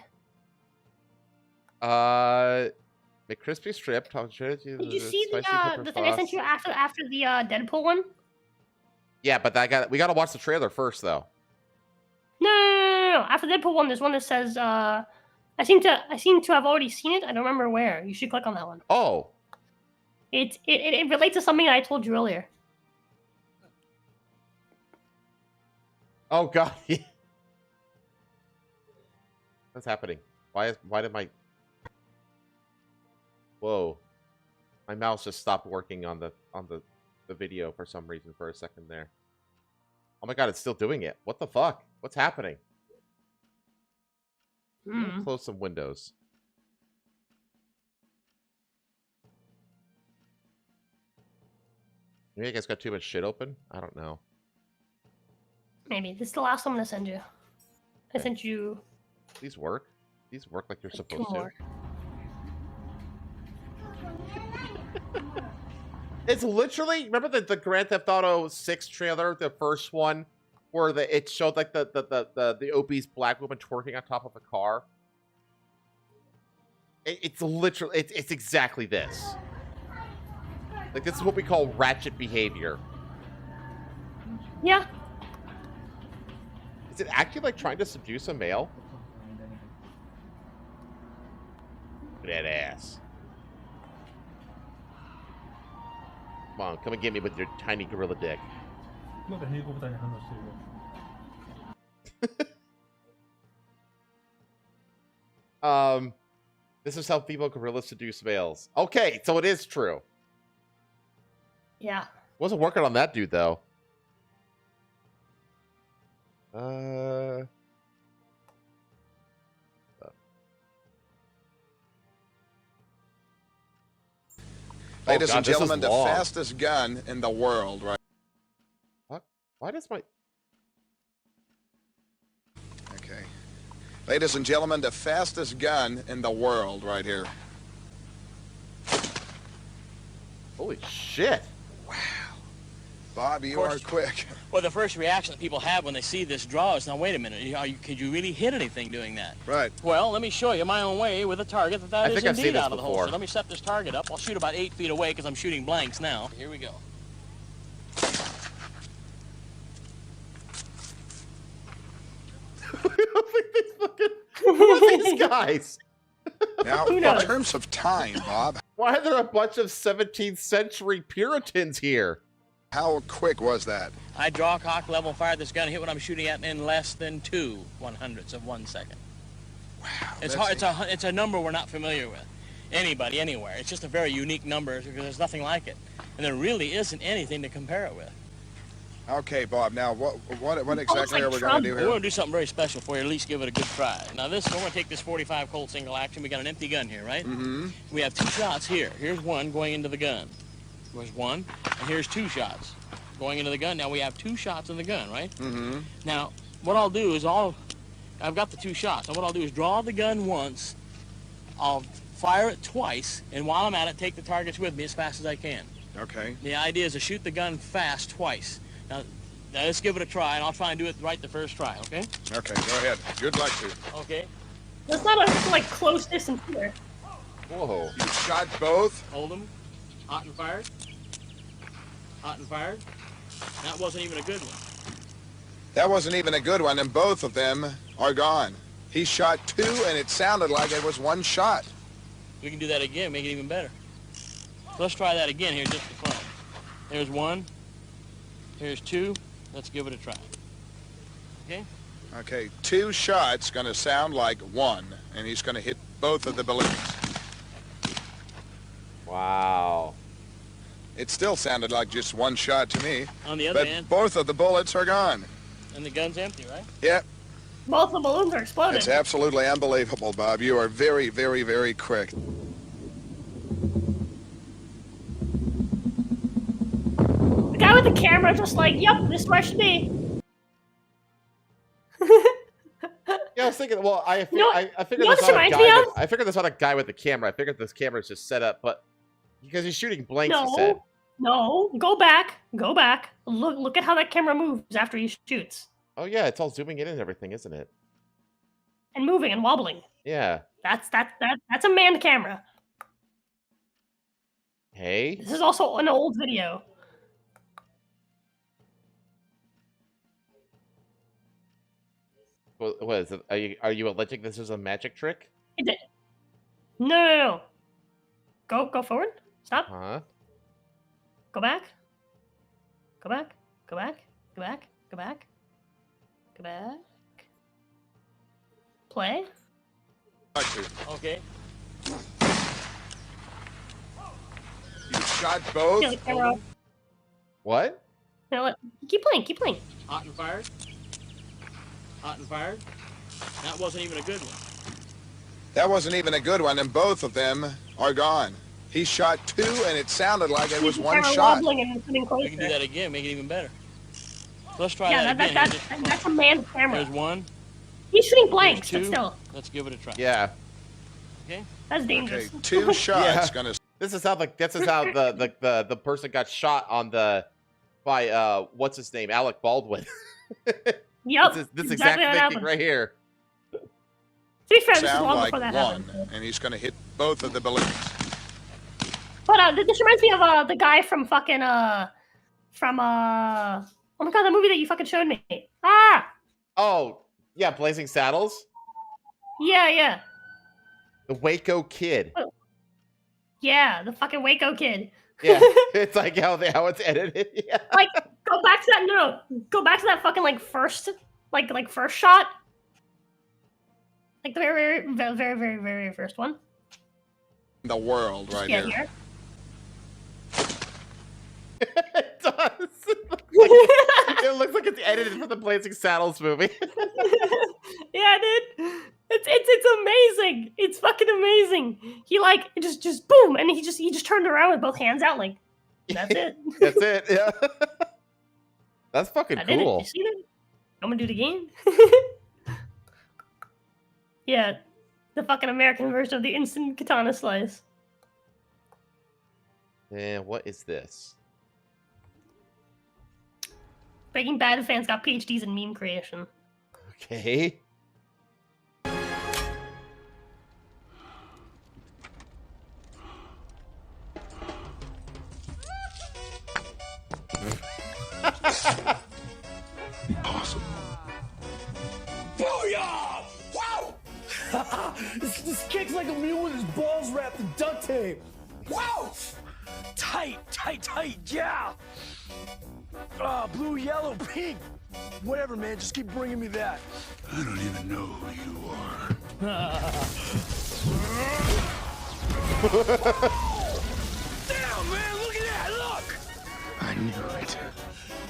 McCrispy strip. Did you see the thing I sent you after the Deadpool one? Yeah, but we gotta watch the trailer first, though. No. After the Deadpool one, there's one that says I seem to have already seen it. I don't remember where. You should click on that one. Oh. It relates to something that I told you earlier. Oh god. What's happening? Why did my Whoa. My mouse just stopped working on the video for some reason for a second there. Oh my god, it's still doing it. What the fuck? What's happening? Close some windows. Maybe I guys got too much shit open? I don't know. Maybe. This is the last one I'm gonna send you. I sent you... These work? These work like you're supposed to. It's literally... Remember the Grand Theft Auto 6 trailer? The first one? Where it showed like the obese black woman twerking on top of a car? It's literally... It's exactly this. Like, this is what we call ratchet behavior. Yeah. Is it actually like trying to seduce a male? Look at that ass. Come on, come and get me with your tiny gorilla dick. This is how female gorillas seduce males. Okay, so it is true. Yeah. Wasn't working on that dude though. Ladies and gentlemen, the long. fastest gun in the world, right? What? Why does my... Okay. Ladies and gentlemen, the fastest gun in the world right here. Holy shit. Wow. Bob, you are quick. Well, the first reaction that people have when they see this draw is, now, wait a minute, could you really hit anything doing that? Right. Well, let me show you my own way with a target that is indeed out of the before. holster. Let me set this target up. I'll shoot about 8 feet away because I'm shooting blanks now. Here we go. Who are these guys? Now, in terms of time, Bob. Why are there a bunch of 17th century Puritans here? How quick was that? I draw, cock, level, fire this gun, hit what I'm shooting at in less than 2/100ths of 1 second. Wow. It's hard. It's a number we're not familiar with. Anybody, anywhere. It's just a very unique number because there's nothing like it. And there really isn't anything to compare it with. Okay, Bob. Now, what exactly are we going to do We're here? going to do something very special for you. At least give it a good try. Now, we're going to take this 45 Colt single action. We got an empty gun here, right? Mm-hmm. We have 2 shots here. Here's one going into the gun. There's one, and here's 2 shots going into the gun. Now we have 2 shots in the gun, right? Mm-hmm. Now, what I'll do is I've got the 2 shots, and what I'll do is draw the gun once. I'll fire it twice, and while I'm at it, take the targets with me as fast as I can. Okay. The idea is to shoot the gun fast twice. Now let's give it a try, and I'll try and do it right the first try, okay? Okay, go ahead. Good luck to you. Okay. That's not a like close distance here. Whoa. You shot both? Hold them. Hot and fired. Hot and fired. That wasn't even a good one. That wasn't even a good one, and both of them are gone. He shot 2, and it sounded like it was 1 shot. We can do that again, make it even better. So let's try that again here just for fun. There's 1. Here's 2. Let's give it a try. Okay? Okay, 2 shots going to sound like 1, and he's going to hit both of the balloons. Wow. It still sounded like just 1 shot to me. On the other but hand. Both of the bullets are gone. And the gun's empty, right? Yep. Both the balloons are exploding. It's absolutely unbelievable, Bob. You are very, very, very quick. The guy with the camera just like, yep, this is where I should be. Yeah, I was thinking. Well, I figured You know- I figured you know this what out a this guy. reminds me I figured this out a guy with the camera. I figured this camera is just set up, but because he's shooting blanks, he No, said. no, go back. Look at how that camera moves after he shoots. Oh yeah, it's all zooming in and everything, isn't it? And moving and wobbling. Yeah. That's a manned camera. Hey. This is also an old video. What is it? Are you alleging this is a magic trick? No. Go forward. Stop. Huh? Go back. Go back. Go back. Go back. Go back. Go back. Play. Okay. You shot both? Yeah, the camera. What? No, keep playing. Keep playing. Hot and fired. Hot and fired. That wasn't even a good one. That wasn't even a good one, and both of them are gone. He shot 2, and it sounded like it was 1 shot. Wobbling and coming closer. We can do that again, make it even better. So let's try Yeah, that again. that's a manned camera. There's 1. He's shooting blanks, but Here's 2. still. Let's give it a try. Yeah. Okay. That's dangerous. Okay, 2 shots Yeah. gonna. This is how the person got shot on by what's his name, Alec Baldwin. Yep. This exactly exact what thinking happened. right here. To be fair, this is Sound long like before that 1, happened. and he's gonna hit both of the balloons. But this reminds me of the guy from fucking oh my god, the movie that you fucking showed me. Ah, Oh, yeah, Blazing Saddles. yeah, The Waco Kid. yeah, the fucking Waco kid. Yeah, it's like how it's edited. Yeah. Like, go back to that. Go back to that fucking like first shot. Like the very first one. The world, Just right get here. It does. It looks like it's edited for the Blazing Saddles movie. Yeah, dude. It's amazing. It's fucking amazing. He like just boom, and he just turned around with both hands out like that's it. That's it. Yeah. That's fucking I did it. cool. You see that? I'm gonna do it again. Yeah, the fucking American version of the instant katana slice. And what is this? Breaking Bad fans got PhDs in meme creation. Okay. Impossible. Booyah! Wow! this kicks like a mule with his balls wrapped in duct tape. Wow! Tight, yeah! Blue, yellow, pink. Whatever, man, just keep bringing me that. I don't even know who you are. Damn, man, look at that, look! I knew it.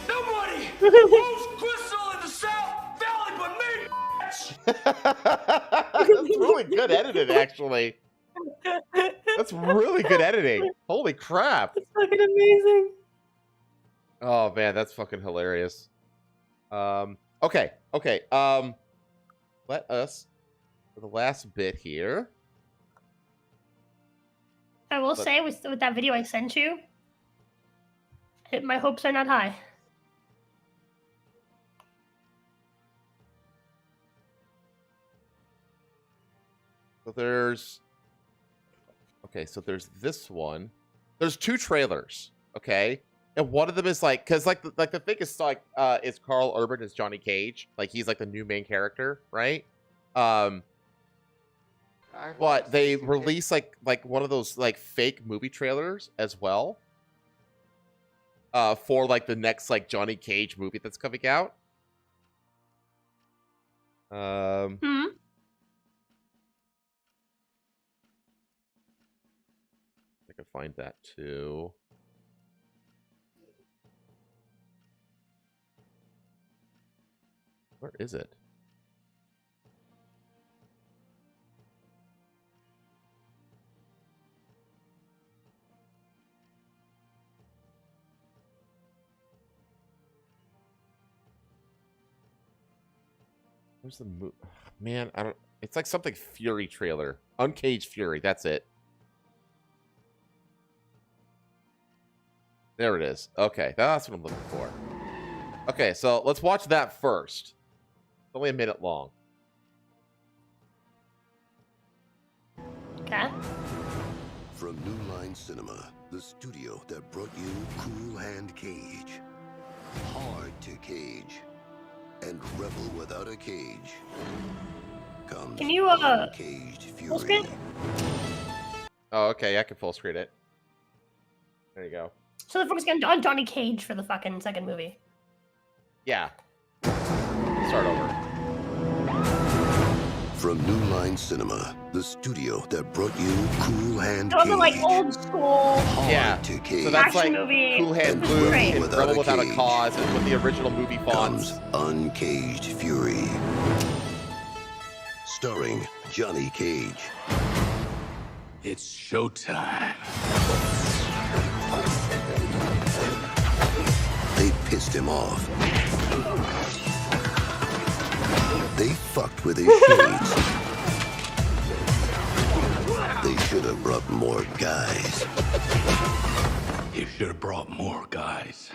Nobody Who's Crystal in the South Valley but me? That's really good edited, actually. That's really good editing. Holy crap. It's fucking amazing. Oh man, that's fucking hilarious. Okay. Let us for the last bit here. I will say with that video I sent you, my hopes are not high. So there's this one. There's 2 trailers, okay? And one of them is like, cause like the thing is like is Carl Urban as Johnny Cage. Like he's like the new main character, right? But they release like one of those like fake movie trailers as well. For like the next like Johnny Cage movie that's coming out. I can find that too. Where is it? Where's the man? I don't. It's like something Fury trailer. Uncaged Fury. That's it. There it is. Okay, that's what I'm looking for. Okay, so let's watch that first. It's only a minute long. Okay. From New Line Cinema, the studio that brought you Cool Hand Cage, Hard to Cage, and Rebel Without a Cage. Comes Can you Uncaged full Fury. screen? Oh, okay, I can full screen it. There you go. So they're focusing on Johnny Cage for the fucking second movie. Yeah. Start over. From New Line Cinema, the studio that brought you Cool Hand Those Cage. are like old school. Yeah. To Cage. So that's like Action movie. Cool Hand And Blue Rebel and Without Rebel a Without a Cage. Cause and with the original movie fonts. Comes Uncaged Fury. Starring Johnny Cage. It's showtime. They pissed him off. They fucked with his shades. They should have brought more guys. You should have brought more guys.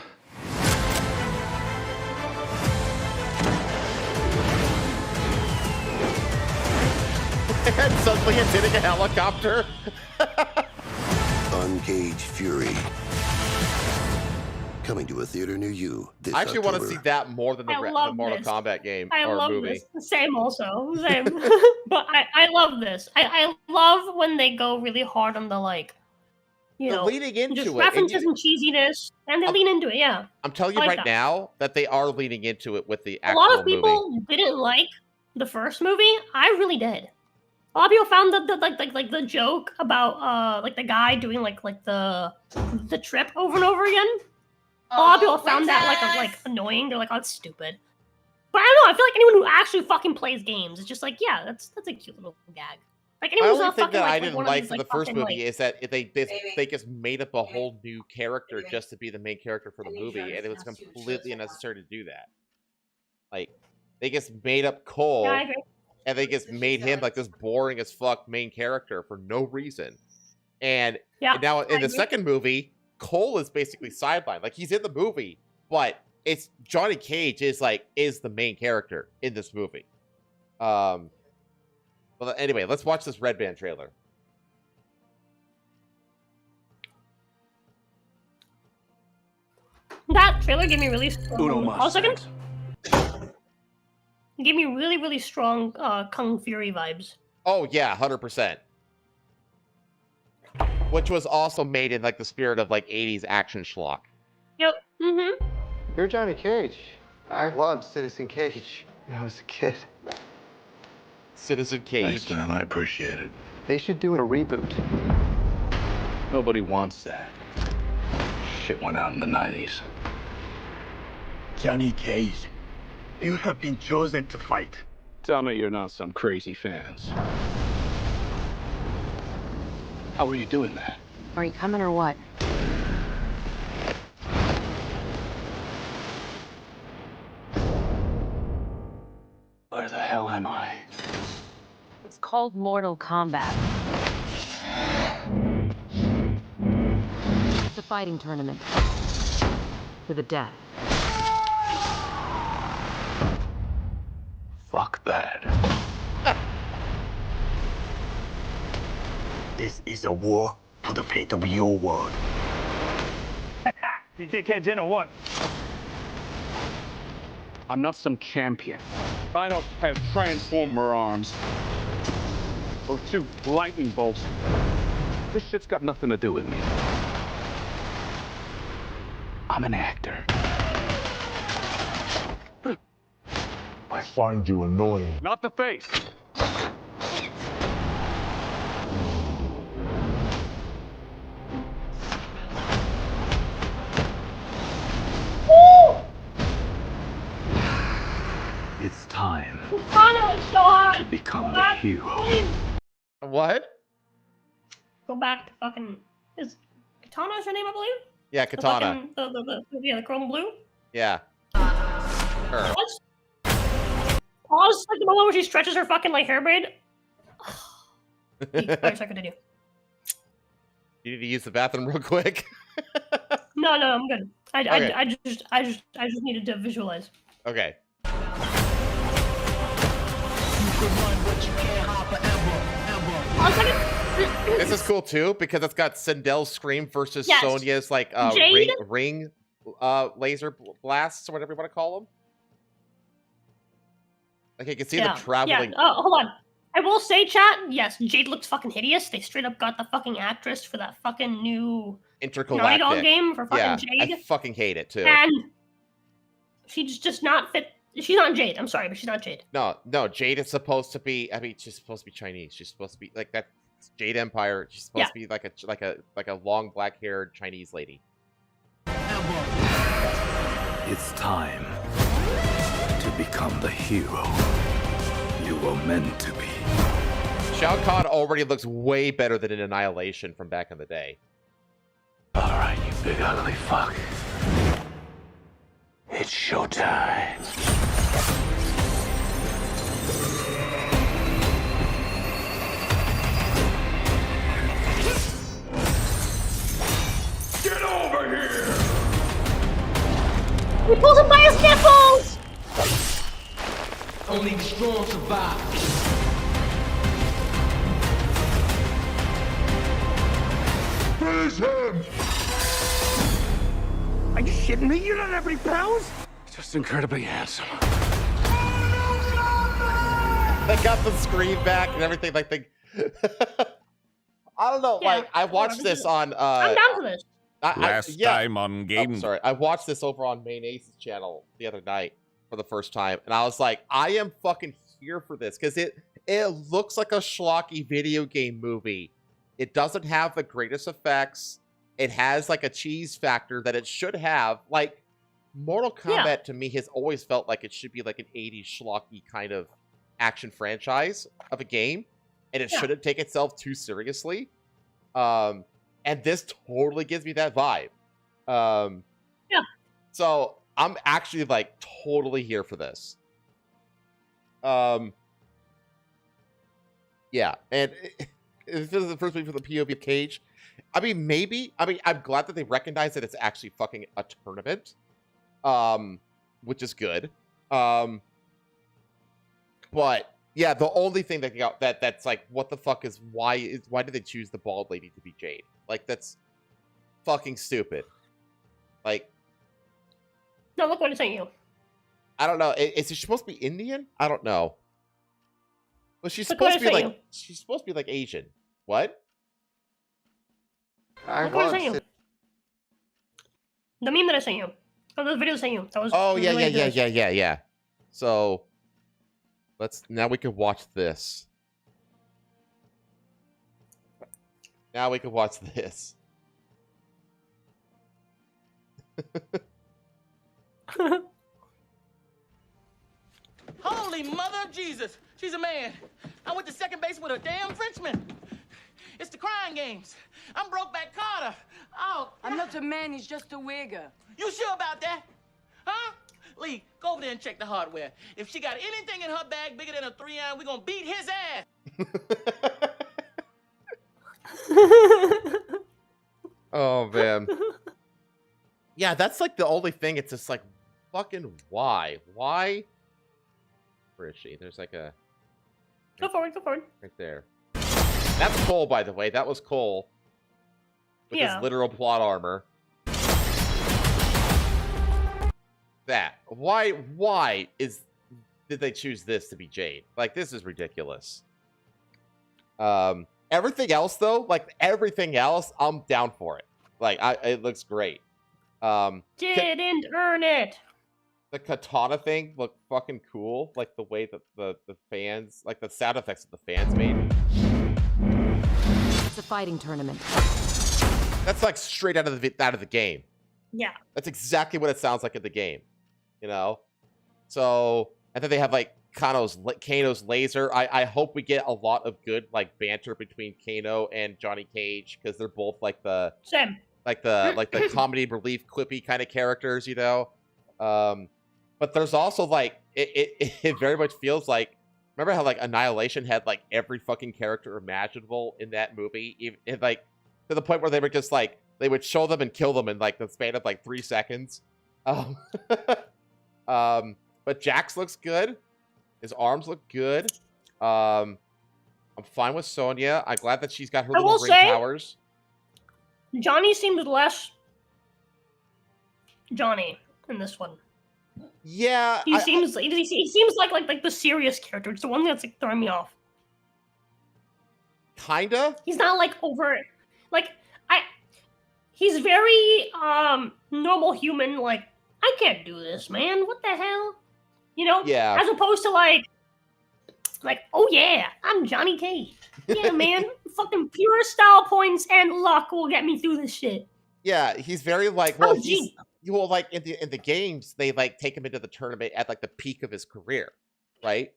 And suddenly it's hitting a helicopter. Uncaged Fury. Coming to a theater near you this I actually want to October. see that more than the I love Mortal this. Kombat game I or love movie. this. Same also. Same. But I love this. I love when they go really hard on the like, you They're know, leaning into just it, and references you- and cheesiness, and they lean into it. Yeah. I'm telling you I like right that. now that they are leaning into it with the A actual lot of people movie. didn't like the first movie. I really did. A lot of people found like the joke about like the guy doing like the trip over and over again. A lot of people found that like annoying. They're like, oh, it's stupid. But I don't know. I feel like anyone who actually fucking plays games is just like, yeah, that's a cute little gag. Like The anyone who's only not thing fucking that I like didn't one of like these, for the like, first fucking, movie like, is that they just made up a whole new character just to be the main character for the movie, and it was completely unnecessary to do that. Like, they just made up Cole, Yeah, I agree. and they just made him like this boring as fuck main character for no reason. And, Yeah, and now I in the agree. second movie, Cole is basically sidelined. Like, he's in the movie, but it's Johnny Cage is the main character in this movie. Well, anyway, let's watch this Red Band trailer. That trailer gave me really strong. Uno Hold a second. mas. It gave me really strong Kung Fury vibes. Oh yeah, 100%. Which was also made in like the spirit of like 80s action schlock. Yep. Mm-hmm. You're Johnny Cage. I loved Citizen Cage when I was a kid. Citizen Cage. Thanks, man. I appreciate it. They should do a reboot. Nobody wants that. Shit went out in the 90s. Johnny Cage, you have been chosen to fight. Tell me you're not some crazy fans. How are you doing that? Are you coming or what? Where the hell am I? It's called Mortal Kombat. It's a fighting tournament. For the death. Fuck that. This is a war for the fate of your world. You dickheads in or what? I'm not some champion. I don't have transformer arms. Or 2 lightning bolts. This shit's got nothing to do with me. I'm an actor. I find you annoying. Not the face. It's time Katana is so hot. to become the hero. What? Go back to fucking. Is Katana's her name, I believe? Yeah, Katana. The chrome blue. Yeah. Her. Pause. Pause. Like the moment where she stretches her fucking like hair braid. Sorry, continue. You need to use the bathroom real quick. No, I'm good. Okay. I just needed to visualize. Okay. This is cool too because it's got Sindel's scream versus Yes. Sonya's like Jade? ring laser blasts or whatever you want to call them. Like you can see them traveling. Yeah. Oh, hold on. I will say, chat. Yes, Jade looks fucking hideous. They straight up got the fucking actress for that fucking new Intergalactic Naughty Dog game for fucking Jade. I fucking hate it too. And she's just not fit. She's not Jade. I'm sorry, but she's not Jade. No, Jade is supposed to be. I mean, she's supposed to be Chinese. She's supposed to be like that Jade Empire. She's supposed to be like a long black-haired Chinese lady. It's time to become the hero you were meant to be. Shao Kahn already looks way better than in Annihilation from back in the day. All right, you big ugly fuck. It's showtime. Get over here! He pulls him by his nipples! Only the strong survive. Finish him! Are you shitting me? You don't have any powers? Just incredibly handsome. They got the screen back and everything. Like they, I don't know. Yeah, like I watched this on. I'm down for this. Last time on Game. I'm sorry, I watched this over on Main Ace's channel the other night for the first time, and I was like, I am fucking here for this because it looks like a schlocky video game movie. It doesn't have the greatest effects. It has like a cheese factor that it should have. Like Mortal Kombat to me has always felt like it should be like an 80s schlocky kind of action franchise of a game, and it shouldn't take itself too seriously. And this totally gives me that vibe. So I'm actually like totally here for this. Yeah, and this is the first week for the POV of Cage. I mean, maybe. I mean, I'm glad that they recognize that it's actually fucking a tournament, which is good. But yeah, the only thing that got that's like, what the fuck is why did they choose the bald lady to be Jade? Like, that's fucking stupid. Like, no, look what it's saying you. I don't know. Is she supposed to be Indian? I don't know. Well, she's Look supposed to be what I like sent she's supposed to be like Asian. What? Look what I sent you. The meme that I sent you. Oh, the video I sent you. That was. Oh yeah, related to this. yeah. So now we can watch this. Now we can watch this. Holy mother of Jesus. She's a man. I went to second base with a damn Frenchman. It's the crying games. I'm Brokeback Carter. Oh, I'm not a man, he's just a wigger. You sure about that? Huh? Lee, go over there and check the hardware. If she got anything in her bag bigger than a 3-iron, we're gonna beat his ass. Oh, man. Yeah, that's like the only thing. It's just like, fucking why? Why? Where is she? There's like a... Go forward, go forward. Right there. That's Cole, by the way. That was Cole. With his literal plot armor. That. Why did they choose this to be Jade? Like, this is ridiculous. Everything else, though, like, everything else, I'm down for it. Like, it looks great. Didn't earn it. The katana thing looked fucking cool. Like, the way that the fans, like, the sound effects that the fans made. It's a fighting tournament. That's, like, straight out of the game. Yeah. That's exactly what it sounds like in the game. You know? So, and then they have, like, Kano's laser. I hope we get a lot of good, like, banter between Kano and Johnny Cage, because they're both, like, the... Same. Like the comedy relief quippy kind of characters, you know? But there's also, like, it very much feels like... Remember how, like, Annihilation had, like, every fucking character imaginable in that movie? Even, like, to the point where they were just, like, they would show them and kill them in, like, the span of, like, 3 seconds. But Jax looks good. His arms look good. I'm fine with Sonya. I'm glad that she's got her little ring powers. Johnny seems less Johnny in this one. Yeah, he seems like the serious character. It's the one that's like throwing me off. Kinda. He's not like over, like he's very normal human. Like, I can't do this, man. What the hell? You know? Yeah. As opposed to like, oh yeah, I'm Johnny Cage. Yeah, man. Fucking pure style points and luck will get me through this shit. Yeah, he's very like, well, like in the games, they like take him into the tournament at like the peak of his career, right?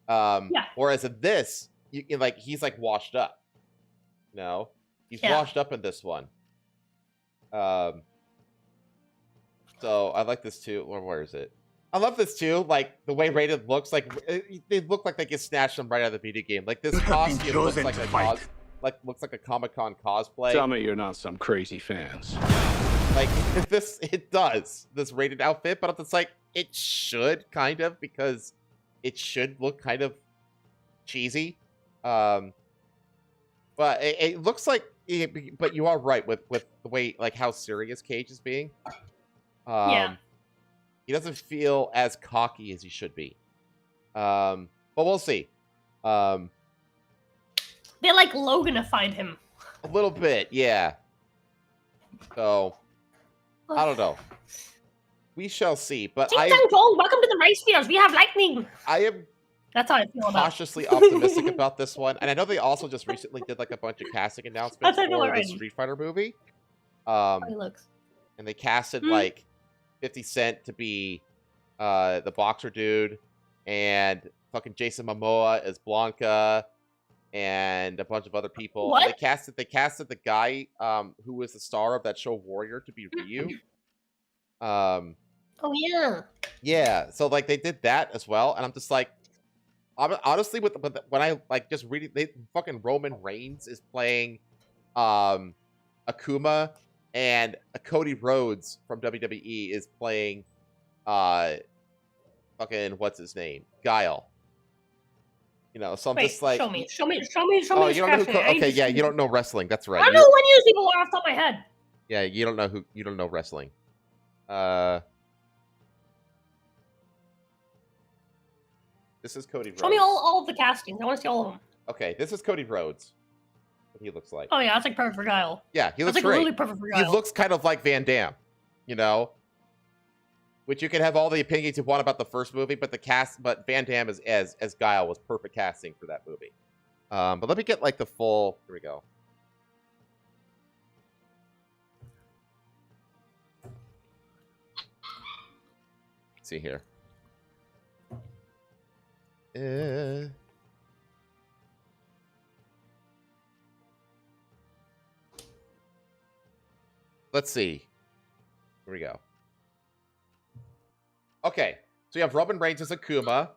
Yeah. Whereas in this, he's like washed up. You know, he's washed up in this one. So I like this too. Where is it? I love this too. Like the way Raiden looks, like they look like they get snatched them right out of the video game. Like this costume looks like looks like a Comic-Con cosplay. Tell me you're not some crazy fans. Like it does this Raiden outfit, but it's like it should kind of, because it should look kind of cheesy. But it looks like. But you are right with the way like how serious Cage is being. Yeah. He doesn't feel as cocky as he should be. But we'll see. They like Loganified him. A little bit, yeah. So I don't know. We shall see. But welcome to the Rice Fields. We have lightning. I am That's how I feel about cautiously optimistic about this one. And I know they also just recently did like a bunch of casting announcements for the Street Fighter movie. Looks. And they casted like 50 Cent to be the boxer dude, and fucking Jason Momoa as Blanca, and a bunch of other people. What? They casted the guy who was the star of that show Warrior to be Ryu. Oh yeah. Yeah, so like they did that as well, and I'm just like, honestly, when I like just reading, fucking Roman Reigns is playing Akuma, and Cody Rhodes from WWE is playing fucking what's his name, Guile. You know, so I'm just like, show me. Oh, you don't know who? Okay, yeah, you don't know wrestling. That's right. I don't know who any of these people are off the top of my head. Yeah, you don't know wrestling. This is Cody Rhodes. Show me all of the castings. I want to see all of them. Okay, this is Cody Rhodes. What he looks like. Oh yeah, that's like perfect for Guile. Yeah, he looks like great. Really perfect for Guile. He looks kind of like Van Damme, you know. Which you can have all the opinions you want about the first movie, but Van Damme as Guile was perfect casting for that movie. But let me get like the full. Here we go. Let's see here. Let's see. Here we go. Okay, so you have Roman Reigns as Akuma.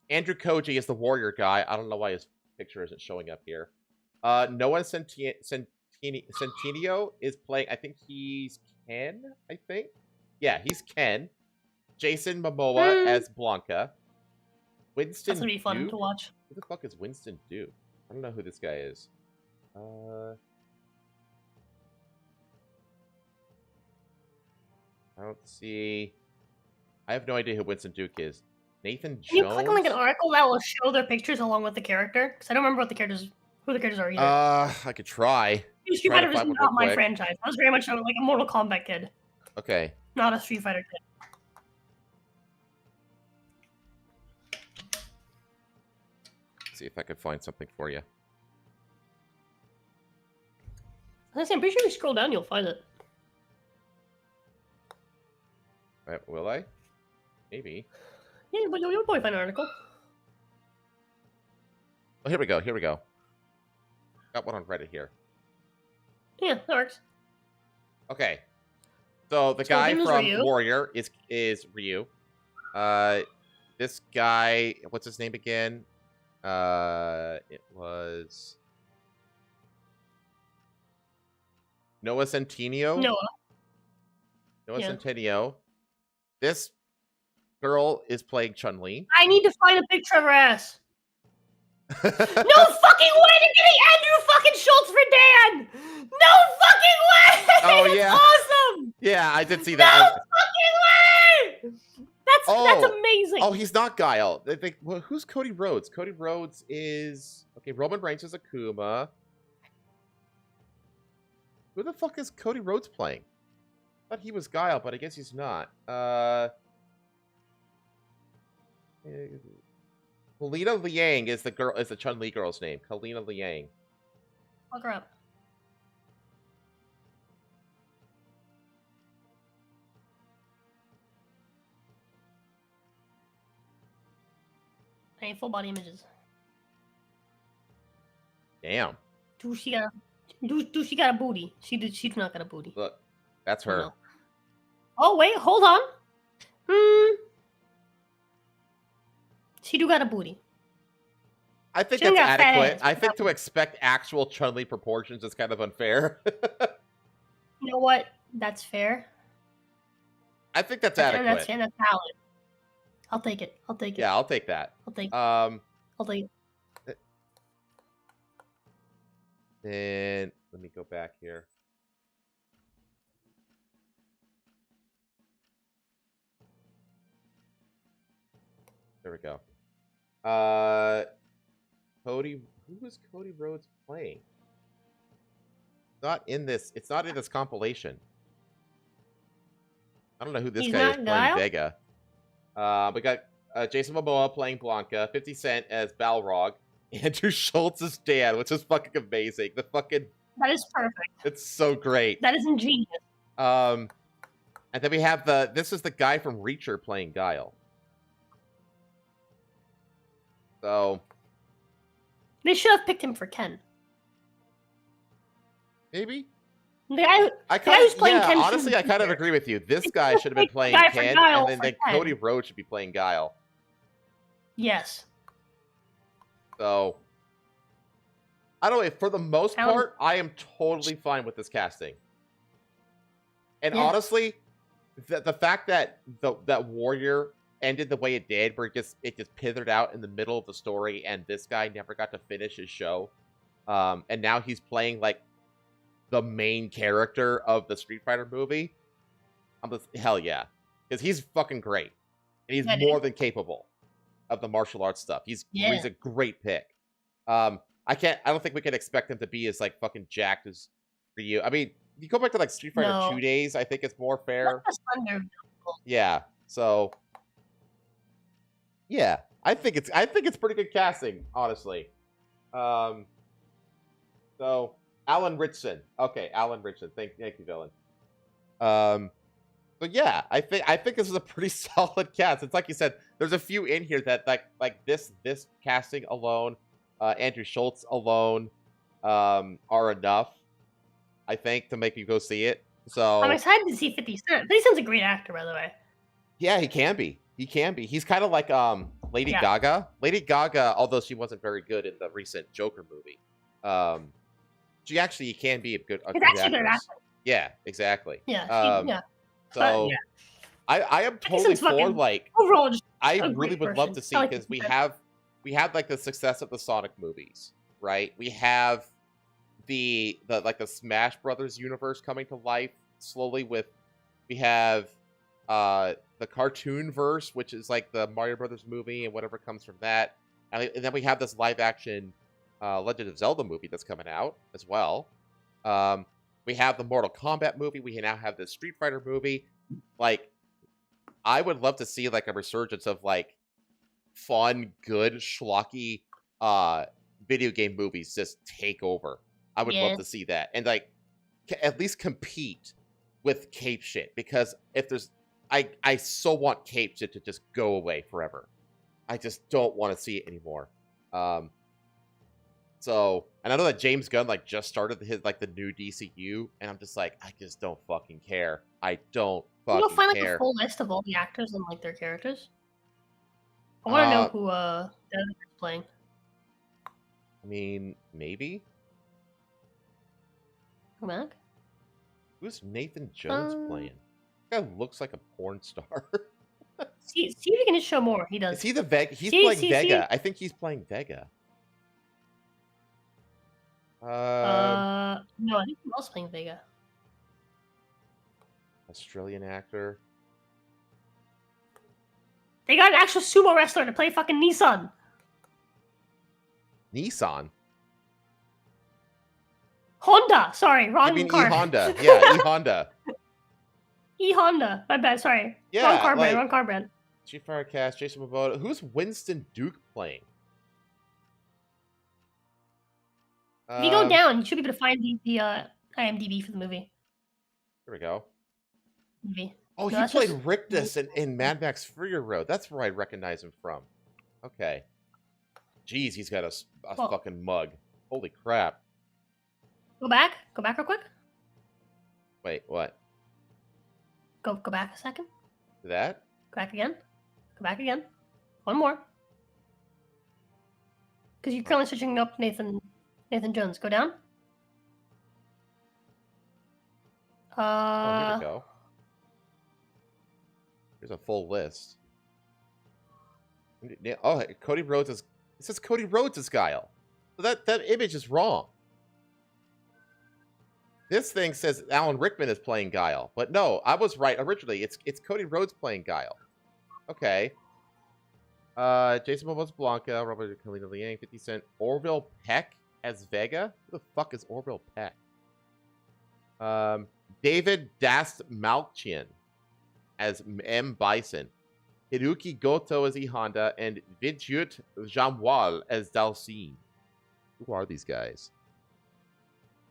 Andrew Koji is the warrior guy. I don't know why his picture isn't showing up here. Noah Centineo is playing. I think he's Ken. I think. Yeah, he's Ken. Jason Momoa as Blanca. Winston. That's gonna be fun Duke? to watch. Who the fuck is Winston Duke? I don't know who this guy is. I don't see. I have no idea who Winston Duke is. Nathan Jones. Can you click on like an article that will show their pictures along with the character? Because I don't remember who the characters are either. I could try. Street Fighter is not my franchise. I was very much like a Mortal Kombat kid, Okay. not a Street Fighter kid. See if I could find something for you. I'm pretty sure if you scroll down, you'll find it. Will I? Maybe. Yeah, but you'll probably find an article. Oh, here we go. Here we go. Got one on Reddit here. Yeah, that works. Okay. So the So guy his name is from Ryu. Warrior is Ryu. This guy, what's his name again? It was Noah Centineo. Noah Noah Yeah. Centineo. This girl is playing Chun-Li. I need to find a picture of her ass. No fucking way! They're getting Andrew fucking Schultz for Dan! No fucking way! Oh, That's yeah. awesome! Yeah, I did see No that. fucking way! That's amazing. Oh, he's not Guile. Well, who's Cody Rhodes? Cody Rhodes is... Okay, Roman Reigns is Akuma. Who the fuck is Cody Rhodes playing? I thought he was Guile, but I guess he's not. Kalina Liang is the Chun-Li girl's name. Kalina Liang. Look her up. I need full body images. Damn. Do she got a booty? She do not got a booty. Look, that's her. no. Oh wait, hold on. She do got a booty. I think She don't that's got fat adequate. ass. I think to expect actual Chun-Li proportions is kind of unfair. You know what? That's fair. I think that's And adequate. that's valid. I'll take it. I'll take it. Yeah, I'll take that. I'll take it. Um, I'll take it. then let me go back here. There we go. Cody, who is Cody Rhodes playing? Not in this. It's not in this compilation. I don't know who this He's guy is not playing Guile? Vega. We got Jason Momoa playing Blanca, 50 Cent as Balrog, Andrew Schultz as Dan, which is fucking amazing. The fucking That is perfect. it's so great. That is ingenious. And then we have this is the guy from Reacher playing Guile. So They should have picked him for Ken. maybe The guy, I the guy who's playing yeah, Ken. honestly, I kind of agree with you. This guy should have been pick the playing guy for Ken, Guile and for then Ken. Cody Rhodes should be playing Guile. Yes. So I don't know. For the most Alan- part, I am totally fine with this casting. And Yeah. honestly, the fact that that Warrior ended the way it did, where it just pithered out in the middle of the story, and this guy never got to finish his show, and now he's playing like the main character of the Street Fighter movie. I'm just hell yeah, because he's fucking great, and he's Yeah, dude. more than capable of the martial arts stuff. He's a great pick. I don't think we can expect him to be as like fucking jacked as Ryu. I mean, you go back to like Street Fighter No. 2 days, I think it's more fair. That's under. Yeah. So yeah, I think it's pretty good casting, honestly. So Alan Richson. Okay, Alan Richson. Thank you, villain. But yeah, I think this is a pretty solid cast. It's like you said, there's a few in here that like this casting alone, Andrew Schultz alone, are enough, I think, to make you go see it. So I'm excited to see 50 Cent. 50 Cent's a great actor, by the way. yeah, he can be. He can be. He's kind of like Lady Gaga. Lady Gaga, although she wasn't very good in the recent Joker movie, she actually can be a good actress. Yeah, exactly. Yeah, yeah. So, yeah. I am totally for like. Overall, just I a really great would love person. to see I like because we 50 have like the success of the Sonic movies, right? We have the like the Smash Brothers universe coming to life slowly. We have the cartoon verse, which is like the Mario Brothers movie and whatever comes from that, and then we have this live action Legend of Zelda movie that's coming out as well. We have the Mortal Kombat movie. We now have the Street Fighter movie. Like, I would love to see like a resurgence of like fun, good, schlocky video game movies just take over. I would love to see that and like at least compete with cape shit, because if there's I so want cape shit to just go away forever. I just don't want to see it anymore. So, and I know that James Gunn like just started his like the new DCU, and I'm just like, I just don't fucking care. I don't fucking We'll find like care. a full list of all the actors and like their characters. I want to know who the other guy's playing. I mean, maybe. Come back. Who's Nathan Jones playing? That guy looks like a porn star. see if you can just show more. He does. Is he the Vega? He's playing Vega. I think he's playing Vega. No, I think he was playing Vega. Australian actor. They got an actual sumo wrestler to play fucking Nissan. Nissan? Honda. Sorry, wrong I mean car. E-Honda. Yeah, E-Honda. E-Honda. My bad. Sorry. Yeah, wrong car brand. like- Wrong car brand. Chief Fire Cast, Jason Momoa. Who's Winston Duke playing? If you go down, you should be able to find the IMDb for the movie. Here we go. Movie. Oh, No, he that's played just- Rictus in Mad Max Fury Road. That's where I recognize him from. Okay. Jeez, he's got a Well- fucking mug. Holy crap. Go back. Go back real quick. Wait, what? Go back a second. That? Go back again. Go back again. One more. Because you're currently searching up Nathan Jones. Go down. Oh, here we go. Here's a full list. Oh, Cody Rhodes is... It says Cody Rhodes is Guile. So that image is wrong. This thing says Alan Rickman is playing Guile. But no, I was right originally. It's Cody Rhodes playing Guile. Okay. Jason Momoa's Blanca, Robert Kalina Liang, 50 Cent, Orville Peck as Vega. Who the fuck is Orville Peck? David Dastmalchian as M. Bison, Hiruki Goto as E-Honda, and Vidyut Jamwal as Dalcine. Who are these guys?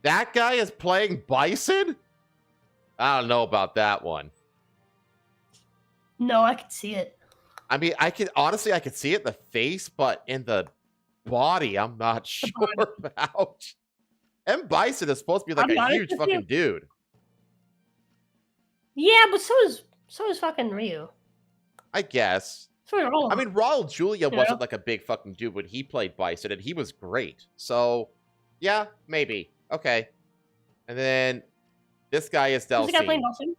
That guy is playing Bison? I don't know about that one. No, I can see it. I mean, I could see it in the face, but in the body, I'm not sure about. M. Bison is supposed to be like a huge fucking dude. Yeah, but so is fucking Ryu. I guess. So are all. I mean, Raul Julia You wasn't know? like a big fucking dude when he played Bison, and he was great. So, yeah, maybe. Okay. And then this guy is Who's the guy playing Dalcine. Dalcine?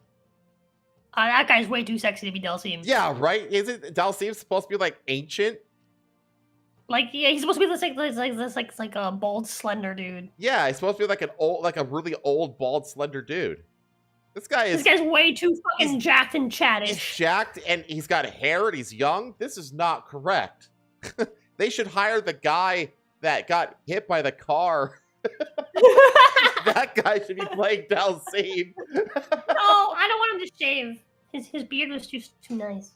That guy's way too sexy to be Dalcine. Yeah, right? Isn't Dalcine supposed to be like ancient? Like, yeah, he's supposed to be this like a bald, slender dude. Yeah, he's supposed to be like a really old, bald, slender dude. This guy's way too fucking jacked and chatty. He's jacked and he's got hair and he's young. This is not correct. They should hire the guy that got hit by the car. That guy should be playing Dalcine. Oh, I don't want him to shave. His beard was too nice.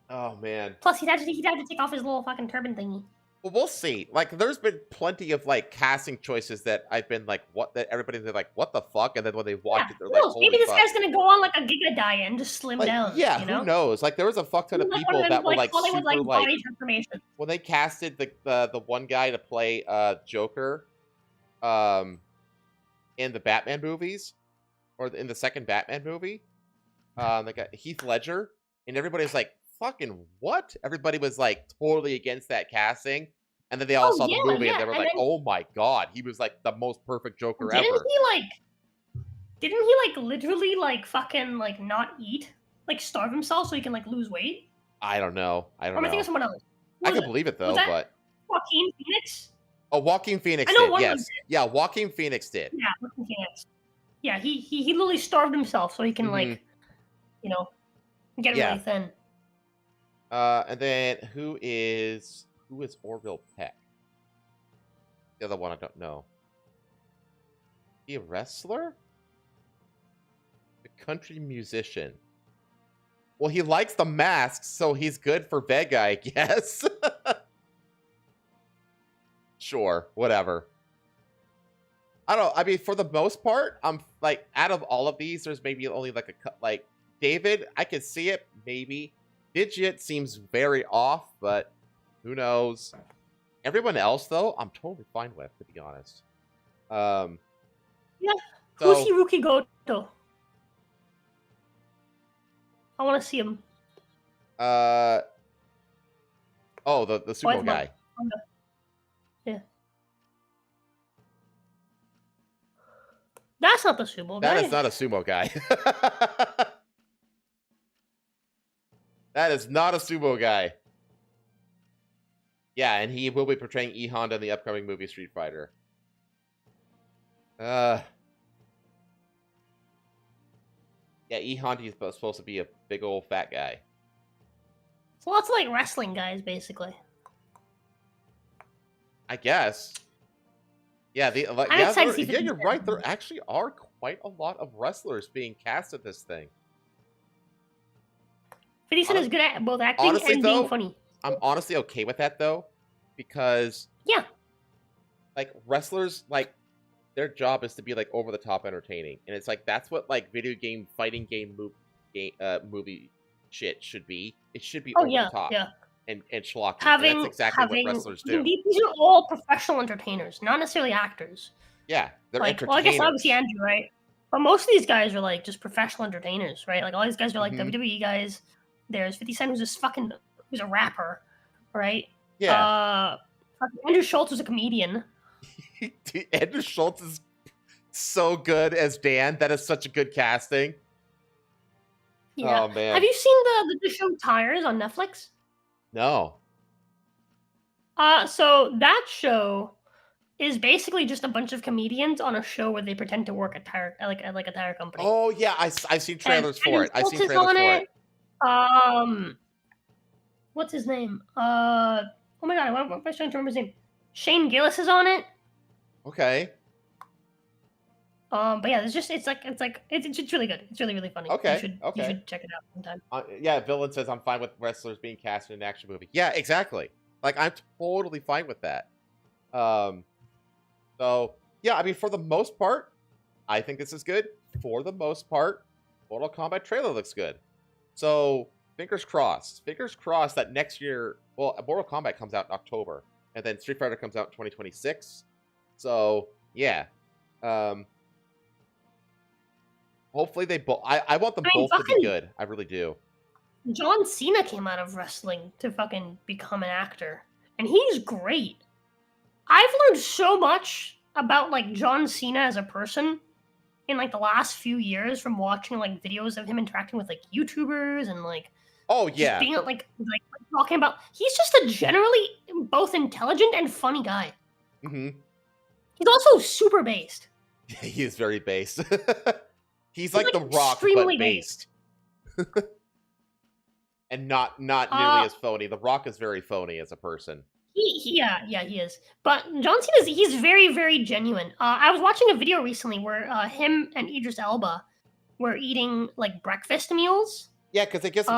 Oh man. Plus, he'd have to take off his little fucking turban thingy. Well, we'll see. Like, there's been plenty of like casting choices that I've been like, what? That everybody's like, what the fuck? And then when they watch it, they're like, holy maybe this fuck. guy's gonna go on like a giga diet and just slim Like, down. yeah, you know? who knows? Like, there was a fuck ton of Like people one of them, that were like Hollywood, super like body transformation. when they casted the one guy to play Joker, in the Batman movies, or in the second Batman movie, like Heath Ledger, and everybody's like, fucking what? Everybody was like totally against that casting, and then they all saw the movie and they were like, oh my god, he was like the most perfect Joker ever. Didn't he like literally like fucking like not eat, like starve himself so he can like lose weight? I don't know. Or am I thinking of someone else? I can believe it though, but Joaquin Phoenix? Oh, Joaquin Phoenix I know did, one yes. did. Yeah, Joaquin Phoenix did. Yeah, Joaquin Phoenix. Yeah, he literally starved himself so he can like, you know, get really thin. And then who is Orville Peck? The other one I don't know. He a wrestler? A country musician. Well, he likes the masks, so he's good for Vega, I guess. Sure, whatever. I mean, for the most part, I'm like, out of all of these, there's maybe only like like David, I could see it, maybe. Digit seems very off, but who knows? Everyone else, though, I'm totally fine with, to be honest. Yeah. So, Who's Hiruki Goto? I want to see him. Oh, the sumo guy. Yeah. That's not the sumo guy. That is not a sumo guy. That is not a sumo guy. Yeah, and he will be portraying E Honda in the upcoming movie Street Fighter. Yeah, E Honda is supposed to be a big old fat guy. So lots of like wrestling guys, basically. I guess. Yeah, you're right. There actually are quite a lot of wrestlers being cast at this thing. 50 Cent is good at both acting and being funny. I'm honestly okay with that though, because like wrestlers, like their job is to be like over the top entertaining, and it's like that's what like video game fighting game movie shit should be. It should be over the top. And schlocky. That's exactly what wrestlers do. These are all professional entertainers, not necessarily actors. Yeah, they're like, entertainers. well, I guess obviously Andrew, right? But most of these guys are like just professional entertainers, right? Like all these guys are like WWE guys. There's 50 Cent who's a rapper, right? Yeah. Andrew Schultz was a comedian. Dude, Andrew Schultz is so good as Dan. That is such a good casting. Yeah. Oh man. Have you seen the show Tires on Netflix? No. So that show is basically just a bunch of comedians on a show where they pretend to work at a tire company. Oh yeah, I've seen trailers for it. I've seen trailers for it. What's his name? Oh my god, I'm trying to remember his name. Shane Gillis is on it. Okay. But yeah, it's really good. It's really funny. Okay. You should check it out sometime. Yeah, Villain says I'm fine with wrestlers being cast in an action movie. Yeah, exactly. Like I'm totally fine with that. So yeah, I mean, for the most part, I think this is good. For the most part, Mortal Kombat trailer looks good. So fingers crossed. Fingers crossed that next year, well, Mortal Kombat comes out in October, and then Street Fighter comes out in 2026. So yeah. Hopefully they both. I want them both to be good. I really do. John Cena came out of wrestling to fucking become an actor, and he's great. I've learned so much about like John Cena as a person in like the last few years from watching like videos of him interacting with like YouTubers and like just being like talking about. He's just a generally both intelligent and funny guy. Mm-hmm. He's also super based. He is very based. He's like The Rock, but based. And not nearly as phony. The Rock is very phony as a person. He is. But John Cena, he's very, very genuine. I was watching a video recently where him and Idris Elba were eating like breakfast meals Yeah, because they just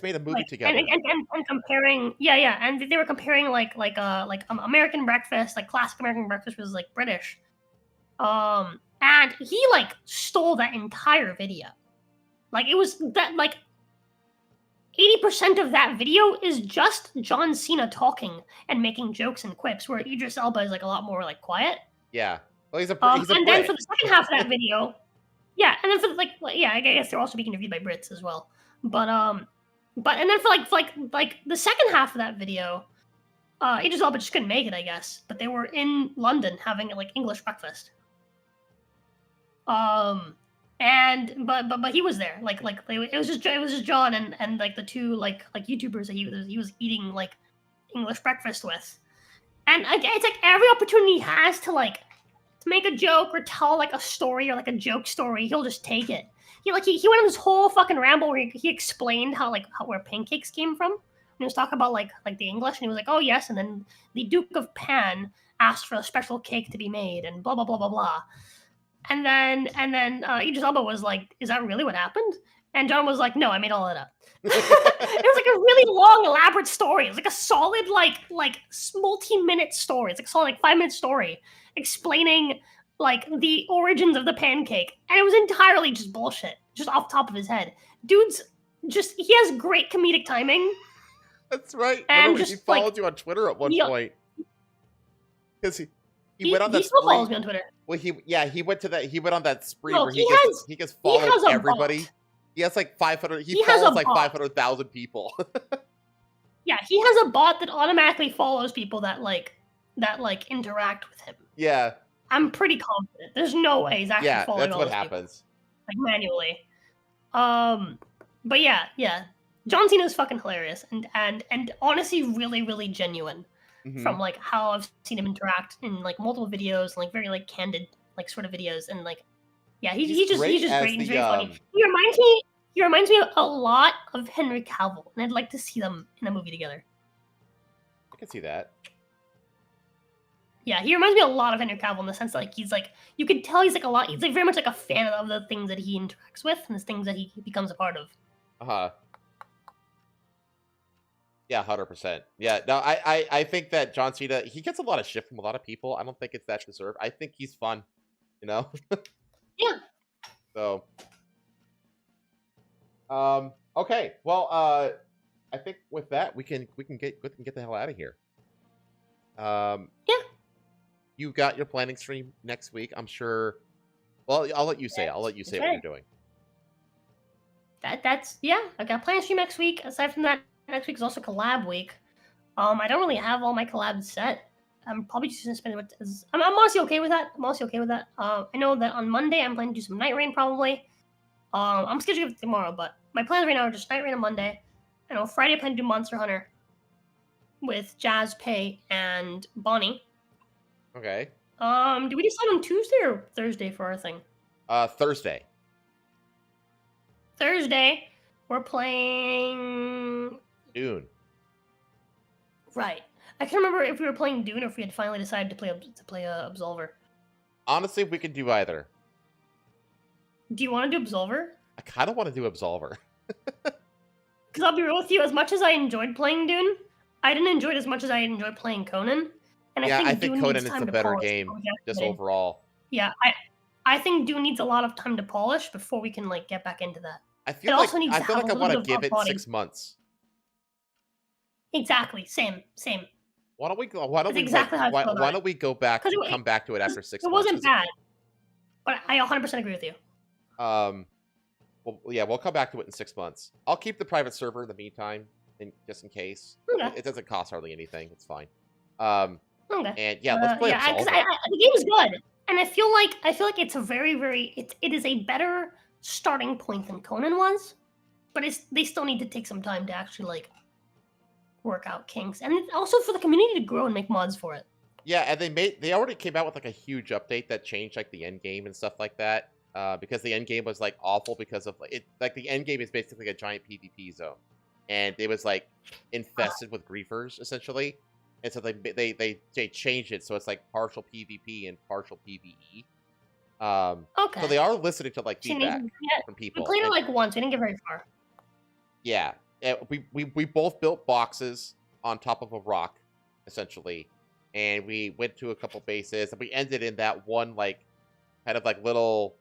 made a movie together. And comparing, and they were comparing like American Breakfast, like classic American Breakfast was like British, and he like stole that entire video. Like it was that like 80% of that video is just John Cena talking and making jokes and quips, where Idris Elba is like a lot more like quiet. Yeah, well, he's a and Brit. then for the second half of that video, and then for I guess they're also being interviewed by Brits as well. But and then for like the second half of that video, Idris Elba just couldn't make it, I guess. But they were in London having like English breakfast. And but he was there. It was just John and like the two like YouTubers that he was eating like English breakfast with. And it's like every opportunity he has to like to make a joke or tell like a story or like a joke story, he'll just take it. He went on this whole fucking ramble where he explained how where pancakes came from. And he was talking about like the English, and he was like, oh yes, and then the Duke of Pan asked for a special cake to be made, and blah blah blah blah blah. And then Idris Elba was like, is that really what happened? And John was like, no, I made all that up. It was like a really long, elaborate story. It was like a solid, like multi-minute story. It's like a solid, 5-minute story explaining like the origins of the pancake. And it was entirely just bullshit, just off the top of his head. Dude's just, he has great comedic timing. That's right. And he followed you on Twitter at one point. Because he went on that he still spree. Follows me on Twitter. Well, he went on that spree No, where he just follows has a everybody. bot. He has like 500. He has follows a like bot. 500,000 people. Yeah, he has a bot that automatically follows people that interact with him. Yeah. I'm pretty confident. There's no way he's actually following that's all what those happens. people, like manually. But yeah. John Cena's fucking hilarious and honestly really, really genuine from like how I've seen him interact in like multiple videos and like very like candid like sort of videos, and like he's just great and he's very funny. He reminds me a lot of Henry Cavill, and I'd like to see them in a movie together. I can see that. Yeah, he reminds me a lot of Henry Cavill in the sense that like he's like, you can tell he's like he's like very much like a fan of the things that he interacts with and the things that he becomes a part of. Yeah, 100%. Yeah, no, I think that John Cena, he gets a lot of shit from a lot of people. I don't think it's that deserved. I think he's fun, you know? Yeah. So, okay. Well, I think with that we can get the hell out of here. Yeah. You got your planning stream next week, I'm sure. Well, I'll let you say. I'll let you say what you're doing. That's I got planning stream next week. Aside from that, next week is also collab week. I don't really have all my collabs set. I'm probably just gonna spend it. I'm honestly okay with that. I know that on Monday I'm planning to do some Night Rain probably. I'm scheduled for tomorrow, but my plans right now are just Night Rain on Monday. I know Friday I plan to do Monster Hunter with Jazz, Pay, and Bonnie. Okay. Do we decide on Tuesday or Thursday for our thing? Thursday. Thursday, we're playing Dune. Right. I can't remember if we were playing Dune or if we had finally decided to play Absolver. Honestly, we can do either. Do you want to do Absolver? I kind of want to do Absolver. Because I'll be real with you, as much as I enjoyed playing Dune, I didn't enjoy it as much as I enjoyed playing Conan. And yeah, I think Conan is the better game, just overall. Yeah, I think Dune needs a lot of time to polish before we can like get back into that. I feel like I want to give it 6 months. Exactly. Same. Why don't we go? Why don't we go back and come back to it after 6 months? It wasn't bad, but I 100% agree with you. Well, yeah, we'll come back to it in 6 months. I'll keep the private server in the meantime, just in case. Okay. It doesn't cost hardly anything. It's fine. Okay. And yeah, let's play Absolver. The game's good, and I feel like it's a very it is a better starting point than Conan was, but they still need to take some time to actually like work out kinks, and also for the community to grow and make mods for it. Yeah, and they already came out with like a huge update that changed like the end game and stuff like that. Because the end game was like awful because of it. Like the end game is basically a giant PvP zone, and it was like infested with griefers essentially. And so they changed it so it's like partial PvP and partial PvE. Okay. So they are listening to like feedback from people. We played it like once. We didn't get very far. Yeah. We both built boxes on top of a rock, essentially. And we went to a couple bases, and we ended in that one, like, kind of like little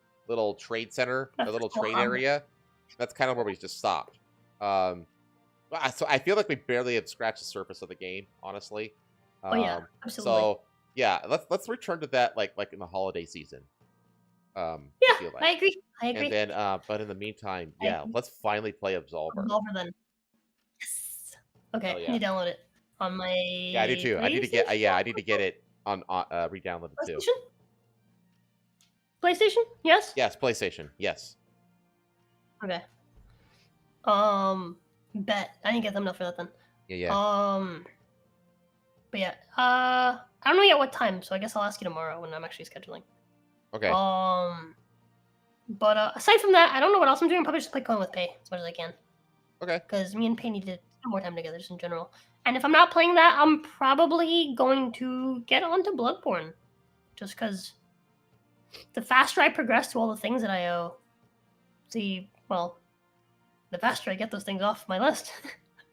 trade center, a little trade area. That's kind of where we just stopped. So I feel like we barely have scratched the surface of the game, honestly. Oh yeah, absolutely. So yeah, let's return to that like in the holiday season. Yeah, feel like. I agree. I agree. And then, but in the meantime, yeah, let's finally play Absolver. Absolver then. Yes. Okay, yeah. I need to download it on my. Yeah, I do too. I need to get. I need to get it on re-downloaded too. PlayStation? Yes. Yes, PlayStation. Yes. Okay. Bet I didn't get them enough for that then. Yeah. But yeah. I don't know yet what time, so I guess I'll ask you tomorrow when I'm actually scheduling. Okay. But aside from that, I don't know what else I'm doing. Probably just play Coin with Pay as much as I can. Okay. Because me and Pay need to spend more time together, just in general. And if I'm not playing that, I'm probably going to get onto Bloodborne, just because the faster I progress to all the things that I owe, the faster I get those things off my list.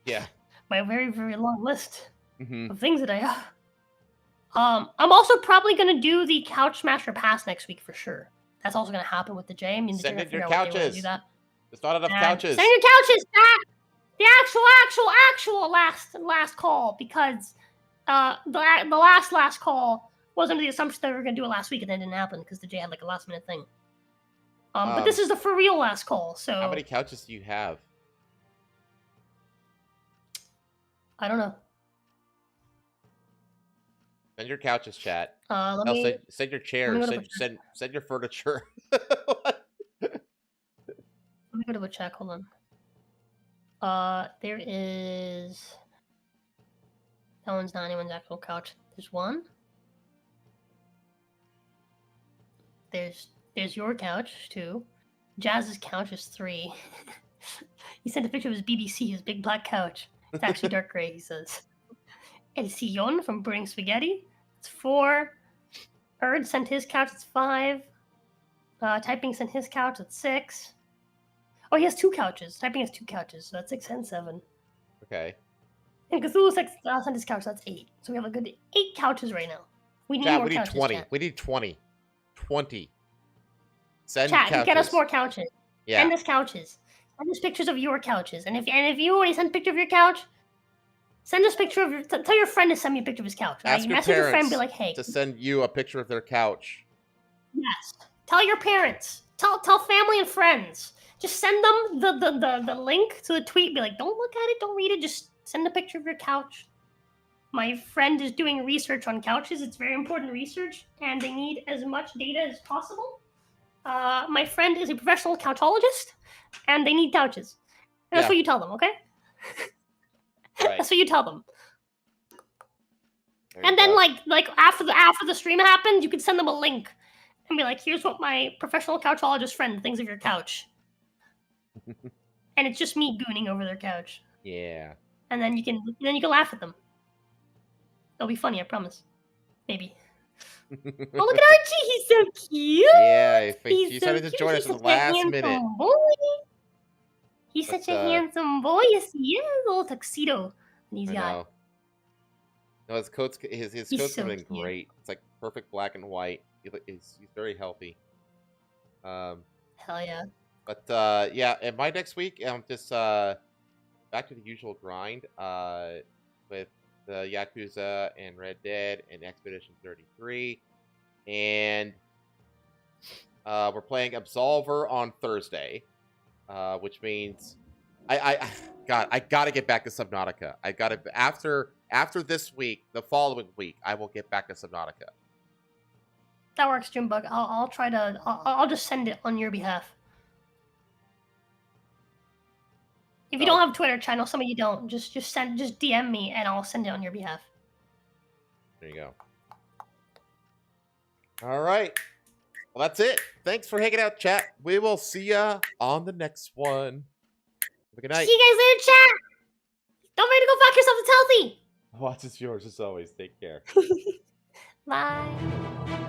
Yeah. My very, very long list Mm-hmm. of things that I owe. I'm also probably going to do the Couch Smasher Pass next week for sure. That's also going to happen with the J. I mean, send in your couches. Do that. There's not enough couches. Send your couches. The actual last call, because the last call was under the assumption that we were going to do it last week, and then it didn't happen because the J had like a last minute thing. But this is the for real last call. So how many couches do you have? I don't know. Send your couches, chat. Send your chairs. Send your furniture. Let me go to a check. Hold on. There is. That one's not anyone's actual couch. There's one. There's your couch, 2. Jazz's couch is 3. He sent a picture of his BBC, his big black couch. It's actually dark gray, he says. El Sillon from Burning Spaghetti. It's 4. Erd sent his couch, it's 5. Typing sent his couch, it's 6. Oh, he has 2 couches. Typing has 2 couches, so that's 6 and 7. Okay. And Cthulhu sent his couch, so that's 8. So we have a good 8 couches right now. We need more we need couches, 20. Chat. We need 20. 20. Send Chat, couches. get us more couches. Yeah. Send us couches. Send us pictures of your couches. And if you already sent a picture of your couch, send us a picture of your. Tell your friend to send me a picture of his couch. Right? Ask your message your friend, parents be like, hey. to send you a picture of their couch. Yes. Tell your parents. Tell family and friends. Just send them the link to the tweet. Be like, don't look at it, don't read it. Just send a picture of your couch. My friend is doing research on couches. It's very important research, and they need as much data as possible. My friend is a professional couchologist, and they need couches. And that's what you tell them, okay? Right. That's what you tell them. And then, like after the stream happens, you can send them a link and be like, "Here's what my professional couchologist friend thinks of your couch." And it's just me gooning over their couch. Yeah. And then you can laugh at them. It'll be funny, I promise. Maybe. Oh, look at Archie! He's so cute. Yeah, he He's decided so to join cute. us He's at the such a last handsome minute. Boy. He's such a handsome boy. Yes, he is. A little tuxedo. And he's got. No, his coat's He's coat's so coming cute. great. It's like perfect black and white. He's very healthy. Hell yeah. But yeah, and my next week, I'm just back to the usual grind with the Yakuza and Red Dead and Expedition 33, and we're playing Absolver on Thursday, which means I gotta get back to Subnautica. I gotta after this week, the following week, I will get back to Subnautica. That works, Jimbug. I'll try to. I'll just send it on your behalf. If you don't have Twitter, channel, some of you don't. Just DM me and I'll send it on your behalf. There you go. All right. Well, that's it. Thanks for hanging out, chat. We will see ya on the next one. Have a good night. See you guys later, chat. Don't forget to go fuck yourself. It's healthy. Watch is yours as always. Take care. Bye.